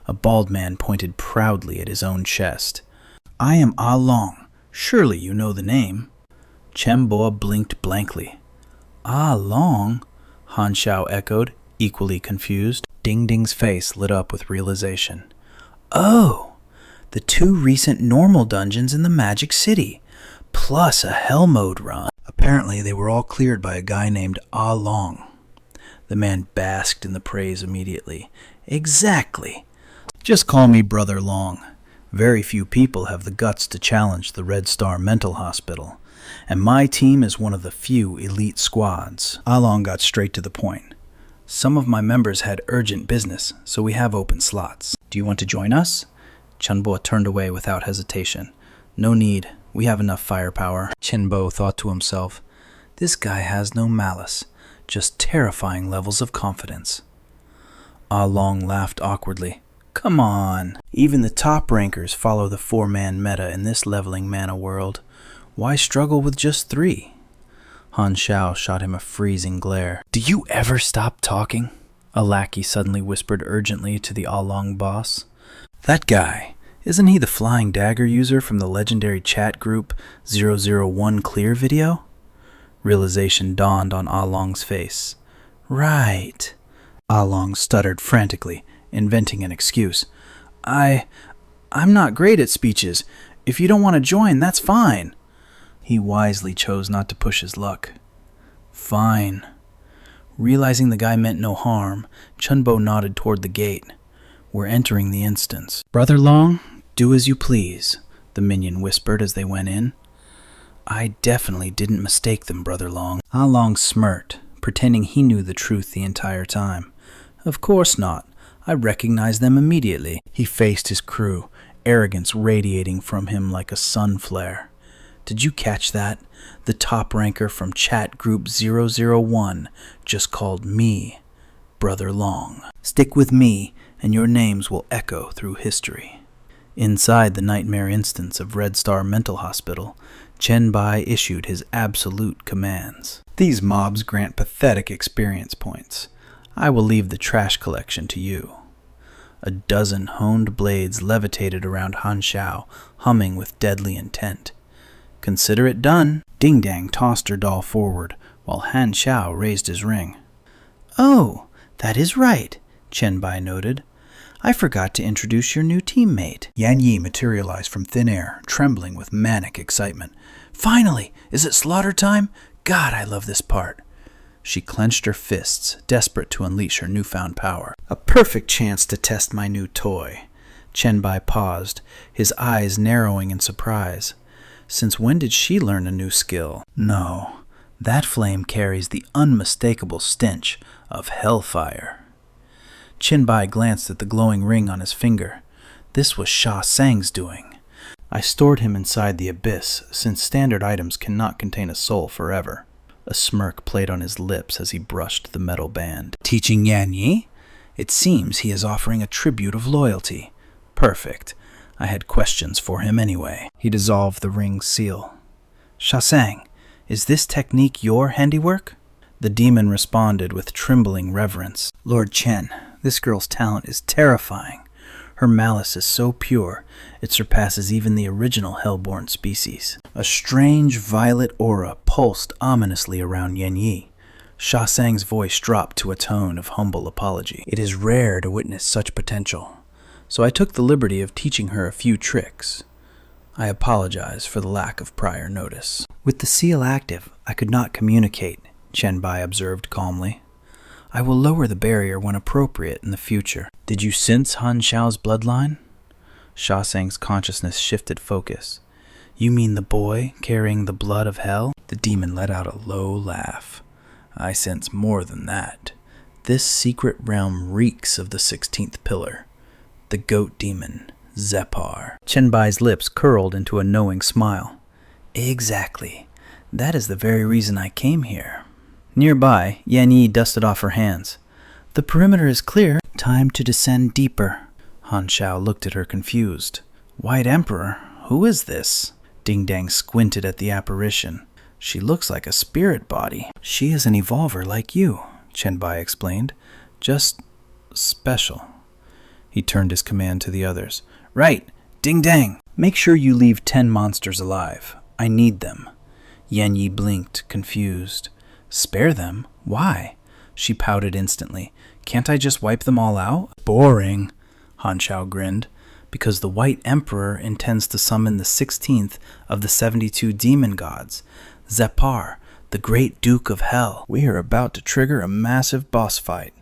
A bald man pointed proudly at his own chest. I am Ah Long. Surely you know the name. Chen Bo blinked blankly. Ah Long? Han Shao echoed, equally confused. Ding Ding's face lit up with realization. Oh! The two recent normal dungeons in the Magic City. plus a hell mode run. Apparently, they were all cleared by a guy named Ah Long. The man basked in the praise immediately. Exactly. Just call me Brother Long. Very few people have the guts to challenge the Red Star Mental Hospital, and my team is one of the few elite squads. Ah Long got straight to the point. Some of my members had urgent business, so we have open slots. Do you want to join us? Chen Bai turned away without hesitation. No need. We have enough firepower. Chen Bai thought to himself, this guy has no malice, just terrifying levels of confidence. Ah Long laughed awkwardly. Come on. Even the top rankers follow the 4-man meta in this leveling mana world. Why struggle with just 3? Han Xiao shot him a freezing glare. Do you ever stop talking? A lackey suddenly whispered urgently to the Ah Long boss. That guy, isn't he the flying dagger user from the legendary chat group 001 Clear video? Realization dawned on Ah Long's face. Right. Ah Long stuttered frantically, inventing an excuse. I'm not great at speeches. If you don't want to join, that's fine. He wisely chose not to push his luck. Fine. Realizing the guy meant no harm, Chen Bai nodded toward the gate. We're entering the instance. Brother Long, do as you please, the minion whispered as they went in. I definitely didn't mistake them, Brother Long. Ah Long smirked, pretending he knew the truth the entire time. Of course not. I recognized them immediately. He faced his crew, arrogance radiating from him like a sun flare. Did you catch that? The top ranker from chat group 001 just called me Brother Long. Stick with me, and your names will echo through history. Inside the nightmare instance of Red Star Mental Hospital, Chen Bai issued his absolute commands. These mobs grant pathetic experience points. I will leave the trash collection to you. A dozen honed blades levitated around Han Xiao, humming with deadly intent. Consider it done. Ding Dang tossed her doll forward, while Han Xiao raised his ring. Oh, that is right, Chen Bai noted. I forgot to introduce your new teammate. Yan Yi materialized from thin air, trembling with manic excitement. Finally! Is it slaughter time? God, I love this part. She clenched her fists, desperate to unleash her newfound power. A perfect chance to test my new toy. Chen Bai paused, his eyes narrowing in surprise. Since when did she learn a new skill? No, that flame carries the unmistakable stench of hellfire. Chen Bai glanced at the glowing ring on his finger. This was Sha Sang's doing. I stored him inside the abyss, since standard items cannot contain a soul forever. A smirk played on his lips as he brushed the metal band. Teaching Yan Yi? It seems he is offering a tribute of loyalty. Perfect. I had questions for him anyway. He dissolved the ring's seal. Sha Sang, is this technique your handiwork? The demon responded with trembling reverence. Lord Chen, this girl's talent is terrifying. Her malice is so pure, it surpasses even the original hellborn species. A strange violet aura pulsed ominously around Yan Yi. Sha Sang's voice dropped to a tone of humble apology. It is rare to witness such potential, so I took the liberty of teaching her a few tricks. I apologize for the lack of prior notice. With the seal active, I could not communicate, Chen Bai observed calmly. I will lower the barrier when appropriate in the future. Did you sense Han Xiao's bloodline? Sha Sang's consciousness shifted focus. You mean the boy carrying the blood of hell? The demon let out a low laugh. I sense more than that. This secret realm reeks of the 16th pillar. The goat demon, Zepar. Chen Bai's lips curled into a knowing smile. Exactly. That is the very reason I came here. Nearby, Yan Yi dusted off her hands. The perimeter is clear. Time to descend deeper. Han Xiao looked at her confused. White Emperor, who is this? Ding Dang squinted at the apparition. She looks like a spirit body. She is an evolver like you, Chen Bai explained. Just special. He turned his command to the others. Right, Ding Dang. Make sure you leave 10 monsters alive. I need them. Yan Yi blinked, confused. Spare them? Why? She pouted instantly. Can't I just wipe them all out? Boring, Han Xiao grinned. because the White Emperor intends to summon the 16th of the 72 demon gods, Zepar, the Great Duke of Hell. We are about to trigger a massive boss fight.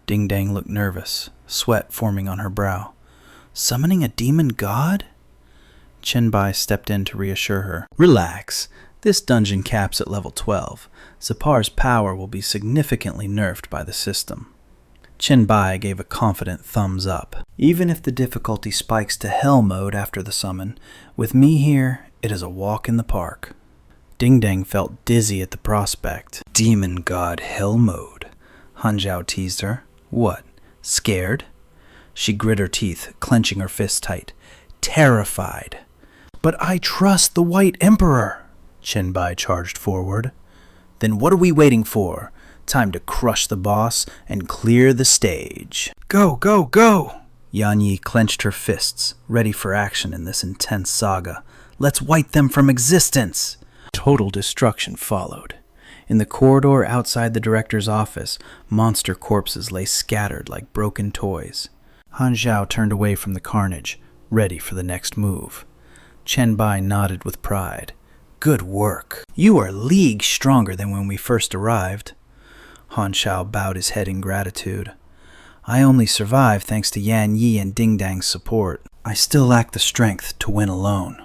Ding Dang looked nervous, sweat forming on her brow. Summoning a demon god? Chen Bai stepped in to reassure her. Relax. This dungeon caps at level 12. Zepar's power will be significantly nerfed by the system. Chen Bai gave a confident thumbs up. Even if the difficulty spikes to hell mode after the summon, with me here, it is a walk in the park. Ding Dang felt dizzy at the prospect. Demon god hell mode. Han Zhao teased her. What? Scared? She grit her teeth, clenching her fists tight. Terrified. But I trust the White Emperor, Chen Bai charged forward. Then what are we waiting for? Time to crush the boss and clear the stage. Go, go, go! Yan Yi clenched her fists, ready for action in this intense saga. Let's wipe them from existence! Total destruction followed. In the corridor outside the director's office, monster corpses lay scattered like broken toys. Han Zhao turned away from the carnage, ready for the next move. Chen Bai nodded with pride. Good work. You are leagues stronger than when we first arrived. Han Zhao bowed his head in gratitude. I only survived thanks to Yan Yi and Ding Dang's support. I still lack the strength to win alone.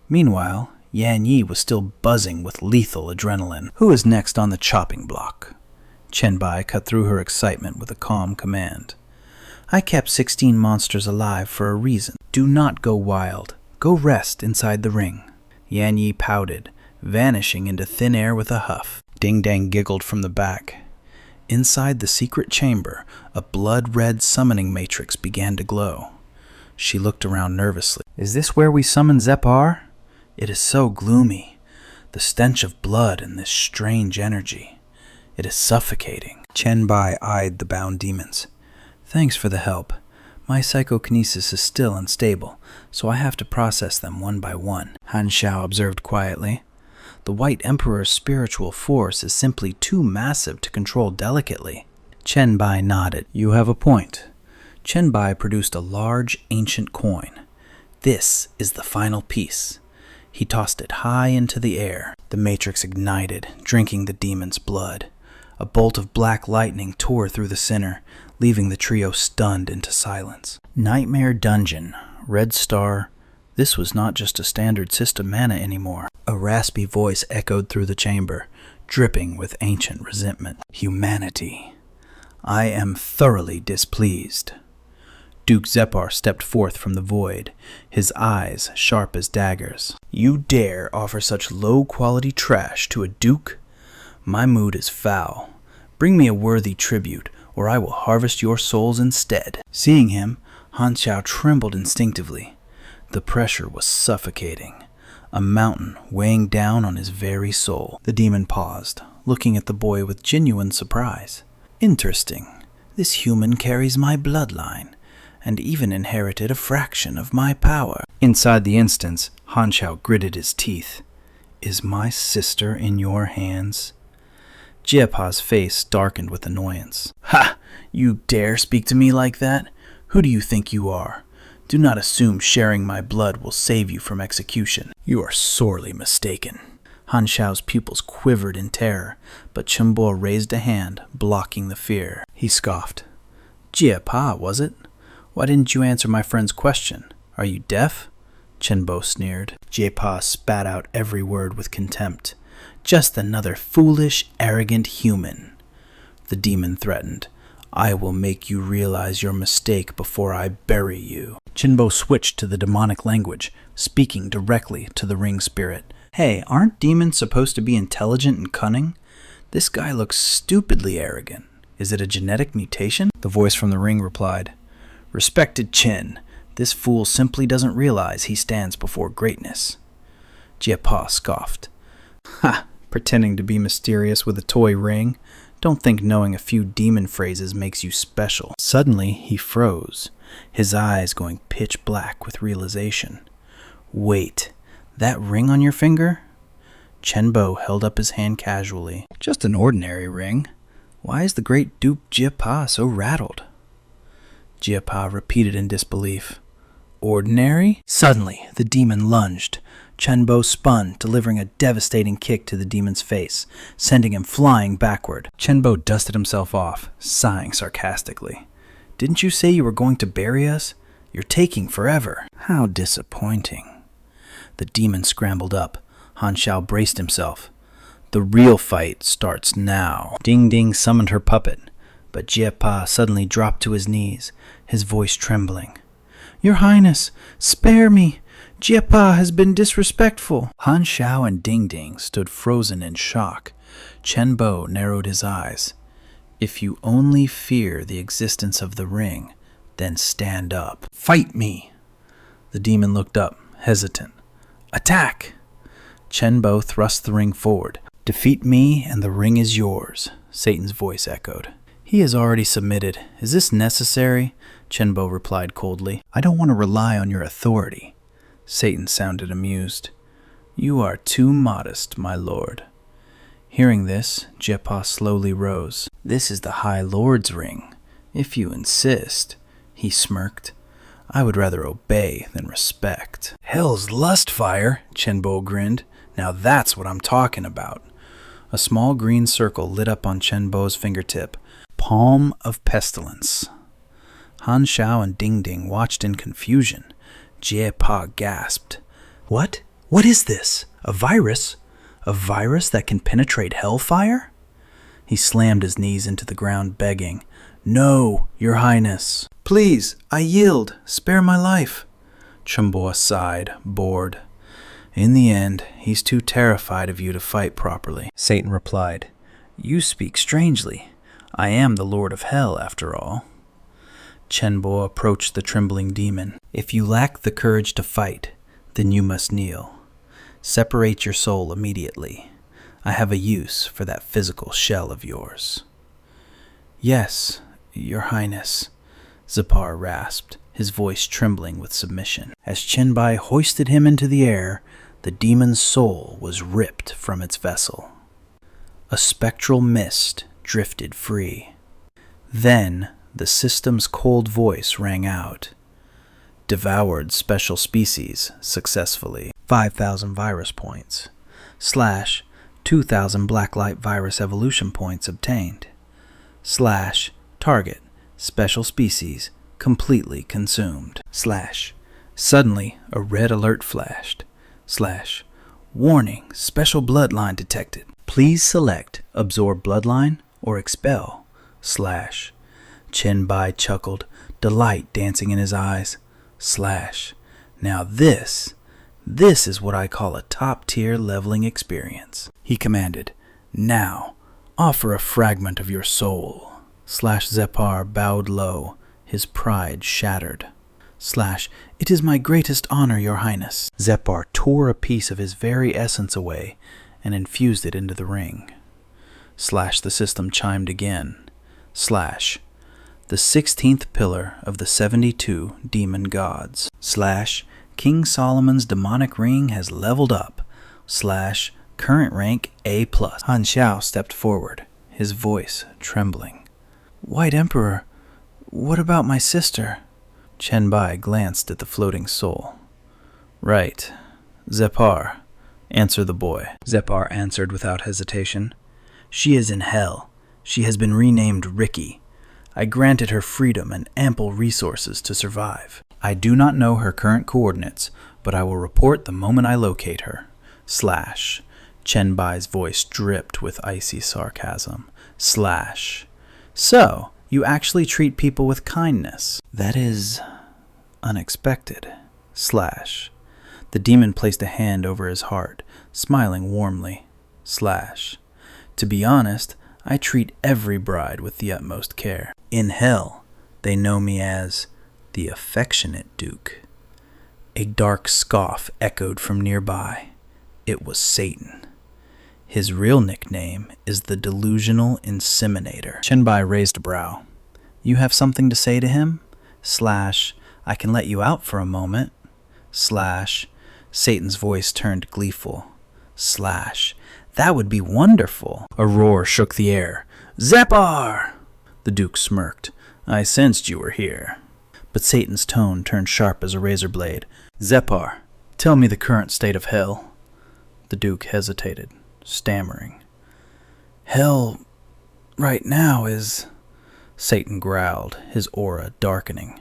Meanwhile, Yan Yi was still buzzing with lethal adrenaline. Who is next on the chopping block? Chen Bai cut through her excitement with a calm command. I kept 16 monsters alive for a reason. Do not go wild. Go rest inside the ring. Yan Yi pouted, vanishing into thin air with a huff. Ding Dang giggled from the back. Inside the secret chamber, a blood-red summoning matrix began to glow. She looked around nervously. Is this where we summon Zepar? It is so gloomy. The stench of blood and this strange energy. It is suffocating. Chen Bai eyed the bound demons. Thanks for the help. My psychokinesis is still unstable, so I have to process them one by one, Han Zhao observed quietly. The White Emperor's spiritual force is simply too massive to control delicately. Chen Bai nodded. You have a point. Chen Bai produced a large, ancient coin. This is the final piece. He tossed it high into the air. The matrix ignited, drinking the demon's blood. A bolt of black lightning tore through the center, leaving the trio stunned into silence. Nightmare Dungeon, Red Star. This was not just a standard system mana anymore. A raspy voice echoed through the chamber, dripping with ancient resentment. Humanity. I am thoroughly displeased. Duke Zepar stepped forth from the void, his eyes sharp as daggers. You dare offer such low-quality trash to a duke? My mood is foul. Bring me a worthy tribute, or I will harvest your souls instead. Seeing him, Han Zhao trembled instinctively. The pressure was suffocating, a mountain weighing down on his very soul. The demon paused, looking at the boy with genuine surprise. Interesting. This human carries my bloodline, and even inherited a fraction of my power. Inside the instance, Han Zhao gritted his teeth. Is my sister in your hands? Jiepa's face darkened with annoyance. Ha! You dare speak to me like that? Who do you think you are? Do not assume sharing my blood will save you from execution. You are sorely mistaken. Han Zhao's pupils quivered in terror, but Chen Bai raised a hand, blocking the fear. He scoffed. Jiepa, was it? Why didn't you answer my friend's question? Are you deaf? Chen Bai sneered. Jiepa spat out every word with contempt. Just another foolish, arrogant human. The demon threatened. I will make you realize your mistake before I bury you. Chen Bai switched to the demonic language, speaking directly to the ring spirit. Hey, aren't demons supposed to be intelligent and cunning? This guy looks stupidly arrogant. Is it a genetic mutation? The voice from the ring replied. Respected Chen, this fool simply doesn't realize he stands before greatness. Jiepa scoffed. Ha! Pretending to be mysterious with a toy ring. Don't think knowing a few demon phrases makes you special. Suddenly, he froze, his eyes going pitch black with realization. Wait, that ring on your finger? Chen Bai held up his hand casually. Just an ordinary ring. Why is the great Duke Jiepa so rattled? Jiepa repeated in disbelief. ordinary? Suddenly, the demon lunged. Chen Bai spun, delivering a devastating kick to the demon's face, sending him flying backward. Chen Bai dusted himself off, sighing sarcastically. Didn't you say you were going to bury us? You're taking forever. How disappointing. The demon scrambled up. Han Xiao braced himself. The real fight starts now. Ding Ding summoned her puppet, but Jie Pa suddenly dropped to his knees, his voice trembling. Your Highness, spare me! Jie Pa has been disrespectful. Han Xiao and Ding Ding stood frozen in shock. Chen Bai narrowed his eyes. If you only fear the existence of the ring, then stand up. Fight me! The demon looked up, hesitant. Attack! Chen Bai thrust the ring forward. Defeat me and the ring is yours, Satan's voice echoed. He has already submitted. Is this necessary? Chen Bai replied coldly. I don't want to rely on your authority. Satan sounded amused. You are too modest, my lord. Hearing this, Jie Pa slowly rose. This is the High Lord's ring, if you insist. He smirked. I would rather obey than respect. Hell's lust fire, Chen Bai grinned. Now that's what I'm talking about. A small green circle lit up on Chen Bai's fingertip. Palm of pestilence. Han Xiao and Ding Ding watched in confusion. Jie Pa gasped. What? What is this? A virus? A virus that can penetrate hellfire? He slammed his knees into the ground, begging, No, Your Highness. Please, I yield. Spare my life. Chen Bai sighed, bored. In the end, he's too terrified of you to fight properly. Satan replied, You speak strangely. I am the Lord of Hell, after all. Chen Bai approached the trembling demon. If you lack the courage to fight, then you must kneel. Separate your soul immediately. I have a use for that physical shell of yours. Yes, Your Highness, Zepar rasped, his voice trembling with submission. As Chen Bai hoisted him into the air, the demon's soul was ripped from its vessel. A spectral mist drifted free. Then the system's cold voice rang out. Devoured special species successfully. 5,000 virus points. / 2,000 blacklight virus evolution points obtained. / target special species completely consumed. / suddenly a red alert flashed. / warning, special bloodline detected. Please select absorb bloodline or expel. / Chen Bai chuckled, delight dancing in his eyes. / now this is what I call a top-tier leveling experience. He commanded, Now, offer a fragment of your soul. / Zepar bowed low, his pride shattered. / It is my greatest honor, Your Highness. Zepar tore a piece of his very essence away and infused it into the ring. / the system chimed again. / the 16th pillar of the 72 demon gods. / King Solomon's demonic ring has leveled up. / current rank A+. Han Xiao stepped forward, his voice trembling. White Emperor, what about my sister? Chen Bai glanced at the floating soul. Right. Zepar, answer the boy. Zepar answered without hesitation. She is in hell. She has been renamed Ricky. I granted her freedom and ample resources to survive. I do not know her current coordinates, but I will report the moment I locate her. / Chen Bai's voice dripped with icy sarcasm. / So, you actually treat people with kindness. That is unexpected. / The demon placed a hand over his heart, smiling warmly. / To be honest, I treat every bride with the utmost care. In hell, they know me as the Affectionate Duke. A dark scoff echoed from nearby. It was Satan. His real nickname is the Delusional Inseminator. Chen Bai raised a brow. You have something to say to him? / I can let you out for a moment. / Satan's voice turned gleeful. / That would be wonderful. A roar shook the air. Zepar! The Duke smirked. I sensed you were here. but Satan's tone turned sharp as a razor blade. Zepar, tell me the current state of hell. The Duke hesitated, stammering. Hell, right now, is... Satan growled, his aura darkening.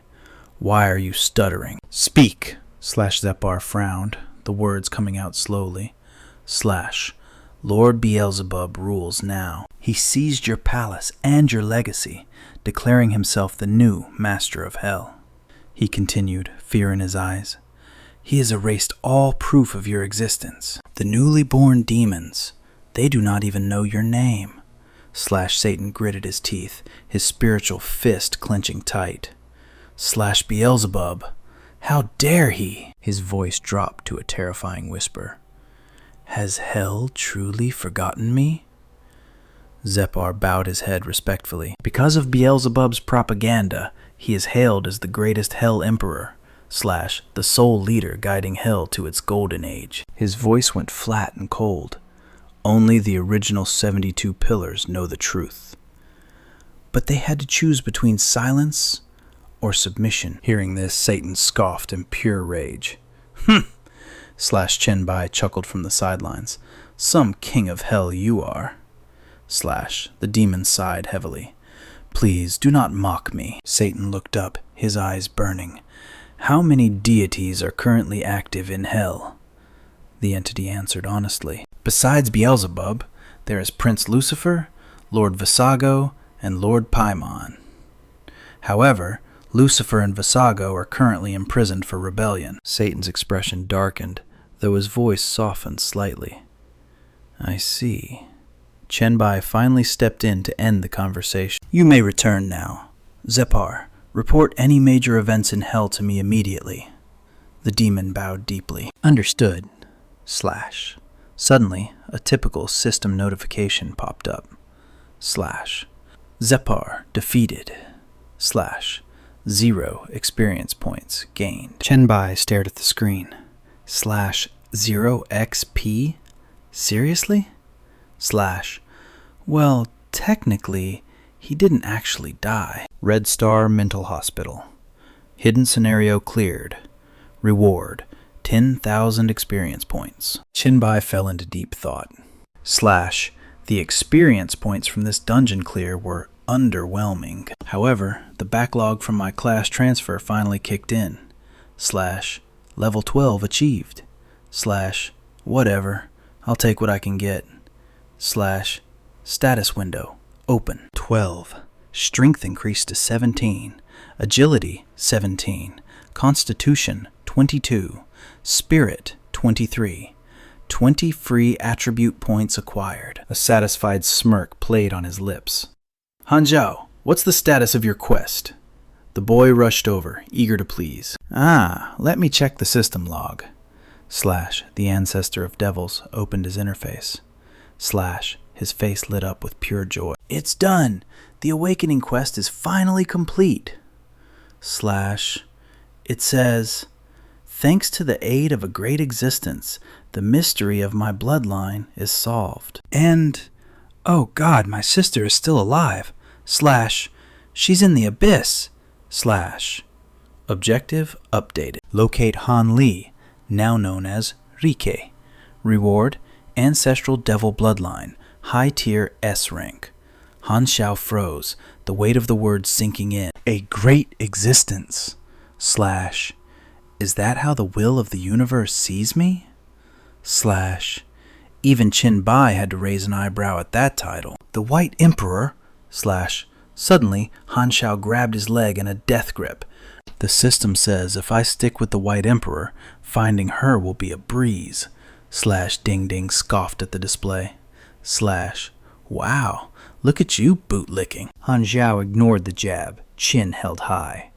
Why are you stuttering? Speak! Zepar frowned, the words coming out slowly. Lord Beelzebub rules now. He seized your palace and your legacy, declaring himself the new master of hell. He continued, fear in his eyes. He has erased all proof of your existence. The newly born demons, they do not even know your name. Satan gritted his teeth, his spiritual fist clenching tight. Beelzebub, how dare he? His voice dropped to a terrifying whisper. Has hell truly forgotten me? Zepar bowed his head respectfully. Because of Beelzebub's propaganda, he is hailed as the greatest hell emperor, the sole leader guiding hell to its golden age. His voice went flat and cold. Only the original 72 pillars know the truth. But they had to choose between silence or submission. Hearing this, Satan scoffed in pure rage. Chen Bai chuckled from the sidelines. Some king of hell you are. The demon sighed heavily. Please do not mock me. Satan looked up, his eyes burning. How many deities are currently active in hell? The entity answered honestly. Besides Beelzebub, there is Prince Lucifer, Lord Visago, and Lord Paimon. However, Lucifer and Visago are currently imprisoned for rebellion. Satan's expression darkened, though his voice softened slightly. I see. Chen Bai finally stepped in to end the conversation. You may return now. Zepar, report any major events in hell to me immediately. The demon bowed deeply. Understood. Suddenly, a typical system notification popped up. Zepar defeated. 0 experience points gained. Chen Bai stared at the screen. 0 XP? Seriously? Well, technically, he didn't actually die. Red Star Mental Hospital. Hidden scenario cleared. Reward, 10,000 experience points. Chen Bai fell into deep thought. The experience points from this dungeon clear were underwhelming. However, the backlog from my class transfer finally kicked in. Level 12 achieved. Whatever. I'll take what I can get. Status window open. 12. Strength increased to 17. Agility 17. Constitution 22. Spirit 23. 20 free attribute points acquired. A satisfied smirk played on his lips. Hanzhao, what's the status of your quest? The boy rushed over, eager to please. Let me check the system log. The ancestor of devils opened his interface. His face lit up with pure joy. It's done! The awakening quest is finally complete. It says, thanks to the aid of a great existence, the mystery of my bloodline is solved. And, oh God, my sister is still alive. She's in the abyss. Objective updated. Locate Han Li, now known as Rike. Reward, Ancestral Devil Bloodline, High Tier S rank. Han Xiao froze, the weight of the words sinking in. A great existence. Is that how the will of the universe sees me? Even Chen Bai had to raise an eyebrow at that title. The White Emperor. Suddenly, Han Xiao grabbed his leg in a death grip. The system says if I stick with the White Emperor, finding her will be a breeze. Ding Ding scoffed at the display. Wow, look at you bootlicking. Han Xiao ignored the jab, chin held high.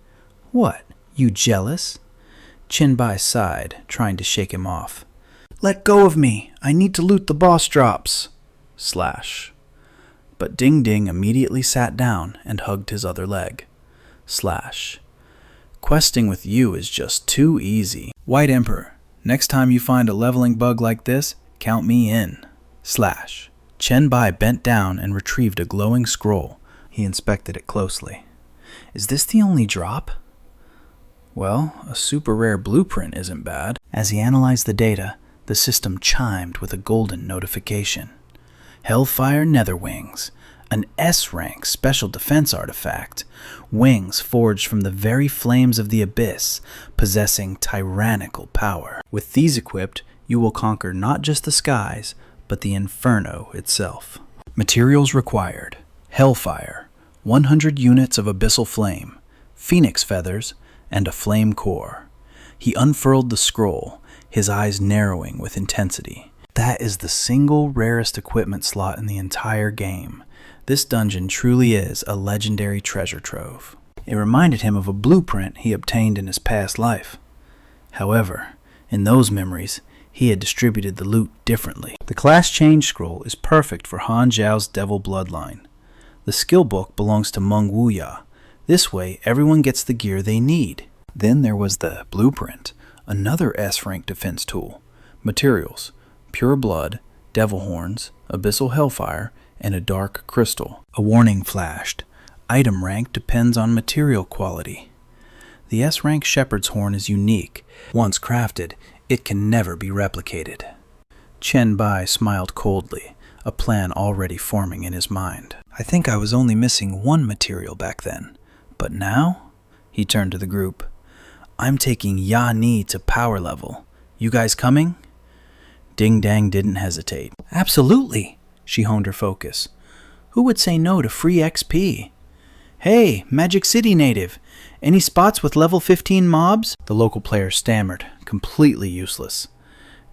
What, you jealous? Chen Bai sighed, trying to shake him off. Let go of me, I need to loot the boss drops. But Ding Ding immediately sat down and hugged his other leg. Questing with you is just too easy. White Emperor, next time you find a leveling bug like this, count me in. Chen Bai bent down and retrieved a glowing scroll. He inspected it closely. Is this the only drop? Well, a super rare blueprint isn't bad. As he analyzed the data, the system chimed with a golden notification. Hellfire Netherwings, an S-rank special defense artifact. Wings forged from the very flames of the abyss, possessing tyrannical power. With these equipped, you will conquer not just the skies, but the inferno itself. Materials required: Hellfire, 100 units of abyssal flame, phoenix feathers, and a flame core. He unfurled the scroll, his eyes narrowing with intensity. That is the single rarest equipment slot in the entire game. This dungeon truly is a legendary treasure trove. It reminded him of a blueprint he obtained in his past life. However, in those memories, he had distributed the loot differently. The class change scroll is perfect for Han Zhao's devil bloodline. The skill book belongs to Meng Wuya. This way, everyone gets the gear they need. Then there was the blueprint, another S-rank defense tool. Materials: pure blood, devil horns, abyssal hellfire, and a dark crystal. A warning flashed. Item rank depends on material quality. The S-rank shepherd's horn is unique. Once crafted, it can never be replicated. Chen Bai smiled coldly, a plan already forming in his mind. I think I was only missing one material back then. But now? He turned to the group. I'm taking Ya Ni to power level. You guys coming? Ding Dang didn't hesitate. Absolutely, she honed her focus. Who would say no to free XP? Hey, Magic City native, any spots with level 15 mobs? The local player stammered, completely useless.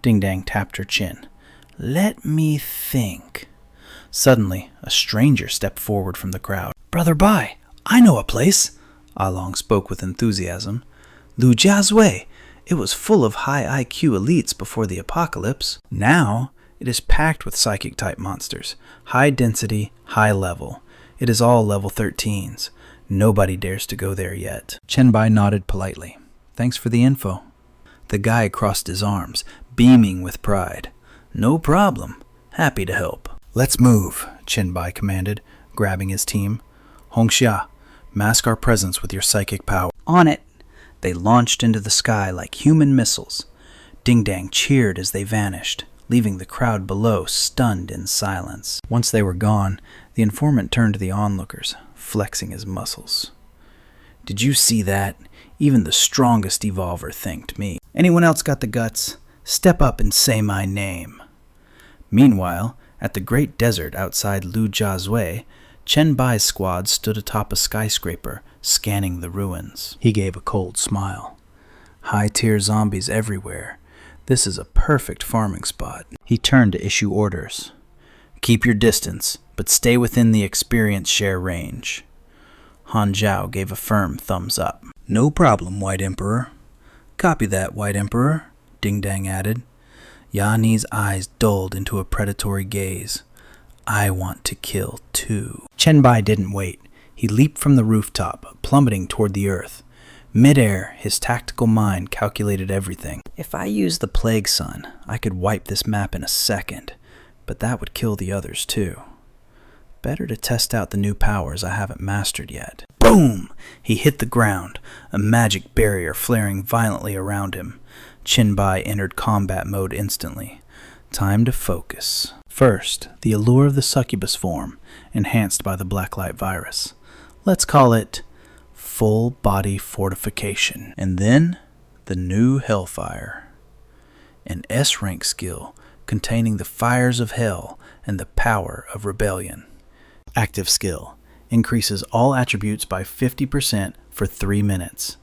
Ding Dang tapped her chin. Let me think. Suddenly, a stranger stepped forward from the crowd. Brother Bai, I know a place. Along spoke with enthusiasm. Lu Jiazui. It was full of high IQ elites before the apocalypse. Now, it is packed with psychic-type monsters. High density, high level. It is all level 13s. Nobody dares to go there yet. Chen Bai nodded politely. Thanks for the info. The guy crossed his arms, beaming with pride. No problem. Happy to help. Let's move, Chen Bai commanded, grabbing his team. Hongxia, mask our presence with your psychic power. On it. They launched into the sky like human missiles. Ding Dang cheered as they vanished, leaving the crowd below stunned in silence. Once they were gone, the informant turned to the onlookers, flexing his muscles. Did you see that? Even the strongest evolver thanked me. Anyone else got the guts? Step up and say my name. Meanwhile, at the great desert outside Lu Jiazui, Chen Bai's squad stood atop a skyscraper, scanning the ruins. He gave a cold smile. High-tier zombies everywhere. This is a perfect farming spot. He turned to issue orders. Keep your distance, but stay within the experience share range. Han Zhao gave a firm thumbs up. No problem, White Emperor. Copy that, White Emperor, Ding Dang added. Ya Ni's eyes dulled into a predatory gaze. I want to kill too. Chen Bai didn't wait. He leaped from the rooftop, plummeting toward the earth. Mid-air, his tactical mind calculated everything. If I used the Plague Sun, I could wipe this map in a second, but that would kill the others too. Better to test out the new powers I haven't mastered yet. Boom! He hit the ground, a magic barrier flaring violently around him. Chen Bai entered combat mode instantly. Time to focus. First, the allure of the succubus form, enhanced by the blacklight virus. Let's call it full body fortification. And then, the new Hellfire. An S-rank skill containing the fires of hell and the power of rebellion. Active skill. Increases all attributes by 50% for 3 minutes.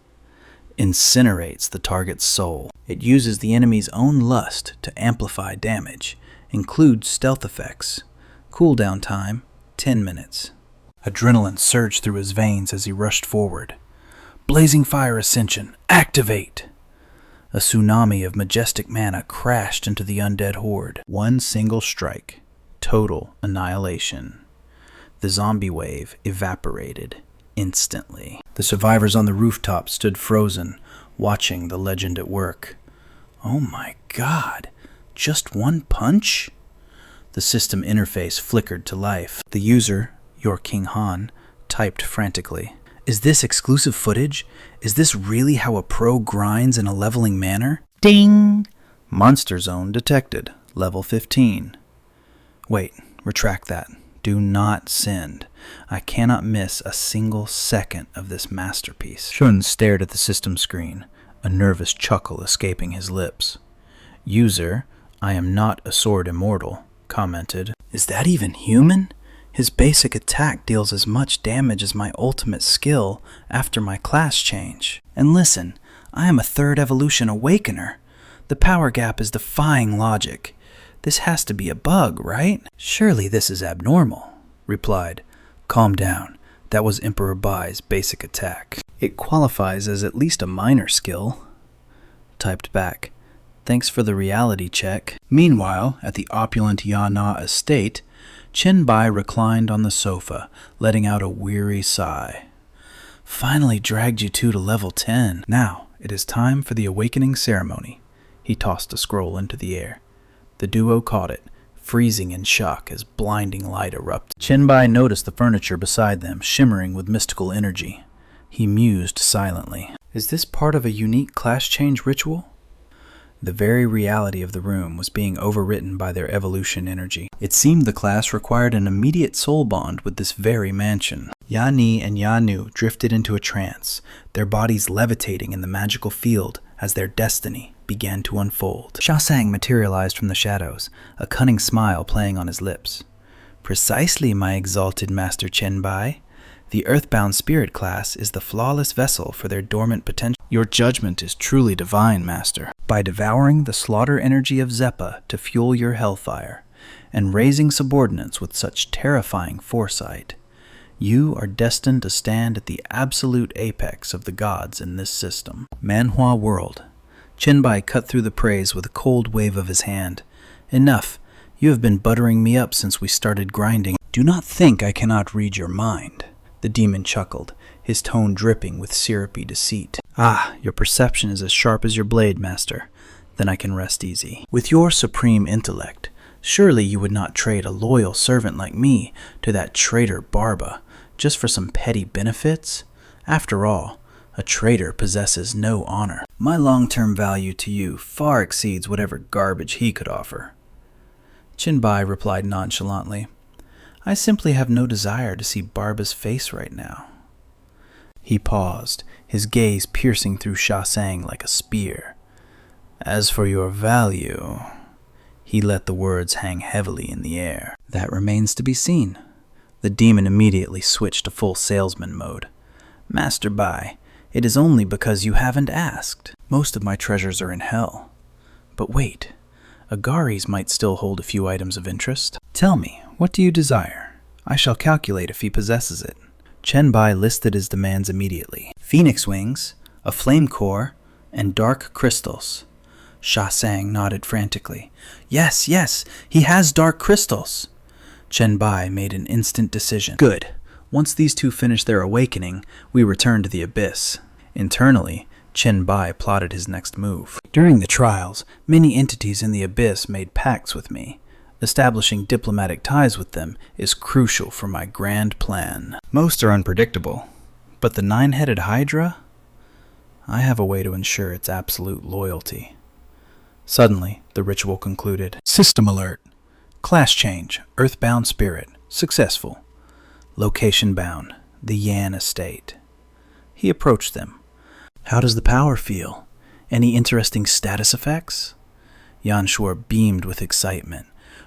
Incinerates the target's soul. It uses the enemy's own lust to amplify damage. Includes stealth effects. Cooldown time, 10 minutes. Adrenaline surged through his veins as he rushed forward. Blazing Fire Ascension, activate! A tsunami of majestic mana crashed into the undead horde. One single strike. Total annihilation. The zombie wave evaporated instantly. The survivors on the rooftop stood frozen, watching the legend at work. Oh my god, just one punch? The system interface flickered to life. The user, your King Han, typed frantically. Is this exclusive footage? Is this really how a pro grinds in a leveling manner? Ding! Monster zone detected. Level 15. Wait, retract that. Do not send. I cannot miss a single second of this masterpiece. Shun stared at the system screen, a nervous chuckle escaping his lips. User, I am not a sword immortal, commented. Is that even human? His basic attack deals as much damage as my ultimate skill after my class change. And listen, I am a 3rd evolution awakener. The power gap is defying logic. This has to be a bug, right? Surely this is abnormal, replied. Calm down. That was Emperor Bai's basic attack. It qualifies as at least a minor skill. Typed back. Thanks for the reality check. Meanwhile, at the opulent Yana estate, Chen Bai reclined on the sofa, letting out a weary sigh. Finally dragged you two to level 10. Now, it is time for the awakening ceremony. He tossed a scroll into the air. The duo caught it, freezing in shock as blinding light erupted. Chen Bai noticed the furniture beside them, shimmering with mystical energy. He mused silently. Is this part of a unique class change ritual? The very reality of the room was being overwritten by their evolution energy. It seemed the class required an immediate soul bond with this very mansion. Yani and Yanu drifted into a trance, their bodies levitating in the magical field as their destiny began to unfold. Shasang materialized from the shadows, a cunning smile playing on his lips. Precisely, my exalted Master Chen Bai. The earthbound spirit class is the flawless vessel for their dormant potential. Your judgment is truly divine, Master. By devouring the slaughter energy of Zeppa to fuel your hellfire, and raising subordinates with such terrifying foresight, you are destined to stand at the absolute apex of the gods in this system. Manhwa world. Chen Bai cut through the praise with a cold wave of his hand. Enough. You have been buttering me up since we started grinding. Do not think I cannot read your mind. The demon chuckled, his tone dripping with syrupy deceit. Ah, your perception is as sharp as your blade, Master. Then I can rest easy. With your supreme intellect, surely you would not trade a loyal servant like me to that traitor Barba, just for some petty benefits? After all, a traitor possesses no honor. My long-term value to you far exceeds whatever garbage he could offer. Chen Bai replied nonchalantly. I simply have no desire to see Barba's face right now. He paused, his gaze piercing through Shasang like a spear. As for your value, he let the words hang heavily in the air. That remains to be seen. The demon immediately switched to full salesman mode. Master Bai, it is only because you haven't asked. Most of my treasures are in hell. But wait, Agari's might still hold a few items of interest. Tell me, what do you desire? I shall calculate if he possesses it. Chen Bai listed his demands immediately. Phoenix wings, a flame core, and dark crystals. Shasang nodded frantically. Yes, he has dark crystals. Chen Bai made an instant decision. Good. Once these two finish their awakening, we return to the abyss. Internally, Chen Bai plotted his next move. During the trials, many entities in the abyss made pacts with me. Establishing diplomatic ties with them is crucial for my grand plan. Most are unpredictable, but the 9-headed Hydra? I have a way to ensure its absolute loyalty. Suddenly, the ritual concluded. System alert. Class change, earthbound spirit, successful. Location bound, the Yan estate. He approached them. How does the power feel? Any interesting status effects? Yan Shuo beamed with excitement.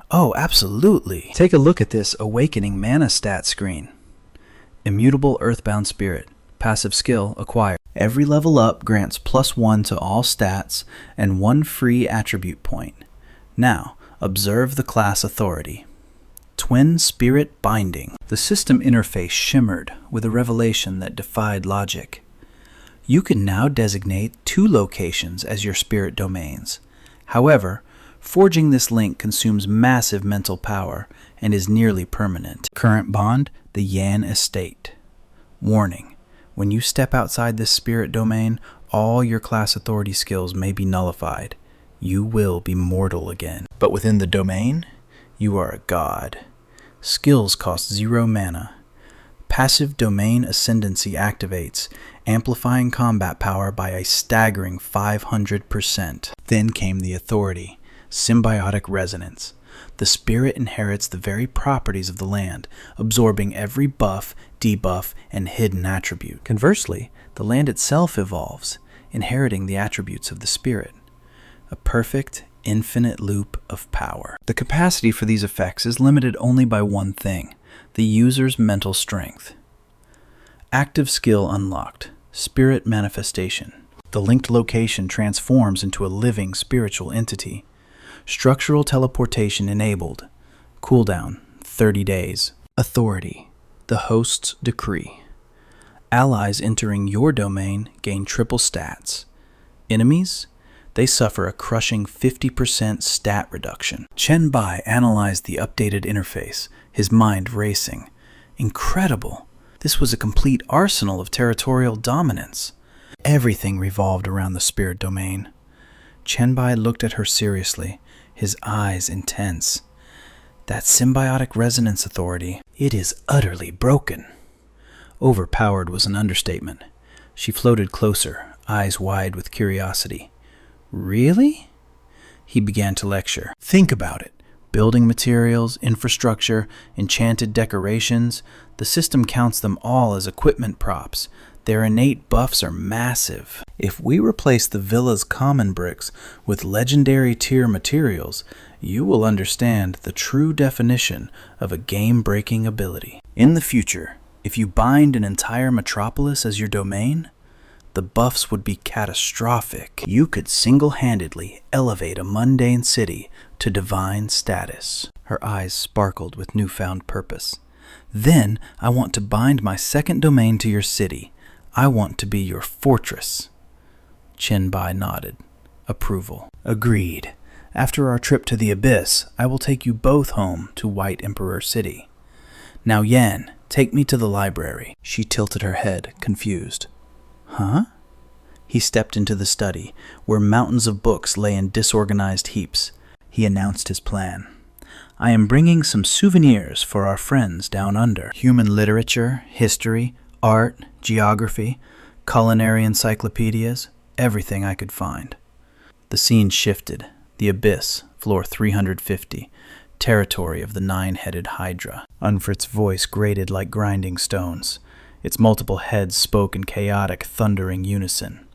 Oh, absolutely. Take a look at this awakening mana stat screen. Immutable earthbound spirit. Passive skill acquired. Every level up grants +1 to all stats and 1 free attribute point. Now, observe the class authority. Twin Spirit Binding. The system interface shimmered with a revelation that defied logic. You can now designate 2 locations as your spirit domains. However, forging this link consumes massive mental power and is nearly permanent. Current bond, the Yan estate. Warning. When you step outside this spirit domain, all your class authority skills may be nullified. You will be mortal again. But within the domain, you are a god. Skills cost 0 mana. Passive domain ascendancy activates, amplifying combat power by a staggering 500%. Then came the authority, symbiotic resonance. The spirit inherits the very properties of the land, absorbing every buff, debuff, and hidden attribute. Conversely, the land itself evolves, inheriting the attributes of the spirit. A perfect, infinite loop of power. The capacity for these effects is limited only by one thing: the user's mental strength. Active skill unlocked. Spirit manifestation. The linked location transforms into a living spiritual entity. Structural teleportation enabled. Cooldown 30 days. Authority. The host's decree. Allies entering your domain gain triple stats. Enemies? They suffer a crushing 50% stat reduction. Chen Bai analyzed the updated interface, his mind racing. Incredible! This was a complete arsenal of territorial dominance. Everything revolved around the spirit domain. Chen Bai looked at her seriously, his eyes intense. That symbiotic resonance authority, it is utterly broken. Overpowered was an understatement. She floated closer, eyes wide with curiosity. Really? He began to lecture. Think about it. Building materials, infrastructure, enchanted decorations, the system counts them all as equipment props. Their innate buffs are massive. If we replace the villa's common bricks with legendary tier materials, you will understand the true definition of a game-breaking ability. In the future, if you bind an entire metropolis as your domain, the buffs would be catastrophic. You could single-handedly elevate a mundane city to divine status. Her eyes sparkled with newfound purpose. Then I want to bind my second domain to your city. I want to be your fortress. Chen Bai nodded. Approval. Agreed. After our trip to the Abyss, I will take you both home to White Emperor City. Now Yan, take me to the library. She tilted her head, confused. Huh? He stepped into the study, where mountains of books lay in disorganized heaps. He announced his plan. I am bringing some souvenirs for our friends down under. Human literature, history, art, geography, culinary encyclopedias, everything I could find. The scene shifted. The Abyss, floor 350, territory of the nine-headed Hydra. Unfrit's voice grated like grinding stones. Its multiple heads spoke in chaotic, thundering unison.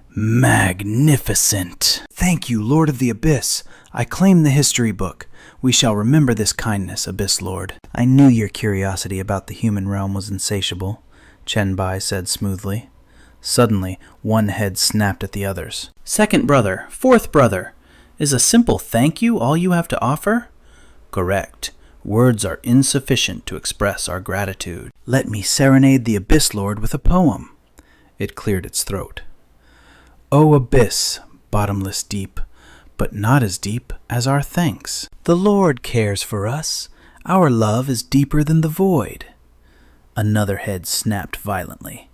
Magnificent! Thank you, Lord of the Abyss. I claim the history book. We shall remember this kindness, Abyss Lord. I knew your curiosity about the human realm was insatiable, Chen Bai said smoothly. Suddenly, one head snapped at the others. Second brother, fourth brother, is a simple thank you all you have to offer? Correct. Words are insufficient to express our gratitude. Let me serenade the Abyss Lord with a poem. It cleared its throat. O Abyss, bottomless deep, but not as deep as our thanks. The Lord cares for us. Our love is deeper than the void. Another head snapped violently.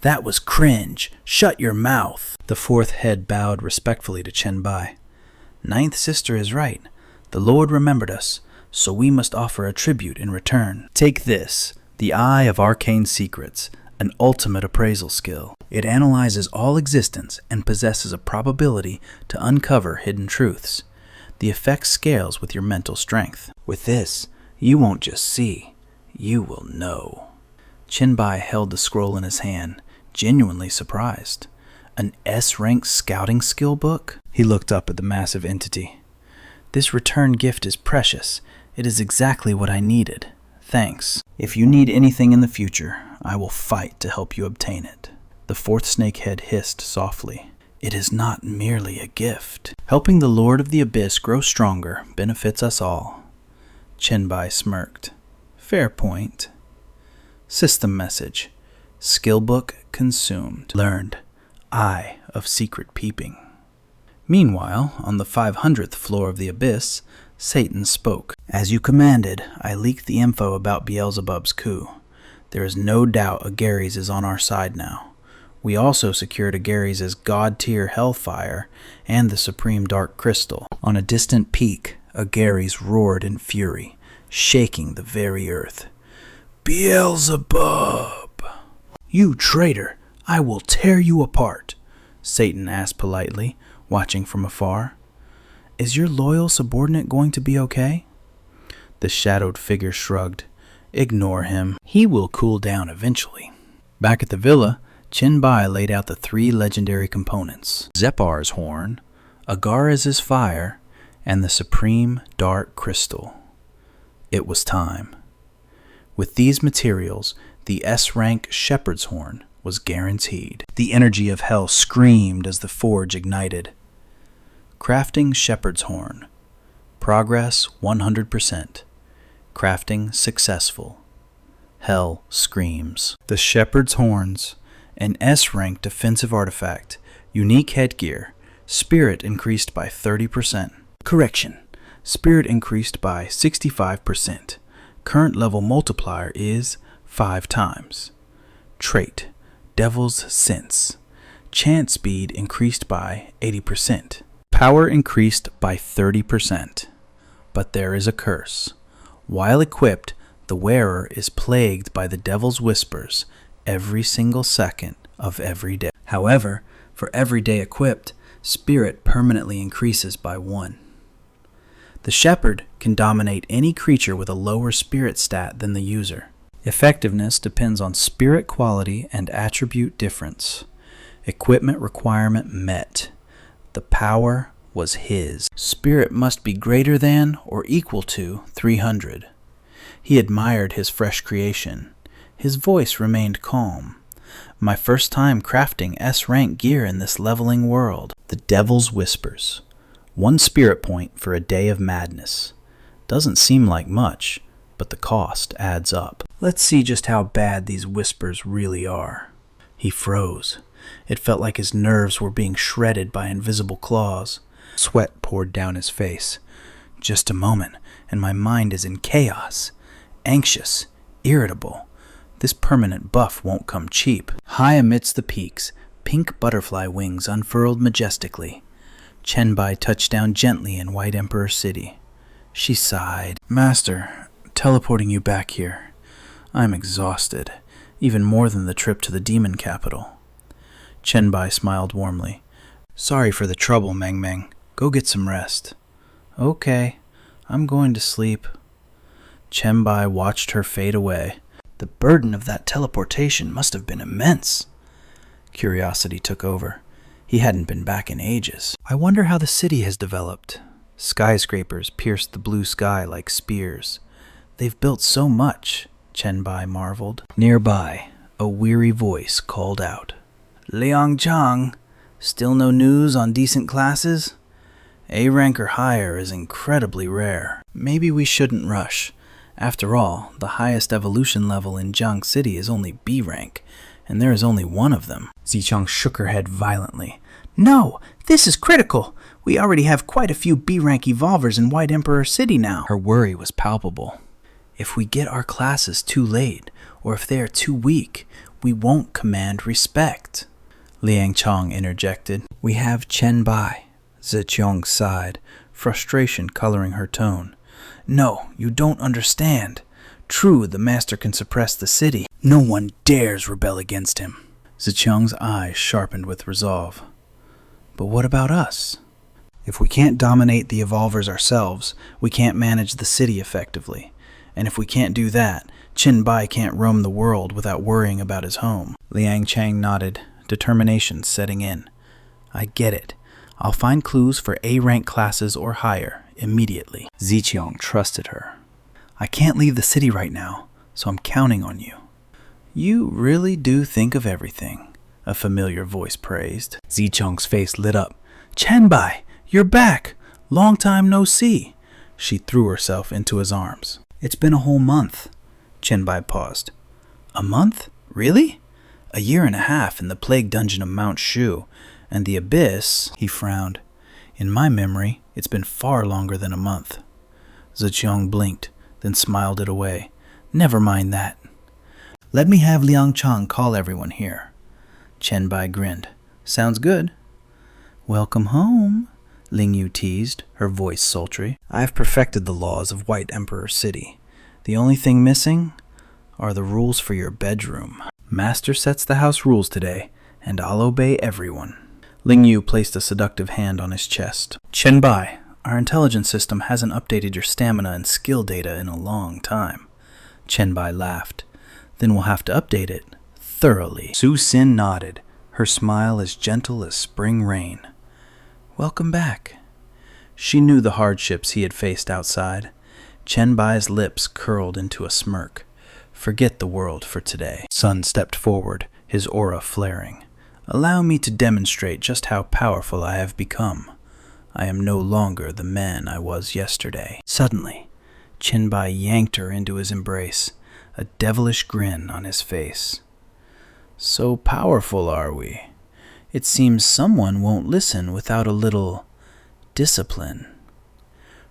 That was cringe. Shut your mouth. The fourth head bowed respectfully to Chen Bai. Ninth sister is right. The Lord remembered us, so we must offer a tribute in return. Take this, the Eye of Arcane Secrets, an ultimate appraisal skill. It analyzes all existence and possesses a probability to uncover hidden truths. The effect scales with your mental strength. With this, you won't just see, you will know. Chen Bai held the scroll in his hand, genuinely surprised. An S-rank scouting skill book? He looked up at the massive entity. This return gift is precious. It is exactly what I needed. Thanks. If you need anything in the future, I will fight to help you obtain it. The fourth snakehead hissed softly. It is not merely a gift. Helping the Lord of the Abyss grow stronger benefits us all. Chen Bai smirked. Fair point. System message. Skillbook consumed. Learned. Eye of Secret Peeping. Meanwhile, on the 500th floor of the Abyss, Satan spoke. As you commanded, I leaked the info about Beelzebub's coup. There is no doubt Agarys is on our side now. We also secured Agarys' god-tier Hellfire and the Supreme Dark Crystal. On a distant peak, Agarys roared in fury, shaking the very earth. Beelzebub! You traitor! I will tear you apart, Satan asked politely, watching from afar. Is your loyal subordinate going to be okay? The shadowed figure shrugged. Ignore him. He will cool down eventually. Back at the villa, Chen Bai laid out the 3 legendary components: Zeppar's horn, Agaraz's fire, and the supreme dark crystal. It was time. With these materials, the S-rank shepherd's horn was guaranteed. The energy of hell screamed as the forge ignited. Crafting shepherd's horn. Progress 100%. Crafting successful. Hell screams. The shepherd's horns, an S-rank defensive artifact, unique headgear, spirit increased by 30%. Correction, spirit increased by 65%. Current level multiplier is 5 times. Trait, Devil's Sense. Chance speed increased by 80%. Power increased by 30%. But there is a curse. While equipped, the wearer is plagued by the devil's whispers every single second of every day. However, for every day equipped, spirit permanently increases by 1. The shepherd can dominate any creature with a lower spirit stat than the user. Effectiveness depends on spirit quality and attribute difference. Equipment requirement met. The power was his. Spirit must be greater than or equal to 300. He admired his fresh creation. His voice remained calm. My first time crafting S-rank gear in this leveling world. The Devil's Whispers. 1 spirit point for a day of madness. Doesn't seem like much, but the cost adds up. Let's see just how bad these whispers really are. He froze. It felt like his nerves were being shredded by invisible claws. Sweat poured down his face. Just a moment, and my mind is in chaos. Anxious, irritable. This permanent buff won't come cheap. High amidst the peaks, pink butterfly wings unfurled majestically. Chen Bai touched down gently in White Emperor City. She sighed. Master, teleporting you back here. I'm exhausted, even more than the trip to the demon capital. Chen Bai smiled warmly. Sorry for the trouble, Meng Meng. Go get some rest. Okay, I'm going to sleep. Chen Bai watched her fade away. The burden of that teleportation must have been immense. Curiosity took over. He hadn't been back in ages. I wonder how the city has developed. Skyscrapers pierced the blue sky like spears. They've built so much, Chen Bai marveled. Nearby, a weary voice called out. Liang Chang, still no news on decent classes? A rank or higher is incredibly rare. Maybe we shouldn't rush. After all, the highest evolution level in Jiang City is only B rank, and there is only 1 of them. Zichang shook her head violently. No, this is critical. We already have quite a few B rank evolvers in White Emperor City now. Her worry was palpable. If we get our classes too late, or if they are too weak, we won't command respect. Liang Chang interjected. We have Chen Bai. Zichang sighed, frustration coloring her tone. No, you don't understand. True, the master can suppress the city. No one dares rebel against him. Zichang's eyes sharpened with resolve. But what about us? If we can't dominate the evolvers ourselves, we can't manage the city effectively. And if we can't do that, Chen Bai can't roam the world without worrying about his home. Liang Chang nodded, determination setting in. I get it. I'll find clues for A-rank classes or higher immediately. Zichang trusted her. I can't leave the city right now, so I'm counting on you. You really do think of everything, a familiar voice praised. Zichang's face lit up. Chen Bai, you're back! Long time no see. She threw herself into his arms. It's been a whole month. Chen Bai paused. A month? Really? A year and a half in the plague dungeon of Mount Shu, and the abyss, he frowned. In my memory, it's been far longer than a month. Zichang blinked, then smiled it away. Never mind that. Let me have Liang Chang call everyone here. Chen Bai grinned. Sounds good. Welcome home, Ling Yu teased, her voice sultry. I've perfected the laws of White Emperor City. The only thing missing are the rules for your bedroom. Master sets the house rules today, and I'll obey everyone. Ling Yu placed a seductive hand on his chest. Chen Bai, our intelligence system hasn't updated your stamina and skill data in a long time. Chen Bai laughed. Then we'll have to update it thoroughly. Su Xin nodded, her smile as gentle as spring rain. Welcome back. She knew the hardships he had faced outside. Chen Bai's lips curled into a smirk. Forget the world for today. Sun stepped forward, his aura flaring. Allow me to demonstrate just how powerful I have become. I am no longer the man I was yesterday. Suddenly, Chen Bai yanked her into his embrace, a devilish grin on his face. So powerful are we? It seems someone won't listen without a little discipline.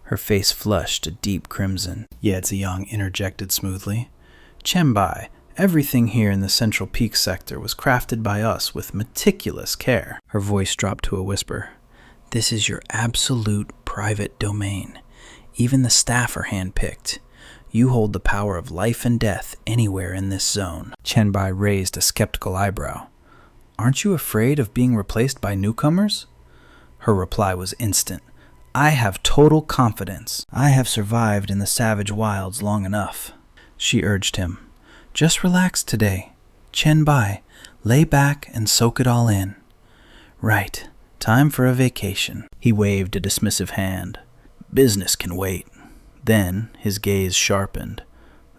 Her face flushed a deep crimson. Yedziyang interjected smoothly. Chen Bai, everything here in the Central Peak sector was crafted by us with meticulous care. Her voice dropped to a whisper. This is your absolute private domain. Even the staff are handpicked. You hold the power of life and death anywhere in this zone. Chen Bai raised a skeptical eyebrow. Aren't you afraid of being replaced by newcomers? Her reply was instant. I have total confidence. I have survived in the savage wilds long enough. She urged him. Just relax today. Chen Bai, lay back and soak it all in. Right, time for a vacation. He waved a dismissive hand. Business can wait. Then his gaze sharpened.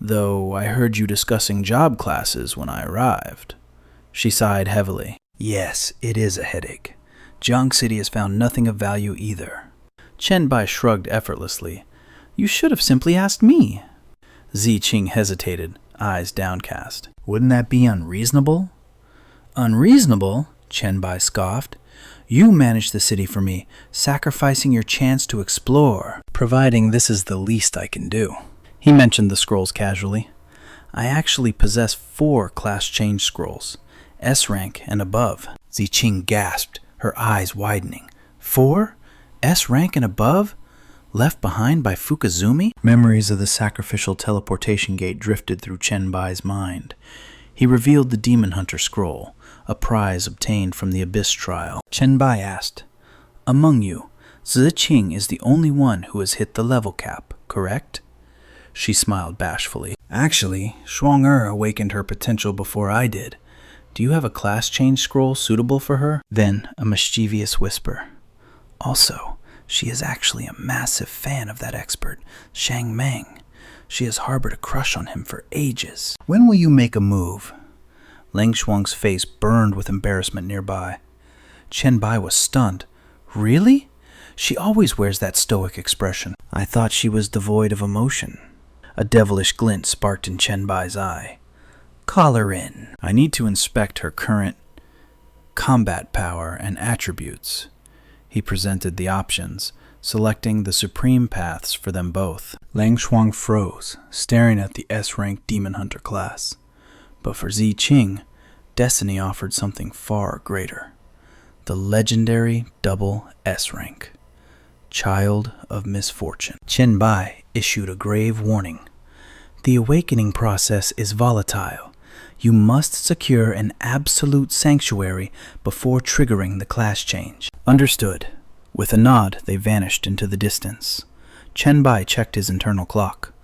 Though I heard you discussing job classes when I arrived. She sighed heavily. Yes, it is a headache. Jiang City has found nothing of value either. Chen Bai shrugged effortlessly. You should have simply asked me. Ziqing hesitated, eyes downcast. Wouldn't that be unreasonable? Unreasonable? Chen Bai scoffed. You manage the city for me, sacrificing your chance to explore, providing this is the least I can do. He mentioned the scrolls casually. I actually possess 4 class change scrolls, S rank and above. Ziqing gasped, her eyes widening. 4? S rank and above? Left behind by Fukuzumi? Memories of the sacrificial teleportation gate drifted through Chen Bai's mind. He revealed the Demon Hunter scroll, a prize obtained from the Abyss trial. Chen Bai asked, Among you, Ziqing is the only one who has hit the level cap, correct? She smiled bashfully. Actually, Shuang-Er awakened her potential before I did. Do you have a class change scroll suitable for her? Then a mischievous whisper. Also, she is actually a massive fan of that expert, Shang Meng. She has harbored a crush on him for ages. When will you make a move? Lang Shuang's face burned with embarrassment nearby. Chen Bai was stunned. Really? She always wears that stoic expression. I thought she was devoid of emotion. A devilish glint sparked in Chen Bai's eye. Call her in. I need to inspect her current combat power and attributes. He presented the options, selecting the supreme paths for them both. Lang Shuang froze, staring at the S-rank Demon Hunter class. But for Ziqing, Destiny offered something far greater. The legendary double S-rank. Child of Misfortune. Chen Bai issued a grave warning. The awakening process is volatile. You must secure an absolute sanctuary before triggering the class change. Understood. With a nod, they vanished into the distance. Chen Bai checked his internal clock.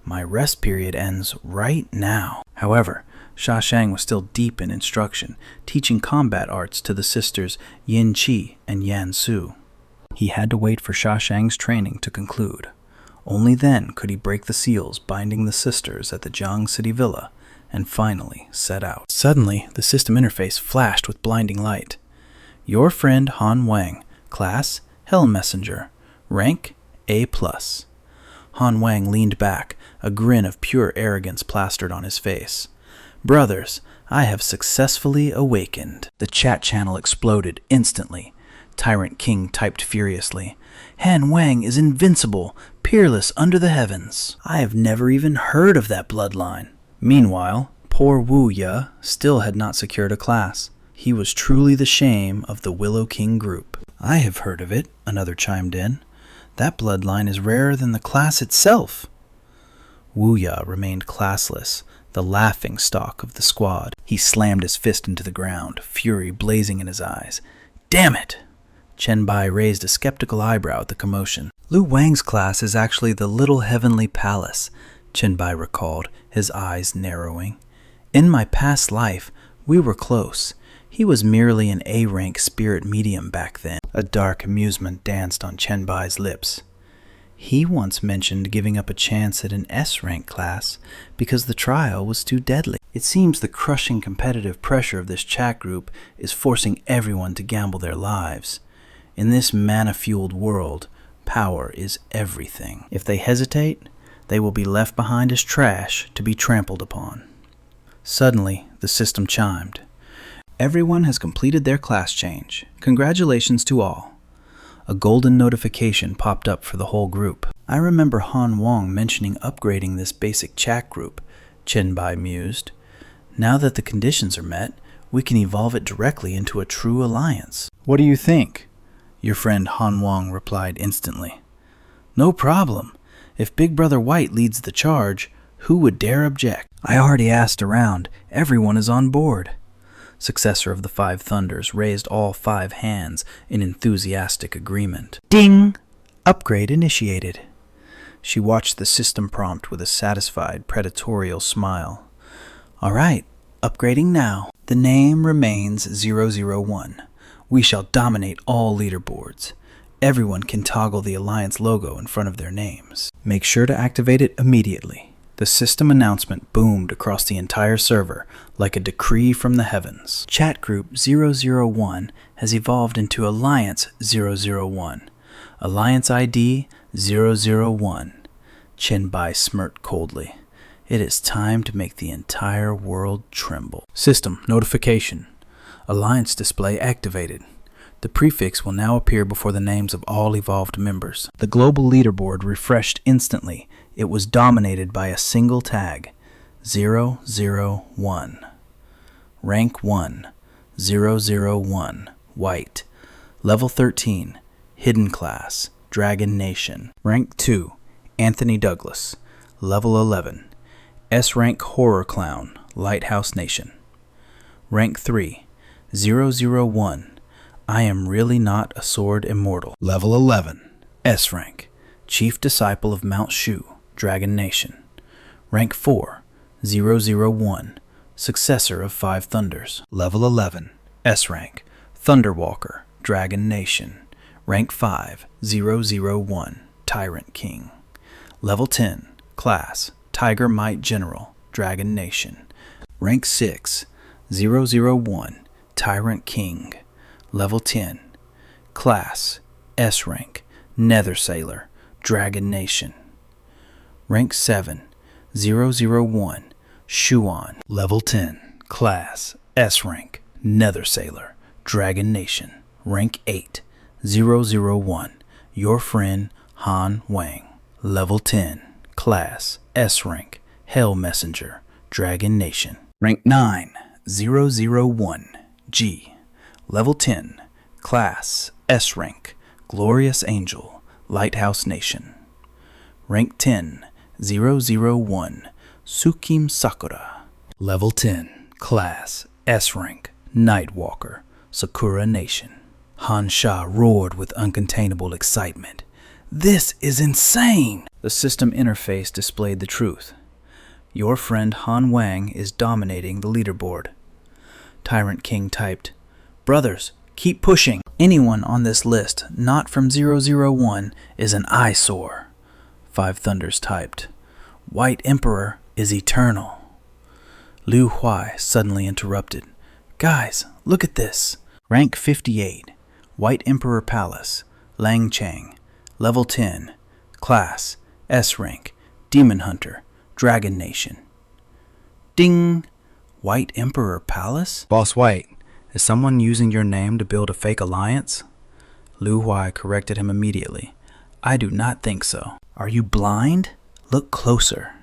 My rest period ends right now. However, Sha Shang was still deep in instruction, teaching combat arts to the sisters Yin Qi and Yan Su. He had to wait for Sha Shang's training to conclude. Only then could he break the seals binding the sisters at the Jiang City Villa and finally set out. Suddenly, the system interface flashed with blinding light. Your friend Han Wang, class Hell Messenger, rank A+. Han Wang leaned back, a grin of pure arrogance plastered on his face. Brothers, I have successfully awakened. The chat channel exploded instantly. Tyrant King typed furiously. Han Wang is invincible, peerless under the heavens. I have never even heard of that bloodline. Meanwhile, poor Wu Ye still had not secured a class. He was truly the shame of the Willow King group. I have heard of it, another chimed in. That bloodline is rarer than the class itself. Wu Ye remained classless, the laughing stock of the squad. He slammed his fist into the ground, fury blazing in his eyes. Damn it! Chen Bai raised a skeptical eyebrow at the commotion. Lu Wang's class is actually the Little Heavenly Palace, Chen Bai recalled, his eyes narrowing. In my past life, we were close. He was merely an A-rank spirit medium back then. A dark amusement danced on Chen Bai's lips. He once mentioned giving up a chance at an S-rank class because the trial was too deadly. It seems the crushing competitive pressure of this chat group is forcing everyone to gamble their lives. In this mana-fueled world, power is everything. If they hesitate, they will be left behind as trash to be trampled upon. Suddenly, the system chimed. Everyone has completed their class change. Congratulations to all. A golden notification popped up for the whole group. I remember Han Wang mentioning upgrading this basic chat group, Chen Bai mused. Now that the conditions are met, we can evolve it directly into a true alliance. What do you think? Your friend Han Wang replied instantly. No problem. If Big Brother White leads the charge, who would dare object? I already asked around. Everyone is on board. Successor of the Five Thunders raised all 5 hands in enthusiastic agreement. Ding! Upgrade initiated. She watched the system prompt with a satisfied, predatorial smile. All right, upgrading now. The name remains 001. We shall dominate all leaderboards. Everyone can toggle the Alliance logo in front of their names. Make sure to activate it immediately. The system announcement boomed across the entire server like a decree from the heavens. Chat group 001 has evolved into Alliance 001. Alliance ID 001. Chen Bai smirked coldly. It is time to make the entire world tremble. System notification. Alliance display activated. The prefix will now appear before the names of all evolved members. The global leaderboard refreshed instantly. It was dominated by a single tag, 001. Rank 1, 001, White. Level 13, Hidden Class, Dragon Nation. Rank 2, Anthony Douglas. Level 11, S-Rank Horror Clown, Lighthouse Nation. Rank 3, 001, I am really not a sword immortal. Level 11, S-Rank, Chief Disciple of Mount Shu, Dragon Nation. Rank 4, 001, Successor of Five Thunders. Level 11, S-Rank, Thunderwalker, Dragon Nation. Rank 5, 001, Tyrant King. Level 10, Class, Tiger Might General, Dragon Nation. Rank 6, 001, Tyrant King. Level 10, Class, S-Rank, Nether Sailor, Dragon Nation. Rank 7, 001, Shuan. Level 10, Class, S-Rank, Nether Sailor, Dragon Nation. Rank 8, 001, Your Friend Han Wang. Level 10, Class, S-Rank, Hell Messenger, Dragon Nation. Rank 9, 001, G. Level 10, Class, S-Rank, Glorious Angel, Lighthouse Nation. Rank 10, 001, Tsukim Sakura. Level 10, Class, S-Rank, Nightwalker, Sakura Nation. Han Sha roared with uncontainable excitement. This is insane! The system interface displayed the truth. Your friend Han Wang is dominating the leaderboard. Tyrant King typed, Brothers, keep pushing. Anyone on this list not from 001 is an eyesore. Five Thunders typed, White Emperor is eternal. Liu Huai suddenly interrupted. Guys, look at this. Rank 58, White Emperor Palace, Lang Chang. Level 10, Class, S-Rank, Demon Hunter, Dragon Nation. Ding! White Emperor Palace? Boss White, is someone using your name to build a fake alliance? Liu Huai corrected him immediately. I do not think so. Are you blind? Look closer.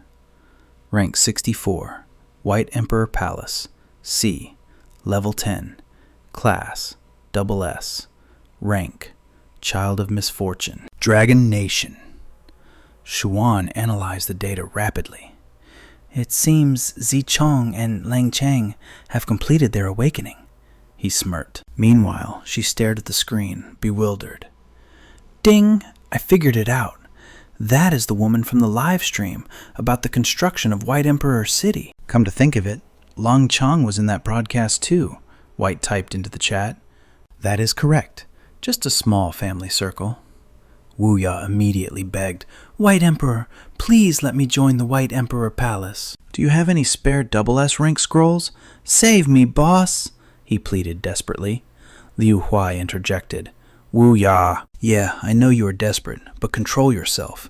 Rank 64, White Emperor Palace, C. Level 10, Class, SS. Rank, Child of Misfortune. Dragon Nation. Shuan analyzed the data rapidly. It seems Zichong and Lang Chang have completed their awakening, he smirked. Meanwhile, she stared at the screen, bewildered. Ding! I figured it out. That is the woman from the live stream about the construction of White Emperor City. Come to think of it, Long Chong was in that broadcast too, White typed into the chat. That is correct. Just a small family circle. Wu Ya immediately begged, White Emperor, please let me join the White Emperor Palace. Do you have any spare double S rank scrolls? Save me, boss, he pleaded desperately. Liu Huai interjected. Wu Ya. Yeah, I know you are desperate, but control yourself.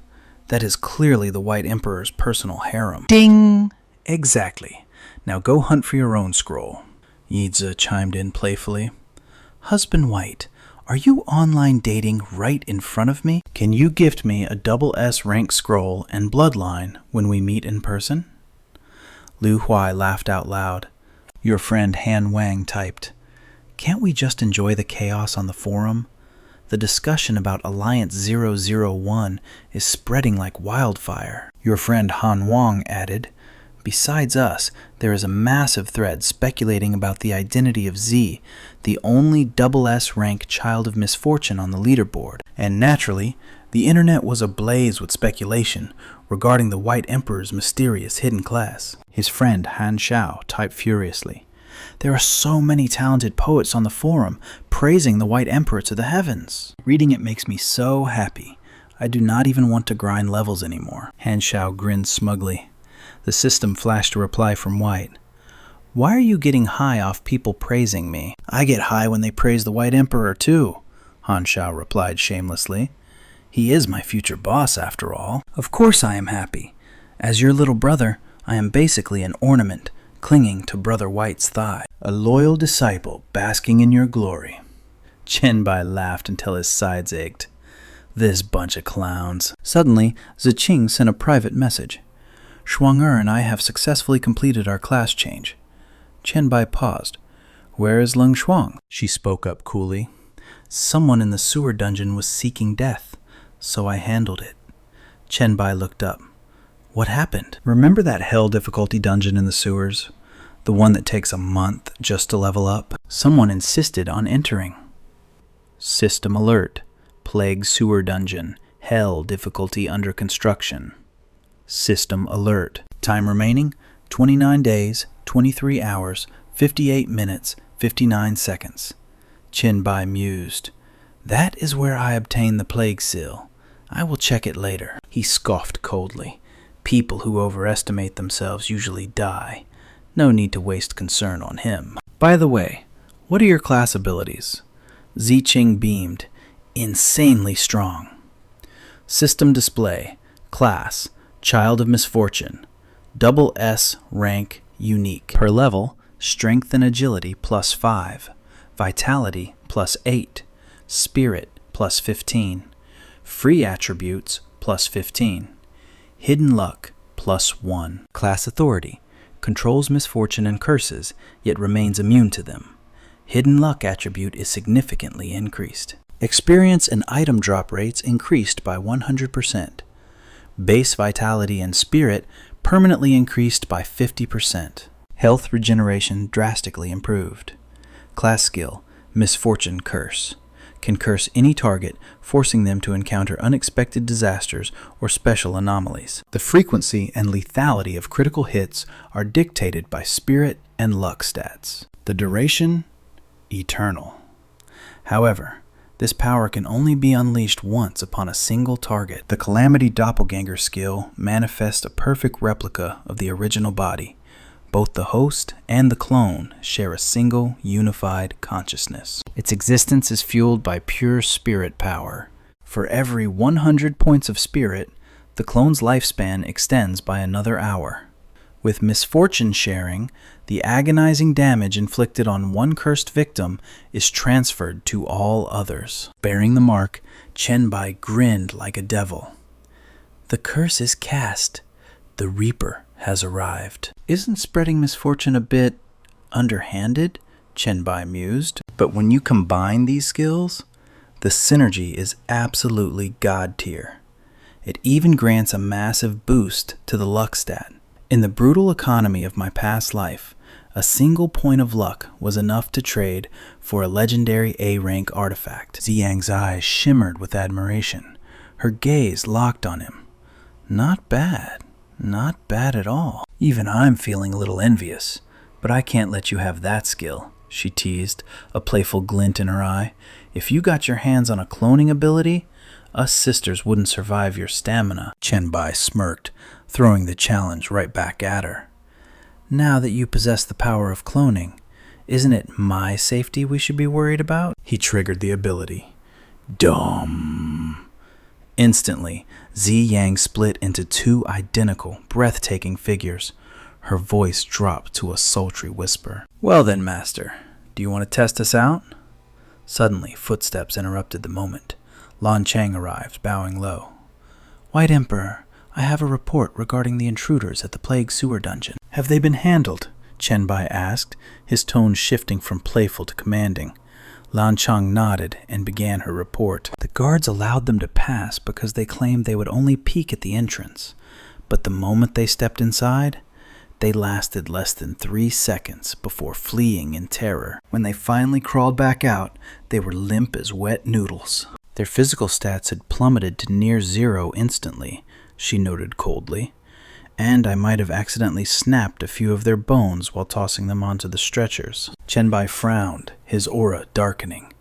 That is clearly the White Emperor's personal harem. Ding! Exactly. Now go hunt for your own scroll. Yizi chimed in playfully. Husband White, are you online dating right in front of me? Can you gift me a double S rank scroll and bloodline when we meet in person? Liu Huai laughed out loud. Your friend Han Wang typed, Can't we just enjoy the chaos on the forum? The discussion about Alliance 001 is spreading like wildfire. Your friend Han Wang added, Besides us, there is a massive thread speculating about the identity of Z, the only double S rank child of misfortune on the leaderboard. And naturally, the internet was ablaze with speculation regarding the White Emperor's mysterious hidden class. His friend Han Xiao typed furiously, There are so many talented poets on the forum praising the White Emperor to the heavens. Reading it makes me so happy. I do not even want to grind levels anymore. Han Xiao grinned smugly. The system flashed a reply from White. Why are you getting high off people praising me? I get high when they praise the White Emperor too, Han Xiao replied shamelessly. He is my future boss after all. Of course I am happy. As your little brother, I am basically an ornament, clinging to Brother White's thigh. A loyal disciple basking in your glory. Chen Bai laughed until his sides ached. This bunch of clowns. Suddenly, Ziqing sent a private message. Shuang-Er and I have successfully completed our class change. Chen Bai paused. Where is Leng Shuang? She spoke up coolly. Someone in the sewer dungeon was seeking death, so I handled it. Chen Bai looked up. What happened? Remember that hell difficulty dungeon in the sewers? The one that takes a month just to level up? Someone insisted on entering. System alert. Plague sewer dungeon. Hell difficulty under construction. System alert. Time remaining, 29 days, 23 hours, 58 minutes, 59 seconds. Chen Bai mused. That is where I obtained the plague seal. I will check it later. He scoffed coldly. People who overestimate themselves usually die. No need to waste concern on him. By the way, what are your class abilities? Ziqing beamed. Insanely strong. System display. Class. Child of Misfortune. Double S rank unique. Per level, Strength and Agility plus 5. Vitality plus 8. Spirit plus 15. Free attributes plus 15. Hidden luck plus 1. Class authority. Controls misfortune and curses, yet remains immune to them. Hidden luck attribute is significantly increased. Experience and item drop rates increased by 100%. Base vitality and spirit permanently increased by 50%. Health regeneration drastically improved. Class skill, Misfortune Curse. Can curse any target, forcing them to encounter unexpected disasters or special anomalies. The frequency and lethality of critical hits are dictated by spirit and luck stats. The duration, eternal. However, this power can only be unleashed once upon a single target. The Calamity Doppelganger skill manifests a perfect replica of the original body. Both the host and the clone share a single, unified consciousness. Its existence is fueled by pure spirit power. For every 100 points of spirit, the clone's lifespan extends by another hour. With misfortune sharing, the agonizing damage inflicted on one cursed victim is transferred to all others. Bearing the mark, Chen Bai grinned like a devil. The curse is cast. The Reaper has arrived. Isn't spreading misfortune a bit underhanded? Chen Bai mused. But when you combine these skills, the synergy is absolutely god tier. It even grants a massive boost to the luck stat. In the brutal economy of my past life, a single point of luck was enough to trade for a legendary A-rank artifact. Ziyang's eyes shimmered with admiration. Her gaze locked on him. Not bad. Not bad at all. Even I'm feeling a little envious, but I can't let you have that skill, she teased, a playful glint in her eye. If you got your hands on a cloning ability, us sisters wouldn't survive your stamina. Chen Bai smirked, throwing the challenge right back at her. Now that you possess the power of cloning, isn't it my safety we should be worried about? He triggered the ability. Dumb. Instantly, Ziyang split into two identical, breathtaking figures. Her voice dropped to a sultry whisper. Well then, Master, do you want to test us out? Suddenly, footsteps interrupted the moment. Lan Chang arrived, bowing low. White Emperor, I have a report regarding the intruders at the Plague Sewer Dungeon. Have they been handled? Chen Bai asked, his tone shifting from playful to commanding. Lan Chang nodded and began her report. The guards allowed them to pass because they claimed they would only peek at the entrance. But the moment they stepped inside, they lasted less than 3 seconds before fleeing in terror. When they finally crawled back out, they were limp as wet noodles. Their physical stats had plummeted to near zero instantly, she noted coldly, and I might have accidentally snapped a few of their bones while tossing them onto the stretchers. Chen Bai frowned, his aura darkening.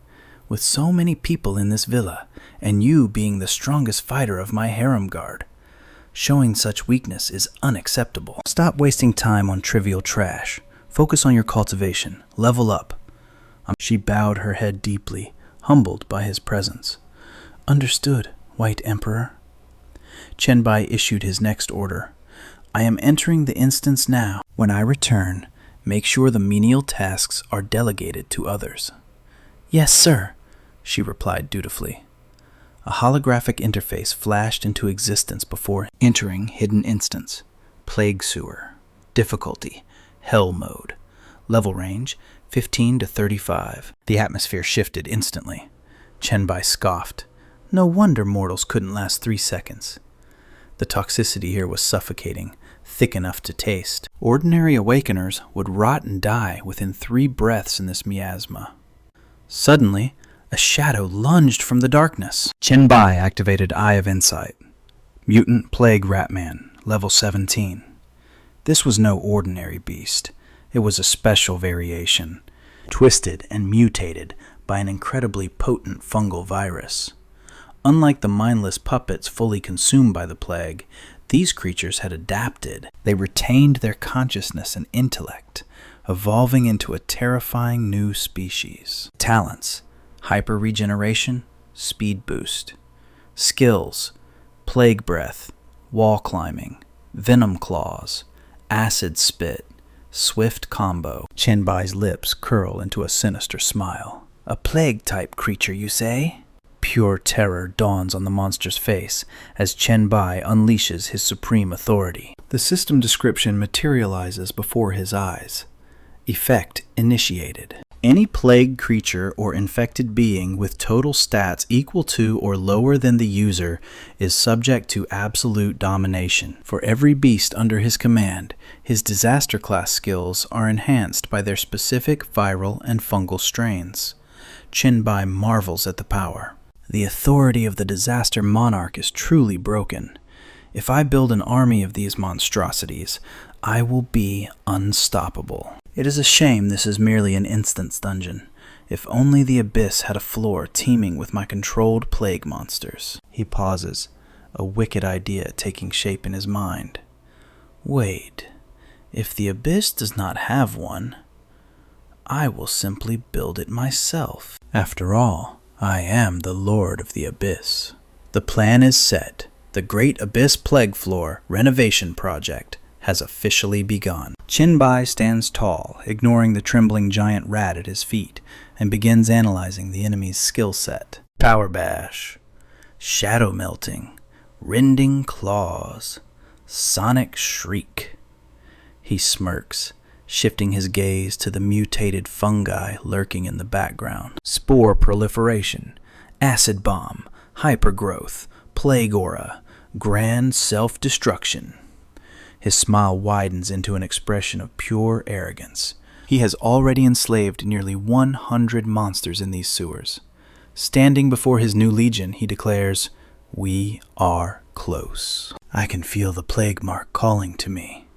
With so many people in this villa, and you being the strongest fighter of my harem guard, showing such weakness is unacceptable. Stop wasting time on trivial trash. Focus on your cultivation. Level up. She bowed her head deeply, humbled by his presence. Understood, White Emperor. Chen Bai issued his next order. I am entering the instance now. When I return, make sure the menial tasks are delegated to others. Yes, sir, she replied dutifully. A holographic interface flashed into existence before entering hidden instance. Plague Sewer. Difficulty, Hell Mode. Level range, 15 to 35. The atmosphere shifted instantly. Chen Bai scoffed. No wonder mortals couldn't last 3 seconds. The toxicity here was suffocating, thick enough to taste. Ordinary awakeners would rot and die within 3 breaths in this miasma. Suddenly, a shadow lunged from the darkness. Chen Bai activated Eye of Insight. Mutant Plague Ratman, level 17. This was no ordinary beast. It was a special variation, twisted and mutated by an incredibly potent fungal virus. Unlike the mindless puppets fully consumed by the plague, these creatures had adapted. They retained their consciousness and intellect, evolving into a terrifying new species. Talents: hyper regeneration, speed boost. Skills: plague breath, wall climbing, venom claws, acid spit, swift combo. Chen Bai's lips curl into a sinister smile. A plague-type creature, you say? Pure terror dawns on the monster's face as Chen Bai unleashes his supreme authority. The system description materializes before his eyes. Effect initiated. Any plague creature or infected being with total stats equal to or lower than the user is subject to absolute domination. For every beast under his command, his disaster class skills are enhanced by their specific viral and fungal strains. Chen Bai marvels at the power. The authority of the disaster monarch is truly broken. If I build an army of these monstrosities, I will be unstoppable. It is a shame this is merely an instance dungeon. If only the abyss had a floor teeming with my controlled plague monsters. He pauses, a wicked idea taking shape in his mind. Wait, if the abyss does not have one, I will simply build it myself. After all, I am the Lord of the Abyss. The plan is set. The Great Abyss Plague Floor Renovation Project has officially begun. Chen Bai stands tall, ignoring the trembling giant rat at his feet, and begins analyzing the enemy's skill set. Power Bash, Shadow Melting, Rending Claws, Sonic Shriek. He smirks, shifting his gaze to the mutated fungi lurking in the background. Spore Proliferation, Acid Bomb, Hypergrowth, Plague Aura, Grand Self-Destruction. His smile widens into an expression of pure arrogance. He has already enslaved nearly 100 monsters in these sewers. Standing before his new legion, he declares, "We are close. I can feel the plague mark calling to me."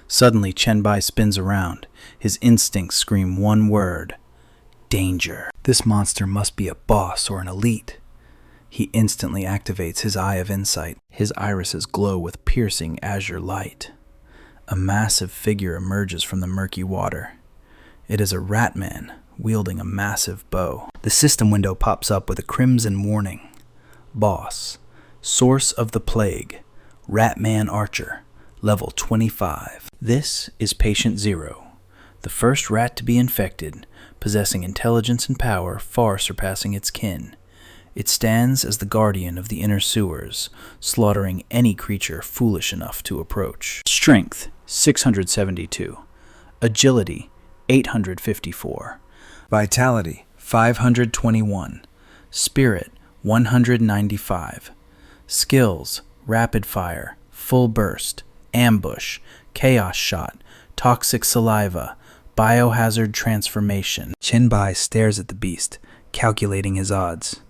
Suddenly, Chen Bai spins around. His instincts scream one word: danger. This monster must be a boss or an elite. He instantly activates his Eye of Insight. His irises glow with piercing azure light. A massive figure emerges from the murky water. It is a rat man, wielding a massive bow. The system window pops up with a crimson warning. Boss, source of the plague, Ratman Archer, level 25. This is Patient Zero, the first rat to be infected, possessing intelligence and power far surpassing its kin. It stands as the guardian of the inner sewers, slaughtering any creature foolish enough to approach. Strength, 672. Agility, 854. Vitality, 521. Spirit, 195. Skills, Rapid Fire, Full Burst, Ambush, Chaos Shot, Toxic Saliva, Biohazard Transformation. Chen Bai stares at the beast, calculating his odds.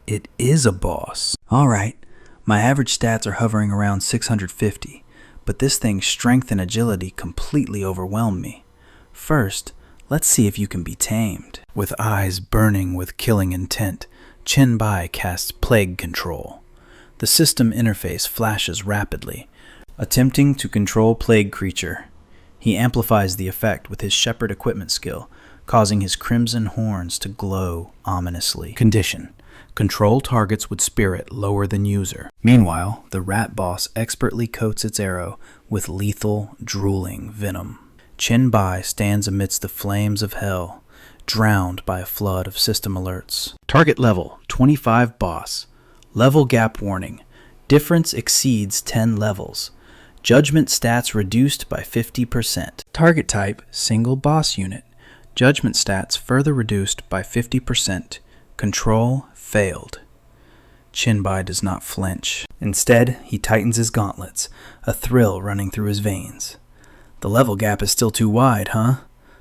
It is a boss. Alright, my average stats are hovering around 650, but this thing's strength and agility completely overwhelm me. First, let's see if you can be tamed. With eyes burning with killing intent, Chen Bai casts Plague Control. The system interface flashes rapidly, attempting to control plague creature. He amplifies the effect with his shepherd equipment skill, causing his crimson horns to glow ominously. Condition: control targets with spirit lower than user. Meanwhile, the rat boss expertly coats its arrow with lethal, drooling venom. Chen Bai stands amidst the flames of hell, drowned by a flood of system alerts. Target level, 25 boss. Level gap warning. Difference exceeds 10 levels. Judgment stats reduced by 50%. Target type, single boss unit. Judgment stats further reduced by 50%. Control failed. Chen Bai does not flinch. Instead, he tightens his gauntlets, a thrill running through his veins. The level gap is still too wide, huh?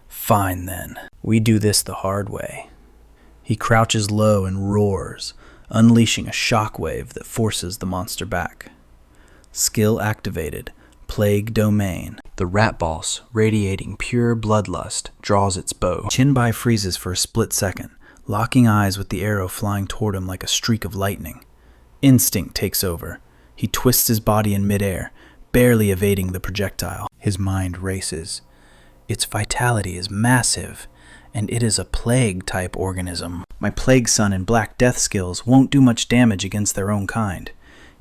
Fine then. We do this the hard way. He crouches low and roars, unleashing a shockwave that forces the monster back. Skill activated. Plague Domain. The rat boss, radiating pure bloodlust, draws its bow. Chen Bai freezes for a split second, locking eyes with the arrow flying toward him like a streak of lightning. Instinct takes over. He twists his body in midair, barely evading the projectile. His mind races. Its vitality is massive, and it is a plague-type organism. My Plague Sun and Black Death skills won't do much damage against their own kind.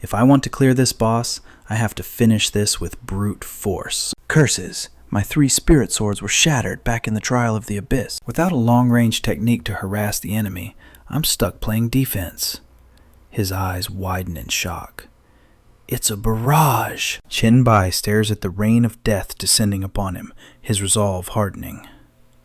If I want to clear this boss, I have to finish this with brute force. Curses! My 3 spirit swords were shattered back in the Trial of the Abyss. Without a long-range technique to harass the enemy, I'm stuck playing defense. His eyes widen in shock. It's a barrage! Chen Bai stares at the rain of death descending upon him, his resolve hardening.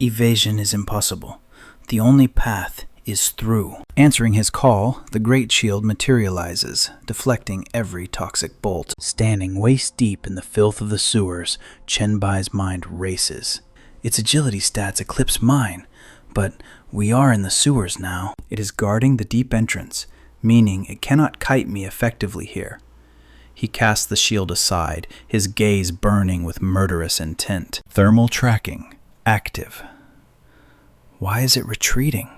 Evasion is impossible. The only path is through. Answering his call, the Great Shield materializes, deflecting every toxic bolt. Standing waist-deep in the filth of the sewers, Chen Bai's mind races. Its agility stats eclipse mine, but we are in the sewers now. It is guarding the deep entrance, meaning it cannot kite me effectively here. He casts the shield aside, his gaze burning with murderous intent. Thermal tracking active. Why is it retreating?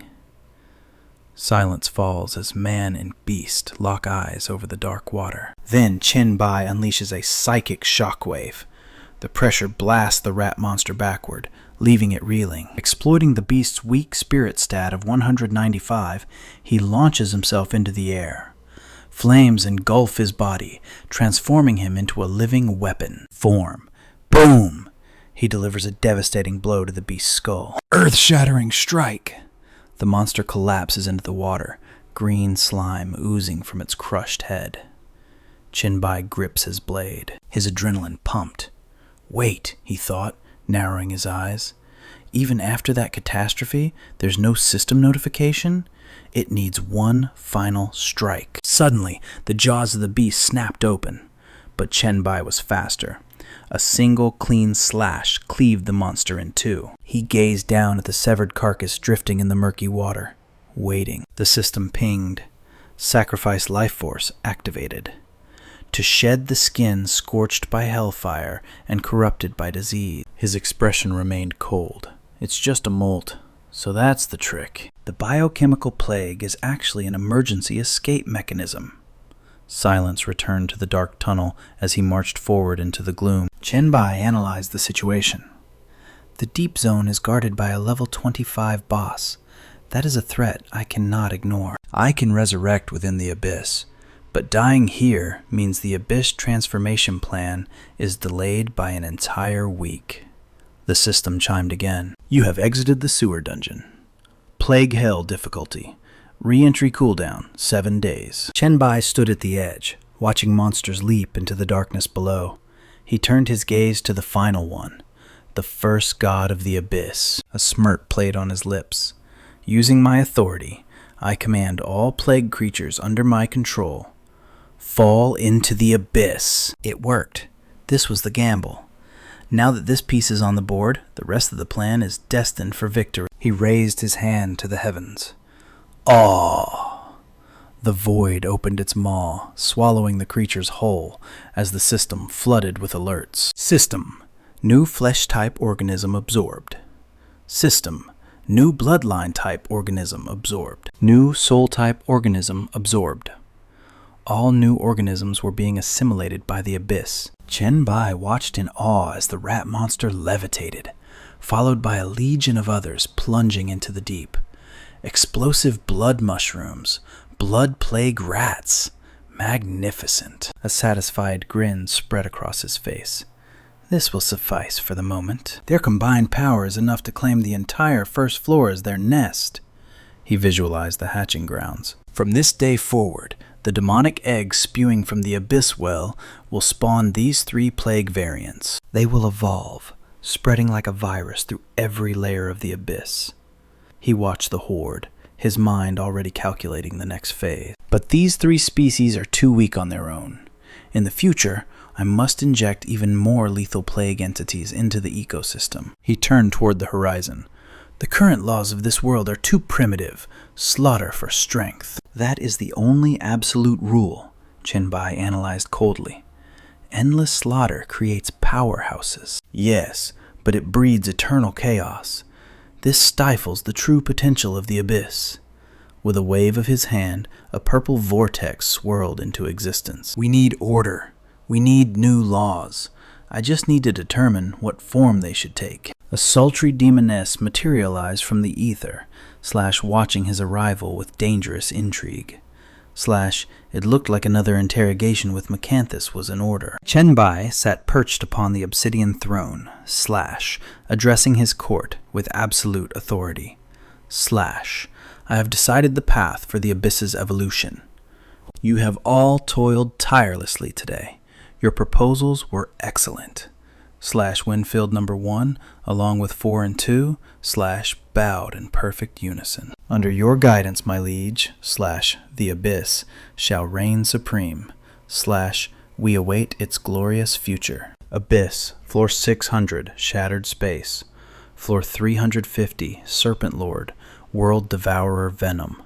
Silence falls as man and beast lock eyes over the dark water. Then Chen Bai unleashes a psychic shockwave. The pressure blasts the rat monster backward, leaving it reeling. Exploiting the beast's weak spirit stat of 195, he launches himself into the air. Flames engulf his body, transforming him into a living weapon. Form. Boom! He delivers a devastating blow to the beast's skull. Earth-shattering strike! The monster collapses into the water, green slime oozing from its crushed head. Chen Bai grips his blade, his adrenaline pumped. Wait, he thought, narrowing his eyes. Even after that catastrophe, there's no system notification? It needs one final strike. Suddenly, the jaws of the beast snapped open, but Chen Bai was faster. A single clean slash cleaved the monster in two. He gazed down at the severed carcass drifting in the murky water, waiting. The system pinged. Sacrifice life force activated. To shed the skin scorched by hellfire and corrupted by disease. His expression remained cold. It's just a molt. So that's the trick. The biochemical plague is actually an emergency escape mechanism. Silence returned to the dark tunnel as he marched forward into the gloom. Chen Bai analyzed the situation. The deep zone is guarded by a level 25 boss. That is a threat I cannot ignore. I can resurrect within the abyss, but dying here means the abyss transformation plan is delayed by an entire week. The system chimed again. You have exited the sewer dungeon. Plague Hell difficulty. Re-entry cooldown, 7 days. Chen Bai stood at the edge, watching monsters leap into the darkness below. He turned his gaze to the final one, the first god of the abyss. A smirk played on his lips. Using my authority, I command all plague creatures under my control. Fall into the abyss. It worked. This was the gamble. Now that this piece is on the board, the rest of the plan is destined for victory. He raised his hand to the heavens. Awe! The void opened its maw, swallowing the creatures whole as the system flooded with alerts. System. New flesh-type organism absorbed. System. New bloodline-type organism absorbed. New soul-type organism absorbed. All new organisms were being assimilated by the abyss. Chen Bai watched in awe as the rat monster levitated, followed by a legion of others plunging into the deep. Explosive blood mushrooms, blood plague rats. Magnificent. A satisfied grin spread across his face. This will suffice for the moment. Their combined power is enough to claim the entire first floor as their nest. He visualized the hatching grounds. From this day forward, the demonic eggs spewing from the abyss well will spawn these 3 plague variants. They will evolve, spreading like a virus through every layer of the abyss. He watched the horde, his mind already calculating the next phase. But these 3 species are too weak on their own. In the future, I must inject even more lethal plague entities into the ecosystem. He turned toward the horizon. The current laws of this world are too primitive. Slaughter for strength. That is the only absolute rule, Chen Bai analyzed coldly. Endless slaughter creates powerhouses. Yes, but it breeds eternal chaos. This stifles the true potential of the abyss. With a wave of his hand, a purple vortex swirled into existence. We need order. We need new laws. I just need to determine what form they should take. A sultry demoness materialized from the ether, watching his arrival with dangerous intrigue. It looked like another interrogation with Macanthus was in order. Chen Bai sat perched upon the obsidian throne, addressing his court with absolute authority. I have decided the path for the abyss's evolution. You have all toiled tirelessly today. Your proposals were excellent. Winfield number 1, along with 4 and 2, bowed in perfect unison. Under your guidance, my liege, the abyss shall reign supreme, we await its glorious future. Abyss, floor 600, shattered space. Floor 350, serpent lord, world devourer venom.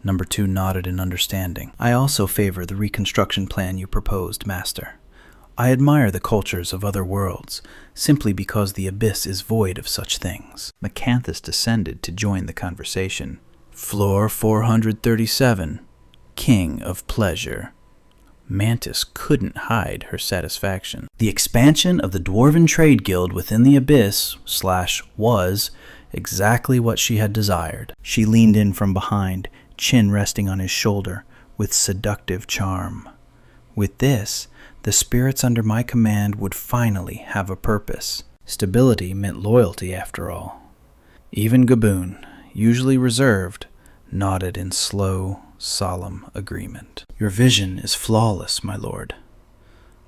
Number 2 nodded in understanding. I also favor the reconstruction plan you proposed, Master. I admire the cultures of other worlds, simply because the abyss is void of such things. Macanthus descended to join the conversation. Floor 437, King of Pleasure. Mantis couldn't hide her satisfaction. The expansion of the Dwarven Trade Guild within the abyss, was, exactly what she had desired. She leaned in from behind, chin resting on his shoulder, with seductive charm. With this, the spirits under my command would finally have a purpose. Stability meant loyalty, after all. Even Gaboon, usually reserved, nodded in slow, solemn agreement. Your vision is flawless, my lord.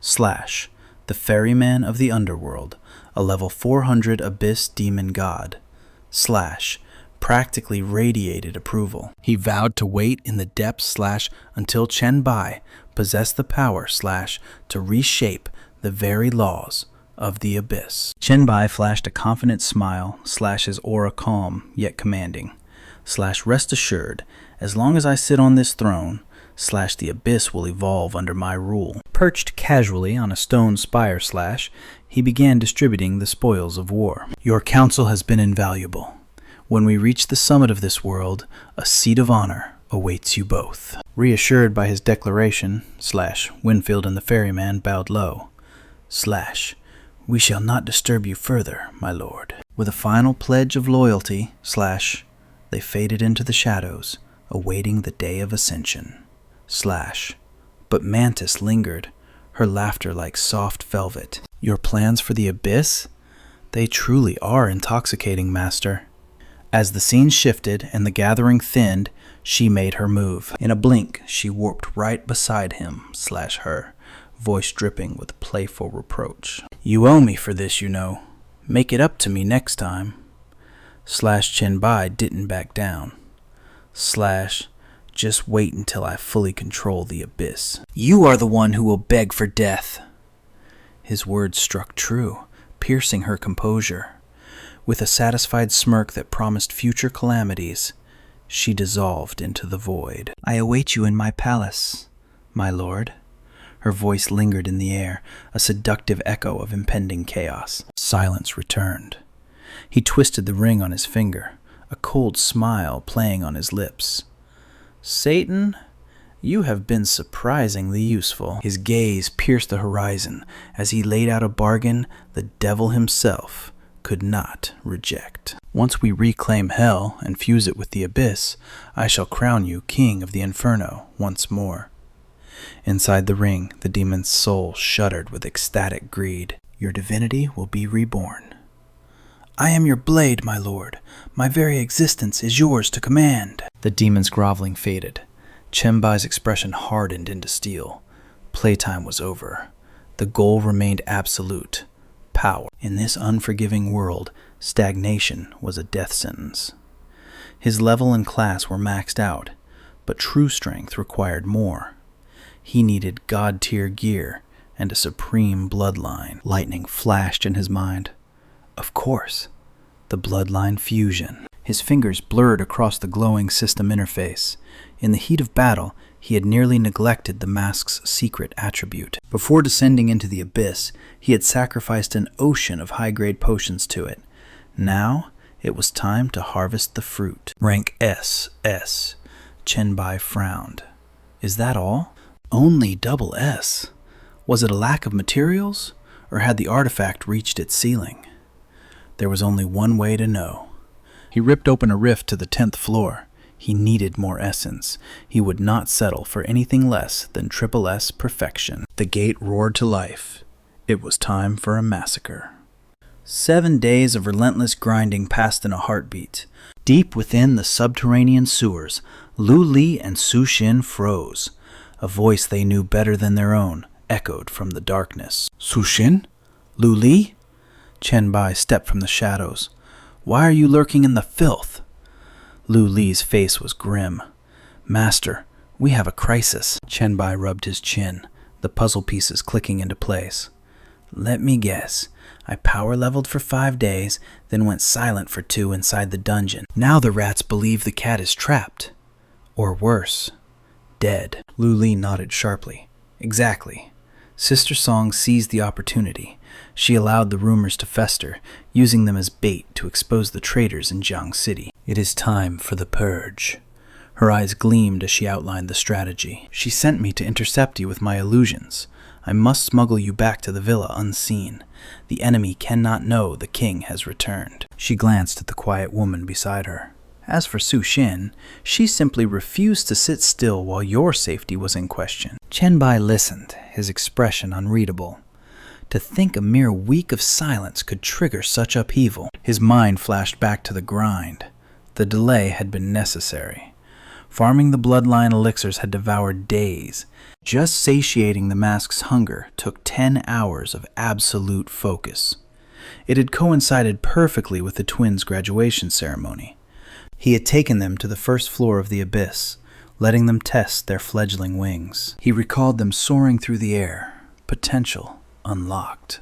The ferryman of the underworld, a level 400 abyss demon god. Practically radiated approval. He vowed to wait in the depths until Chen Bai possessed the power to reshape the very laws of the abyss. Chen Bai flashed a confident smile, his aura calm yet commanding, rest assured, as long as I sit on this throne, the abyss will evolve under my rule. Perched casually on a stone spire, he began distributing the spoils of war. Your counsel has been invaluable. When we reach the summit of this world, a seat of honor awaits you both. Reassured by his declaration, Winfield and the ferryman bowed low, we shall not disturb you further, my lord. With a final pledge of loyalty, they faded into the shadows, awaiting the day of ascension. But Mantis lingered, her laughter like soft velvet. Your plans for the abyss? They truly are intoxicating, master. As the scene shifted and the gathering thinned, she made her move. In a blink, she warped right beside him, her, voice dripping with playful reproach. You owe me for this, you know. Make it up to me next time. Chen Bai didn't back down. Just wait until I fully control the abyss. You are the one who will beg for death. His words struck true, piercing her composure. With a satisfied smirk that promised future calamities, she dissolved into the void. I await you in my palace, my lord. Her voice lingered in the air, a seductive echo of impending chaos. Silence returned. He twisted the ring on his finger, a cold smile playing on his lips. Satan, you have been surprisingly useful. His gaze pierced the horizon as he laid out a bargain the devil himself could not reject. Once we reclaim hell and fuse it with the abyss, I shall crown you king of the inferno once more. Inside the ring, the demon's soul shuddered with ecstatic greed. Your divinity will be reborn. I am your blade, my lord. My very existence is yours to command. The demon's groveling faded. Chen Bai's expression hardened into steel. Playtime was over. The goal remained absolute. Power. In this unforgiving world, stagnation was a death sentence. His level and class were maxed out, but true strength required more. He needed god-tier gear and a supreme bloodline. Lightning flashed in his mind. Of course, the bloodline fusion. His fingers blurred across the glowing system interface. In the heat of battle, he had nearly neglected the mask's secret attribute. Before descending into the abyss, he had sacrificed an ocean of high-grade potions to it. Now, it was time to harvest the fruit. Rank SS. Chen Bai frowned. Is that all? Only double S. Was it a lack of materials, or had the artifact reached its ceiling? There was only one way to know. He ripped open a rift to the 10th floor. He needed more essence. He would not settle for anything less than triple S perfection. The gate roared to life. It was time for a massacre. 7 days of relentless grinding passed in a heartbeat. Deep within the subterranean sewers, Lu Li and Su Xin froze. A voice they knew better than their own echoed from the darkness. Su Xin? Lu Li? Chen Bai stepped from the shadows. Why are you lurking in the filth? Lu Li's face was grim. Master, we have a crisis. Chen Bai rubbed his chin, the puzzle pieces clicking into place. Let me guess. I power leveled for 5 days, then went silent for 2 inside the dungeon. Now the rats believe the cat is trapped. Or worse, dead. Lu Li nodded sharply. Exactly. Sister Song seized the opportunity. She allowed the rumors to fester, using them as bait to expose the traitors in Jiang City. It is time for the purge. Her eyes gleamed as she outlined the strategy. She sent me to intercept you with my illusions. I must smuggle you back to the villa unseen. The enemy cannot know the king has returned. She glanced at the quiet woman beside her. As for Su Xin, she simply refused to sit still while your safety was in question. Chen Bai listened, his expression unreadable. To think a mere week of silence could trigger such upheaval. His mind flashed back to the grind. The delay had been necessary. Farming the bloodline elixirs had devoured days. Just satiating the mask's hunger took 10 hours of absolute focus. It had coincided perfectly with the twins' graduation ceremony. He had taken them to the first floor of the abyss, letting them test their fledgling wings. He recalled them soaring through the air, potential unlocked.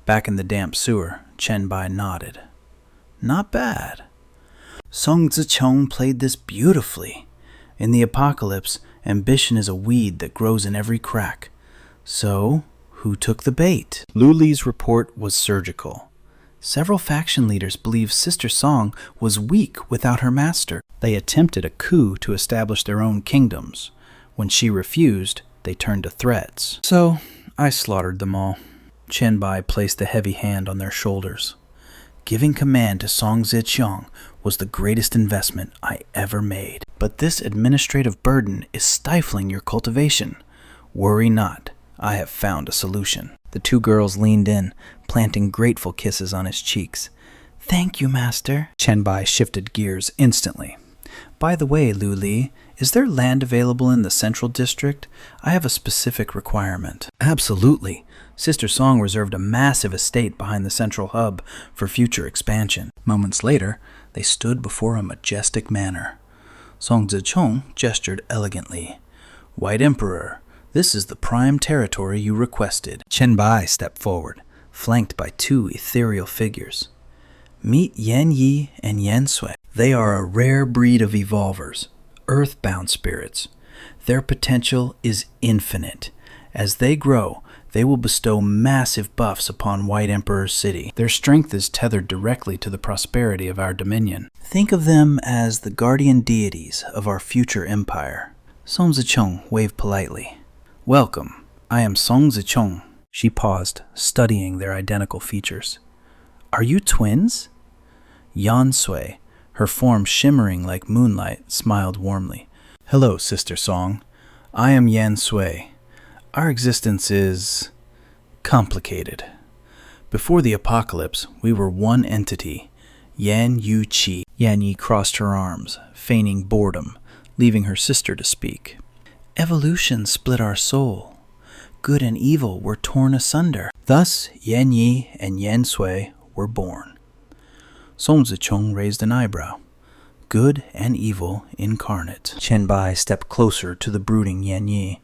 Back in the damp sewer, Chen Bai nodded. Not bad. Song Zicheng played this beautifully. In the apocalypse, ambition is a weed that grows in every crack. So, who took the bait? Lu Li's report was surgical. Several faction leaders believe Sister Song was weak without her master. They attempted a coup to establish their own kingdoms. When she refused, they turned to threats. So, I slaughtered them all. Chen Bai placed a heavy hand on their shoulders. Giving command to Song Zicheng was the greatest investment I ever made. But this administrative burden is stifling your cultivation. Worry not, I have found a solution. The two girls leaned in, planting grateful kisses on his cheeks. Thank you, Master. Chen Bai shifted gears instantly. By the way, Lu Li, is there land available in the Central District? I have a specific requirement. Absolutely. Sister Song reserved a massive estate behind the central hub for future expansion. Moments later, they stood before a majestic manor. Song Zicheng gestured elegantly. White Emperor, this is the prime territory you requested. Chen Bai stepped forward, flanked by two ethereal figures. Meet Yan Yi and Yan Sui. They are a rare breed of evolvers, earthbound spirits. Their potential is infinite. As they grow, they will bestow massive buffs upon White Emperor's city. Their strength is tethered directly to the prosperity of our dominion. Think of them as the guardian deities of our future empire. Song Zicheng waved politely. Welcome, I am Song Zicheng. She paused, studying their identical features. Are you twins? Yan Sui, her form shimmering like moonlight, smiled warmly. Hello, Sister Song. I am Yan Sui. Our existence is complicated. Before the apocalypse, we were one entity, Yan Yu Qi. Yan Yi crossed her arms, feigning boredom, leaving her sister to speak. Evolution split our soul. Good and evil were torn asunder. Thus, Yan Yi and Yan Sui were born. Song Zicheng raised an eyebrow. Good and evil incarnate. Chen Bai stepped closer to the brooding Yan Yi,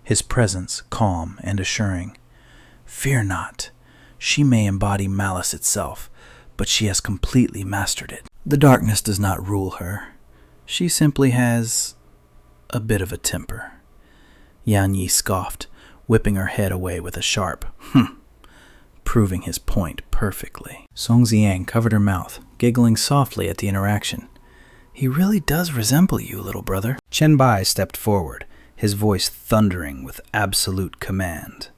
his presence calm and assuring. Fear not. She may embody malice itself, but she has completely mastered it. The darkness does not rule her. She simply has a bit of a temper. Yan Yi scoffed, whipping her head away with a sharp proving his point perfectly. Song Ziang covered her mouth, giggling softly at the interaction. He really does resemble you, little brother. Chen Bai stepped forward, his voice thundering with absolute command.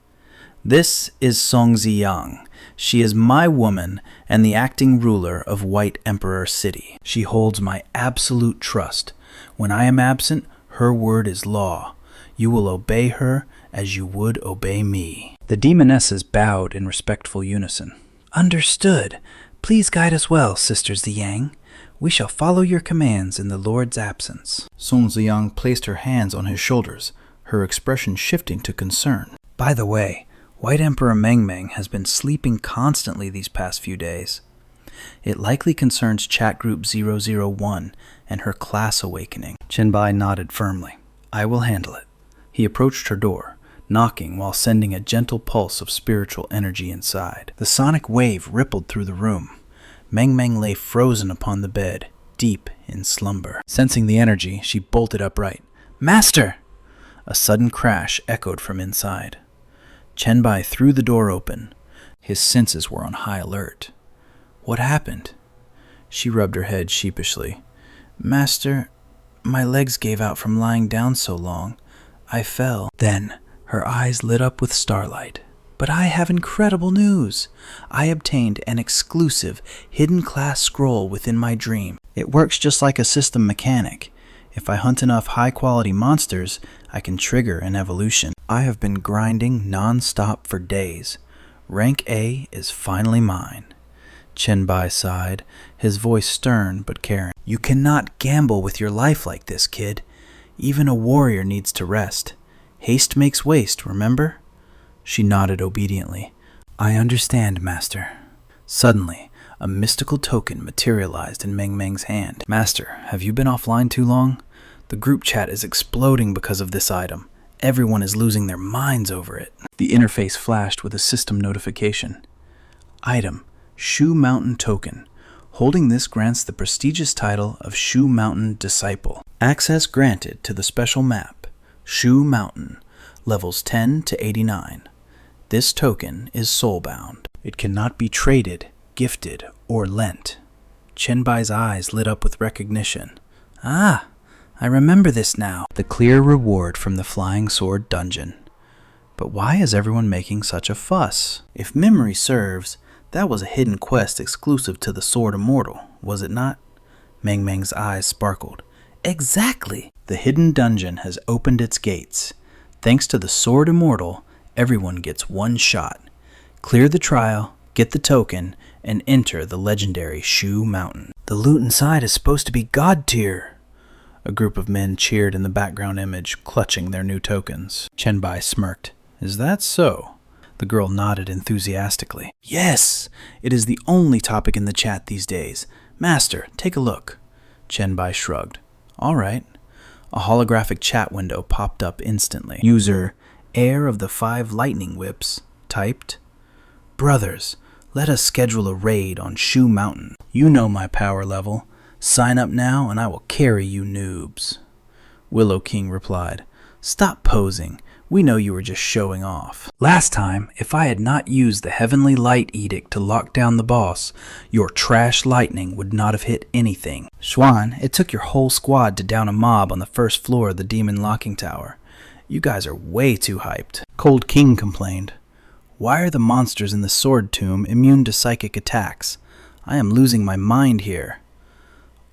This is Song Ziyang. She is my woman and the acting ruler of White Emperor City. She holds my absolute trust. When I am absent, her word is law. You will obey her as you would obey me. The demonesses bowed in respectful unison. Understood. Please guide us well, Sister Ziyang. We shall follow your commands in the Lord's absence. Song Ziyang placed her hands on his shoulders, her expression shifting to concern. By the way, White Emperor Meng Meng has been sleeping constantly these past few days. It likely concerns Chat Group 001 and her class awakening. Chen Bai nodded firmly. I will handle it. He approached her door, knocking while sending a gentle pulse of spiritual energy inside. The sonic wave rippled through the room. Meng Meng lay frozen upon the bed, deep in slumber. Sensing the energy, she bolted upright. Master! A sudden crash echoed from inside. Chen Bai threw the door open. His senses were on high alert. What happened? She rubbed her head sheepishly. Master, my legs gave out from lying down so long. I fell. Then her eyes lit up with starlight. But I have incredible news. I obtained an exclusive hidden class scroll within my dream. It works just like a system mechanic. If I hunt enough high-quality monsters, I can trigger an evolution. I have been grinding non-stop for days. Rank A is finally mine. Chen Bai sighed, his voice stern but caring. You cannot gamble with your life like this, kid. Even a warrior needs to rest. Haste makes waste, remember? She nodded obediently. I understand, Master. Suddenly, a mystical token materialized in Meng Meng's hand. Master, have you been offline too long? The group chat is exploding because of this item. Everyone is losing their minds over it. The interface flashed with a system notification. Item: Shu Mountain Token. Holding this grants the prestigious title of Shu Mountain Disciple. Access granted to the special map, Shu Mountain, levels 10 to 89. This token is soulbound. It cannot be traded, gifted, or lent. Chen Bai's eyes lit up with recognition. Ah, I remember this now. The clear reward from the Flying Sword Dungeon. But why is everyone making such a fuss? If memory serves, that was a hidden quest exclusive to the Sword Immortal, was it not? Meng Meng's eyes sparkled. Exactly! The hidden dungeon has opened its gates. Thanks to the Sword Immortal, everyone gets one shot. Clear the trial, get the token, and enter the legendary Shu Mountain. The loot inside is supposed to be God tier. A group of men cheered in the background image, clutching their new tokens. Chen Bai smirked. Is that so? The girl nodded enthusiastically. Yes! It is the only topic in the chat these days. Master, take a look. Chen Bai shrugged. All right. A holographic chat window popped up instantly. User, Heir of the 5 Lightning Whips, typed, Brothers, let us schedule a raid on Shu Mountain. You know my power level. Sign up now and I will carry you noobs. Willow King replied, Stop posing. We know you were just showing off. Last time, if I had not used the Heavenly Light Edict to lock down the boss, your trash lightning would not have hit anything. Xuan, it took your whole squad to down a mob on the first floor of the Demon Locking Tower. You guys are way too hyped. Cold King complained. Why are the monsters in the Sword Tomb immune to psychic attacks? I am losing my mind here.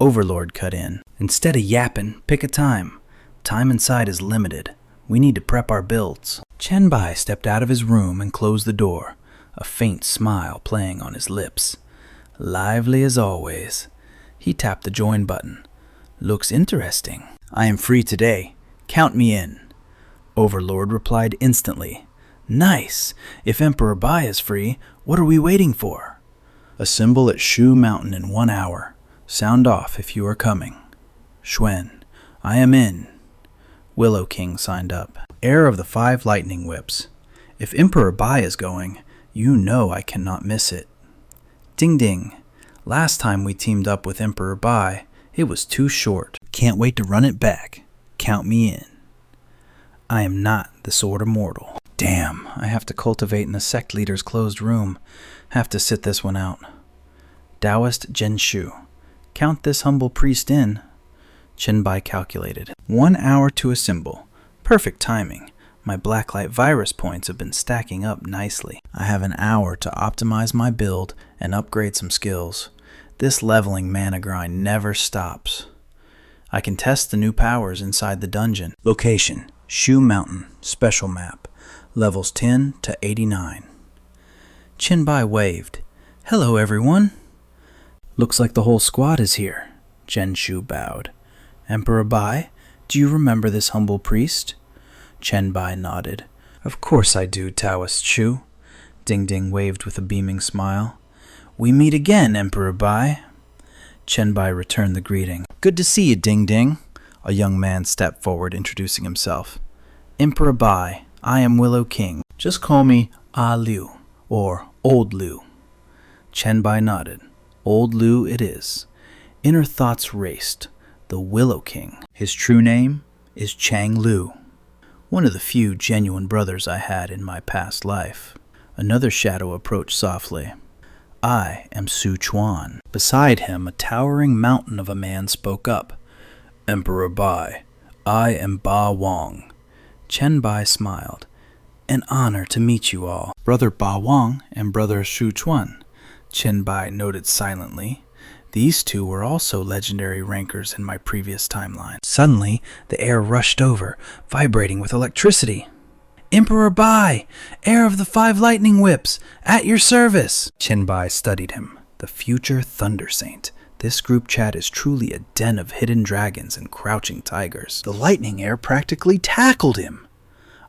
Overlord cut in. Instead of yapping, pick a time. Time inside is limited. We need to prep our builds. Chen Bai stepped out of his room and closed the door, a faint smile playing on his lips. Lively as always. He tapped the join button. Looks interesting. I am free today. Count me in. Overlord replied instantly. Nice. If Emperor Bai is free, what are we waiting for? Assemble at Shu Mountain in 1 hour. Sound off if you are coming. Xuan, I am in. Willow King signed up. Heir of the 5 Lightning Whips. If Emperor Bai is going, you know I cannot miss it. Ding ding. Last time we teamed up with Emperor Bai, it was too short. Can't wait to run it back. Count me in. I am not the Sword Immortal. Damn, I have to cultivate in the sect leader's closed room. Have to sit this one out. Taoist Zhenshu. Count this humble priest in. Chen Bai calculated. 1 hour to assemble. Perfect timing. My blacklight virus points have been stacking up nicely. I have an hour to optimize my build and upgrade some skills. This leveling mana grind never stops. I can test the new powers inside the dungeon. Location, Shu Mountain, special map. Levels 10 to 89. Chen Bai waved. Hello everyone. Looks like the whole squad is here. Zhenshu bowed. Emperor Bai, do you remember this humble priest? Chen Bai nodded. Of course I do, Taoist Shu. Ding Ding waved with a beaming smile. We meet again, Emperor Bai. Chen Bai returned the greeting. Good to see you, Ding Ding. A young man stepped forward, introducing himself. Emperor Bai, I am Willow King. Just call me Ah Liu, or Old Liu. Chen Bai nodded. Old Liu it is. Inner thoughts raced. The Willow King. His true name is Chang Lu, one of the few genuine brothers I had in my past life. Another shadow approached softly. I am Su Chuan. Beside him, a towering mountain of a man spoke up. Emperor Bai, I am Ba Wang. Chen Bai smiled. An honor to meet you all. Brother Ba Wang and Brother Su Chuan. Chen Bai noted silently. These two were also legendary rankers in my previous timeline. Suddenly, the air rushed over, vibrating with electricity. Emperor Bai, heir of the 5 Lightning Whips, at your service! Chen Bai studied him. The future Thunder Saint. This group chat is truly a den of hidden dragons and crouching tigers. The lightning heir practically tackled him.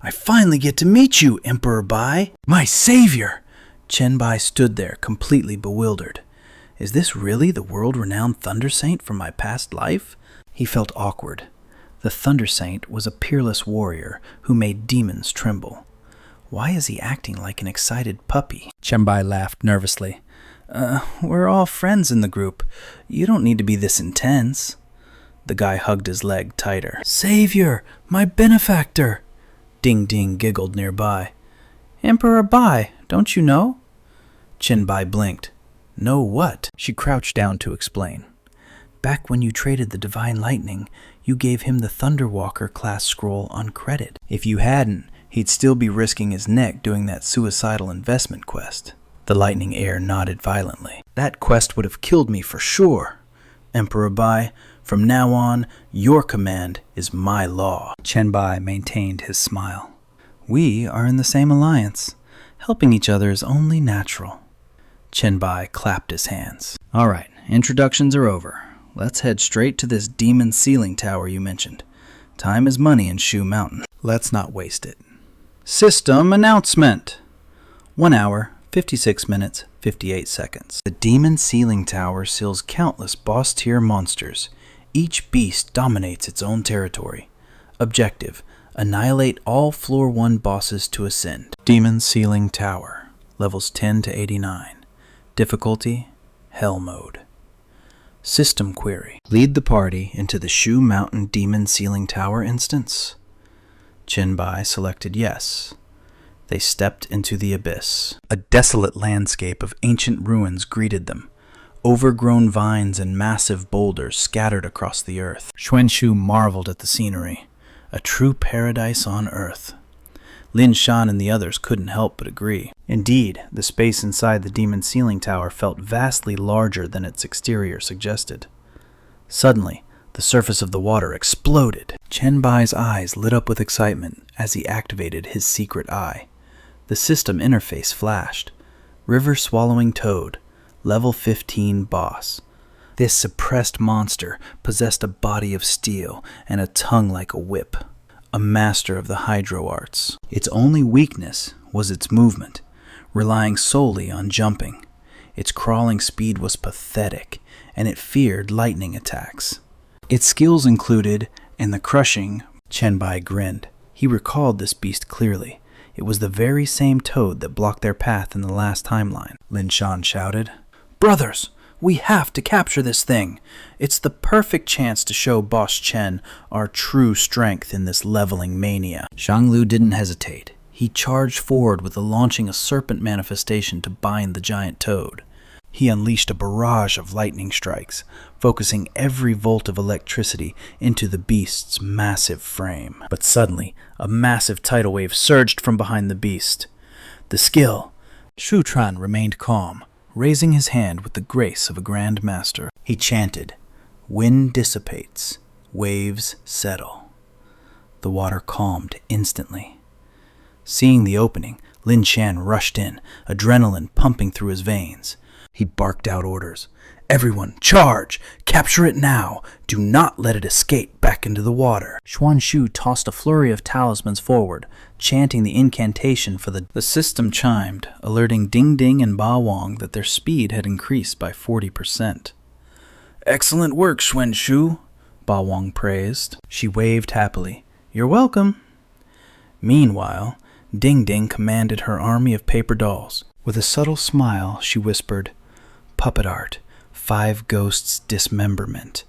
I finally get to meet you, Emperor Bai! My savior! Chen Bai stood there, completely bewildered. Is this really the world-renowned Thunder Saint from my past life? He felt awkward. The Thunder Saint was a peerless warrior who made demons tremble. Why is he acting like an excited puppy? Chen Bai laughed nervously. We're all friends in the group. You don't need to be this intense. The guy hugged his leg tighter. Savior! My benefactor! Ding Ding giggled nearby. Emperor Bai, don't you know? Chen Bai blinked. Know what? She crouched down to explain. Back when you traded the Divine Lightning, you gave him the Thunderwalker class scroll on credit. If you hadn't, he'd still be risking his neck doing that suicidal investment quest. The lightning heir nodded violently. That quest would have killed me for sure. Emperor Bai, from now on, your command is my law. Chen Bai maintained his smile. We are in the same alliance. Helping each other is only natural. Chen Bai clapped his hands. All right, introductions are over. Let's head straight to this demon ceiling tower you mentioned. Time is money in Shu Mountain. Let's not waste it. System announcement. 1 hour, 56 minutes, 58 seconds. The demon ceiling tower seals countless boss-tier monsters. Each beast dominates its own territory. Objective: annihilate all Floor 1 bosses to ascend. Demon Ceiling Tower. Levels 10 to 89. Difficulty: Hell Mode. System query. Lead the party into the Shu Mountain Demon Ceiling Tower instance. Chen Bai selected yes. They stepped into the abyss. A desolate landscape of ancient ruins greeted them. Overgrown vines and massive boulders scattered across the earth. Xuanshu marveled at the scenery. A true paradise on earth. Lin Shan and the others couldn't help but agree. Indeed, the space inside the demon ceiling tower felt vastly larger than its exterior suggested. Suddenly, the surface of the water exploded. Chen Bai's eyes lit up with excitement as he activated his secret eye. The system interface flashed. River-swallowing toad. Level 15 boss. This suppressed monster possessed a body of steel and a tongue like a whip. A master of the hydro arts. Its only weakness was its movement, relying solely on jumping. Its crawling speed was pathetic, and it feared lightning attacks. Its skills included, and the crushing. Chen Bai grinned. He recalled this beast clearly. It was the very same toad that blocked their path in the last timeline. Lin Shan shouted, "Brothers, we have to capture this thing. It's the perfect chance to show Boss Chen our true strength in this leveling mania." Shanglu didn't hesitate. He charged forward with launching a serpent manifestation to bind the giant toad. He unleashed a barrage of lightning strikes, focusing every volt of electricity into the beast's massive frame. But suddenly, a massive tidal wave surged from behind the beast. The skill. Shu Tran remained calm, raising his hand with the grace of a grand master. He chanted, "Wind dissipates, waves settle." The water calmed instantly. Seeing the opening, Lin Shan rushed in, adrenaline pumping through his veins. He barked out orders. "Everyone, charge! Capture it now! Do not let it escape back into the water!" Xuanshu tossed a flurry of talismans forward, chanting the incantation for the system chimed, alerting Ding Ding and Ba Wang that their speed had increased by 40%. "Excellent work, Xuanshu," Ba Wang praised. She waved happily. "You're welcome." Meanwhile, Ding Ding commanded her army of paper dolls. With a subtle smile, she whispered, "Puppet art, 5 ghosts' dismemberment."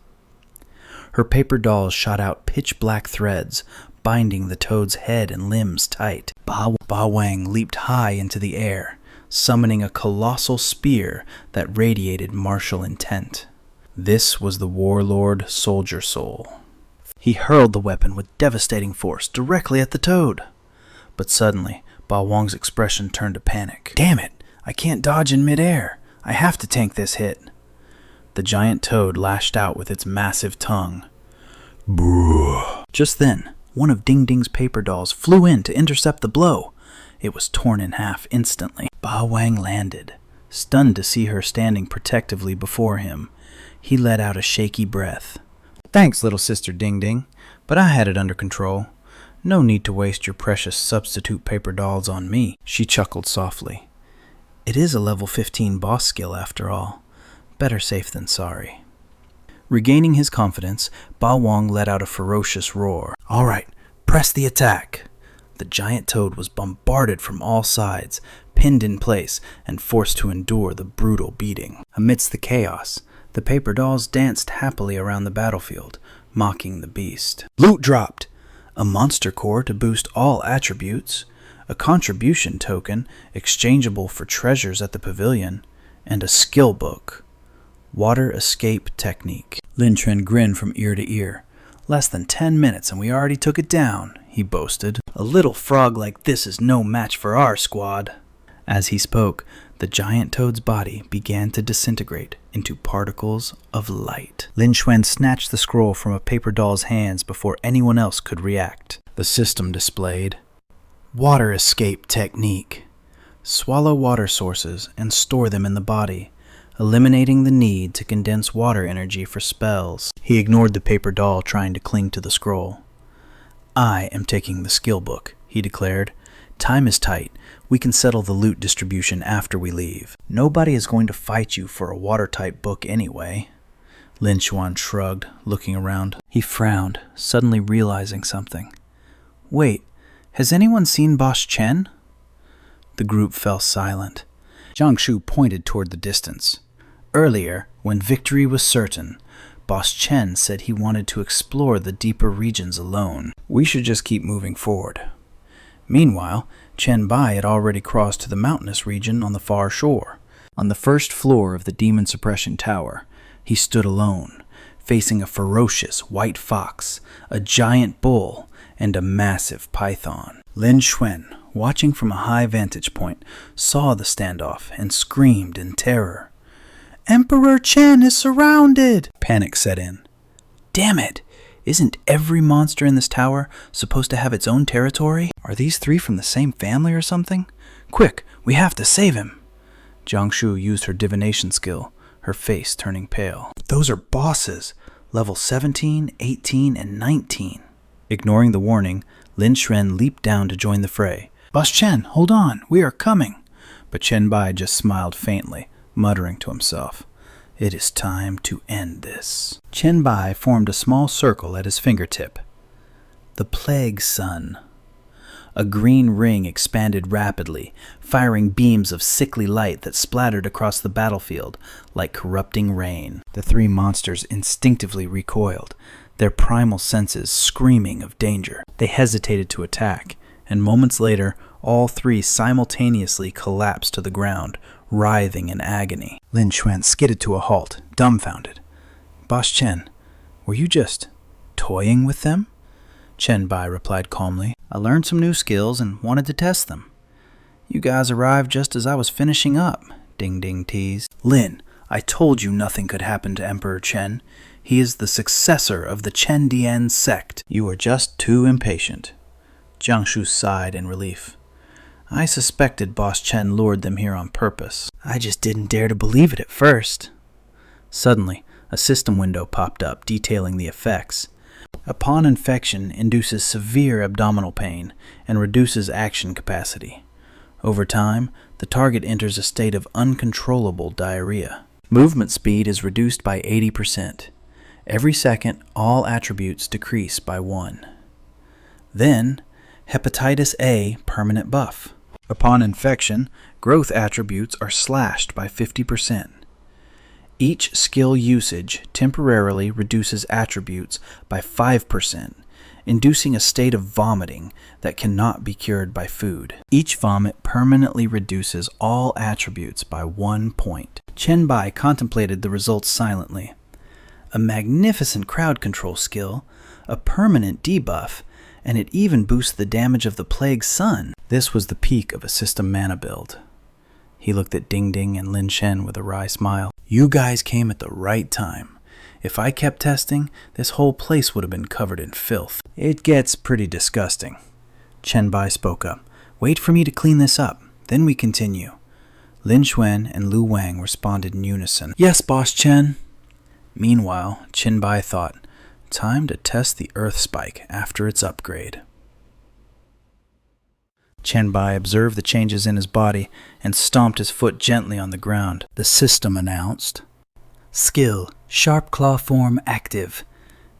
Her paper dolls shot out pitch-black threads, binding the toad's head and limbs tight. Ba Wang leaped high into the air, summoning a colossal spear that radiated martial intent. This was the warlord Soldier Soul. He hurled the weapon with devastating force directly at the toad. But suddenly, Ba Wang's expression turned to panic. "Damn it! I can't dodge in midair. I have to tank this hit." The giant toad lashed out with its massive tongue. Bruh. Just then, one of Ding Ding's paper dolls flew in to intercept the blow. It was torn in half instantly. Ba Wang landed, stunned to see her standing protectively before him. He let out a shaky breath. "Thanks, little sister Ding Ding, but I had it under control. No need to waste your precious substitute paper dolls on me." She chuckled softly. It is a level 15 boss skill after all. Better safe than sorry. Regaining his confidence, Ba Wang let out a ferocious roar. "All right, press the attack." the giant toad was bombarded from all sides, pinned in place, and forced to endure the brutal beating. Amidst the chaos, the paper dolls danced happily around the battlefield, mocking the beast. Loot dropped! A monster core to boost all attributes, a contribution token exchangeable for treasures at the pavilion, and a skill book. Water escape technique. Lin Chen grinned from ear to ear. Less than 10 minutes and we already took it down, he boasted. A little frog like this is no match for our squad. As he spoke, the giant toad's body began to disintegrate into particles of light. Lin Xuan snatched the scroll from a paper doll's hands before anyone else could react. The system displayed water escape technique. Swallow water sources and store them in the body, eliminating the need to condense water energy for spells. He ignored the paper doll trying to cling to the scroll. I am taking the skill book, he declared. Time is tight. We can settle the loot distribution after we leave. Nobody is going to fight you for a water-type book anyway. Lin Xuan shrugged, looking around. He frowned, suddenly realizing something. Wait, has anyone seen Boss Chen? The group fell silent. Jiang Shu pointed toward the distance. Earlier, when victory was certain, Boss Chen said he wanted to explore the deeper regions alone. We should just keep moving forward. Meanwhile, Chen Bai had already crossed to the mountainous region on the far shore. On the first floor of the Demon Suppression Tower, he stood alone, facing a ferocious white fox, a giant bull, and a massive python. Lin Xuan, watching from a high vantage point, saw the standoff and screamed in terror. Emperor Chen is surrounded! Panic set in. Damn it! Isn't every monster in this tower supposed to have its own territory? Are these three from the same family or something? Quick, we have to save him! Jiang Shu used her divination skill, her face turning pale. Those are bosses, level 17, 18, and 19. Ignoring the warning, Lin Xuan leaped down to join the fray. Boss Chen, hold on, we are coming! But Chen Bai just smiled faintly, muttering to himself. It is time to end this. Chen Bai formed a small circle at his fingertip. The Plague Sun. A green ring expanded rapidly, firing beams of sickly light that splattered across the battlefield like corrupting rain. The three monsters instinctively recoiled, their primal senses screaming of danger. They hesitated to attack, and moments later, all three simultaneously collapsed to the ground, writhing in agony. Lin Xuan skidded to a halt, dumbfounded. Boss Chen, were you just toying with them? Chen Bai replied calmly. I learned some new skills and wanted to test them. You guys arrived just as I was finishing up, Ding Ding teased. Lin, I told you nothing could happen to Emperor Chen. He is the successor of the Chen Dian sect. You are just too impatient. Jiang Shu sighed in relief. I suspected Boss Chen lured them here on purpose. I just didn't dare to believe it at first. Suddenly, a system window popped up detailing the effects. Upon infection, induces severe abdominal pain and reduces action capacity. Over time, the target enters a state of uncontrollable diarrhea. Movement speed is reduced by 80%. Every second, all attributes decrease by 1. Then, Hepatitis A permanent buff. Upon infection, growth attributes are slashed by 50%. Each skill usage temporarily reduces attributes by 5%, inducing a state of vomiting that cannot be cured by food. Each vomit permanently reduces all attributes by 1 point. Chen Bai contemplated the results silently. A magnificent crowd control skill, a permanent debuff, and it even boosts the damage of the Plague Sun. This was the peak of a system mana build. He looked at Ding Ding and Lin Shen with a wry smile. You guys came at the right time. If I kept testing, this whole place would have been covered in filth. It gets pretty disgusting. Chen Bai spoke up. Wait for me to clean this up, then we continue. Lin Xuan and Lu Wang responded in unison. Yes, Boss Chen. Meanwhile, Chen Bai thought, time to test the Earth Spike after its upgrade. Chen Bai observed the changes in his body and stomped his foot gently on the ground. The system announced, Skill, Sharp Claw Form active.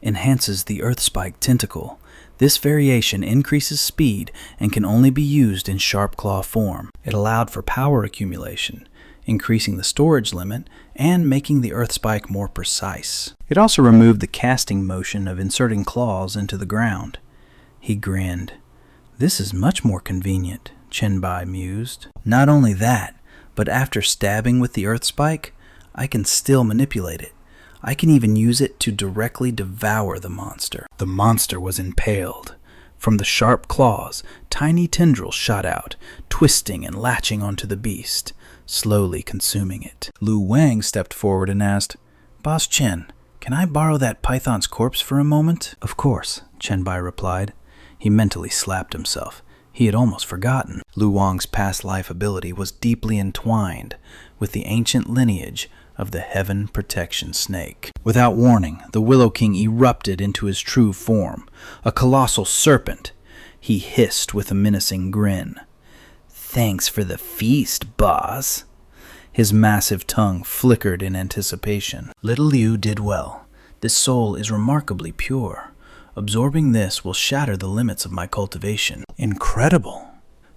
Enhances the Earth Spike tentacle. This variation increases speed and can only be used in sharp claw form. It allowed for power accumulation, increasing the storage limit and making the earth spike more precise. It also removed the casting motion of inserting claws into the ground. He grinned. "This is much more convenient," Chen Bai mused. "Not only that, but after stabbing with the earth spike, I can still manipulate it. I can even use it to directly devour the monster." The monster was impaled. From the sharp claws, tiny tendrils shot out, twisting and latching onto the beast, slowly consuming it. Lu Wang stepped forward and asked, "Boss Chen, can I borrow that python's corpse for a moment?" "Of course," Chen Bai replied. He mentally slapped himself. He had almost forgotten. Lu Wang's past life ability was deeply entwined with the ancient lineage of the Heaven Protection Snake. Without warning, the Willow King erupted into his true form, a colossal serpent. He hissed with a menacing grin. "Thanks for the feast, boss." His massive tongue flickered in anticipation. Little Liu did well. This soul is remarkably pure. Absorbing this will shatter the limits of my cultivation. Incredible!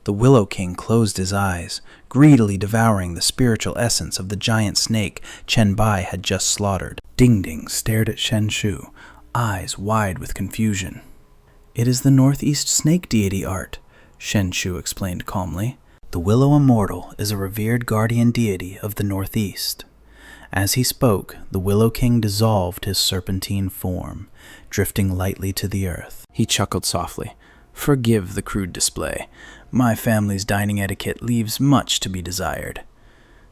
The Willow King closed his eyes, greedily devouring the spiritual essence of the giant snake Chen Bai had just slaughtered. Ding Ding stared at Shen Shu, eyes wide with confusion. "It is the northeast snake deity art," Shen Shu explained calmly. "The Willow Immortal is a revered guardian deity of the northeast." As he spoke, the Willow King dissolved his serpentine form, drifting lightly to the earth. He chuckled softly. "Forgive the crude display. My family's dining etiquette leaves much to be desired."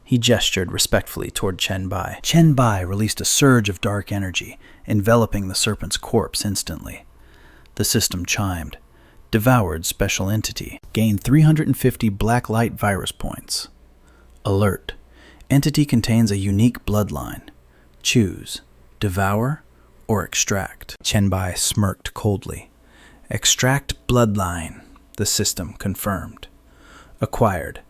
He gestured respectfully toward Chen Bai. Chen Bai released a surge of dark energy, enveloping the serpent's corpse instantly. The system chimed. Devoured special entity. Gained 350 black light virus points. Alert. Entity contains a unique bloodline. Choose devour or extract. Chen Bai smirked coldly. Extract bloodline, the system confirmed. Acquired.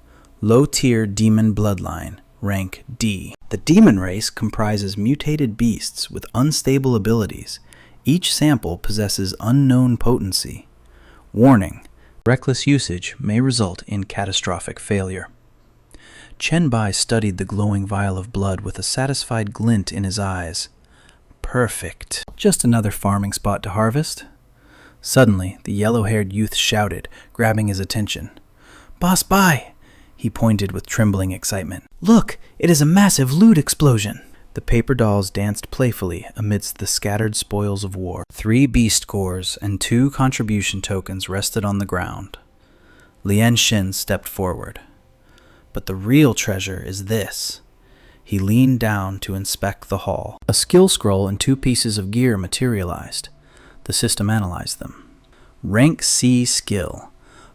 Low-tier demon bloodline, rank D. The demon race comprises mutated beasts with unstable abilities. Each sample possesses unknown potency. Warning. Reckless usage may result in catastrophic failure. Chen Bai studied the glowing vial of blood with a satisfied glint in his eyes. Perfect. Just another farming spot to harvest. Suddenly, the yellow-haired youth shouted, grabbing his attention. "Boss Bai!" He pointed with trembling excitement. "Look, it is a massive loot explosion!" The paper dolls danced playfully amidst the scattered spoils of war. 3 beast cores and 2 contribution tokens rested on the ground. Lian Xin stepped forward. "But the real treasure is this." He leaned down to inspect the haul. A skill scroll and 2 pieces of gear materialized. The system analyzed them. Rank C skill.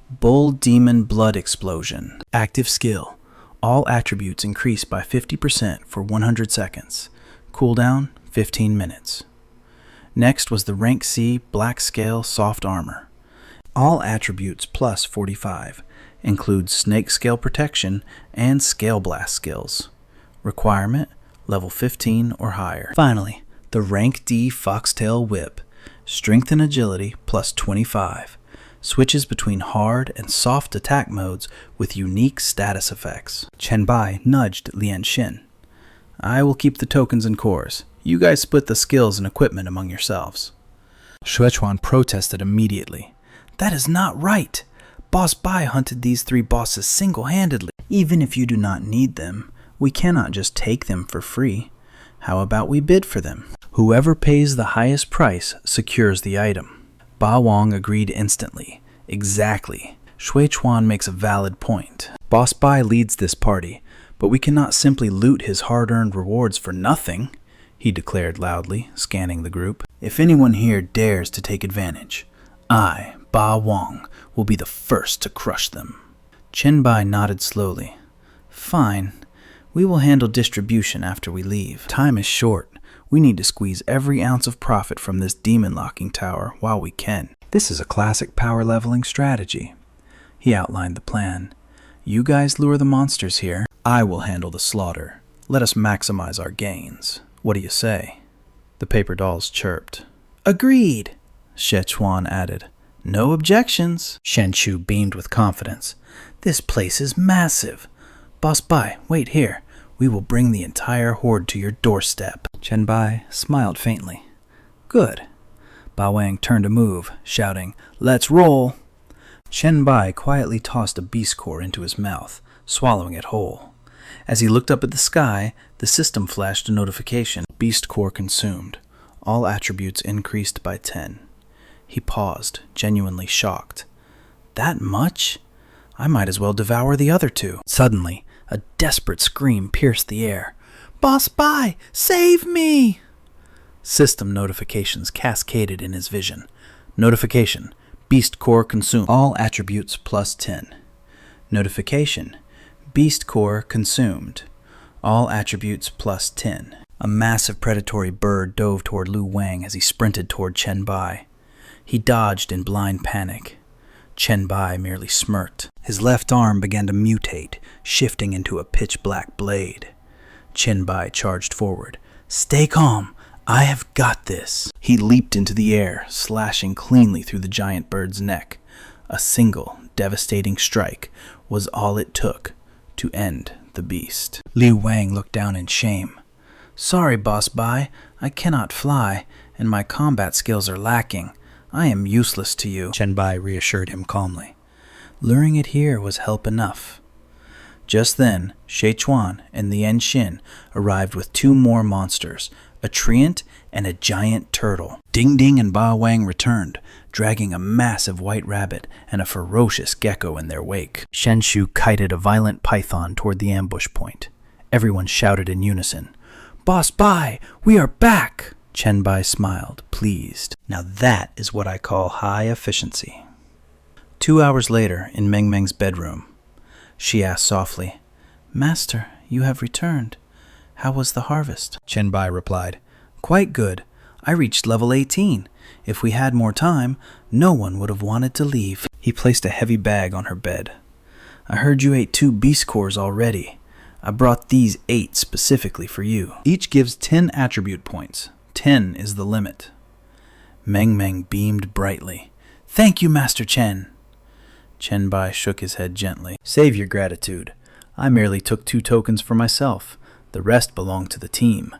Bull Demon Blood Explosion. Active skill. All attributes increase by 50% for 100 seconds. Cooldown, 15 minutes. Next was the Rank C Black Scale Soft Armor. All attributes plus 45. Includes Snake Scale Protection and Scale Blast skills. Requirement, level 15 or higher. Finally, the Rank D Foxtail Whip. Strength and Agility plus 25. Switches between hard and soft attack modes with unique status effects. Chen Bai nudged Lian Xin. "I will keep the tokens and cores. You guys split the skills and equipment among yourselves." Shuechuan protested immediately. "That is not right. Boss Bai hunted these 3 bosses single-handedly. Even if you do not need them, we cannot just take them for free. How about we bid for them? Whoever pays the highest price secures the item." Ba Wang agreed instantly. "Exactly. Shuechuan makes a valid point. Boss Bai leads this party, but we cannot simply loot his hard-earned rewards for nothing," he declared loudly, scanning the group. "If anyone here dares to take advantage, I, Ba Wang, will be the first to crush them." Chen Bai nodded slowly. "Fine. We will handle distribution after we leave. Time is short. We need to squeeze every ounce of profit from this demon locking tower while we can. This is a classic power leveling strategy." He outlined the plan. "You guys lure the monsters here. I will handle the slaughter. Let us maximize our gains. What do you say?" The paper dolls chirped. "Agreed," Szechuan added. No objections. Shen Shu beamed with confidence. This place is massive. Boss Bai, wait here. We will bring the entire horde to your doorstep. Chen Bai smiled faintly. Good. Ba Wang turned to move, shouting, Let's roll! Chen Bai quietly tossed a beast core into his mouth, swallowing it whole. As he looked up at the sky, the system flashed a notification. Beast core consumed. All attributes increased by 10. He paused, genuinely shocked. That much? I might as well devour the other two. Suddenly, a desperate scream pierced the air. Boss Bai, save me! System notifications cascaded in his vision. Notification. Beast core consumed. All attributes plus 10. Notification. Beast core consumed. All attributes plus 10. A massive predatory bird dove toward Lu Wang as he sprinted toward Chen Bai. He dodged in blind panic. Chen Bai merely smirked. His left arm began to mutate, shifting into a pitch-black blade. Chen Bai charged forward. Stay calm. I have got this. He leaped into the air, slashing cleanly through the giant bird's neck. A single, devastating strike was all it took to end the beast. Lu Wang looked down in shame. Sorry, Boss Bai. I cannot fly, and my combat skills are lacking. I am useless to you, Chen Bai reassured him calmly. Luring it here was help enough. Just then, Shui Chuan and the Yen Xin arrived with two more monsters, a treant and a giant turtle. Ding Ding and Ba Wang returned, dragging a massive white rabbit and a ferocious gecko in their wake. Shen Shu kited a violent python toward the ambush point. Everyone shouted in unison, Boss Bai, we are back! Chen Bai smiled, pleased. Now that is what I call high efficiency. 2 hours later, in Meng Meng's bedroom, she asked softly, Master, you have returned. How was the harvest? Chen Bai replied, Quite good. I reached level 18. If we had more time, no one would have wanted to leave. He placed a heavy bag on her bed. I heard you ate 2 beast cores already. I brought these 8 specifically for you. Each gives 10 attribute points. 10 is the limit. Meng Meng beamed brightly. Thank you, Master Chen. Chen Bai shook his head gently. Save your gratitude. I merely took 2 tokens for myself. The rest belonged to the team.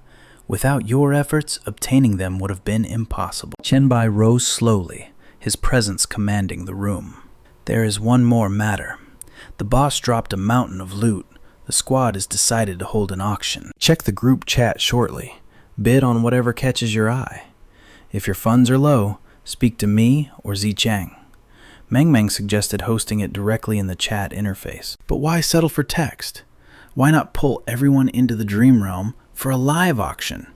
Without your efforts, obtaining them would have been impossible. Chen Bai rose slowly, his presence commanding the room. There is one more matter. The boss dropped a mountain of loot. The squad has decided to hold an auction. Check the group chat shortly. Bid on whatever catches your eye. If your funds are low, speak to me or Zichang. Meng Meng suggested hosting it directly in the chat interface. But why settle for text? Why not pull everyone into the dream realm for a live auction?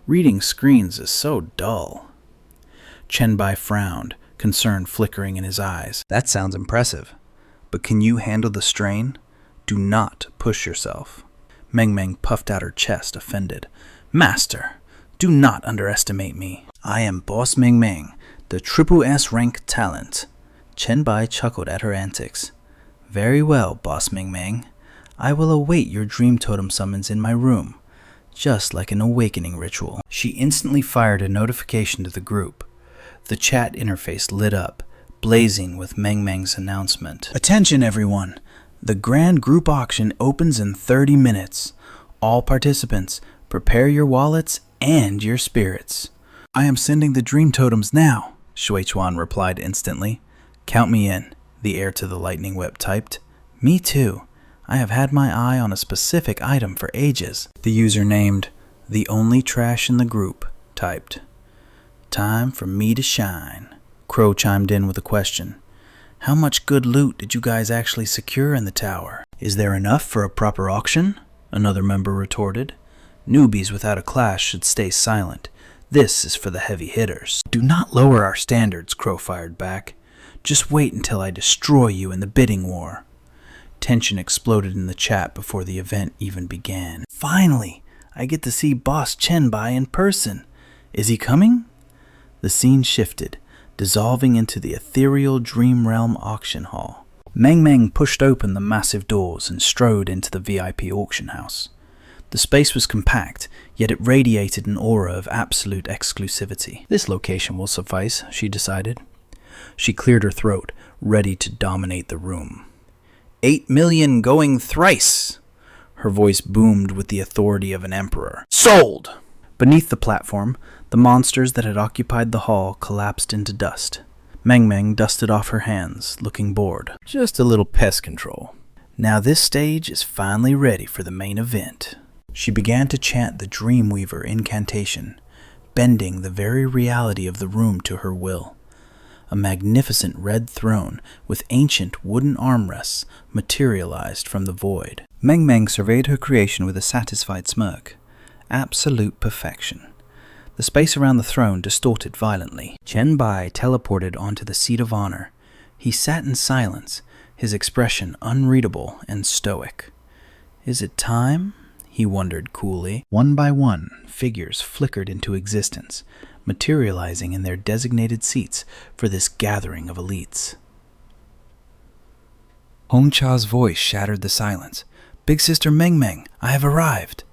Reading screens is so dull. Chen Bai frowned, concern flickering in his eyes. That sounds impressive. But can you handle the strain? Do not push yourself. Meng Meng puffed out her chest, offended. Master, do not underestimate me. I am Boss Meng Meng, the triple S rank talent. Chen Bai chuckled at her antics. Very well, Boss Meng Meng. I will await your dream totem summons in my room, just like an awakening ritual. She instantly fired a notification to the group. The chat interface lit up, blazing with Meng Meng's announcement. Attention everyone! The grand group auction opens in 30 minutes. All participants, prepare your wallets and your spirits. I am sending the dream totems now, Shui Chuan replied instantly. Count me in, the heir to the lightning whip typed. Me too. I have had my eye on a specific item for ages. The user named The Only Trash in the Group typed. Time for me to shine. Crow chimed in with a question. How much good loot did you guys actually secure in the tower? Is there enough for a proper auction? Another member retorted. Newbies without a class should stay silent. This is for the heavy hitters. Do not lower our standards, Crow fired back. Just wait until I destroy you in the bidding war. Tension exploded in the chat before the event even began. Finally, I get to see Boss Chen Bai in person. Is he coming? The scene shifted, dissolving into the ethereal Dream Realm auction hall. Meng Meng pushed open the massive doors and strode into the VIP auction house. The space was compact, yet it radiated an aura of absolute exclusivity. This location will suffice, she decided. She cleared her throat, ready to dominate the room. 8 million going thrice! Her voice boomed with the authority of an emperor. Sold! Beneath the platform, the monsters that had occupied the hall collapsed into dust. Meng Meng dusted off her hands, looking bored. Just a little pest control. Now this stage is finally ready for the main event. She began to chant the Dreamweaver incantation, bending the very reality of the room to her will. A magnificent red throne with ancient wooden armrests materialized from the void. Meng Meng surveyed her creation with a satisfied smirk. Absolute perfection. The space around the throne distorted violently. Chen Bai teleported onto the seat of honor. He sat in silence, his expression unreadable and stoic. Is it time? He wondered coolly. One by one, figures flickered into existence, materializing in their designated seats for this gathering of elites. Hong Cha's voice shattered the silence. Big Sister Meng Meng, I have arrived.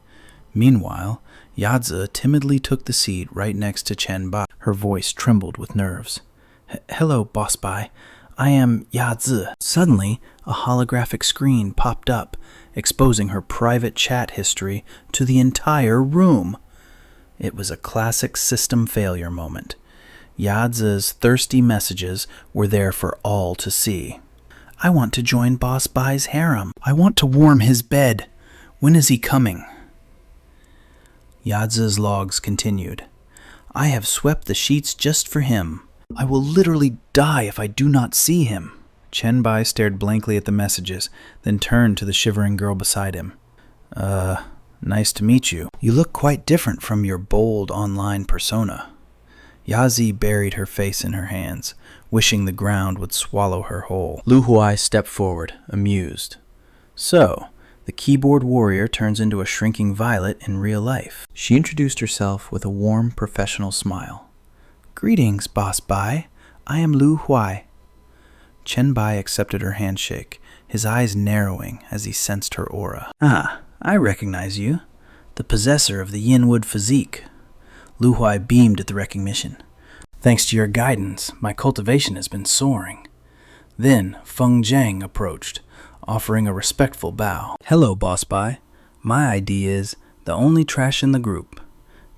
Meanwhile, Yazi timidly took the seat right next to Chen Bai. Her voice trembled with nerves. Hello, Boss Bai. I am Yazi. Suddenly, a holographic screen popped up, exposing her private chat history to the entire room. It was a classic system failure moment. Yazi's thirsty messages were there for all to see. I want to join Boss Bai's harem. I want to warm his bed. When is he coming? Yazi's logs continued. I have swept the sheets just for him. I will literally die if I do not see him. Chen Bai stared blankly at the messages, then turned to the shivering girl beside him. Nice to meet you. You look quite different from your bold online persona. Yazi buried her face in her hands, wishing the ground would swallow her whole. Lu Huai stepped forward, amused. So, the keyboard warrior turns into a shrinking violet in real life. She introduced herself with a warm, professional smile. Greetings, Boss Bai. I am Lu Huai. Chen Bai accepted her handshake, his eyes narrowing as he sensed her aura. Ah, I recognize you. The possessor of the Yinwood physique. Lu Huai beamed at the recognition. Thanks to your guidance, my cultivation has been soaring. Then Feng Zhang approached, offering a respectful bow. Hello, Boss Bai. My ID is the only trash in the group.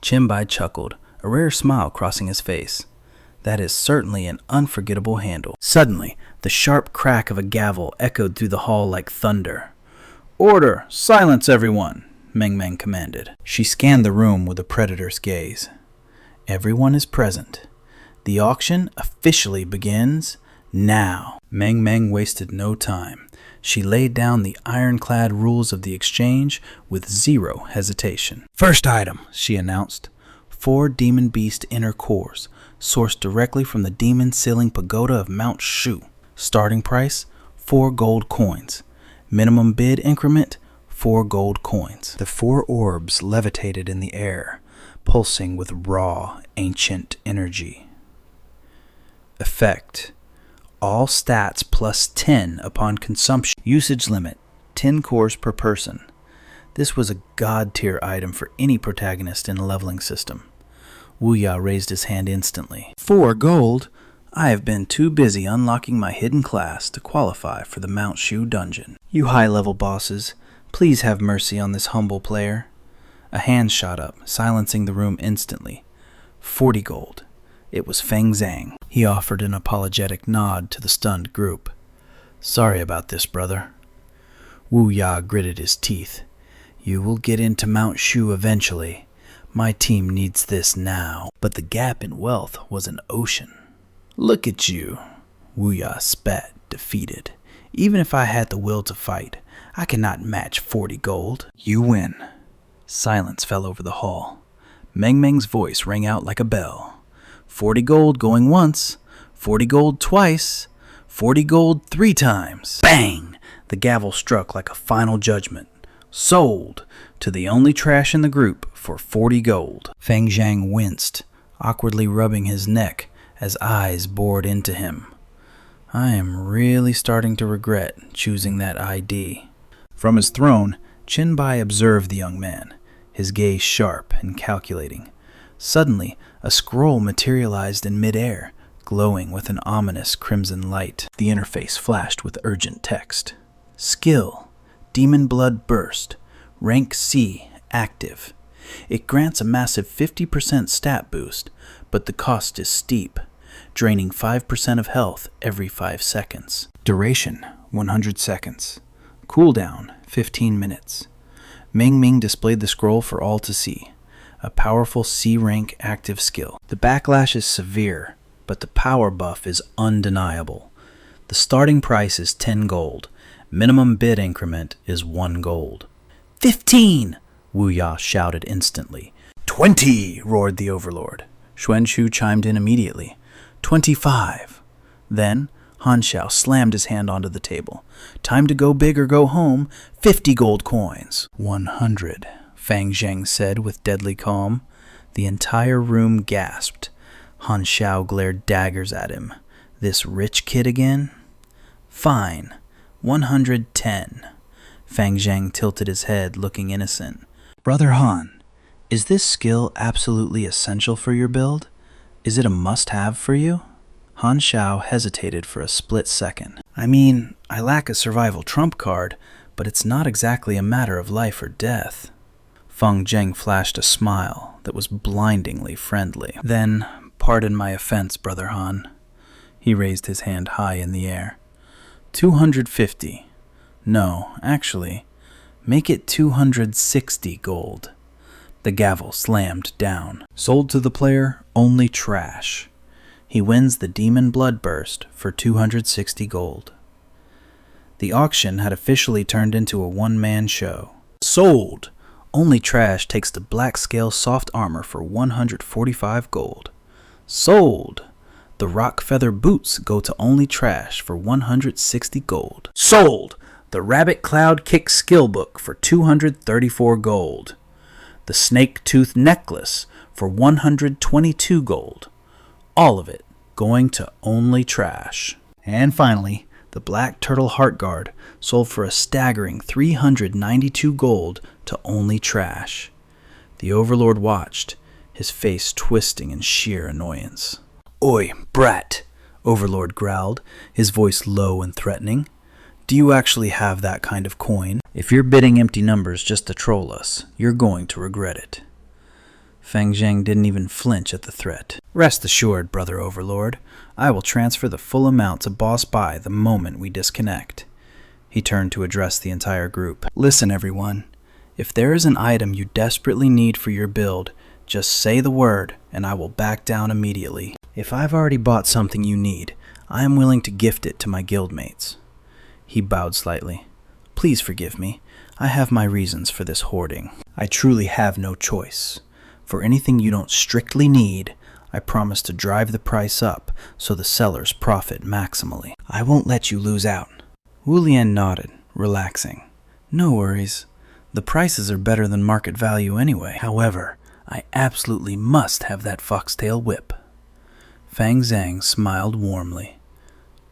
Chen Bai chuckled, a rare smile crossing his face. That is certainly an unforgettable handle. Suddenly, the sharp crack of a gavel echoed through the hall like thunder. Order! Silence, everyone! Meng Meng commanded. She scanned the room with a predator's gaze. Everyone is present. The auction officially begins now. Meng Meng wasted no time. She laid down the ironclad rules of the exchange with zero hesitation. First item, she announced. 4 Demon Beast inner cores, sourced directly from the Demon Ceiling Pagoda of Mount Shu. Starting price, 4 gold coins. Minimum bid increment, 4 gold coins. The 4 orbs levitated in the air, pulsing with raw, ancient energy. Effect. All stats plus 10 upon consumption. Usage limit, 10 cores per person. This was a god-tier item for any protagonist in a leveling system. Wu Ya raised his hand instantly. 4 gold? I have been too busy unlocking my hidden class to qualify for the Mount Shu dungeon. You high-level bosses, please have mercy on this humble player. A hand shot up, silencing the room instantly. 40 gold. It was Feng Zhang. He offered an apologetic nod to the stunned group. Sorry about this, brother. Wu Ya gritted his teeth. You will get into Mount Shu eventually. My team needs this now. But the gap in wealth was an ocean. Look at you. Wu Ya spat, defeated. Even if I had the will to fight, I cannot match 40 gold. You win. Silence fell over the hall. Meng Meng's voice rang out like a bell. 40 gold going once, 40 gold twice, 40 gold 3 times. Bang! The gavel struck like a final judgment. Sold to the only trash in the group for 40 gold. Feng Zhang winced, awkwardly rubbing his neck as eyes bored into him. I am really starting to regret choosing that ID. From his throne, Chen Bai observed the young man, his gaze sharp and calculating. Suddenly, a scroll materialized in midair, glowing with an ominous crimson light. The interface flashed with urgent text. Skill, Demon Blood Burst, Rank C, active. It grants a massive 50% stat boost, but the cost is steep, draining 5% of health every 5 seconds. Duration, 100 seconds. Cooldown, 15 minutes. Ming Ming displayed the scroll for all to see. A powerful C-rank active skill. The backlash is severe, but the power buff is undeniable. The starting price is 10 gold. Minimum bid increment is 1 gold. 15! Wu Ya shouted instantly. 20! Roared the Overlord. Xuan Shu chimed in immediately. 25. Then, Han Xiao slammed his hand onto the table. Time to go big or go home. 50 gold coins. 100, Fang Zheng said with deadly calm. The entire room gasped. Han Xiao glared daggers at him. This rich kid again? Fine. 110. Fang Zheng tilted his head, looking innocent. Brother Han, is this skill absolutely essential for your build? Is it a must-have for you? Han Xiao hesitated for a split second. I mean, I lack a survival trump card, but it's not exactly a matter of life or death. Feng Zheng flashed a smile that was blindingly friendly. Then, pardon my offense, Brother Han. He raised his hand high in the air. 250. No, actually, make it 260 gold. The gavel slammed down. Sold to the player, only trash. He wins the Demon Blood Burst for 260 gold. The auction had officially turned into a one-man show. Sold! Only Trash takes the Black Scale Soft Armor for 145 gold. Sold! The Rock Feather Boots go to Only Trash for 160 gold. Sold! The Rabbit Cloud Kick Skill Book for 234 gold. The Snake Tooth Necklace for 122 gold. All of it going to Only Trash. And finally, the Black Turtle Heart Guard sold for a staggering 392 gold to Only Trash. The Overlord watched, his face twisting in sheer annoyance. Oi, brat, Overlord growled, his voice low and threatening. Do you actually have that kind of coin? If you're bidding empty numbers just to troll us, you're going to regret it. Fang Zheng didn't even flinch at the threat. Rest assured, Brother Overlord, I will transfer the full amount to Boss Bai the moment we disconnect. He turned to address the entire group. Listen, everyone. If there is an item you desperately need for your build, just say the word, and I will back down immediately. If I've already bought something you need, I am willing to gift it to my guildmates. He bowed slightly. Please forgive me. I have my reasons for this hoarding. I truly have no choice. For anything you don't strictly need, I promise to drive the price up so the sellers profit maximally. I won't let you lose out. Wu Lian nodded, relaxing. No worries. The prices are better than market value anyway. However, I absolutely must have that foxtail whip. Fang Zhang smiled warmly.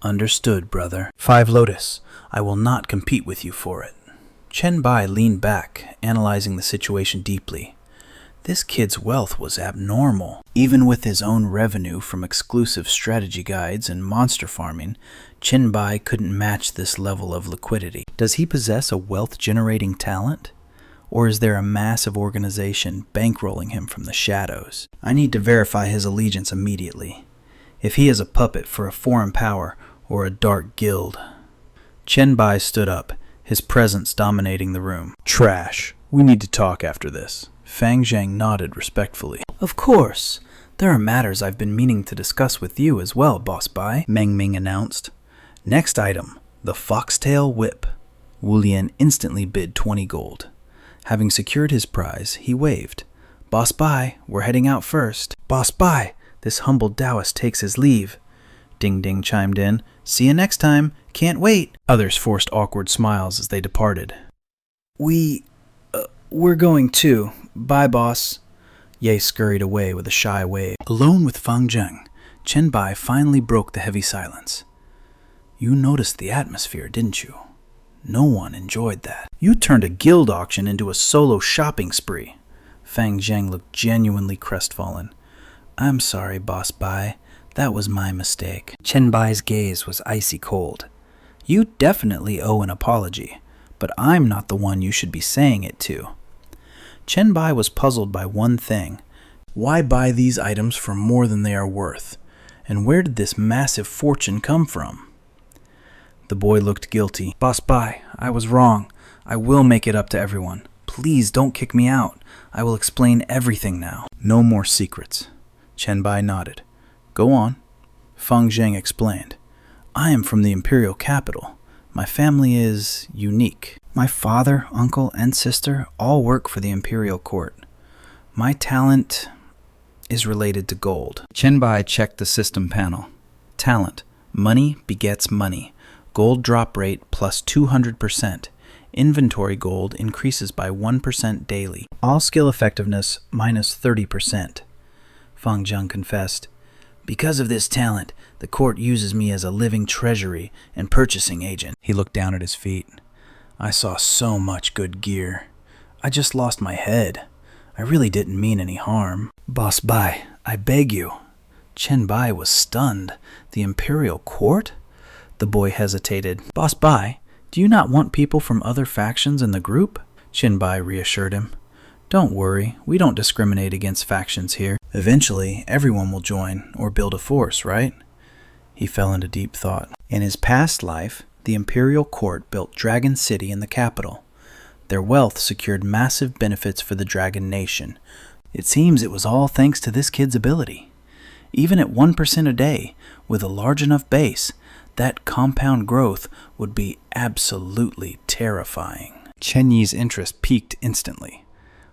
Understood, brother. 5 Lotus. I will not compete with you for it. Chen Bai leaned back, analyzing the situation deeply. This kid's wealth was abnormal. Even with his own revenue from exclusive strategy guides and monster farming, Chen Bai couldn't match this level of liquidity. Does he possess a wealth-generating talent? Or is there a massive organization bankrolling him from the shadows? I need to verify his allegiance immediately. If he is a puppet for a foreign power or a dark guild. Chen Bai stood up, his presence dominating the room. Trash. We need to talk after this. Fang Zheng nodded respectfully. Of course. There are matters I've been meaning to discuss with you as well, Boss Bai, Meng Ming announced. Next item, the Foxtail Whip. Wu Lian instantly bid 20 gold. Having secured his prize, he waved. Boss Bai, we're heading out first. Boss Bai, this humble Taoist takes his leave. Ding Ding chimed in. See you next time. Can't wait. Others forced awkward smiles as they departed. We're going too. Bye, boss. Ye scurried away with a shy wave. Alone with Fang Zheng, Chen Bai finally broke the heavy silence. You noticed the atmosphere, didn't you? No one enjoyed that. You turned a guild auction into a solo shopping spree. Fang Zheng looked genuinely crestfallen. I'm sorry, Boss Bai. That was my mistake. Chen Bai's gaze was icy cold. You definitely owe an apology, but I'm not the one you should be saying it to. Chen Bai was puzzled by one thing. Why buy these items for more than they are worth? And where did this massive fortune come from? The boy looked guilty. Boss Bai, I was wrong. I will make it up to everyone. Please don't kick me out. I will explain everything now. No more secrets. Chen Bai nodded. Go on. Feng Zheng explained. I am from the imperial capital. My family is unique. My father, uncle, and sister all work for the imperial court. My talent is related to gold. Chen Bai checked the system panel. Talent. Money begets money. Gold drop rate plus 200%. Inventory gold increases by 1% daily. All skill effectiveness minus 30%. Feng Zheng confessed. Because of this talent, the court uses me as a living treasury and purchasing agent. He looked down at his feet. I saw so much good gear. I just lost my head. I really didn't mean any harm. Boss Bai, I beg you. Chen Bai was stunned. The imperial court? The boy hesitated. Boss Bai, do you not want people from other factions in the group? Chen Bai reassured him. Don't worry, we don't discriminate against factions here. Eventually, everyone will join or build a force, right? He fell into deep thought. In his past life, the imperial court built Dragon City in the capital. Their wealth secured massive benefits for the Dragon Nation. It seems it was all thanks to this kid's ability. Even at 1% a day, with a large enough base, that compound growth would be absolutely terrifying. Chen Yi's interest peaked instantly.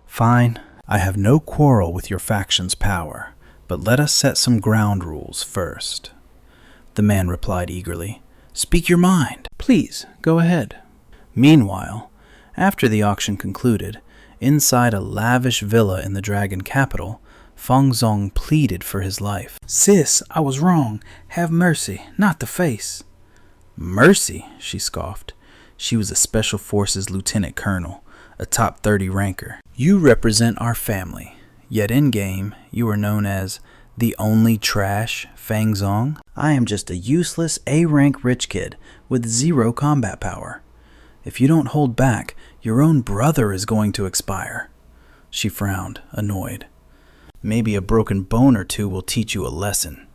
Fine, I have no quarrel with your faction's power, but let us set some ground rules first. The man replied eagerly. Speak your mind. Please, go ahead. Meanwhile, after the auction concluded, inside a lavish villa in the Dragon capital, Feng Zheng pleaded for his life. Sis, I was wrong. Have mercy, not the face. Mercy, she scoffed. She was a Special Forces lieutenant colonel, a top 30 ranker. You represent our family, yet in-game you are known as the only trash Feng Zheng. I am just a useless A-rank rich kid with 0 combat power. If you don't hold back, your own brother is going to expire. She frowned, annoyed. Maybe a broken bone or two will teach you a lesson.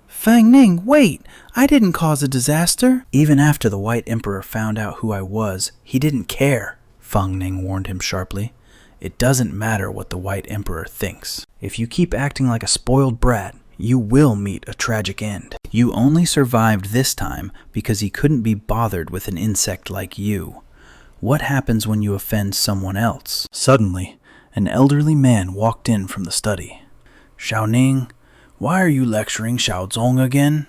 Fang Ning, wait! I didn't cause a disaster! Even after the White Emperor found out who I was, he didn't care, Fang Ning warned him sharply. It doesn't matter what the White Emperor thinks. If you keep acting like a spoiled brat, you will meet a tragic end. You only survived this time because he couldn't be bothered with an insect like you. What happens when you offend someone else? Suddenly, an elderly man walked in from the study. Xiao Ning, why are you lecturing Xiao Zong again?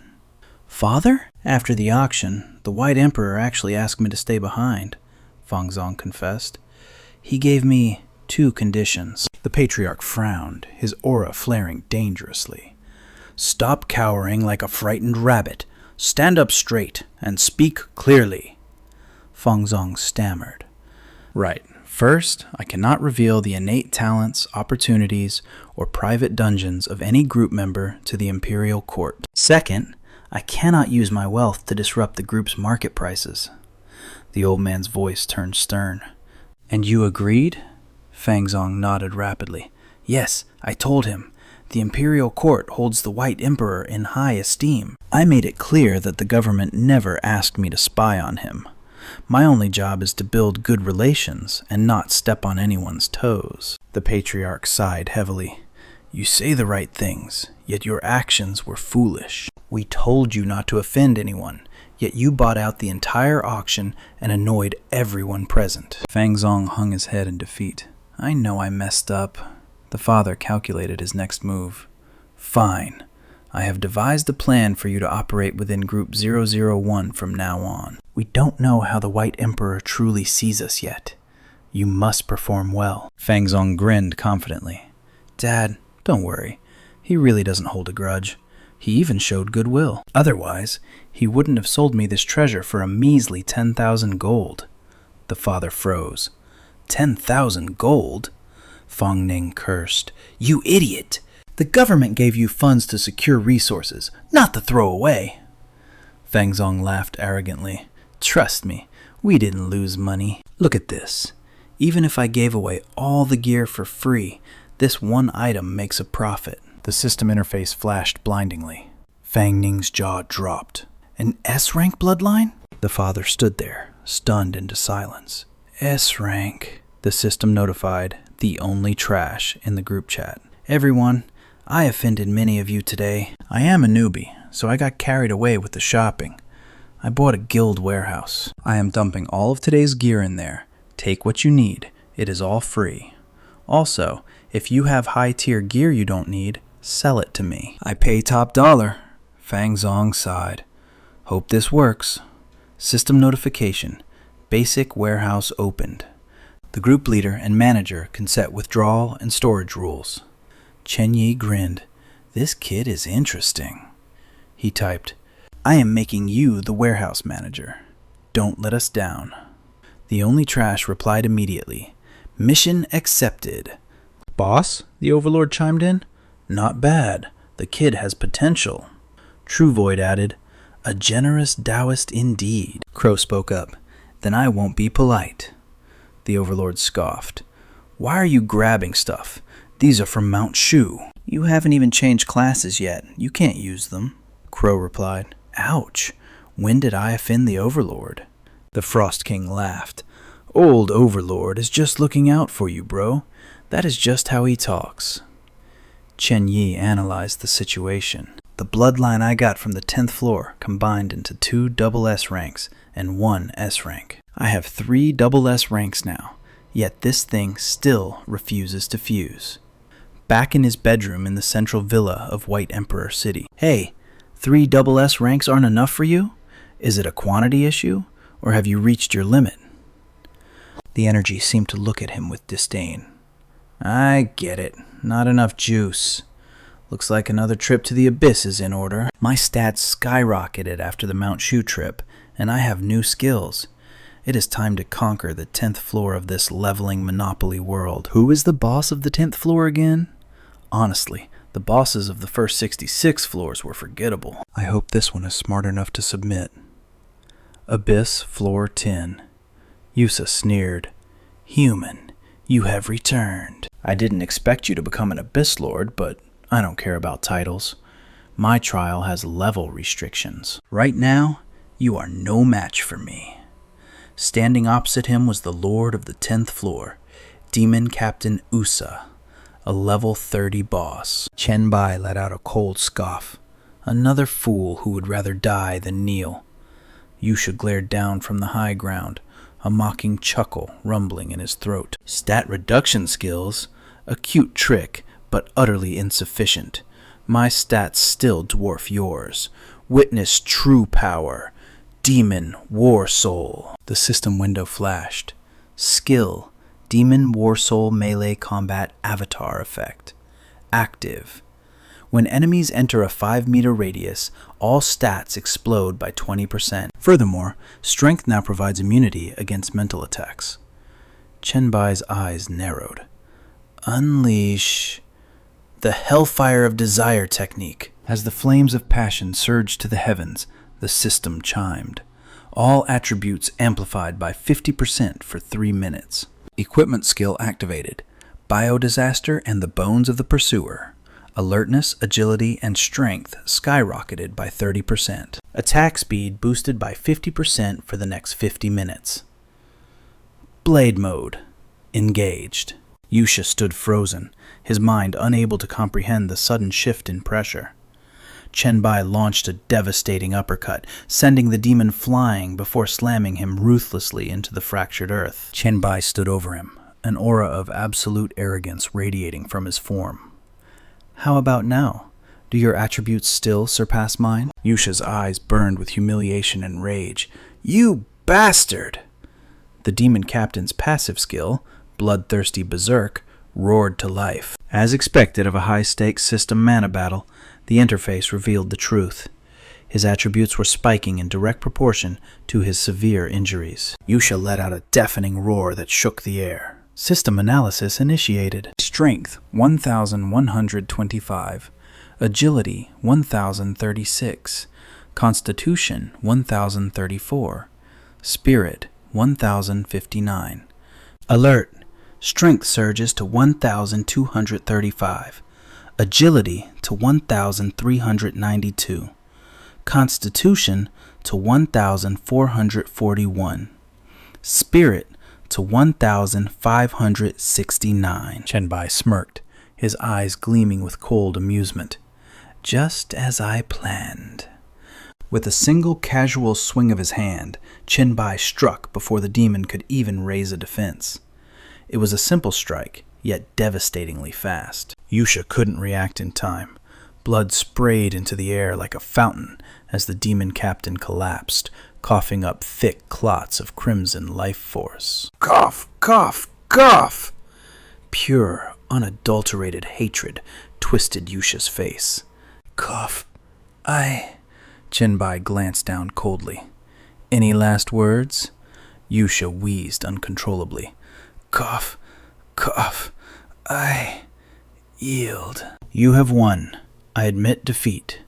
Father? After the auction, the White Emperor actually asked me to stay behind, Feng Zheng confessed. He gave me 2 conditions. The patriarch frowned, his aura flaring dangerously. Stop cowering like a frightened rabbit. Stand up straight and speak clearly. Feng Zheng stammered. Right. First, I cannot reveal the innate talents, opportunities, or private dungeons of any group member to the imperial court. Second, I cannot use my wealth to disrupt the group's market prices. The old man's voice turned stern. And you agreed? Feng Zheng nodded rapidly. Yes, I told him. The imperial court holds the White Emperor in high esteem. I made it clear that the government never asked me to spy on him. My only job is to build good relations and not step on anyone's toes. The patriarch sighed heavily. You say the right things, yet your actions were foolish. We told you not to offend anyone, yet you bought out the entire auction and annoyed everyone present. Feng Zheng hung his head in defeat. I know I messed up. The father calculated his next move. Fine. I have devised a plan for you to operate within Group 001 from now on. We don't know how the White Emperor truly sees us yet. You must perform well. Feng Zheng grinned confidently. Dad, don't worry. He really doesn't hold a grudge. He even showed goodwill. Otherwise, he wouldn't have sold me this treasure for a measly 10,000 gold. The father froze. 10,000 gold? Feng Ning cursed. You idiot! The government gave you funds to secure resources, not to throw away. Fang Zong laughed arrogantly. Trust me, we didn't lose money. Look at this. Even if I gave away all the gear for free, this one item makes a profit. The system interface flashed blindingly. Fang Ning's jaw dropped. An S-rank bloodline? The father stood there, stunned into silence. S-rank, the system notified, the only trash in the group chat. Everyone, I offended many of you today. I am a newbie, so I got carried away with the shopping. I bought a guild warehouse. I am dumping all of today's gear in there. Take what you need. It is all free. Also, if you have high-tier gear you don't need, sell it to me. I pay top dollar. Fang Zong sighed. Hope this works. System notification. Basic warehouse opened. The group leader and manager can set withdrawal and storage rules. Chen Yi grinned. This kid is interesting. He typed, I am making you the warehouse manager. Don't let us down. The only trash replied immediately. Mission accepted. Boss? The overlord chimed in. Not bad. The kid has potential. True Void added, a generous Taoist indeed. Crow spoke up. Then I won't be polite. The overlord scoffed. Why are you grabbing stuff? These are from Mount Shu. You haven't even changed classes yet. You can't use them. Crow replied. Ouch. When did I offend the overlord? The Frost King laughed. Old overlord is just looking out for you, bro. That is just how he talks. Chen Yi analyzed the situation. The bloodline I got from the 10th floor combined into 2 double S ranks and 1 S rank. I have 3 double S ranks now, yet this thing still refuses to fuse. Back in his bedroom in the central villa of White Emperor City. Hey, 3 double S ranks aren't enough for you? Is it a quantity issue, or have you reached your limit? The energy seemed to look at him with disdain. I get it. Not enough juice. Looks like another trip to the abyss is in order. My stats skyrocketed after the Mount Shu trip, and I have new skills. It is time to conquer the 10th floor of this leveling monopoly world. Who is the boss of the 10th floor again? Honestly, the bosses of the first 66 floors were forgettable. I hope this one is smart enough to submit. Abyss Floor 10. Yusa sneered. Human, you have returned. I didn't expect you to become an Abyss Lord, but I don't care about titles. My trial has level restrictions. Right now, you are no match for me. Standing opposite him was the Lord of the 10th floor, Demon Captain Usa, a level 30 boss. Chen Bai let out a cold scoff. Another fool who would rather die than kneel. Yusha glared down from the high ground, a mocking chuckle rumbling in his throat. Stat reduction skills? A cute trick, but utterly insufficient. My stats still dwarf yours. Witness true power. Demon War Soul. The system window flashed. Skill. Demon War Soul Melee Combat Avatar Effect. Active. When enemies enter a 5-meter radius, all stats explode by 20%. Furthermore, strength now provides immunity against mental attacks. Chen Bai's eyes narrowed. Unleash the Hellfire of Desire technique. As the flames of passion surged to the heavens, the system chimed. All attributes amplified by 50% for 3 minutes. Equipment skill activated. Biodisaster and the bones of the pursuer. Alertness, agility, and strength skyrocketed by 30%. Attack speed boosted by 50% for the next 50 minutes. Blade mode. Engaged. Yusha stood frozen, his mind unable to comprehend the sudden shift in pressure. Chen Bai launched a devastating uppercut, sending the demon flying before slamming him ruthlessly into the fractured earth. Chen Bai stood over him, an aura of absolute arrogance radiating from his form. How about now? Do your attributes still surpass mine? Yusha's eyes burned with humiliation and rage. You bastard! The demon captain's passive skill, Bloodthirsty Berserk, roared to life. As expected of a high-stakes system mana battle, the interface revealed the truth. His attributes were spiking in direct proportion to his severe injuries. Yusha let out a deafening roar that shook the air. System analysis initiated. Strength 1,125, Agility 1,036, Constitution 1,034, Spirit 1,059. Alert! Strength surges to 1,235, Agility to 1,392, Constitution to 1,441, Spirit to 1,569. Chen Bai smirked, his eyes gleaming with cold amusement. Just as I planned. With a single casual swing of his hand, Chen Bai struck before the demon could even raise a defense. It was a simple strike, yet devastatingly fast. Yusha couldn't react in time. Blood sprayed into the air like a fountain as the demon captain collapsed, coughing up thick clots of crimson life force. Cough, cough, cough! Pure, unadulterated hatred twisted Yusha's face. Cough. Chen Bai glanced down coldly. Any last words? Yusha wheezed uncontrollably. Cough, cough. Yield. You have won. I admit defeat.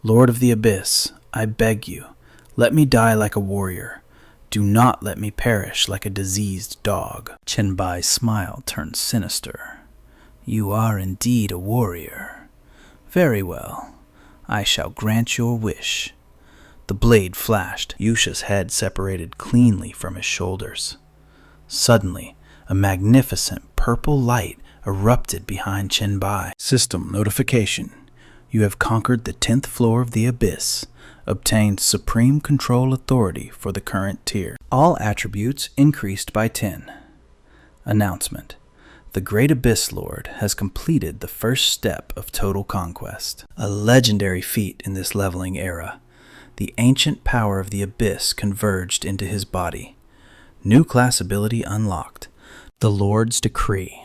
Lord of the Abyss, I beg you, let me die like a warrior. Do not let me perish like a diseased dog. Chen Bai's smile turned sinister. You are indeed a warrior. Very well. I shall grant your wish. The blade flashed. Yusha's head separated cleanly from his shoulders. Suddenly, a magnificent purple light erupted behind Chen Bai. System notification. You have conquered the 10th floor of the Abyss, obtained supreme control authority for the current tier. All attributes increased by 10. Announcement. The Great Abyss Lord has completed the first step of total conquest. A legendary feat in this leveling era. The ancient power of the Abyss converged into his body. New class ability unlocked. The Lord's Decree.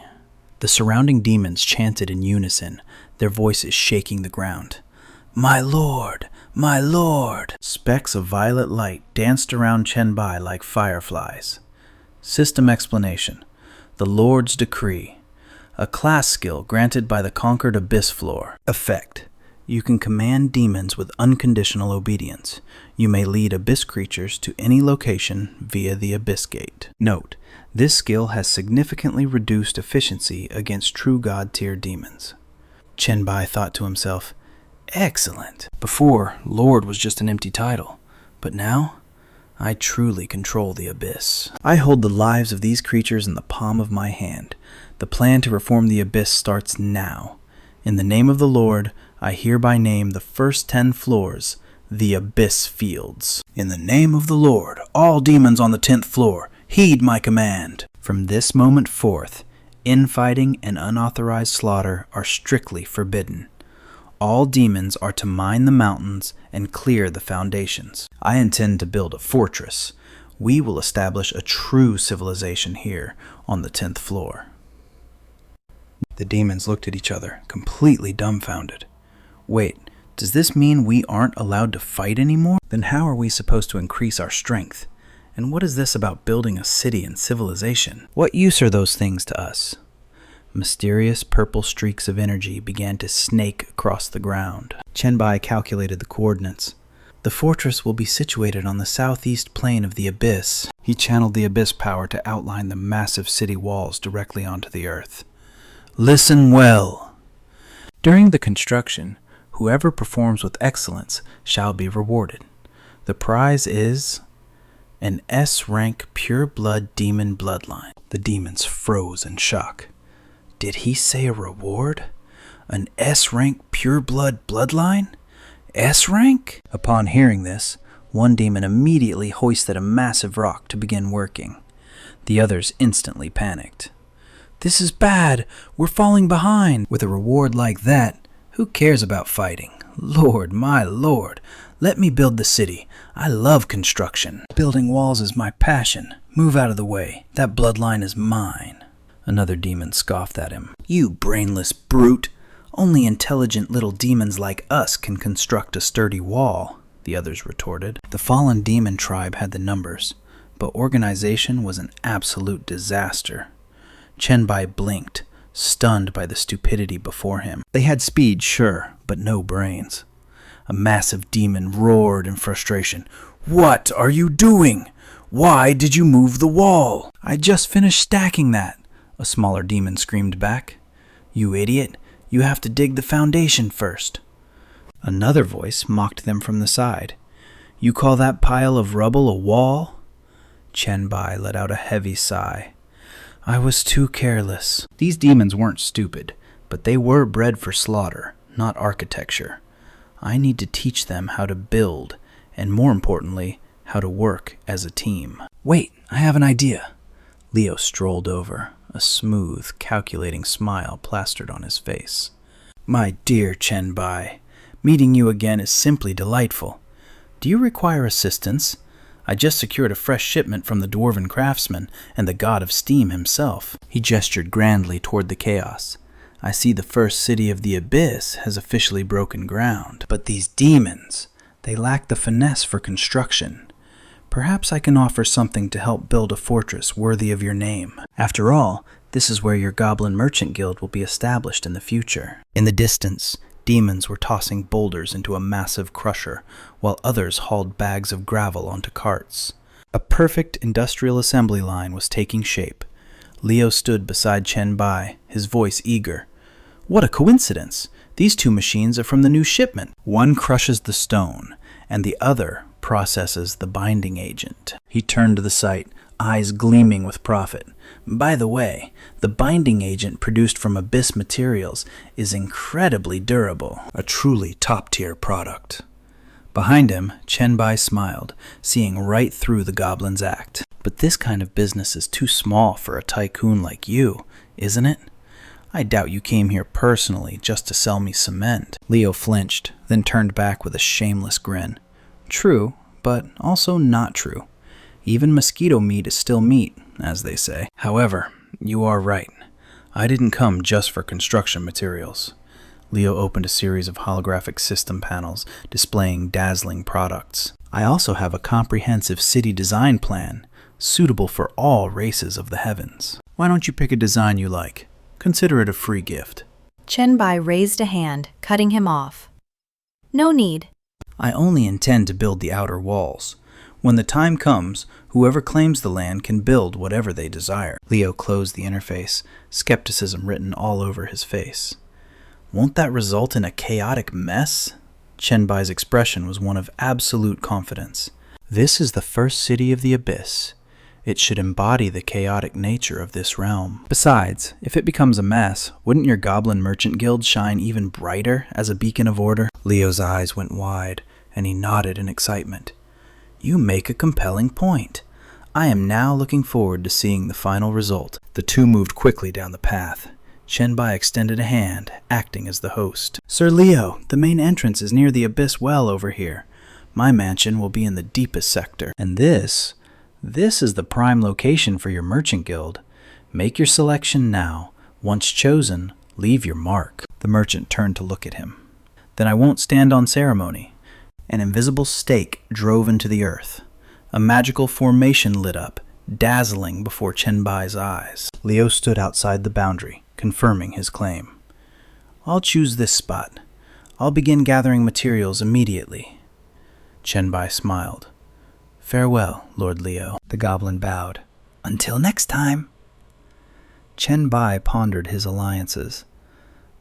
The surrounding demons chanted in unison, their voices shaking the ground. My lord! My lord! Specks of violet light danced around Chen Bai like fireflies. System explanation. The Lord's Decree. A class skill granted by the conquered Abyss floor. Effect. You can command demons with unconditional obedience. You may lead Abyss creatures to any location via the Abyss Gate. Note. This skill has significantly reduced efficiency against true god tier demons. Chen Bai thought to himself, excellent. Before, Lord was just an empty title, but now, I truly control the Abyss. I hold the lives of these creatures in the palm of my hand. The plan to reform the Abyss starts now. In the name of the Lord, I hereby name the first 10 floors the Abyss Fields. In the name of the Lord, all demons on the 10th floor, heed my command. From this moment forth, infighting and unauthorized slaughter are strictly forbidden. All demons are to mine the mountains and clear the foundations. I intend to build a fortress. We will establish a true civilization here on the 10th floor. The demons looked at each other, completely dumbfounded. Wait, does this mean we aren't allowed to fight anymore? Then how are we supposed to increase our strength? And what is this about building a city and civilization? What use are those things to us? Mysterious purple streaks of energy began to snake across the ground. Chen Bai calculated the coordinates. The fortress will be situated on the southeast plane of the Abyss. He channeled the Abyss power to outline the massive city walls directly onto the earth. Listen well. During the construction, whoever performs with excellence shall be rewarded. The prize is an S-rank pure-blood demon bloodline. The demons froze in shock. Did he say a reward? An S-rank pure-blood bloodline? S-rank? Upon hearing this, one demon immediately hoisted a massive rock to begin working. The others instantly panicked. This is bad! We're falling behind! With a reward like that, who cares about fighting? Lord, my lord! Let me build the city. I love construction. Building walls is my passion. Move out of the way. That bloodline is mine. Another demon scoffed at him. You brainless brute. Only intelligent little demons like us can construct a sturdy wall, the others retorted. The fallen demon tribe had the numbers, but organization was an absolute disaster. Chen Bai blinked, stunned by the stupidity before him. They had speed, sure, but no brains. A massive demon roared in frustration. "What are you doing? Why did you move the wall?" "I just finished stacking that," a smaller demon screamed back. "You idiot, you have to dig the foundation first." Another voice mocked them from the side. "You call that pile of rubble a wall?" Chen Bai let out a heavy sigh. "I was too careless." These demons weren't stupid, but they were bred for slaughter, not architecture. I need to teach them how to build, and more importantly, how to work as a team. "Wait, I have an idea." Leo strolled over, a smooth, calculating smile plastered on his face. "My dear Chen Bai, meeting you again is simply delightful. Do you require assistance? I just secured a fresh shipment from the dwarven craftsman and the god of steam himself." He gestured grandly toward the chaos. "I see the first city of the abyss has officially broken ground. But these demons, they lack the finesse for construction. Perhaps I can offer something to help build a fortress worthy of your name. After all, this is where your Goblin Merchant Guild will be established in the future." In the distance, demons were tossing boulders into a massive crusher, while others hauled bags of gravel onto carts. A perfect industrial assembly line was taking shape. Leo stood beside Chen Bai, his voice eager. "What a coincidence! These two machines are from the new shipment. One crushes the stone, and the other processes the binding agent." He turned to the site, eyes gleaming with profit. "By the way, the binding agent produced from abyss materials is incredibly durable, a truly top-tier product." Behind him, Chen Bai smiled, seeing right through the goblin's act. "But this kind of business is too small for a tycoon like you, isn't it? I doubt you came here personally just to sell me cement." Leo flinched, then turned back with a shameless grin. "True, but also not true. Even mosquito meat is still meat, as they say. However, you are right. I didn't come just for construction materials." Leo opened a series of holographic system panels displaying dazzling products. "I also have a comprehensive city design plan, suitable for all races of the heavens. Why don't you pick a design you like? Consider it a free gift." Chen Bai raised a hand, cutting him off. "No need." "I only intend to build the outer walls. When the time comes, whoever claims the land can build whatever they desire." Leo closed the interface, skepticism written all over his face. "Won't that result in a chaotic mess?" Chen Bai's expression was one of absolute confidence. "This is the first city of the abyss. It should embody the chaotic nature of this realm. Besides, if it becomes a mess, wouldn't your Goblin Merchant Guild shine even brighter as a beacon of order?" Leo's eyes went wide, and he nodded in excitement. "You make a compelling point. I am now looking forward to seeing the final result." The two moved quickly down the path. Chen Bai extended a hand, acting as the host. "Sir Leo, the main entrance is near the abyss well over here. My mansion will be in the deepest sector. And this is the prime location for your merchant guild. Make your selection now. Once chosen, leave your mark." The merchant turned to look at him. "Then I won't stand on ceremony." An invisible stake drove into the earth. A magical formation lit up, dazzling before Chen Bai's eyes. Leo stood outside the boundary, confirming his claim. "I'll choose this spot. I'll begin gathering materials immediately." Chen Bai smiled. "Farewell, Lord Leo." The goblin bowed. "Until next time." Chen Bai pondered his alliances.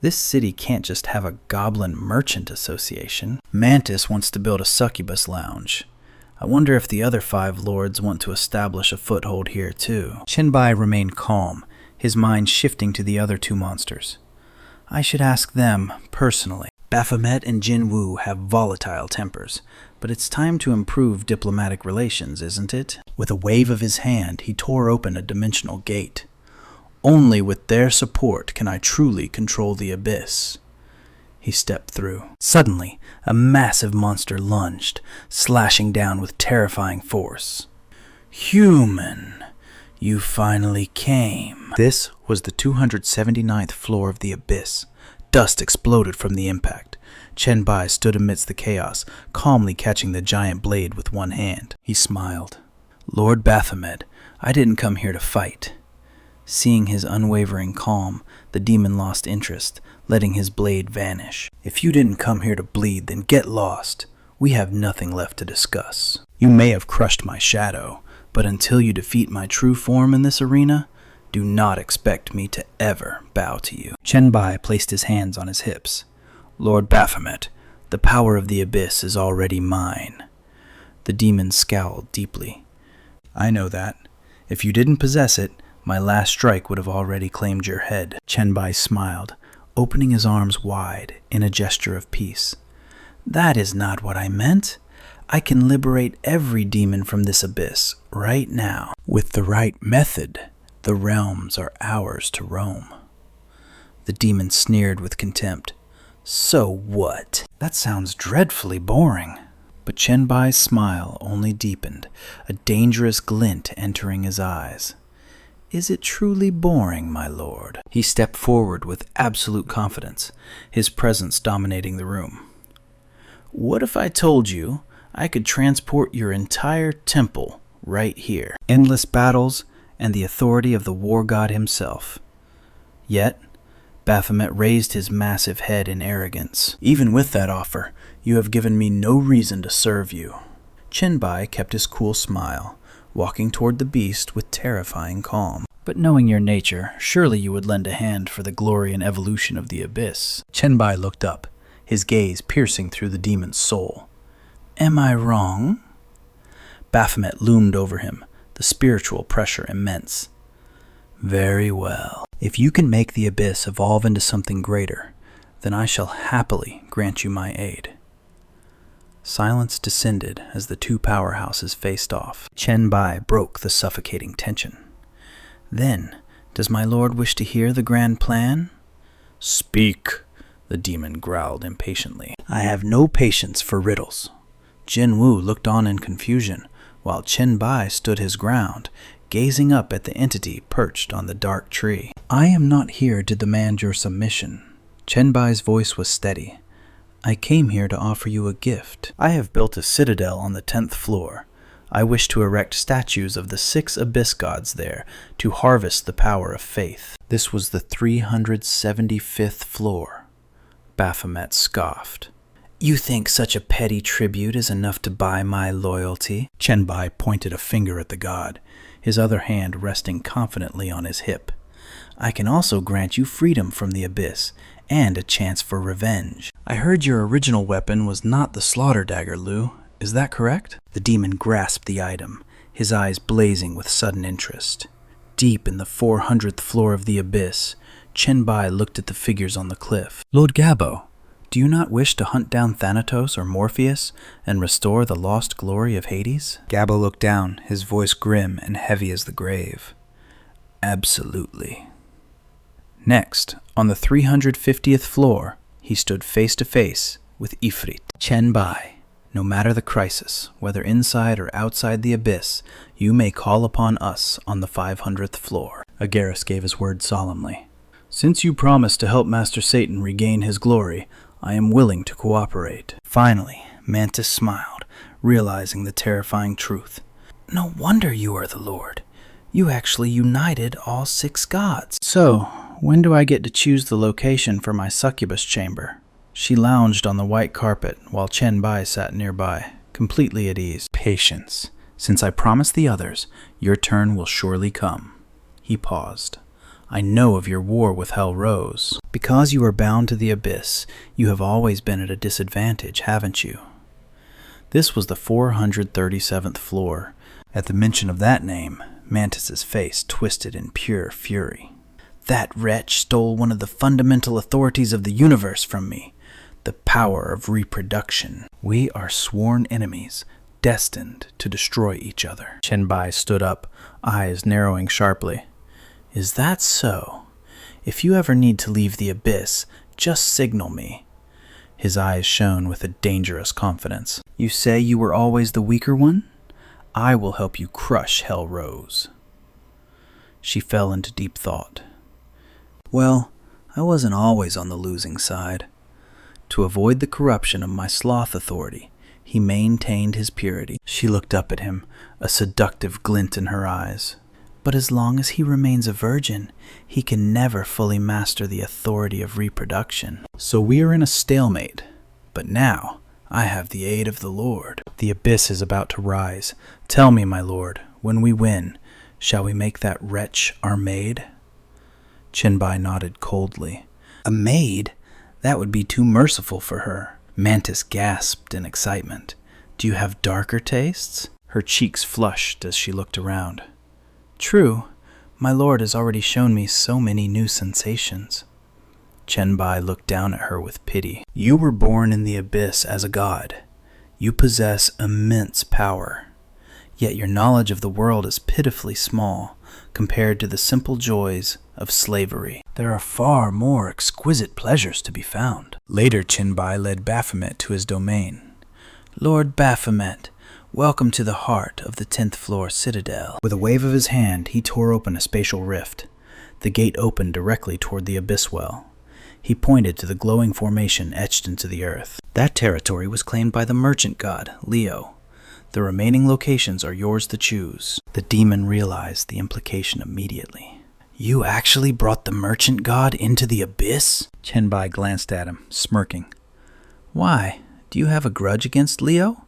This city can't just have a Goblin Merchant Association. Mantis wants to build a succubus lounge. I wonder if the other 5 lords want to establish a foothold here too. Chen Bai remained calm, his mind shifting to the other 2 monsters. I should ask them personally. Baphomet and Jin Wu have volatile tempers, but it's time to improve diplomatic relations, isn't it? With a wave of his hand, he tore open a dimensional gate. Only with their support can I truly control the abyss. He stepped through. Suddenly, a massive monster lunged, slashing down with terrifying force. "Human, you finally came." This was the 279th floor of the abyss. Dust exploded from the impact. Chen Bai stood amidst the chaos, calmly catching the giant blade with one hand. He smiled. "Lord Baphomet, I didn't come here to fight. Seeing his unwavering calm, the demon lost interest, letting his blade vanish. "If you didn't come here to bleed, then get lost. We have nothing left to discuss. You may have crushed my shadow, but until you defeat my true form in this arena, do not expect me to ever bow to you." Chen Bai placed his hands on his hips. "Lord Baphomet, the power of the abyss is already mine." The demon scowled deeply. "I know that. If you didn't possess it, my last strike would have already claimed your head." Chen Bai smiled, opening his arms wide in a gesture of peace. "That is not what I meant. I can liberate every demon from this abyss right now. With the right method, the realms are ours to roam." The demon sneered with contempt. "So what? That sounds dreadfully boring." But Chen Bai's smile only deepened, a dangerous glint entering his eyes. "Is it truly boring, my lord?" He stepped forward with absolute confidence, his presence dominating the room. "What if I told you I could transport your entire temple right here? Endless battles and the authority of the war god himself." Yet, Baphomet raised his massive head in arrogance. "Even with that offer, you have given me no reason to serve you." Chen Bai kept his cool smile, walking toward the beast with terrifying calm. "But knowing your nature, surely you would lend a hand for the glory and evolution of the abyss." Chen Bai looked up, his gaze piercing through the demon's soul. "Am I wrong?" Baphomet loomed over him, the spiritual pressure immense. "Very well. If you can make the abyss evolve into something greater, then I shall happily grant you my aid." Silence descended as the two powerhouses faced off. Chen Bai broke the suffocating tension. "Then, does my lord wish to hear the grand plan?" "Speak," the demon growled impatiently. "I have no patience for riddles." Jin Wu looked on in confusion, while Chen Bai stood his ground, gazing up at the entity perched on the dark tree. "I am not here to demand your submission." Chen Bai's voice was steady. "I came here to offer you a gift. I have built a citadel on the 10th floor. I wish to erect statues of the 6 abyss gods there to harvest the power of faith." This was the 375th floor. Baphomet scoffed. "You think such a petty tribute is enough to buy my loyalty?" Chen Bai pointed a finger at the god, his other hand resting confidently on his hip. "I can also grant you freedom from the abyss and a chance for revenge." "I heard your original weapon was not the slaughter dagger, Liu. Is that correct?" The demon grasped the item, his eyes blazing with sudden interest. Deep in the 400th floor of the abyss, Chen Bai looked at the figures on the cliff. "Lord Gabo, do you not wish to hunt down Thanatos or Morpheus and restore the lost glory of Hades?" Gabo looked down, his voice grim and heavy as the grave. "Absolutely." Next, on the 350th floor, he stood face to face with Ifrit. "Chen Bai, no matter the crisis, whether inside or outside the abyss, you may call upon us on the 500th floor." Agaris gave his word solemnly. "Since you promised to help Master Satan regain his glory, I am willing to cooperate." Finally, Mantis smiled, realizing the terrifying truth. "No wonder you are the Lord. You actually united all 6 gods. So, when do I get to choose the location for my succubus chamber?" She lounged on the white carpet while Chen Bai sat nearby, completely at ease. "Patience. Since I promised the others, your turn will surely come." He paused. "I know of your war with Hell Rose. Because you are bound to the abyss, you have always been at a disadvantage, haven't you?" This was the 437th floor. At the mention of that name, Mantis's face twisted in pure fury. "That wretch stole one of the fundamental authorities of the universe from me, the power of reproduction. We are sworn enemies, destined to destroy each other." Chen Bai stood up, eyes narrowing sharply. "Is that so? If you ever need to leave the abyss, just signal me." His eyes shone with a dangerous confidence. "You say you were always the weaker one? I will help you crush Hell Rose." She fell into deep thought. "Well, I wasn't always on the losing side. To avoid the corruption of my sloth authority, he maintained his purity." She looked up at him, a seductive glint in her eyes. But as long as he remains a virgin, he can never fully master the authority of reproduction. So we are in a stalemate. But now, I have the aid of the Lord. The abyss is about to rise. Tell me, my lord, when we win, shall we make that wretch our maid? Chen Bai nodded coldly. A maid? That would be too merciful for her. Mantis gasped in excitement. Do you have darker tastes? Her cheeks flushed as she looked around. True, my lord has already shown me so many new sensations. Chen Bai looked down at her with pity. You were born in the abyss as a god. You possess immense power. Yet your knowledge of the world is pitifully small compared to the simple joys of slavery. There are far more exquisite pleasures to be found. Later, Chen Bai led Baphomet to his domain. Lord Baphomet, welcome to the heart of the 10th floor citadel. With a wave of his hand, he tore open a spatial rift. The gate opened directly toward the abyss well. He pointed to the glowing formation etched into the earth. That territory was claimed by the merchant god, Leo. The remaining locations are yours to choose. The demon realized the implication immediately. You actually brought the merchant god into the abyss? Chen Bai glanced at him, smirking. Why? Do you have a grudge against Leo?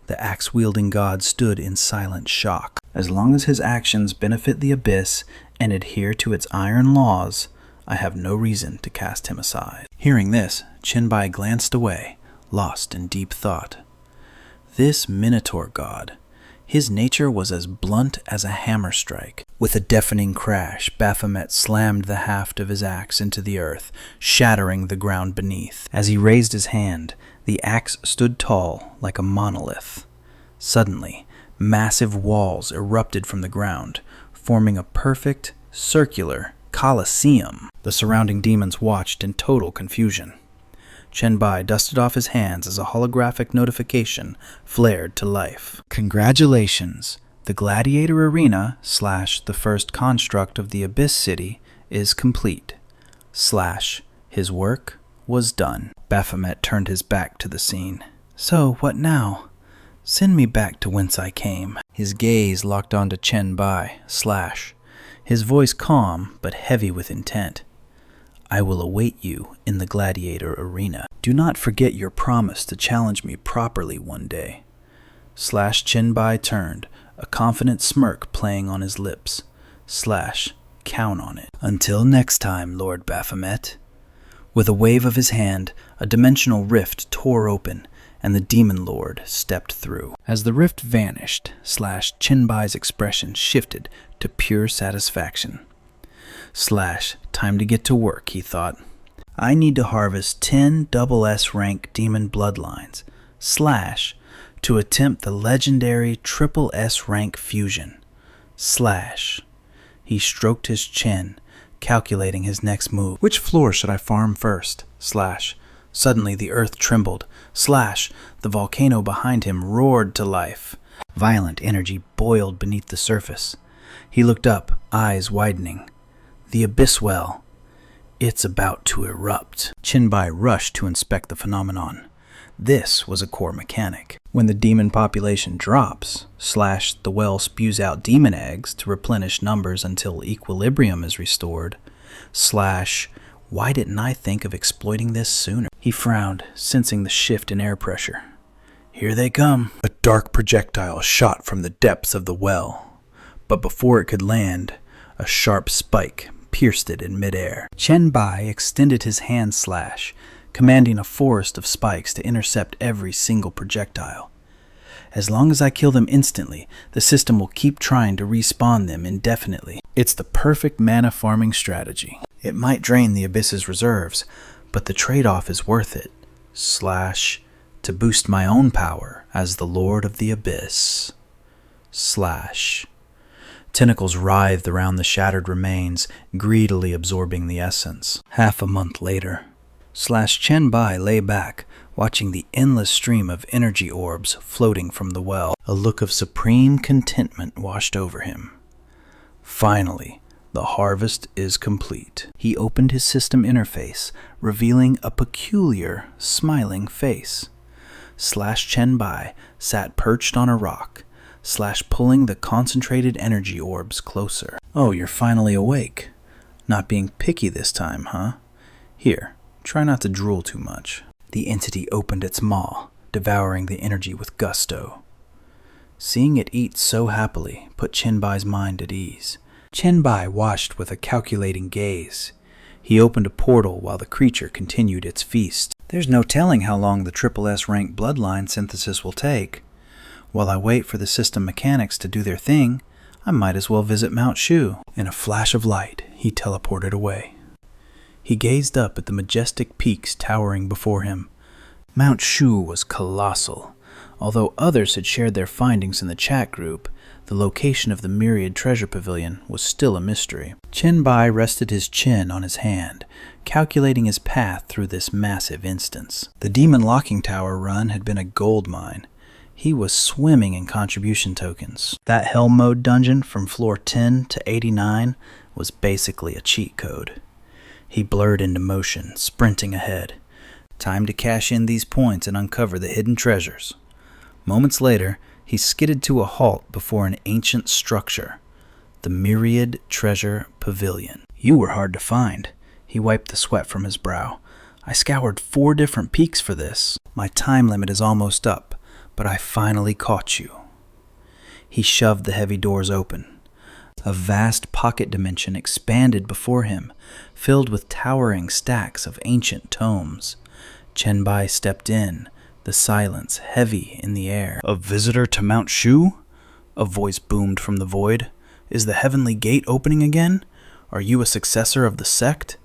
The axe-wielding god stood in silent shock. As long as his actions benefit the abyss and adhere to its iron laws, I have no reason to cast him aside. Hearing this, Chen Bai glanced away, lost in deep thought. This Minotaur god, his nature was as blunt as a hammer strike. With a deafening crash, Baphomet slammed the haft of his axe into the earth, shattering the ground beneath. As he raised his hand, the axe stood tall like a monolith. Suddenly, massive walls erupted from the ground, forming a perfect, circular Colosseum. The surrounding demons watched in total confusion. Chen Bai dusted off his hands as a holographic notification flared to life. Congratulations! The Gladiator Arena / the first construct of the Abyss City is complete. / his work was done. Baphomet turned his back to the scene. So, what now? Send me back to whence I came. His gaze locked onto Chen Bai / his voice calm but heavy with intent. I will await you in the Gladiator Arena. Do not forget your promise to challenge me properly one day. Chen Bai turned, a confident smirk playing on his lips. Count on it. Until next time, Lord Baphomet. With a wave of his hand, a dimensional rift tore open, and the Demon Lord stepped through. As the rift vanished, Chen Bai's expression shifted to pure satisfaction. Time to get to work, he thought. I need to harvest 10 SS rank demon bloodlines, to attempt the legendary SS rank fusion, He stroked his chin, calculating his next move. Which floor should I farm first? Suddenly the earth trembled. The volcano behind him roared to life. Violent energy boiled beneath the surface. He looked up, eyes widening. The abyss well. It's about to erupt. Chen Bai rushed to inspect the phenomenon. This was a core mechanic. When the demon population drops, the well spews out demon eggs to replenish numbers until equilibrium is restored, why didn't I think of exploiting this sooner? He frowned, sensing the shift in air pressure. Here they come. A dark projectile shot from the depths of the well, but before it could land, a sharp spike pierced it in midair. Chen Bai extended his hand commanding a forest of spikes to intercept every single projectile. As long as I kill them instantly, the system will keep trying to respawn them indefinitely. It's the perfect mana farming strategy. It might drain the Abyss's reserves, but the trade-off is worth it. To boost my own power as the Lord of the Abyss. Tentacles writhed around the shattered remains, greedily absorbing the essence. Half a month later, Chen Bai lay back, watching the endless stream of energy orbs floating from the well. A look of supreme contentment washed over him. Finally, the harvest is complete. He opened his system interface, revealing a peculiar, smiling face. Chen Bai sat perched on a rock, slash pulling the concentrated energy orbs closer. Oh, you're finally awake. Not being picky this time, huh? Here, try not to drool too much. The entity opened its maw, devouring the energy with gusto. Seeing it eat so happily put Chen Bai's mind at ease. Chen Bai watched with a calculating gaze. He opened a portal while the creature continued its feast. There's no telling how long the S rank bloodline synthesis will take. While I wait for the system mechanics to do their thing, I might as well visit Mount Shu. In a flash of light, he teleported away. He gazed up at the majestic peaks towering before him. Mount Shu was colossal. Although others had shared their findings in the chat group, the location of the Myriad Treasure Pavilion was still a mystery. Chen Bai rested his chin on his hand, calculating his path through this massive instance. The Demon Locking Tower run had been a gold mine. He was swimming in contribution tokens. That Hell Mode dungeon from floor 10 to 89 was basically a cheat code. He blurred into motion, sprinting ahead. Time to cash in these points and uncover the hidden treasures. Moments later, he skidded to a halt before an ancient structure, the Myriad Treasure Pavilion. You were hard to find. He wiped the sweat from his brow. I scoured 4 different peaks for this. My time limit is almost up, but I finally caught you. He shoved the heavy doors open. A vast pocket dimension expanded before him, filled with towering stacks of ancient tomes. Chen Bai stepped in, the silence heavy in the air. A visitor to Mount Shu? A voice boomed from the void. Is the heavenly gate opening again? Are you a successor of the sect?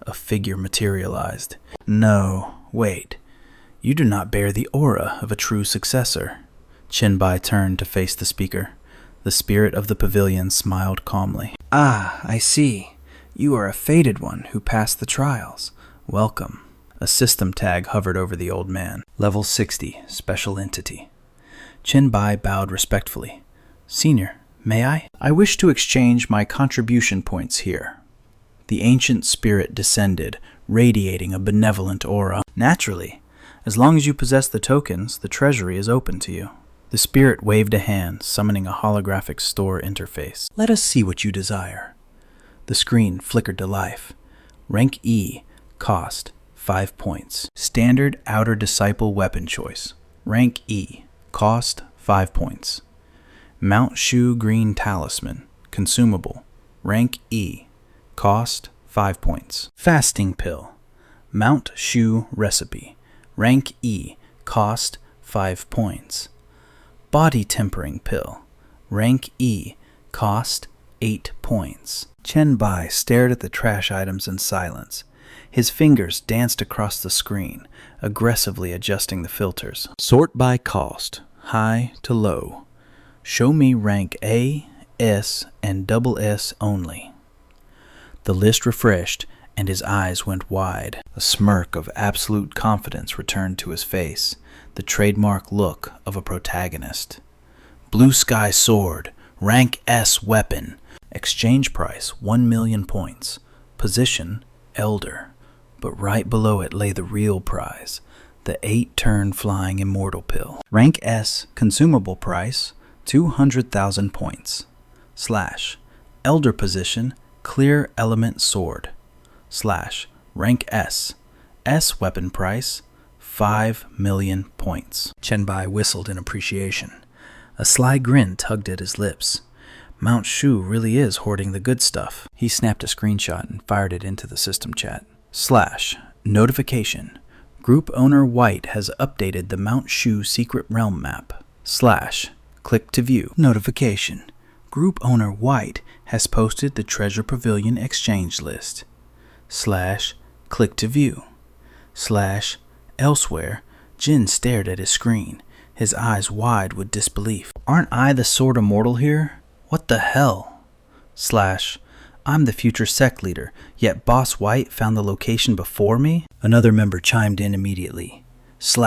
A figure materialized. No, wait. You do not bear the aura of a true successor. Chen Bai turned to face the speaker. The spirit of the pavilion smiled calmly. Ah, I see. You are a fated one who passed the trials. Welcome. A system tag hovered over the old man. Level 60, Special Entity. Chen Bai bowed respectfully. Senior, may I? I wish to exchange my contribution points here. The ancient spirit descended, radiating a benevolent aura. Naturally. As long as you possess the tokens, the treasury is open to you. The spirit waved a hand, summoning a holographic store interface. Let us see what you desire. The screen flickered to life. Rank E, cost 5 points. Standard Outer Disciple weapon choice. Rank E, cost 5 points. Mount Shu Green Talisman, consumable. Rank E, cost 5 points. Fasting Pill. Mount Shu Recipe. Rank E, cost 5 points. Body Tempering Pill. Rank E, cost 8 points. Chen Bai stared at the trash items in silence. His fingers danced across the screen, aggressively adjusting the filters. Sort by cost, high to low. Show me rank A, S, and double S only. The list refreshed, and his eyes went wide. A smirk of absolute confidence returned to his face, the trademark look of a protagonist. Blue Sky Sword, rank S weapon. Exchange price 1 million points. Position, Elder. But right below it lay the real prize, the 8-turn flying immortal pill. Rank S, consumable price, 200,000 points. / Elder position, clear element sword. / Rank S, S weapon price, 5 million points. Chen Bai whistled in appreciation. A sly grin tugged at his lips. Mount Shu really is hoarding the good stuff. He snapped a screenshot and fired it into the system chat. / Notification. Group owner White has updated the Mount Shu secret realm map. / Click to view. Notification. Group owner White has posted the Treasure Pavilion exchange list. / Click to view. / Elsewhere, Jin stared at his screen, his eyes wide with disbelief. Aren't I the Sword Immortal here? What the hell? / I'm the future sect leader, yet Boss White found the location before me? Another member chimed in immediately. /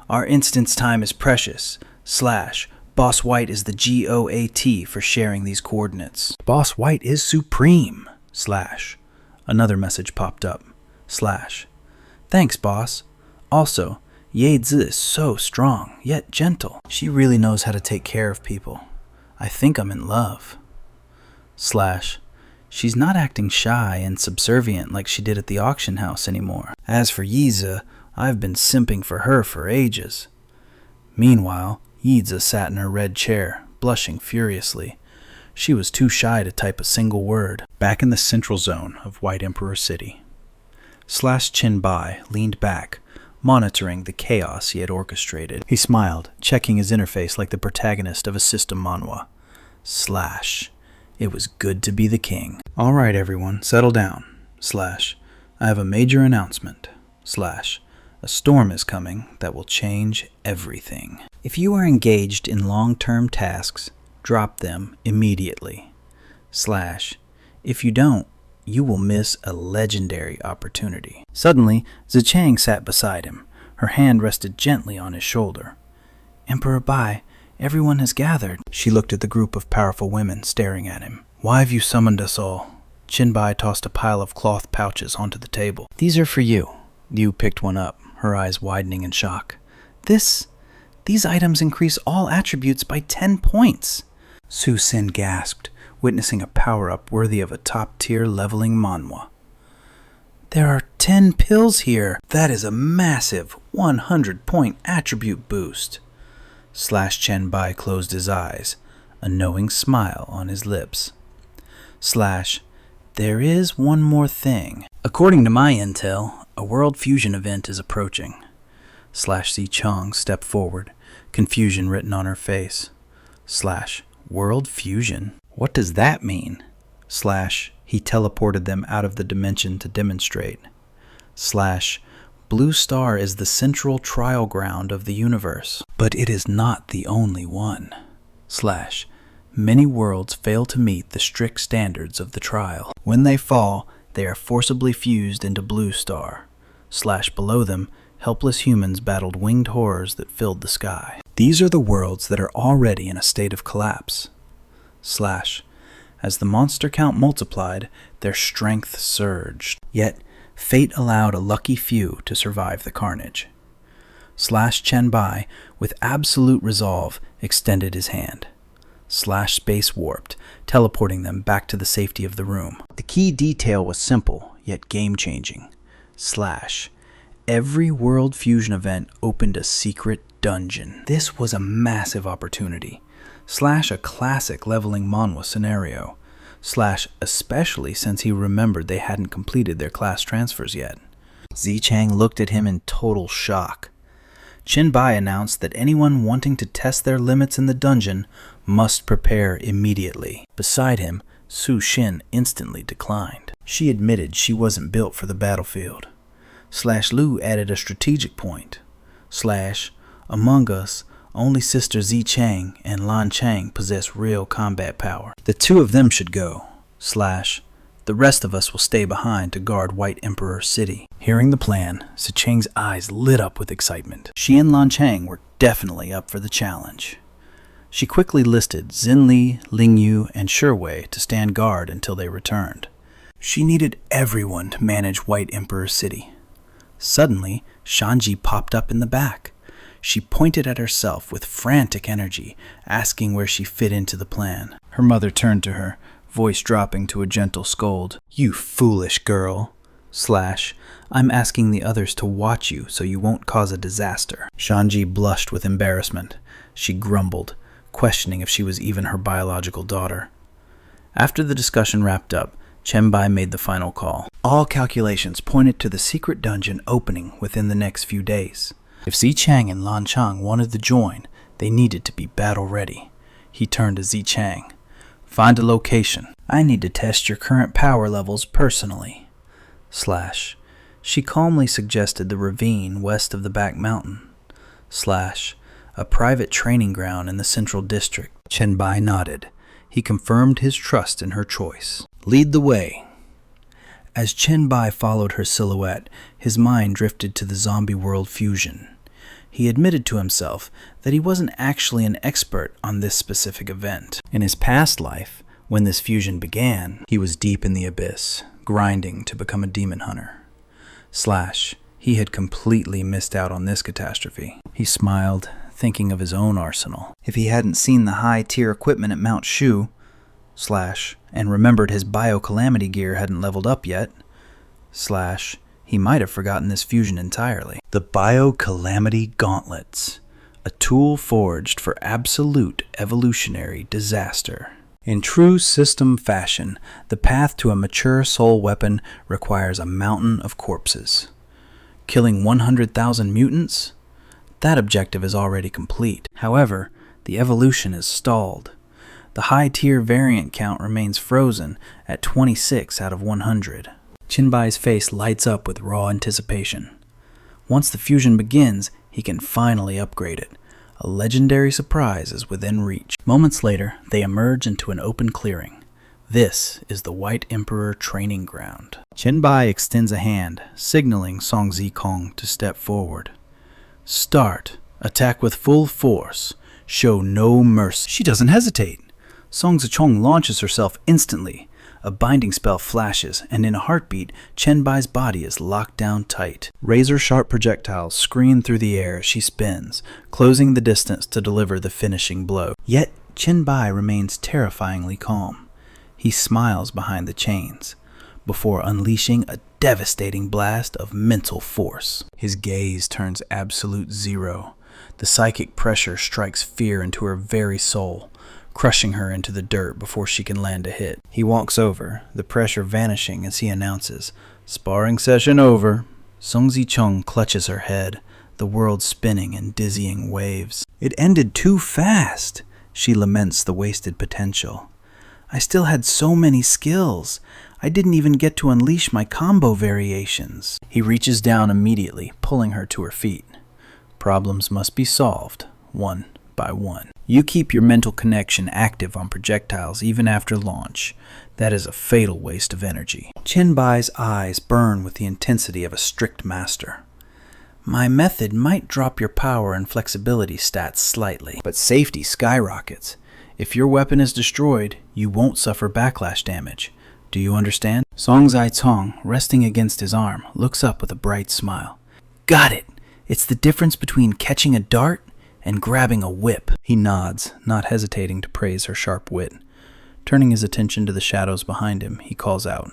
Our instance time is precious. / Boss White is the GOAT for sharing these coordinates. Boss White is supreme. / Another message popped up. / Thanks, boss. Also, Ye Zi is so strong, yet gentle. She really knows how to take care of people. I think I'm in love. Slash, she's not acting shy and subservient like she did at the auction house anymore. As for Yiza, I've been simping for her for ages. Meanwhile, Yiza sat in her red chair, blushing furiously. She was too shy to type a single word. Back in the central zone of White Emperor City, Slash Chen Bai leaned back, monitoring the chaos he had orchestrated. He smiled, checking his interface like the protagonist of a system manhwa. Slash, it was good to be the king. All right, everyone, settle down. Slash, I have a major announcement. Slash, a storm is coming that will change everything. If you are engaged in long-term tasks, drop them immediately. Slash, if you don't, you will miss a legendary opportunity. Suddenly, Zichang sat beside him. Her hand rested gently on his shoulder. Emperor Bai, everyone has gathered. She looked at the group of powerful women staring at him. Why have you summoned us all? Chen Bai tossed a pile of cloth pouches onto the table. These are for you. Yu picked one up, her eyes widening in shock. These items increase all attributes by 10 points. Su Sin gasped, witnessing a power-up worthy of a top-tier leveling manhwa. There are 10 pills here. That is a massive 100-point attribute boost. Slash Chen Bai closed his eyes, a knowing smile on his lips. Slash, there is one more thing. According to my intel, a world fusion event is approaching. Slash Z Chong stepped forward, confusion written on her face. Slash, world fusion? What does that mean? Slash, he teleported them out of the dimension to demonstrate. Slash, Blue Star is the central trial ground of the universe, but it is not the only one. Slash, many worlds fail to meet the strict standards of the trial. When they fall, they are forcibly fused into Blue Star. Slash, below them, helpless humans battled winged horrors that filled the sky. These are the worlds that are already in a state of collapse. Slash, as the monster count multiplied, their strength surged. Yet, fate allowed a lucky few to survive the carnage. Slash Chen Bai, with absolute resolve, extended his hand. Slash space warped, teleporting them back to the safety of the room. The key detail was simple, yet game-changing. Slash, every world fusion event opened a secret dungeon. This was a massive opportunity. Slash a classic leveling manhwa scenario. Slash especially since he remembered they hadn't completed their class transfers yet. Zichang looked at him in total shock. Chen Bai announced that anyone wanting to test their limits in the dungeon must prepare immediately. Beside him, Su Xin instantly declined. She admitted she wasn't built for the battlefield. Slash Lu added a strategic point. Slash, among us, only Sister Zichang and Lan Chang possess real combat power. The two of them should go. Slash, the rest of us will stay behind to guard White Emperor City. Hearing the plan, Zichang's eyes lit up with excitement. She and Lan Chang were definitely up for the challenge. She quickly listed Xinli, Lingyu, and Shiwei to stand guard until they returned. She needed everyone to manage White Emperor City. Suddenly, Shanji popped up in the back. She pointed at herself with frantic energy, asking where she fit into the plan. Her mother turned to her, voice dropping to a gentle scold. You foolish girl. Slash, I'm asking the others to watch you so you won't cause a disaster. Shanji blushed with embarrassment. She grumbled, questioning if she was even her biological daughter. After the discussion wrapped up, Chen Bai made the final call. All calculations pointed to the secret dungeon opening within the next few days. If Zichang and Lan Chang wanted to join, they needed to be battle-ready. He turned to Zichang. Find a location. I need to test your current power levels personally. Slash, she calmly suggested the ravine west of the back mountain. Slash, a private training ground in the central district. Chen Bai nodded. He confirmed his trust in her choice. Lead the way. As Chen Bai followed her silhouette, his mind drifted to the zombie world fusion. He admitted to himself that he wasn't actually an expert on this specific event. In his past life, when this fusion began, he was deep in the abyss, grinding to become a demon hunter. Slash, He had completely missed out on this catastrophe. He smiled, thinking of his own arsenal. If he hadn't seen the high-tier equipment at Mount Shu, and remembered his bio-calamity gear hadn't leveled up yet, he might have forgotten this fusion entirely. The bio-calamity gauntlets, a tool forged for absolute evolutionary disaster. In true system fashion, the path to a mature soul weapon requires a mountain of corpses. Killing 100,000 mutants? That objective is already complete. However, the evolution is stalled. The high-tier variant count remains frozen at 26 out of 100. Chen Bai's face lights up with raw anticipation. Once the fusion begins, he can finally upgrade it. A legendary surprise is within reach. Moments later, they emerge into an open clearing. This is the White Emperor training ground. Chen Bai extends a hand, signaling Song Zikong to step forward. Start. Attack with full force. Show no mercy. She doesn't hesitate. Song Zichong launches herself instantly. A binding spell flashes, and in a heartbeat, Chen Bai's body is locked down tight. Razor-sharp projectiles screen through the air as she spins, closing the distance to deliver the finishing blow. Yet, Chen Bai remains terrifyingly calm. He smiles behind the chains, before unleashing a devastating blast of mental force. His gaze turns absolute zero. The psychic pressure strikes fear into her very soul, crushing her into the dirt before she can land a hit. He walks over, the pressure vanishing as he announces, "Sparring session over." Song Zichong clutches her head, the world spinning in dizzying waves. "It ended too fast," she laments the wasted potential. "I still had so many skills. I didn't even get to unleash my combo variations." He reaches down immediately, pulling her to her feet. Problems must be solved, one by one. You keep your mental connection active on projectiles even after launch. That is a fatal waste of energy. Chen Bai's eyes burn with the intensity of a strict master. "My method might drop your power and flexibility stats slightly, but safety skyrockets. If your weapon is destroyed, you won't suffer backlash damage. Do you understand?" Song Zai-Tong, resting against his arm, looks up with a bright smile. "Got it! It's the difference between catching a dart and grabbing a whip." He nods, not hesitating to praise her sharp wit. Turning his attention to the shadows behind him, he calls out,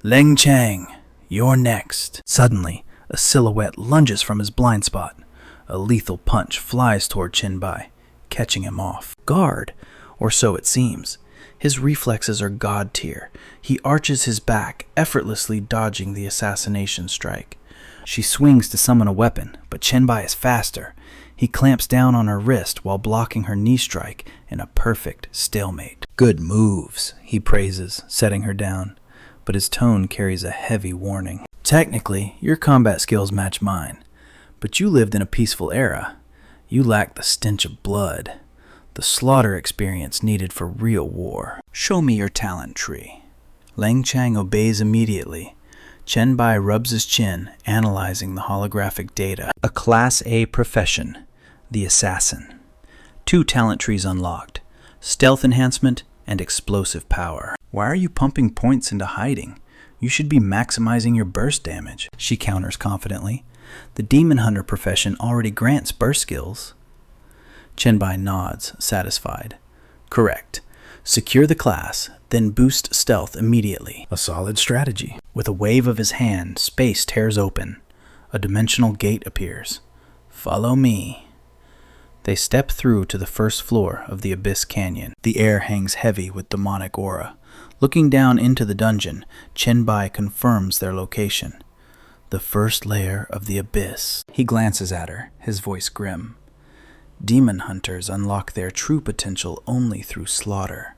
"Leng Chang, you're next." Suddenly, a silhouette lunges from his blind spot. A lethal punch flies toward Chen Bai, catching him off guard, or so it seems. His reflexes are god tier. He arches his back, effortlessly dodging the assassination strike. She swings to summon a weapon, but Chen Bai is faster. He clamps down on her wrist while blocking her knee strike in a perfect stalemate. "Good moves," he praises, setting her down, but his tone carries a heavy warning. "Technically, your combat skills match mine, but you lived in a peaceful era. You lack the stench of blood, the slaughter experience needed for real war. Show me your talent tree." Leng Chang obeys immediately. Chen Bai rubs his chin, analyzing the holographic data. A Class A profession, the assassin. 2 talent trees unlocked, stealth enhancement and explosive power. "Why are you pumping points into hiding? You should be maximizing your burst damage," she counters confidently. "The demon hunter profession already grants burst skills." Chen Bai nods, satisfied. "Correct. Secure the class, then boost stealth immediately." A solid strategy. With a wave of his hand, space tears open. A dimensional gate appears. "Follow me." They step through to the first floor of the Abyss Canyon. The air hangs heavy with demonic aura. Looking down into the dungeon, Chen Bai confirms their location. The first layer of the Abyss. He glances at her, his voice grim. Demon hunters unlock their true potential only through slaughter.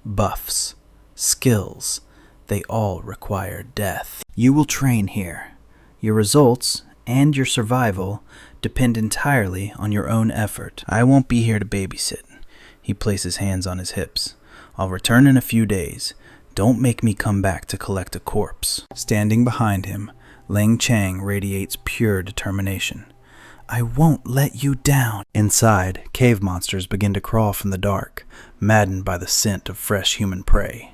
Buffs, skills, they all require death. You will train here. Your results and your survival depend entirely on your own effort. I won't be here to babysit. He places hands on his hips. I'll return in a few days. Don't make me come back to collect a corpse. Standing behind him, Leng Chang radiates pure determination. I won't let you down. Inside, cave monsters begin to crawl from the dark, maddened by the scent of fresh human prey.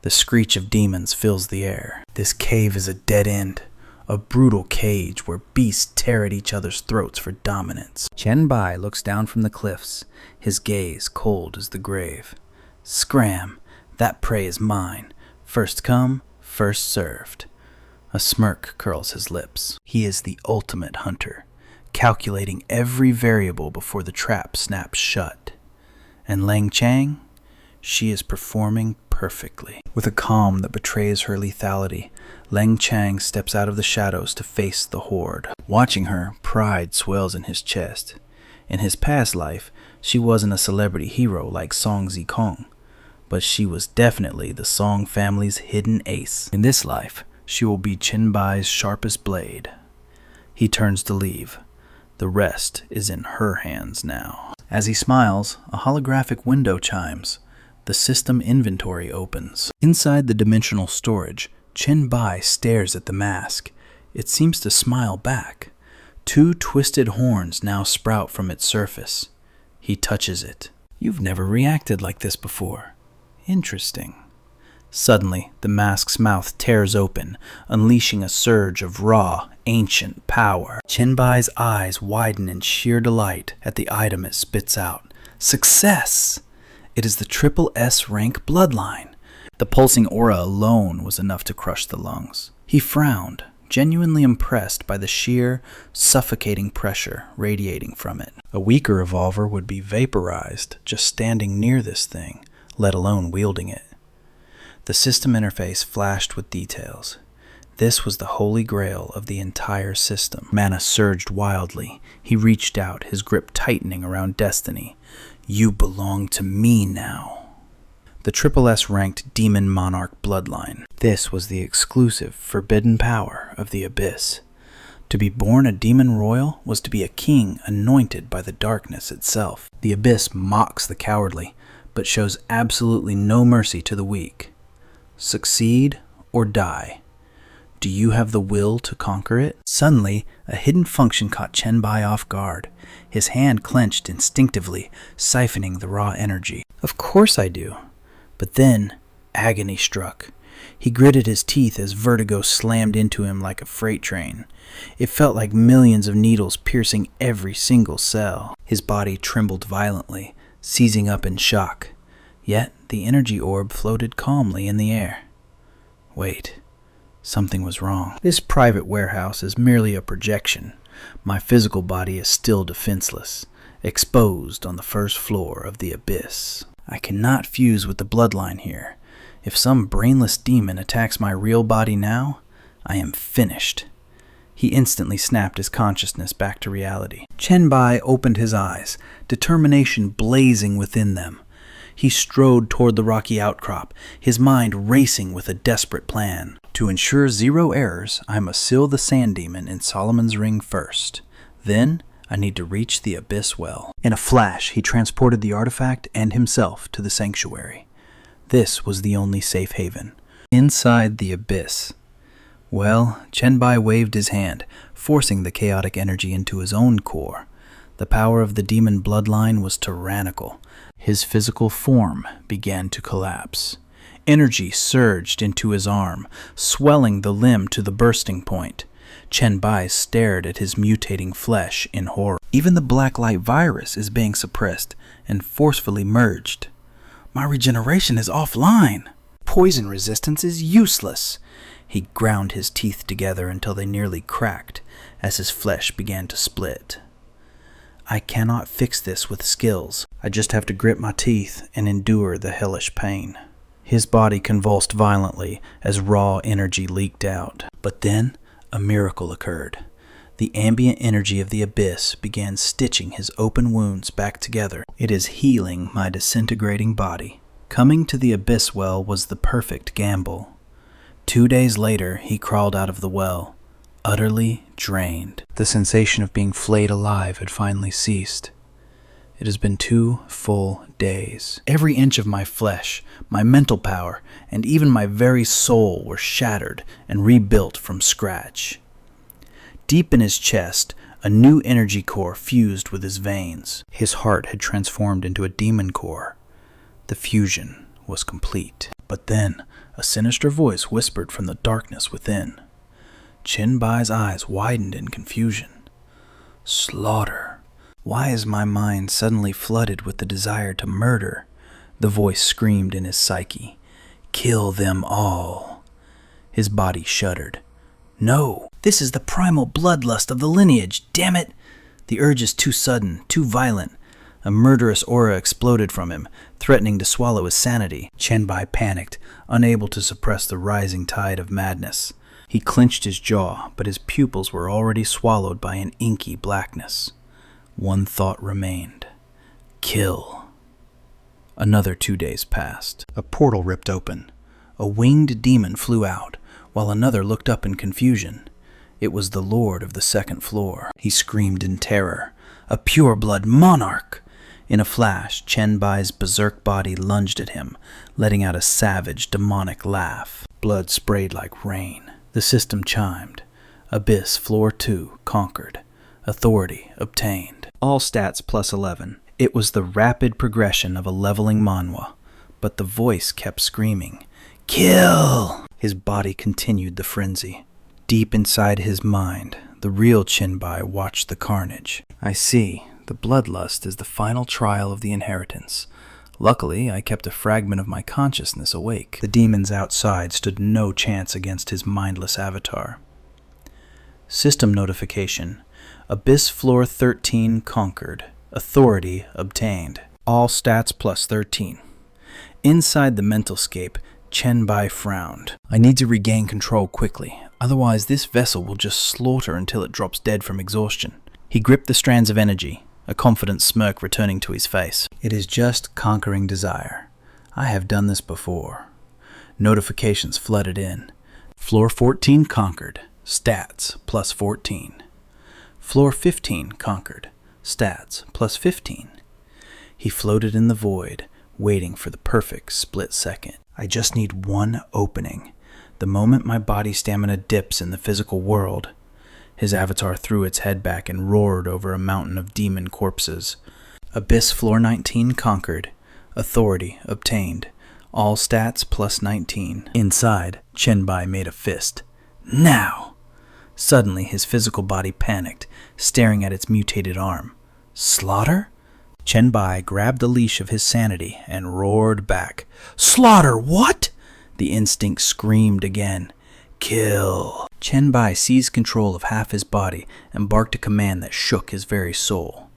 The screech of demons fills the air. This cave is a dead end, a brutal cage where beasts tear at each other's throats for dominance. Chen Bai looks down from the cliffs, his gaze cold as the grave. Scram! That prey is mine. First come, first served. A smirk curls his lips. He is the ultimate hunter, calculating every variable before the trap snaps shut. And Lang Chang? She is performing perfectly. With a calm that betrays her lethality, Lang Chang steps out of the shadows to face the horde. Watching her, pride swells in his chest. In his past life, she wasn't a celebrity hero like Song Zikong, but she was definitely the Song family's hidden ace. In this life, she will be Chen Bai's sharpest blade. He turns to leave. The rest is in her hands now. As he smiles, a holographic window chimes. The system inventory opens. Inside the dimensional storage, Chen Bai stares at the mask. It seems to smile back. 2 twisted horns now sprout from its surface. He touches it. You've never reacted like this before. Interesting. Suddenly, the mask's mouth tears open, unleashing a surge of raw, ancient power. Chen Bai's eyes widen in sheer delight at the item it spits out. Success! It is the triple S rank bloodline. The pulsing aura alone was enough to crush the lungs. He frowned, genuinely impressed by the sheer, suffocating pressure radiating from it. A weaker revolver would be vaporized just standing near this thing, let alone wielding it. The system interface flashed with details. This was the holy grail of the entire system. Mana surged wildly. He reached out, his grip tightening around destiny. You belong to me now. The Triple S ranked Demon Monarch bloodline. This was the exclusive, forbidden power of the Abyss. To be born a demon royal was to be a king anointed by the darkness itself. The Abyss mocks the cowardly, but shows absolutely no mercy to the weak. Succeed or die. Do you have the will to conquer it? Suddenly, a hidden function caught Chen Bai off guard. His hand clenched instinctively, siphoning the raw energy. Of course I do. But then, agony struck. He gritted his teeth as vertigo slammed into him like a freight train. It felt like millions of needles piercing every single cell. His body trembled violently, seizing up in shock. Yet, the energy orb floated calmly in the air. Wait, something was wrong. This private warehouse is merely a projection. My physical body is still defenseless, exposed on the first floor of the Abyss. I cannot fuse with the bloodline here. If some brainless demon attacks my real body now, I am finished. He instantly snapped his consciousness back to reality. Chen Bai opened his eyes, determination blazing within them. He strode toward the rocky outcrop, his mind racing with a desperate plan. To ensure 0 errors, I must seal the sand demon in Solomon's ring first. Then, I need to reach the Abyss well. In a flash, he transported the artifact and himself to the sanctuary. This was the only safe haven. Inside the Abyss. Well, Chen Bai waved his hand, forcing the chaotic energy into his own core. The power of the demon bloodline was tyrannical. His physical form began to collapse. Energy surged into his arm, swelling the limb to the bursting point. Chen Bai stared at his mutating flesh in horror. Even the black light virus is being suppressed and forcefully merged. My regeneration is offline. Poison resistance is useless. He ground his teeth together until they nearly cracked as his flesh began to split. I cannot fix this with skills. I just have to grit my teeth and endure the hellish pain. His body convulsed violently as raw energy leaked out. But then, a miracle occurred. The ambient energy of the Abyss began stitching his open wounds back together. It is healing my disintegrating body. Coming to the Abyss well was the perfect gamble. 2 days later, he crawled out of the well, utterly drained. The sensation of being flayed alive had finally ceased. It has been 2 full days. Every inch of my flesh, my mental power, and even my very soul were shattered and rebuilt from scratch. Deep in his chest, a new energy core fused with his veins. His heart had transformed into a demon core. The fusion was complete. But then, a sinister voice whispered from the darkness within. Chen Bai's eyes widened in confusion. Slaughter. Why is my mind suddenly flooded with the desire to murder? The voice screamed in his psyche. Kill them all. His body shuddered. No, this is the primal bloodlust of the lineage, damn it! The urge is too sudden, too violent. A murderous aura exploded from him, threatening to swallow his sanity. Chen Bai panicked, unable to suppress the rising tide of madness. He clenched his jaw, but his pupils were already swallowed by an inky blackness. One thought remained. Kill. Another 2 days passed. A portal ripped open. A winged demon flew out, while another looked up in confusion. It was the lord of the second floor. He screamed in terror. A pure-blood monarch! In a flash, Chen Bai's berserk body lunged at him, letting out a savage, demonic laugh. Blood sprayed like rain. The system chimed. Abyss Floor 2 conquered. Authority obtained. All stats plus 11. It was the rapid progression of a leveling Manhwa, but the voice kept screaming, Kill! His body continued the frenzy. Deep inside his mind, the real Chen Bai watched the carnage. I see. The bloodlust is the final trial of the inheritance. Luckily, I kept a fragment of my consciousness awake. The demons outside stood no chance against his mindless avatar. System notification. Abyss Floor 13 conquered. Authority obtained. All stats plus 13. Inside the mental scape, Chen Bai frowned. I need to regain control quickly, otherwise this vessel will just slaughter until it drops dead from exhaustion. He gripped the strands of energy, a confident smirk returning to his face. It is just conquering desire. I have done this before. Notifications flooded in. Floor 14 conquered. Stats plus 14. Floor 15 conquered. Stats plus 15. He floated in the void, waiting for the perfect split second. I just need one opening. The moment my body stamina dips in the physical world. His avatar threw its head back and roared over a mountain of demon corpses. Abyss Floor 19 conquered. Authority obtained. All stats plus 19. Inside, Chen Bai made a fist. Now! Suddenly, his physical body panicked, staring at its mutated arm. Slaughter? Chen Bai grabbed the leash of his sanity and roared back. Slaughter, what? The instinct screamed again. Kill. Chen Bai seized control of half his body and barked a command that shook his very soul.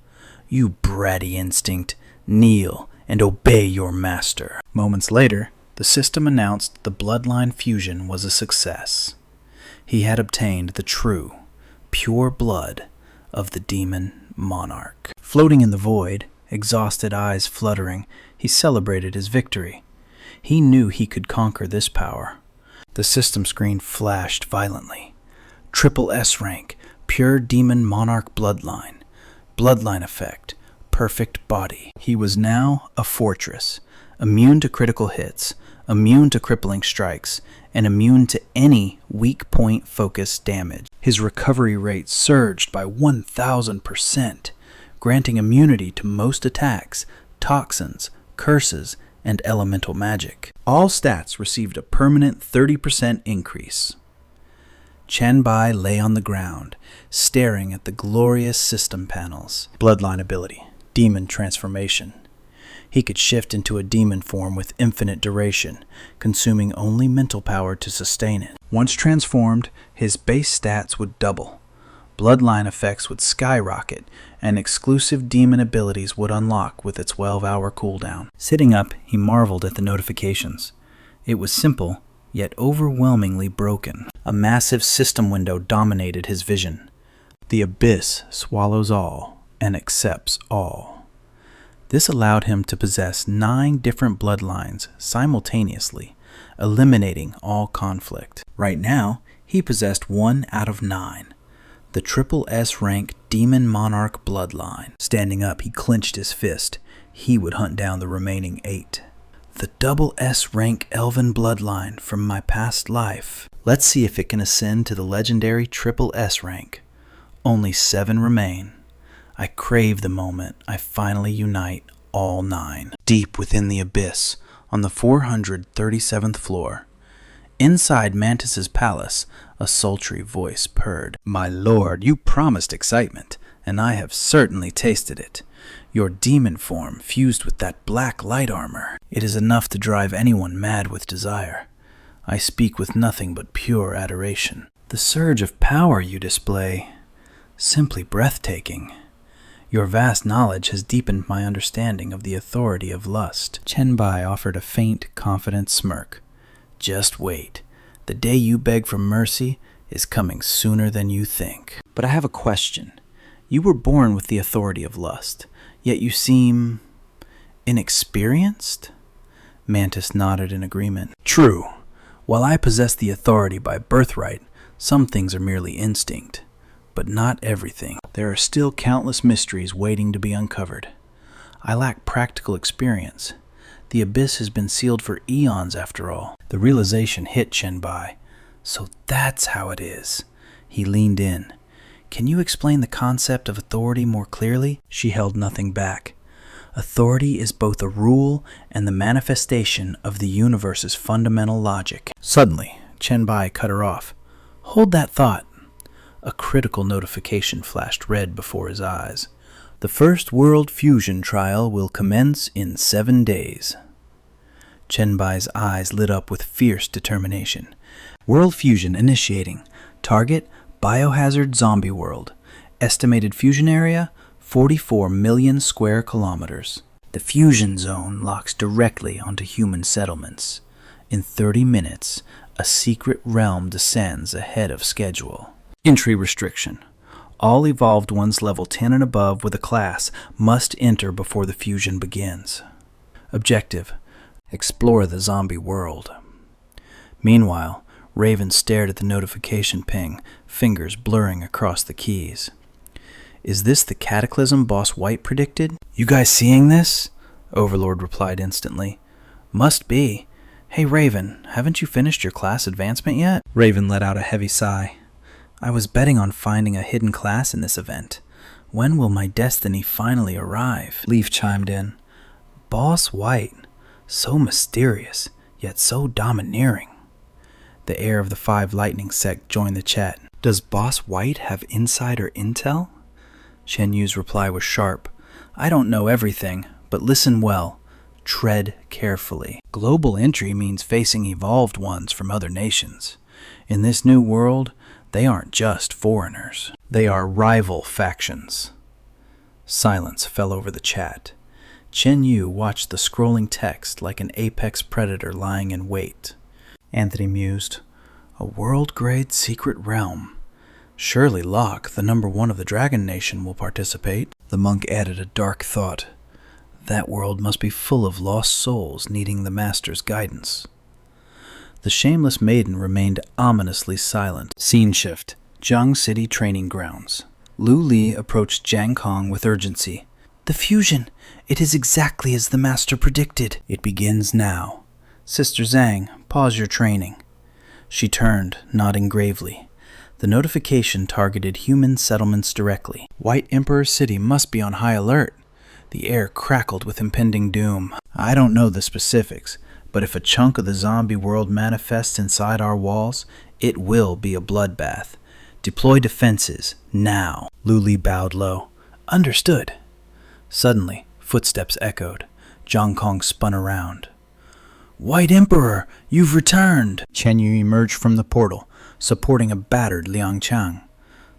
You bratty instinct, kneel and obey your master. Moments later, the system announced the bloodline fusion was a success. He had obtained the true, pure blood of the demon monarch. Floating in the void, exhausted eyes fluttering, he celebrated his victory. He knew he could conquer this power. The system screen flashed violently. Triple S rank, pure demon monarch bloodline. Bloodline effect, perfect body. He was now a fortress, immune to critical hits, immune to crippling strikes, and immune to any weak point focus damage. His recovery rate surged by 1,000%, granting immunity to most attacks, toxins, curses, and elemental magic. All stats received a permanent 30% increase. Chen Bai lay on the ground, staring at the glorious system panels. Bloodline ability, demon transformation. He could shift into a demon form with infinite duration, consuming only mental power to sustain it. Once transformed, his base stats would double. Bloodline effects would skyrocket, and exclusive demon abilities would unlock with a 12-hour cooldown. Sitting up, he marveled at the notifications. It was simple, yet overwhelmingly broken. A massive system window dominated his vision. The abyss swallows all and accepts all. This allowed him to possess 9 different bloodlines simultaneously, eliminating all conflict. Right now, he possessed 1 out of 9. The triple S rank Demon Monarch bloodline. Standing up, he clenched his fist. He would hunt down the remaining 8. The double S rank Elven bloodline from my past life. Let's see if it can ascend to the legendary triple S rank. Only 7 remain. I crave the moment I finally unite all 9. Deep within the abyss, on the 437th floor, Inside Mantis's palace, a sultry voice purred. "My lord, you promised excitement, and I have certainly tasted it. Your demon form fused with that black light armor. It is enough to drive anyone mad with desire. I speak with nothing but pure adoration. The surge of power you display, simply breathtaking. Your vast knowledge has deepened my understanding of the authority of lust." Chen Bai offered a faint, confident smirk. "Just wait. The day you beg for mercy is coming sooner than you think. But I have a question. You were born with the authority of lust, yet you seem inexperienced?" Mantis nodded in agreement. "True. While I possess the authority by birthright, some things are merely instinct, but not everything. There are still countless mysteries waiting to be uncovered. I lack practical experience. The abyss has been sealed for eons after all." The realization hit Chen Bai. "So that's how it is." He leaned in. "Can you explain the concept of authority more clearly?" She held nothing back. "Authority is both a rule and the manifestation of the universe's fundamental logic." Suddenly, Chen Bai cut her off. "Hold that thought." A critical notification flashed red before his eyes. "The first world fusion trial will commence in 7 days." Chen Bai's eyes lit up with fierce determination. "World fusion initiating. Target, biohazard zombie world. Estimated fusion area, 44 million square kilometers. The fusion zone locks directly onto human settlements. In 30 minutes, a secret realm descends ahead of schedule. Entry restriction. All evolved ones level 10 and above with a class must enter before the fusion begins. Objective: explore the zombie world." Meanwhile, Raven stared at the notification ping, fingers blurring across the keys. "Is this the cataclysm Boss White predicted?" "You guys seeing this?" Overlord replied instantly. "Must be. Hey Raven, haven't you finished your class advancement yet?" Raven let out a heavy sigh. "I was betting on finding a hidden class in this event. When will my destiny finally arrive?" Leaf chimed in. "Boss White. So mysterious, yet so domineering." The heir of the 5 Lightning sect joined the chat. "Does Boss White have insider intel?" Chen Yu's reply was sharp. "I don't know everything, but listen well. Tread carefully. Global entry means facing evolved ones from other nations. In this new world, they aren't just foreigners. They are rival factions." Silence fell over the chat. Chen Yu watched the scrolling text like an apex predator lying in wait. Anthony mused. "A world-grade secret realm. Surely Locke, the #1 of the Dragon Nation, will participate." The monk added a dark thought. "That world must be full of lost souls needing the Master's guidance." The shameless maiden remained ominously silent. Scene shift. Jiang City Training Grounds. Lu Li approached Jiang Kong with urgency. "The fusion! It is exactly as the Master predicted." "It begins now. Sister Zhang, pause your training." She turned, nodding gravely. The notification targeted human settlements directly. White Emperor City must be on high alert. The air crackled with impending doom. "I don't know the specifics, but if a chunk of the zombie world manifests inside our walls, it will be a bloodbath. Deploy defenses, now." Lu Li bowed low. "Understood." Suddenly, footsteps echoed. Jiang Kong spun around. "White Emperor, you've returned!" Chen Yu emerged from the portal, supporting a battered Liang Chang.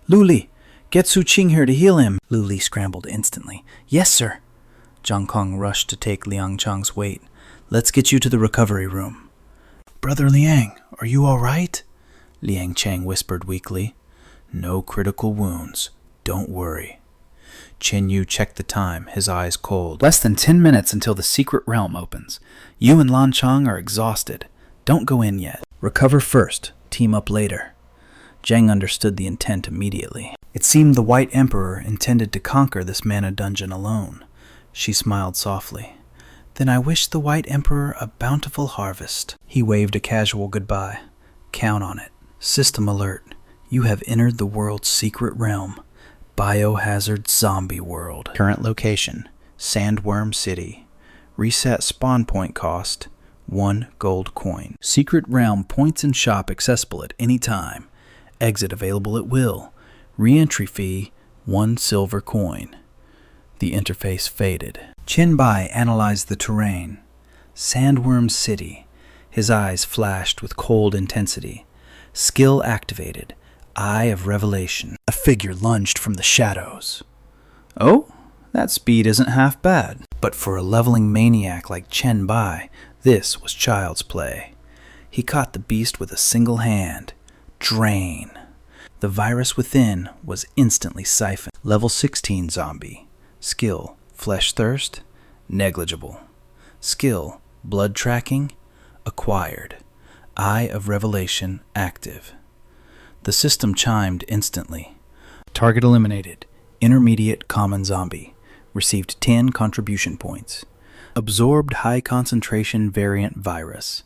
"Lu Li, get Su Qing here to heal him." Lu Li scrambled instantly. "Yes, sir." Jiang Kong rushed to take Liang Chang's weight. "Let's get you to the recovery room." "Brother Liang, are you all right?" Liang Chang whispered weakly. "No critical wounds. Don't worry." Chen Yu checked the time, his eyes cold. "Less than 10 minutes until the secret realm opens. You and Lan Chang are exhausted. Don't go in yet. Recover first, team up later." Zhang understood the intent immediately. It seemed the White Emperor intended to conquer this mana dungeon alone. She smiled softly. "Then I wish the White Emperor a bountiful harvest." He waved a casual goodbye. "Count on it. System alert. You have entered the world's secret realm. Biohazard zombie world. Current location, Sandworm City. Reset spawn point cost, 1 gold coin. Secret realm points and shop accessible at any time. Exit available at will. Re-entry fee, 1 silver coin. The interface faded. Chen Bai analyzed the terrain. Sandworm City. His eyes flashed with cold intensity. Skill activated. Eye of Revelation. A figure lunged from the shadows. Oh, that speed isn't half bad. But for a leveling maniac like Chen Bai, this was child's play. He caught the beast with a single hand. Drain. The virus within was instantly siphoned. Level 16 zombie. Skill, Flesh Thirst, negligible. Skill, Blood Tracking, acquired. Eye of Revelation, active. The system chimed instantly. Target eliminated. Intermediate common zombie. Received 10 contribution points. Absorbed high concentration variant virus.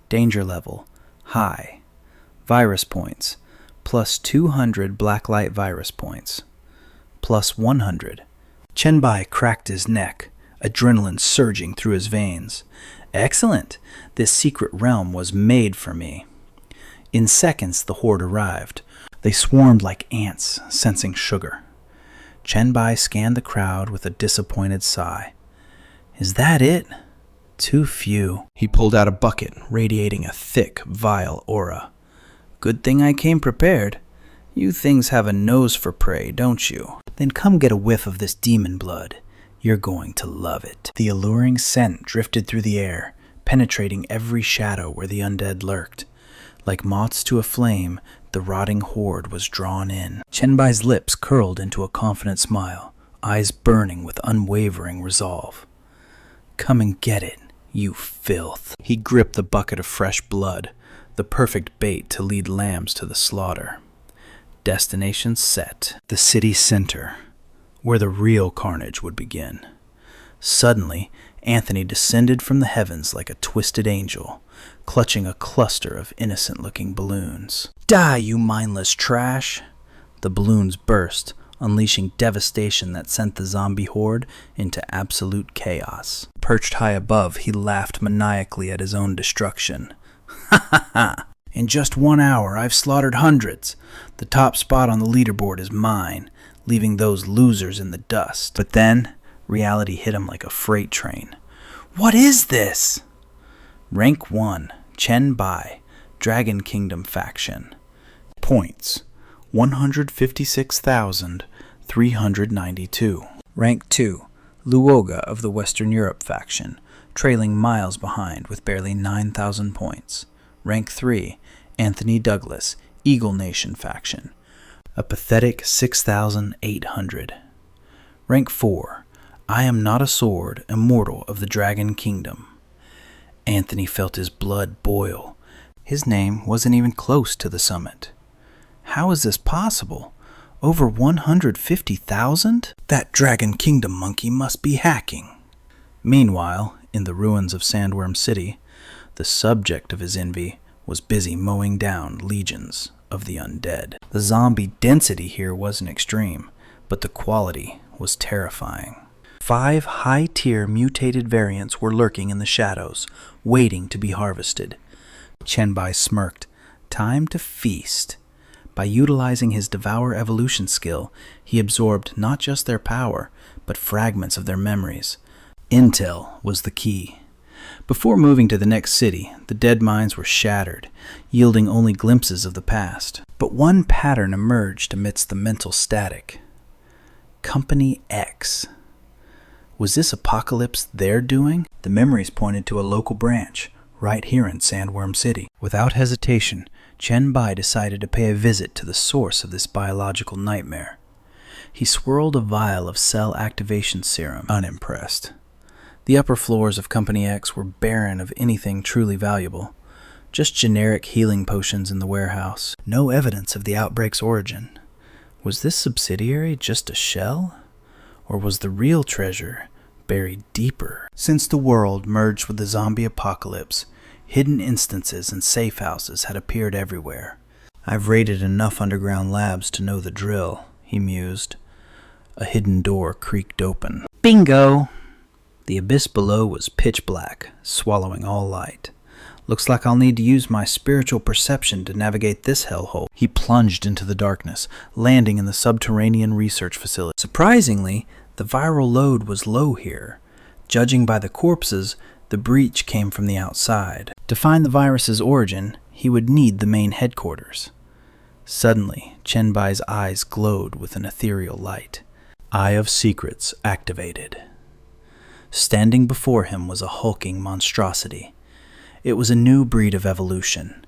Danger level, high. Virus points, plus 200 blacklight virus points. Plus 100. Chen Bai cracked his neck, adrenaline surging through his veins. Excellent! This secret realm was made for me. In seconds, the horde arrived. They swarmed like ants, sensing sugar. Chen Bai scanned the crowd with a disappointed sigh. Is that it? Too few. He pulled out a bucket, radiating a thick, vile aura. Good thing I came prepared. You things have a nose for prey, don't you? Then come get a whiff of this demon blood. You're going to love it. The alluring scent drifted through the air, penetrating every shadow where the undead lurked. Like moths to a flame, the rotting horde was drawn in. Chen Bai's lips curled into a confident smile, eyes burning with unwavering resolve. Come and get it, you filth. He gripped the bucket of fresh blood, the perfect bait to lead lambs to the slaughter. Destination set. The city center, where the real carnage would begin. Suddenly, Anthony descended from the heavens like a twisted angel, clutching a cluster of innocent-looking balloons. Die, you mindless trash! The balloons burst, unleashing devastation that sent the zombie horde into absolute chaos. Perched high above, he laughed maniacally at his own destruction. Ha ha ha! In just 1 hour, I've slaughtered hundreds. The top spot on the leaderboard is mine, leaving those losers in the dust. But then, reality hit him like a freight train. What is this? Rank 1, Chen Bai, Dragon Kingdom faction. Points, 156,392. Rank 2, Luoga of the Western Europe faction, trailing miles behind with barely 9,000 points. Rank 3, Anthony Douglas, Eagle Nation faction, a pathetic 6,800. Rank 4, I Am Not a Sword, Immortal of the Dragon Kingdom. Anthony felt his blood boil. His name wasn't even close to the summit. How is this possible? Over 150,000? That Dragon Kingdom monkey must be hacking. Meanwhile, in the ruins of Sandworm City, the subject of his envy was busy mowing down legions of the undead. The zombie density here wasn't extreme, but the quality was terrifying. 5 high-tier mutated variants were lurking in the shadows, waiting to be harvested. Chen Bai smirked. Time to feast. By utilizing his Devour Evolution skill, he absorbed not just their power, but fragments of their memories. Intel was the key. Before moving to the next city, the dead minds were shattered, yielding only glimpses of the past. But one pattern emerged amidst the mental static. Company X. Was this apocalypse their doing? The memories pointed to a local branch, right here in Sandworm City. Without hesitation, Chen Bai decided to pay a visit to the source of this biological nightmare. He swirled a vial of cell activation serum, unimpressed. The upper floors of Company X were barren of anything truly valuable, just generic healing potions in the warehouse. No evidence of the outbreak's origin. Was this subsidiary just a shell? Or was the real treasure buried deeper? Since the world merged with the zombie apocalypse, hidden instances and safe houses had appeared everywhere. I've raided enough underground labs to know the drill, he mused. A hidden door creaked open. Bingo! The abyss below was pitch black, swallowing all light. Looks like I'll need to use my spiritual perception to navigate this hellhole. He plunged into the darkness, landing in the subterranean research facility. Surprisingly, the viral load was low here. Judging by the corpses, the breach came from the outside. To find the virus's origin, he would need the main headquarters. Suddenly, Chen Bai's eyes glowed with an ethereal light. Eye of Secrets activated. Standing before him was a hulking monstrosity. It was a new breed of evolution,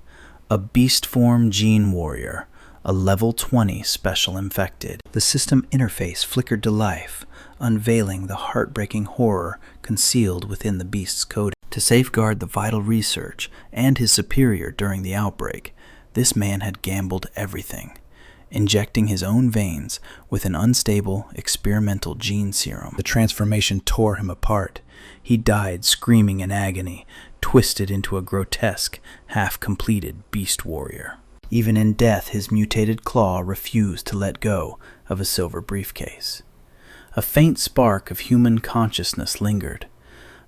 a beast form gene warrior, a level 20 special infected. The system interface flickered to life, unveiling the heartbreaking horror concealed within the beast's coding. To safeguard the vital research and his superior during the outbreak, this man had gambled everything, injecting his own veins with an unstable experimental gene serum. The transformation tore him apart. He died screaming in agony, twisted into a grotesque, half-completed beast warrior. Even in death, his mutated claw refused to let go of a silver briefcase. A faint spark of human consciousness lingered,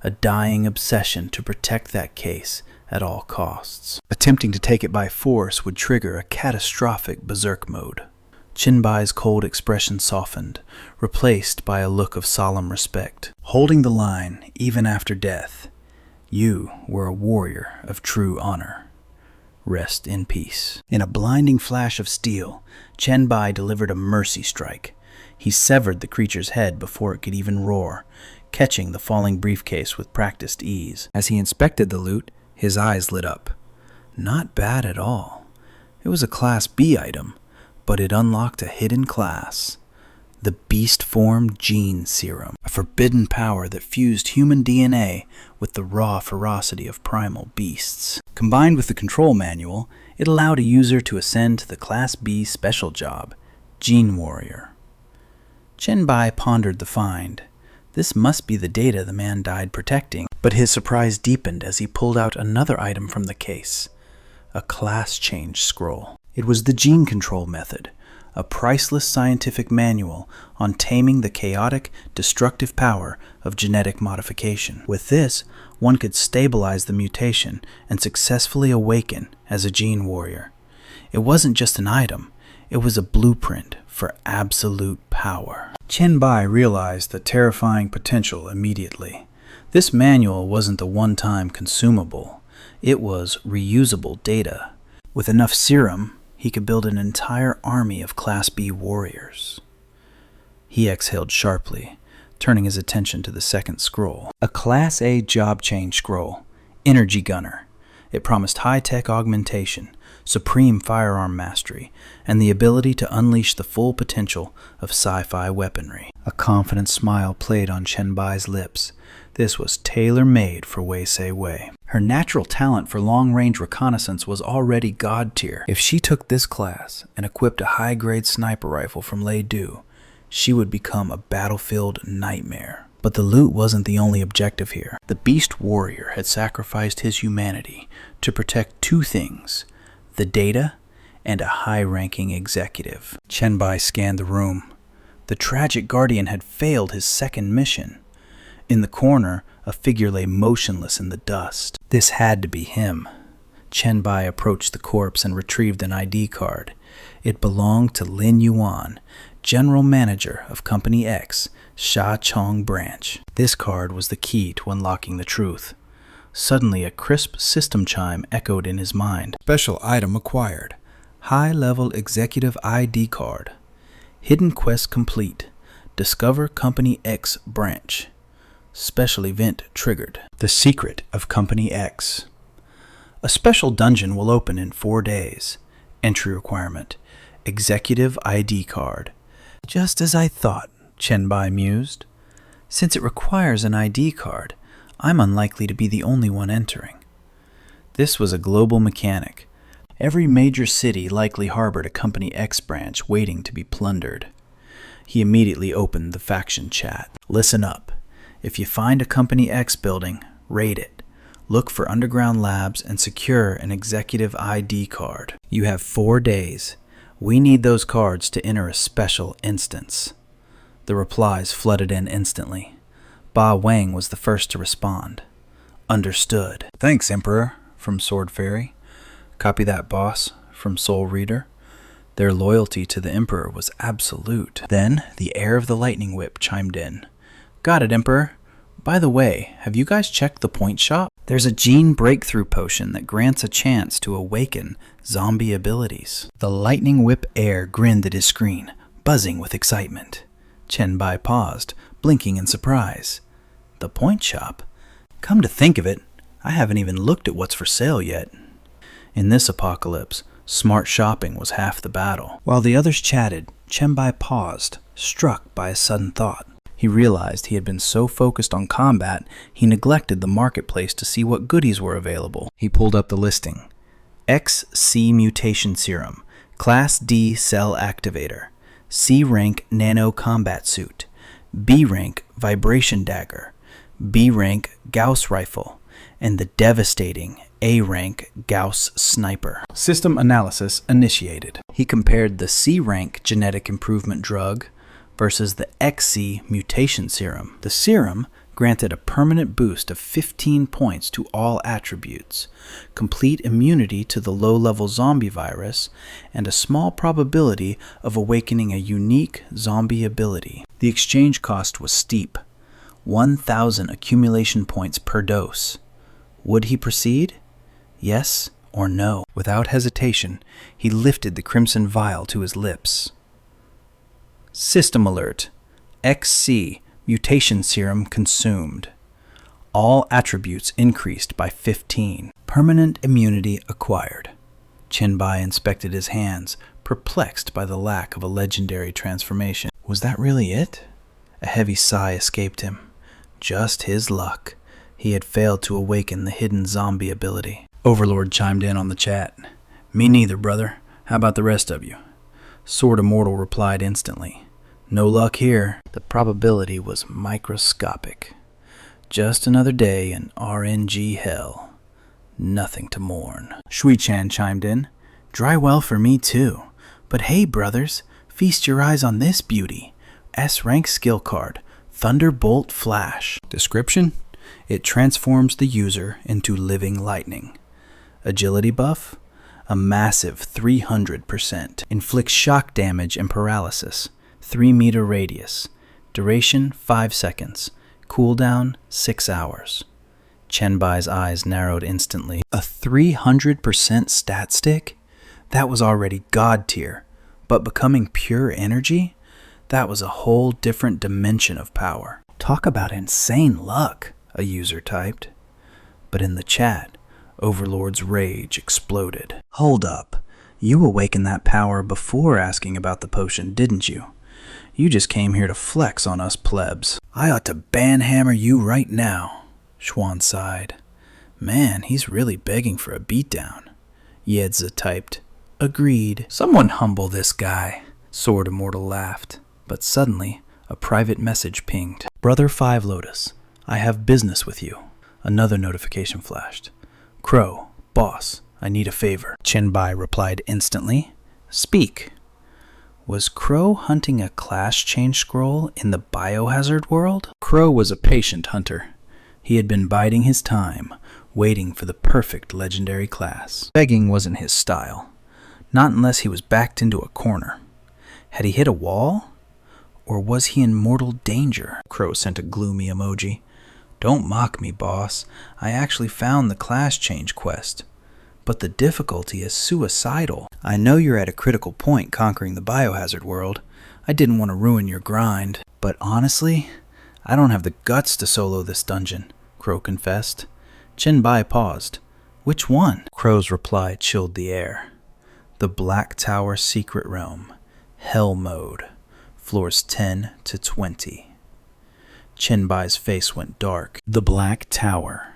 a dying obsession to protect that case at all costs. Attempting to take it by force would trigger a catastrophic berserk mode. Chen Bai's cold expression softened, replaced by a look of solemn respect. Holding the line, even after death, you were a warrior of true honor. Rest in peace. In a blinding flash of steel, Chen Bai delivered a mercy strike. He severed the creature's head before it could even roar, catching the falling briefcase with practiced ease. As he inspected the loot, his eyes lit up. Not bad at all. It was a Class B item, but it unlocked a hidden class. The Beast Form Gene Serum, a forbidden power that fused human DNA with the raw ferocity of primal beasts. Combined with the control manual, it allowed a user to ascend to the Class B special job, Gene Warrior. Chen Bai pondered the find. This must be the data the man died protecting, but his surprise deepened as he pulled out another item from the case, a class change scroll. It was the gene control method, a priceless scientific manual on taming the chaotic, destructive power of genetic modification. With this, one could stabilize the mutation and successfully awaken as a gene warrior. It wasn't just an item, it was a blueprint for absolute power. Chen Bai realized the terrifying potential immediately. This manual wasn't a one-time consumable. It was reusable data. With enough serum, he could build an entire army of Class B warriors. He exhaled sharply, turning his attention to the second scroll. A Class A job change scroll, Energy Gunner. It promised high-tech augmentation, supreme firearm mastery, and the ability to unleash the full potential of sci-fi weaponry. A confident smile played on Chen Bai's lips. This was tailor-made for Wei Sei Wei. Her natural talent for long-range reconnaissance was already god-tier. If she took this class and equipped a high-grade sniper rifle from Lei Du, she would become a battlefield nightmare. But the loot wasn't the only objective here. The Beast Warrior had sacrificed his humanity to protect two things: the data and a high-ranking executive. Chen Bai scanned the room. The tragic guardian had failed his second mission. In the corner, a figure lay motionless in the dust. This had to be him. Chen Bai approached the corpse and retrieved an ID card. It belonged to Lin Yuan, General Manager of Company X, Sha Chong Branch. This card was the key to unlocking the truth. Suddenly, a crisp system chime echoed in his mind. Special item acquired. High-level executive ID card. Hidden quest complete. Discover Company X branch. Special event triggered. The secret of Company X. A special dungeon will open in 4 days. Entry requirement: executive ID card. Just as I thought, Chen Bai mused. Since it requires an ID card, I'm unlikely to be the only one entering. This was a global mechanic. Every major city likely harbored a Company X branch waiting to be plundered. He immediately opened the faction chat. Listen up. If you find a Company X building, raid it. Look for underground labs and secure an executive ID card. You have 4 days. We need those cards to enter a special instance. The replies flooded in instantly. Ba Wang was the first to respond. Understood. Thanks, Emperor. from Sword Fairy. Copy that, boss, from Soul Reader. Their loyalty to the Emperor was absolute. Then the heir of the lightning whip chimed in. Got it, Emperor. By the way, have you guys checked the point shop? There's a gene breakthrough potion that grants a chance to awaken zombie abilities. The lightning whip heir grinned at his screen, buzzing with excitement. Chen Bai paused, blinking in surprise. The point shop? Come to think of it, I haven't even looked at what's for sale yet. In this apocalypse, smart shopping was half the battle. While the others chatted, Chen Bai paused, struck by a sudden thought. He realized he had been so focused on combat, he neglected the marketplace to see what goodies were available. He pulled up the listing. XC Mutation Serum, Class D Cell Activator, C Rank Nano Combat Suit, B Rank Vibration Dagger, B Rank Gauss Rifle, and the devastating A Rank Gauss Sniper. System analysis initiated. He compared the C Rank Genetic Improvement Drug versus the XC Mutation Serum. The serum granted a permanent boost of 15 points to all attributes, complete immunity to the low-level zombie virus, and a small probability of awakening a unique zombie ability. The exchange cost was steep, 1,000 accumulation points per dose. Would he proceed? Yes or no? Without hesitation, he lifted the crimson vial to his lips. System alert. XC Mutation Serum consumed. All attributes increased by 15. Permanent immunity acquired. Chen Bai inspected his hands, perplexed by the lack of a legendary transformation. Was that really it? A heavy sigh escaped him. Just his luck. He had failed to awaken the hidden zombie ability. Overlord chimed in on the chat. Me neither, brother. How about the rest of you? Sword Immortal replied instantly. No luck here. The probability was microscopic. Just another day in RNG hell. Nothing to mourn. Shui-chan chimed in. Dry well for me too. But hey, brothers, feast your eyes on this beauty. S-rank skill card, Thunderbolt Flash. Description? It transforms the user into living lightning. Agility buff? A massive 300%. Inflicts shock damage and paralysis. 3-meter radius. Duration 5 seconds. Cooldown 6 hours. Chen Bai's eyes narrowed instantly. A 300% stat stick? That was already god tier. But becoming pure energy? That was a whole different dimension of power. Talk about insane luck, a user typed. But in the chat, Overlord's rage exploded. Hold up. You awakened that power before asking about the potion, didn't you? You just came here to flex on us plebs. I ought to banhammer you right now, Schwan sighed. Man, he's really begging for a beatdown. Yedza typed. Agreed. Someone humble this guy, Sword Immortal laughed. But suddenly, a private message pinged. Brother 5 Lotus, I have business with you. Another notification flashed. Crow, boss, I need a favor. Chen Bai replied instantly. Speak. Was Crow hunting a class change scroll in the biohazard world? Crow was a patient hunter. He had been biding his time, waiting for the perfect legendary class. Begging wasn't his style. Not unless he was backed into a corner. Had he hit a wall? Or was he in mortal danger? Crow sent a gloomy emoji. Don't mock me, boss. I actually found the class change quest. But the difficulty is suicidal. I know you're at a critical point conquering the biohazard world. I didn't want to ruin your grind. But honestly, I don't have the guts to solo this dungeon, Crow confessed. Chen Bai paused. Which one? Crow's reply chilled the air. The Black Tower Secret Realm. Hell Mode. Floors 10 to 20. Chen Bai's face went dark. The Black Tower.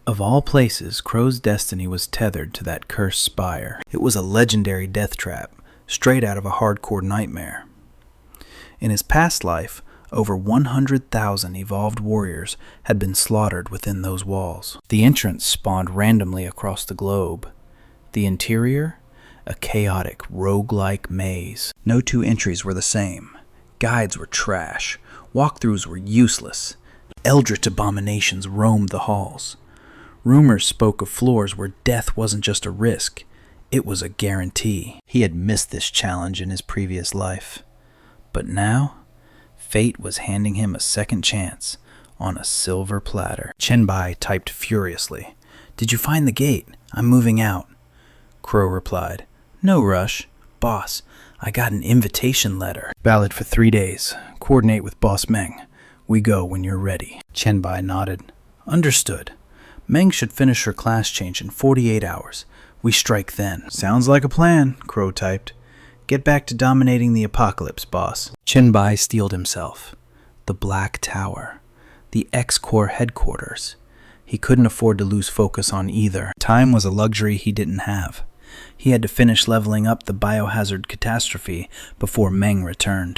Of all places, Crow's destiny was tethered to that cursed spire. It was a legendary death trap, straight out of a hardcore nightmare. In his past life, over 100,000 evolved warriors had been slaughtered within those walls. The entrance spawned randomly across the globe. The interior? A chaotic, roguelike maze. No two entries were the same. Guides were trash. Walkthroughs were useless. Eldritch abominations roamed the halls. Rumors spoke of floors where death wasn't just a risk, it was a guarantee. He had missed this challenge in his previous life. But now, fate was handing him a second chance on a silver platter. Chen Bai typed furiously. "Did you find the gate? I'm moving out." Crow replied, "No rush. Boss, I got an invitation letter. Valid for 3 days. Coordinate with Boss Meng. We go when you're ready." Chen Bai nodded. "Understood. Meng should finish her class change in 48 hours. We strike then." "Sounds like a plan," Crow typed. "Get back to dominating the apocalypse, boss." Chen Bai steeled himself. The Black Tower. The X-Corps headquarters. He couldn't afford to lose focus on either. Time was a luxury he didn't have. He had to finish leveling up the biohazard catastrophe before Meng returned.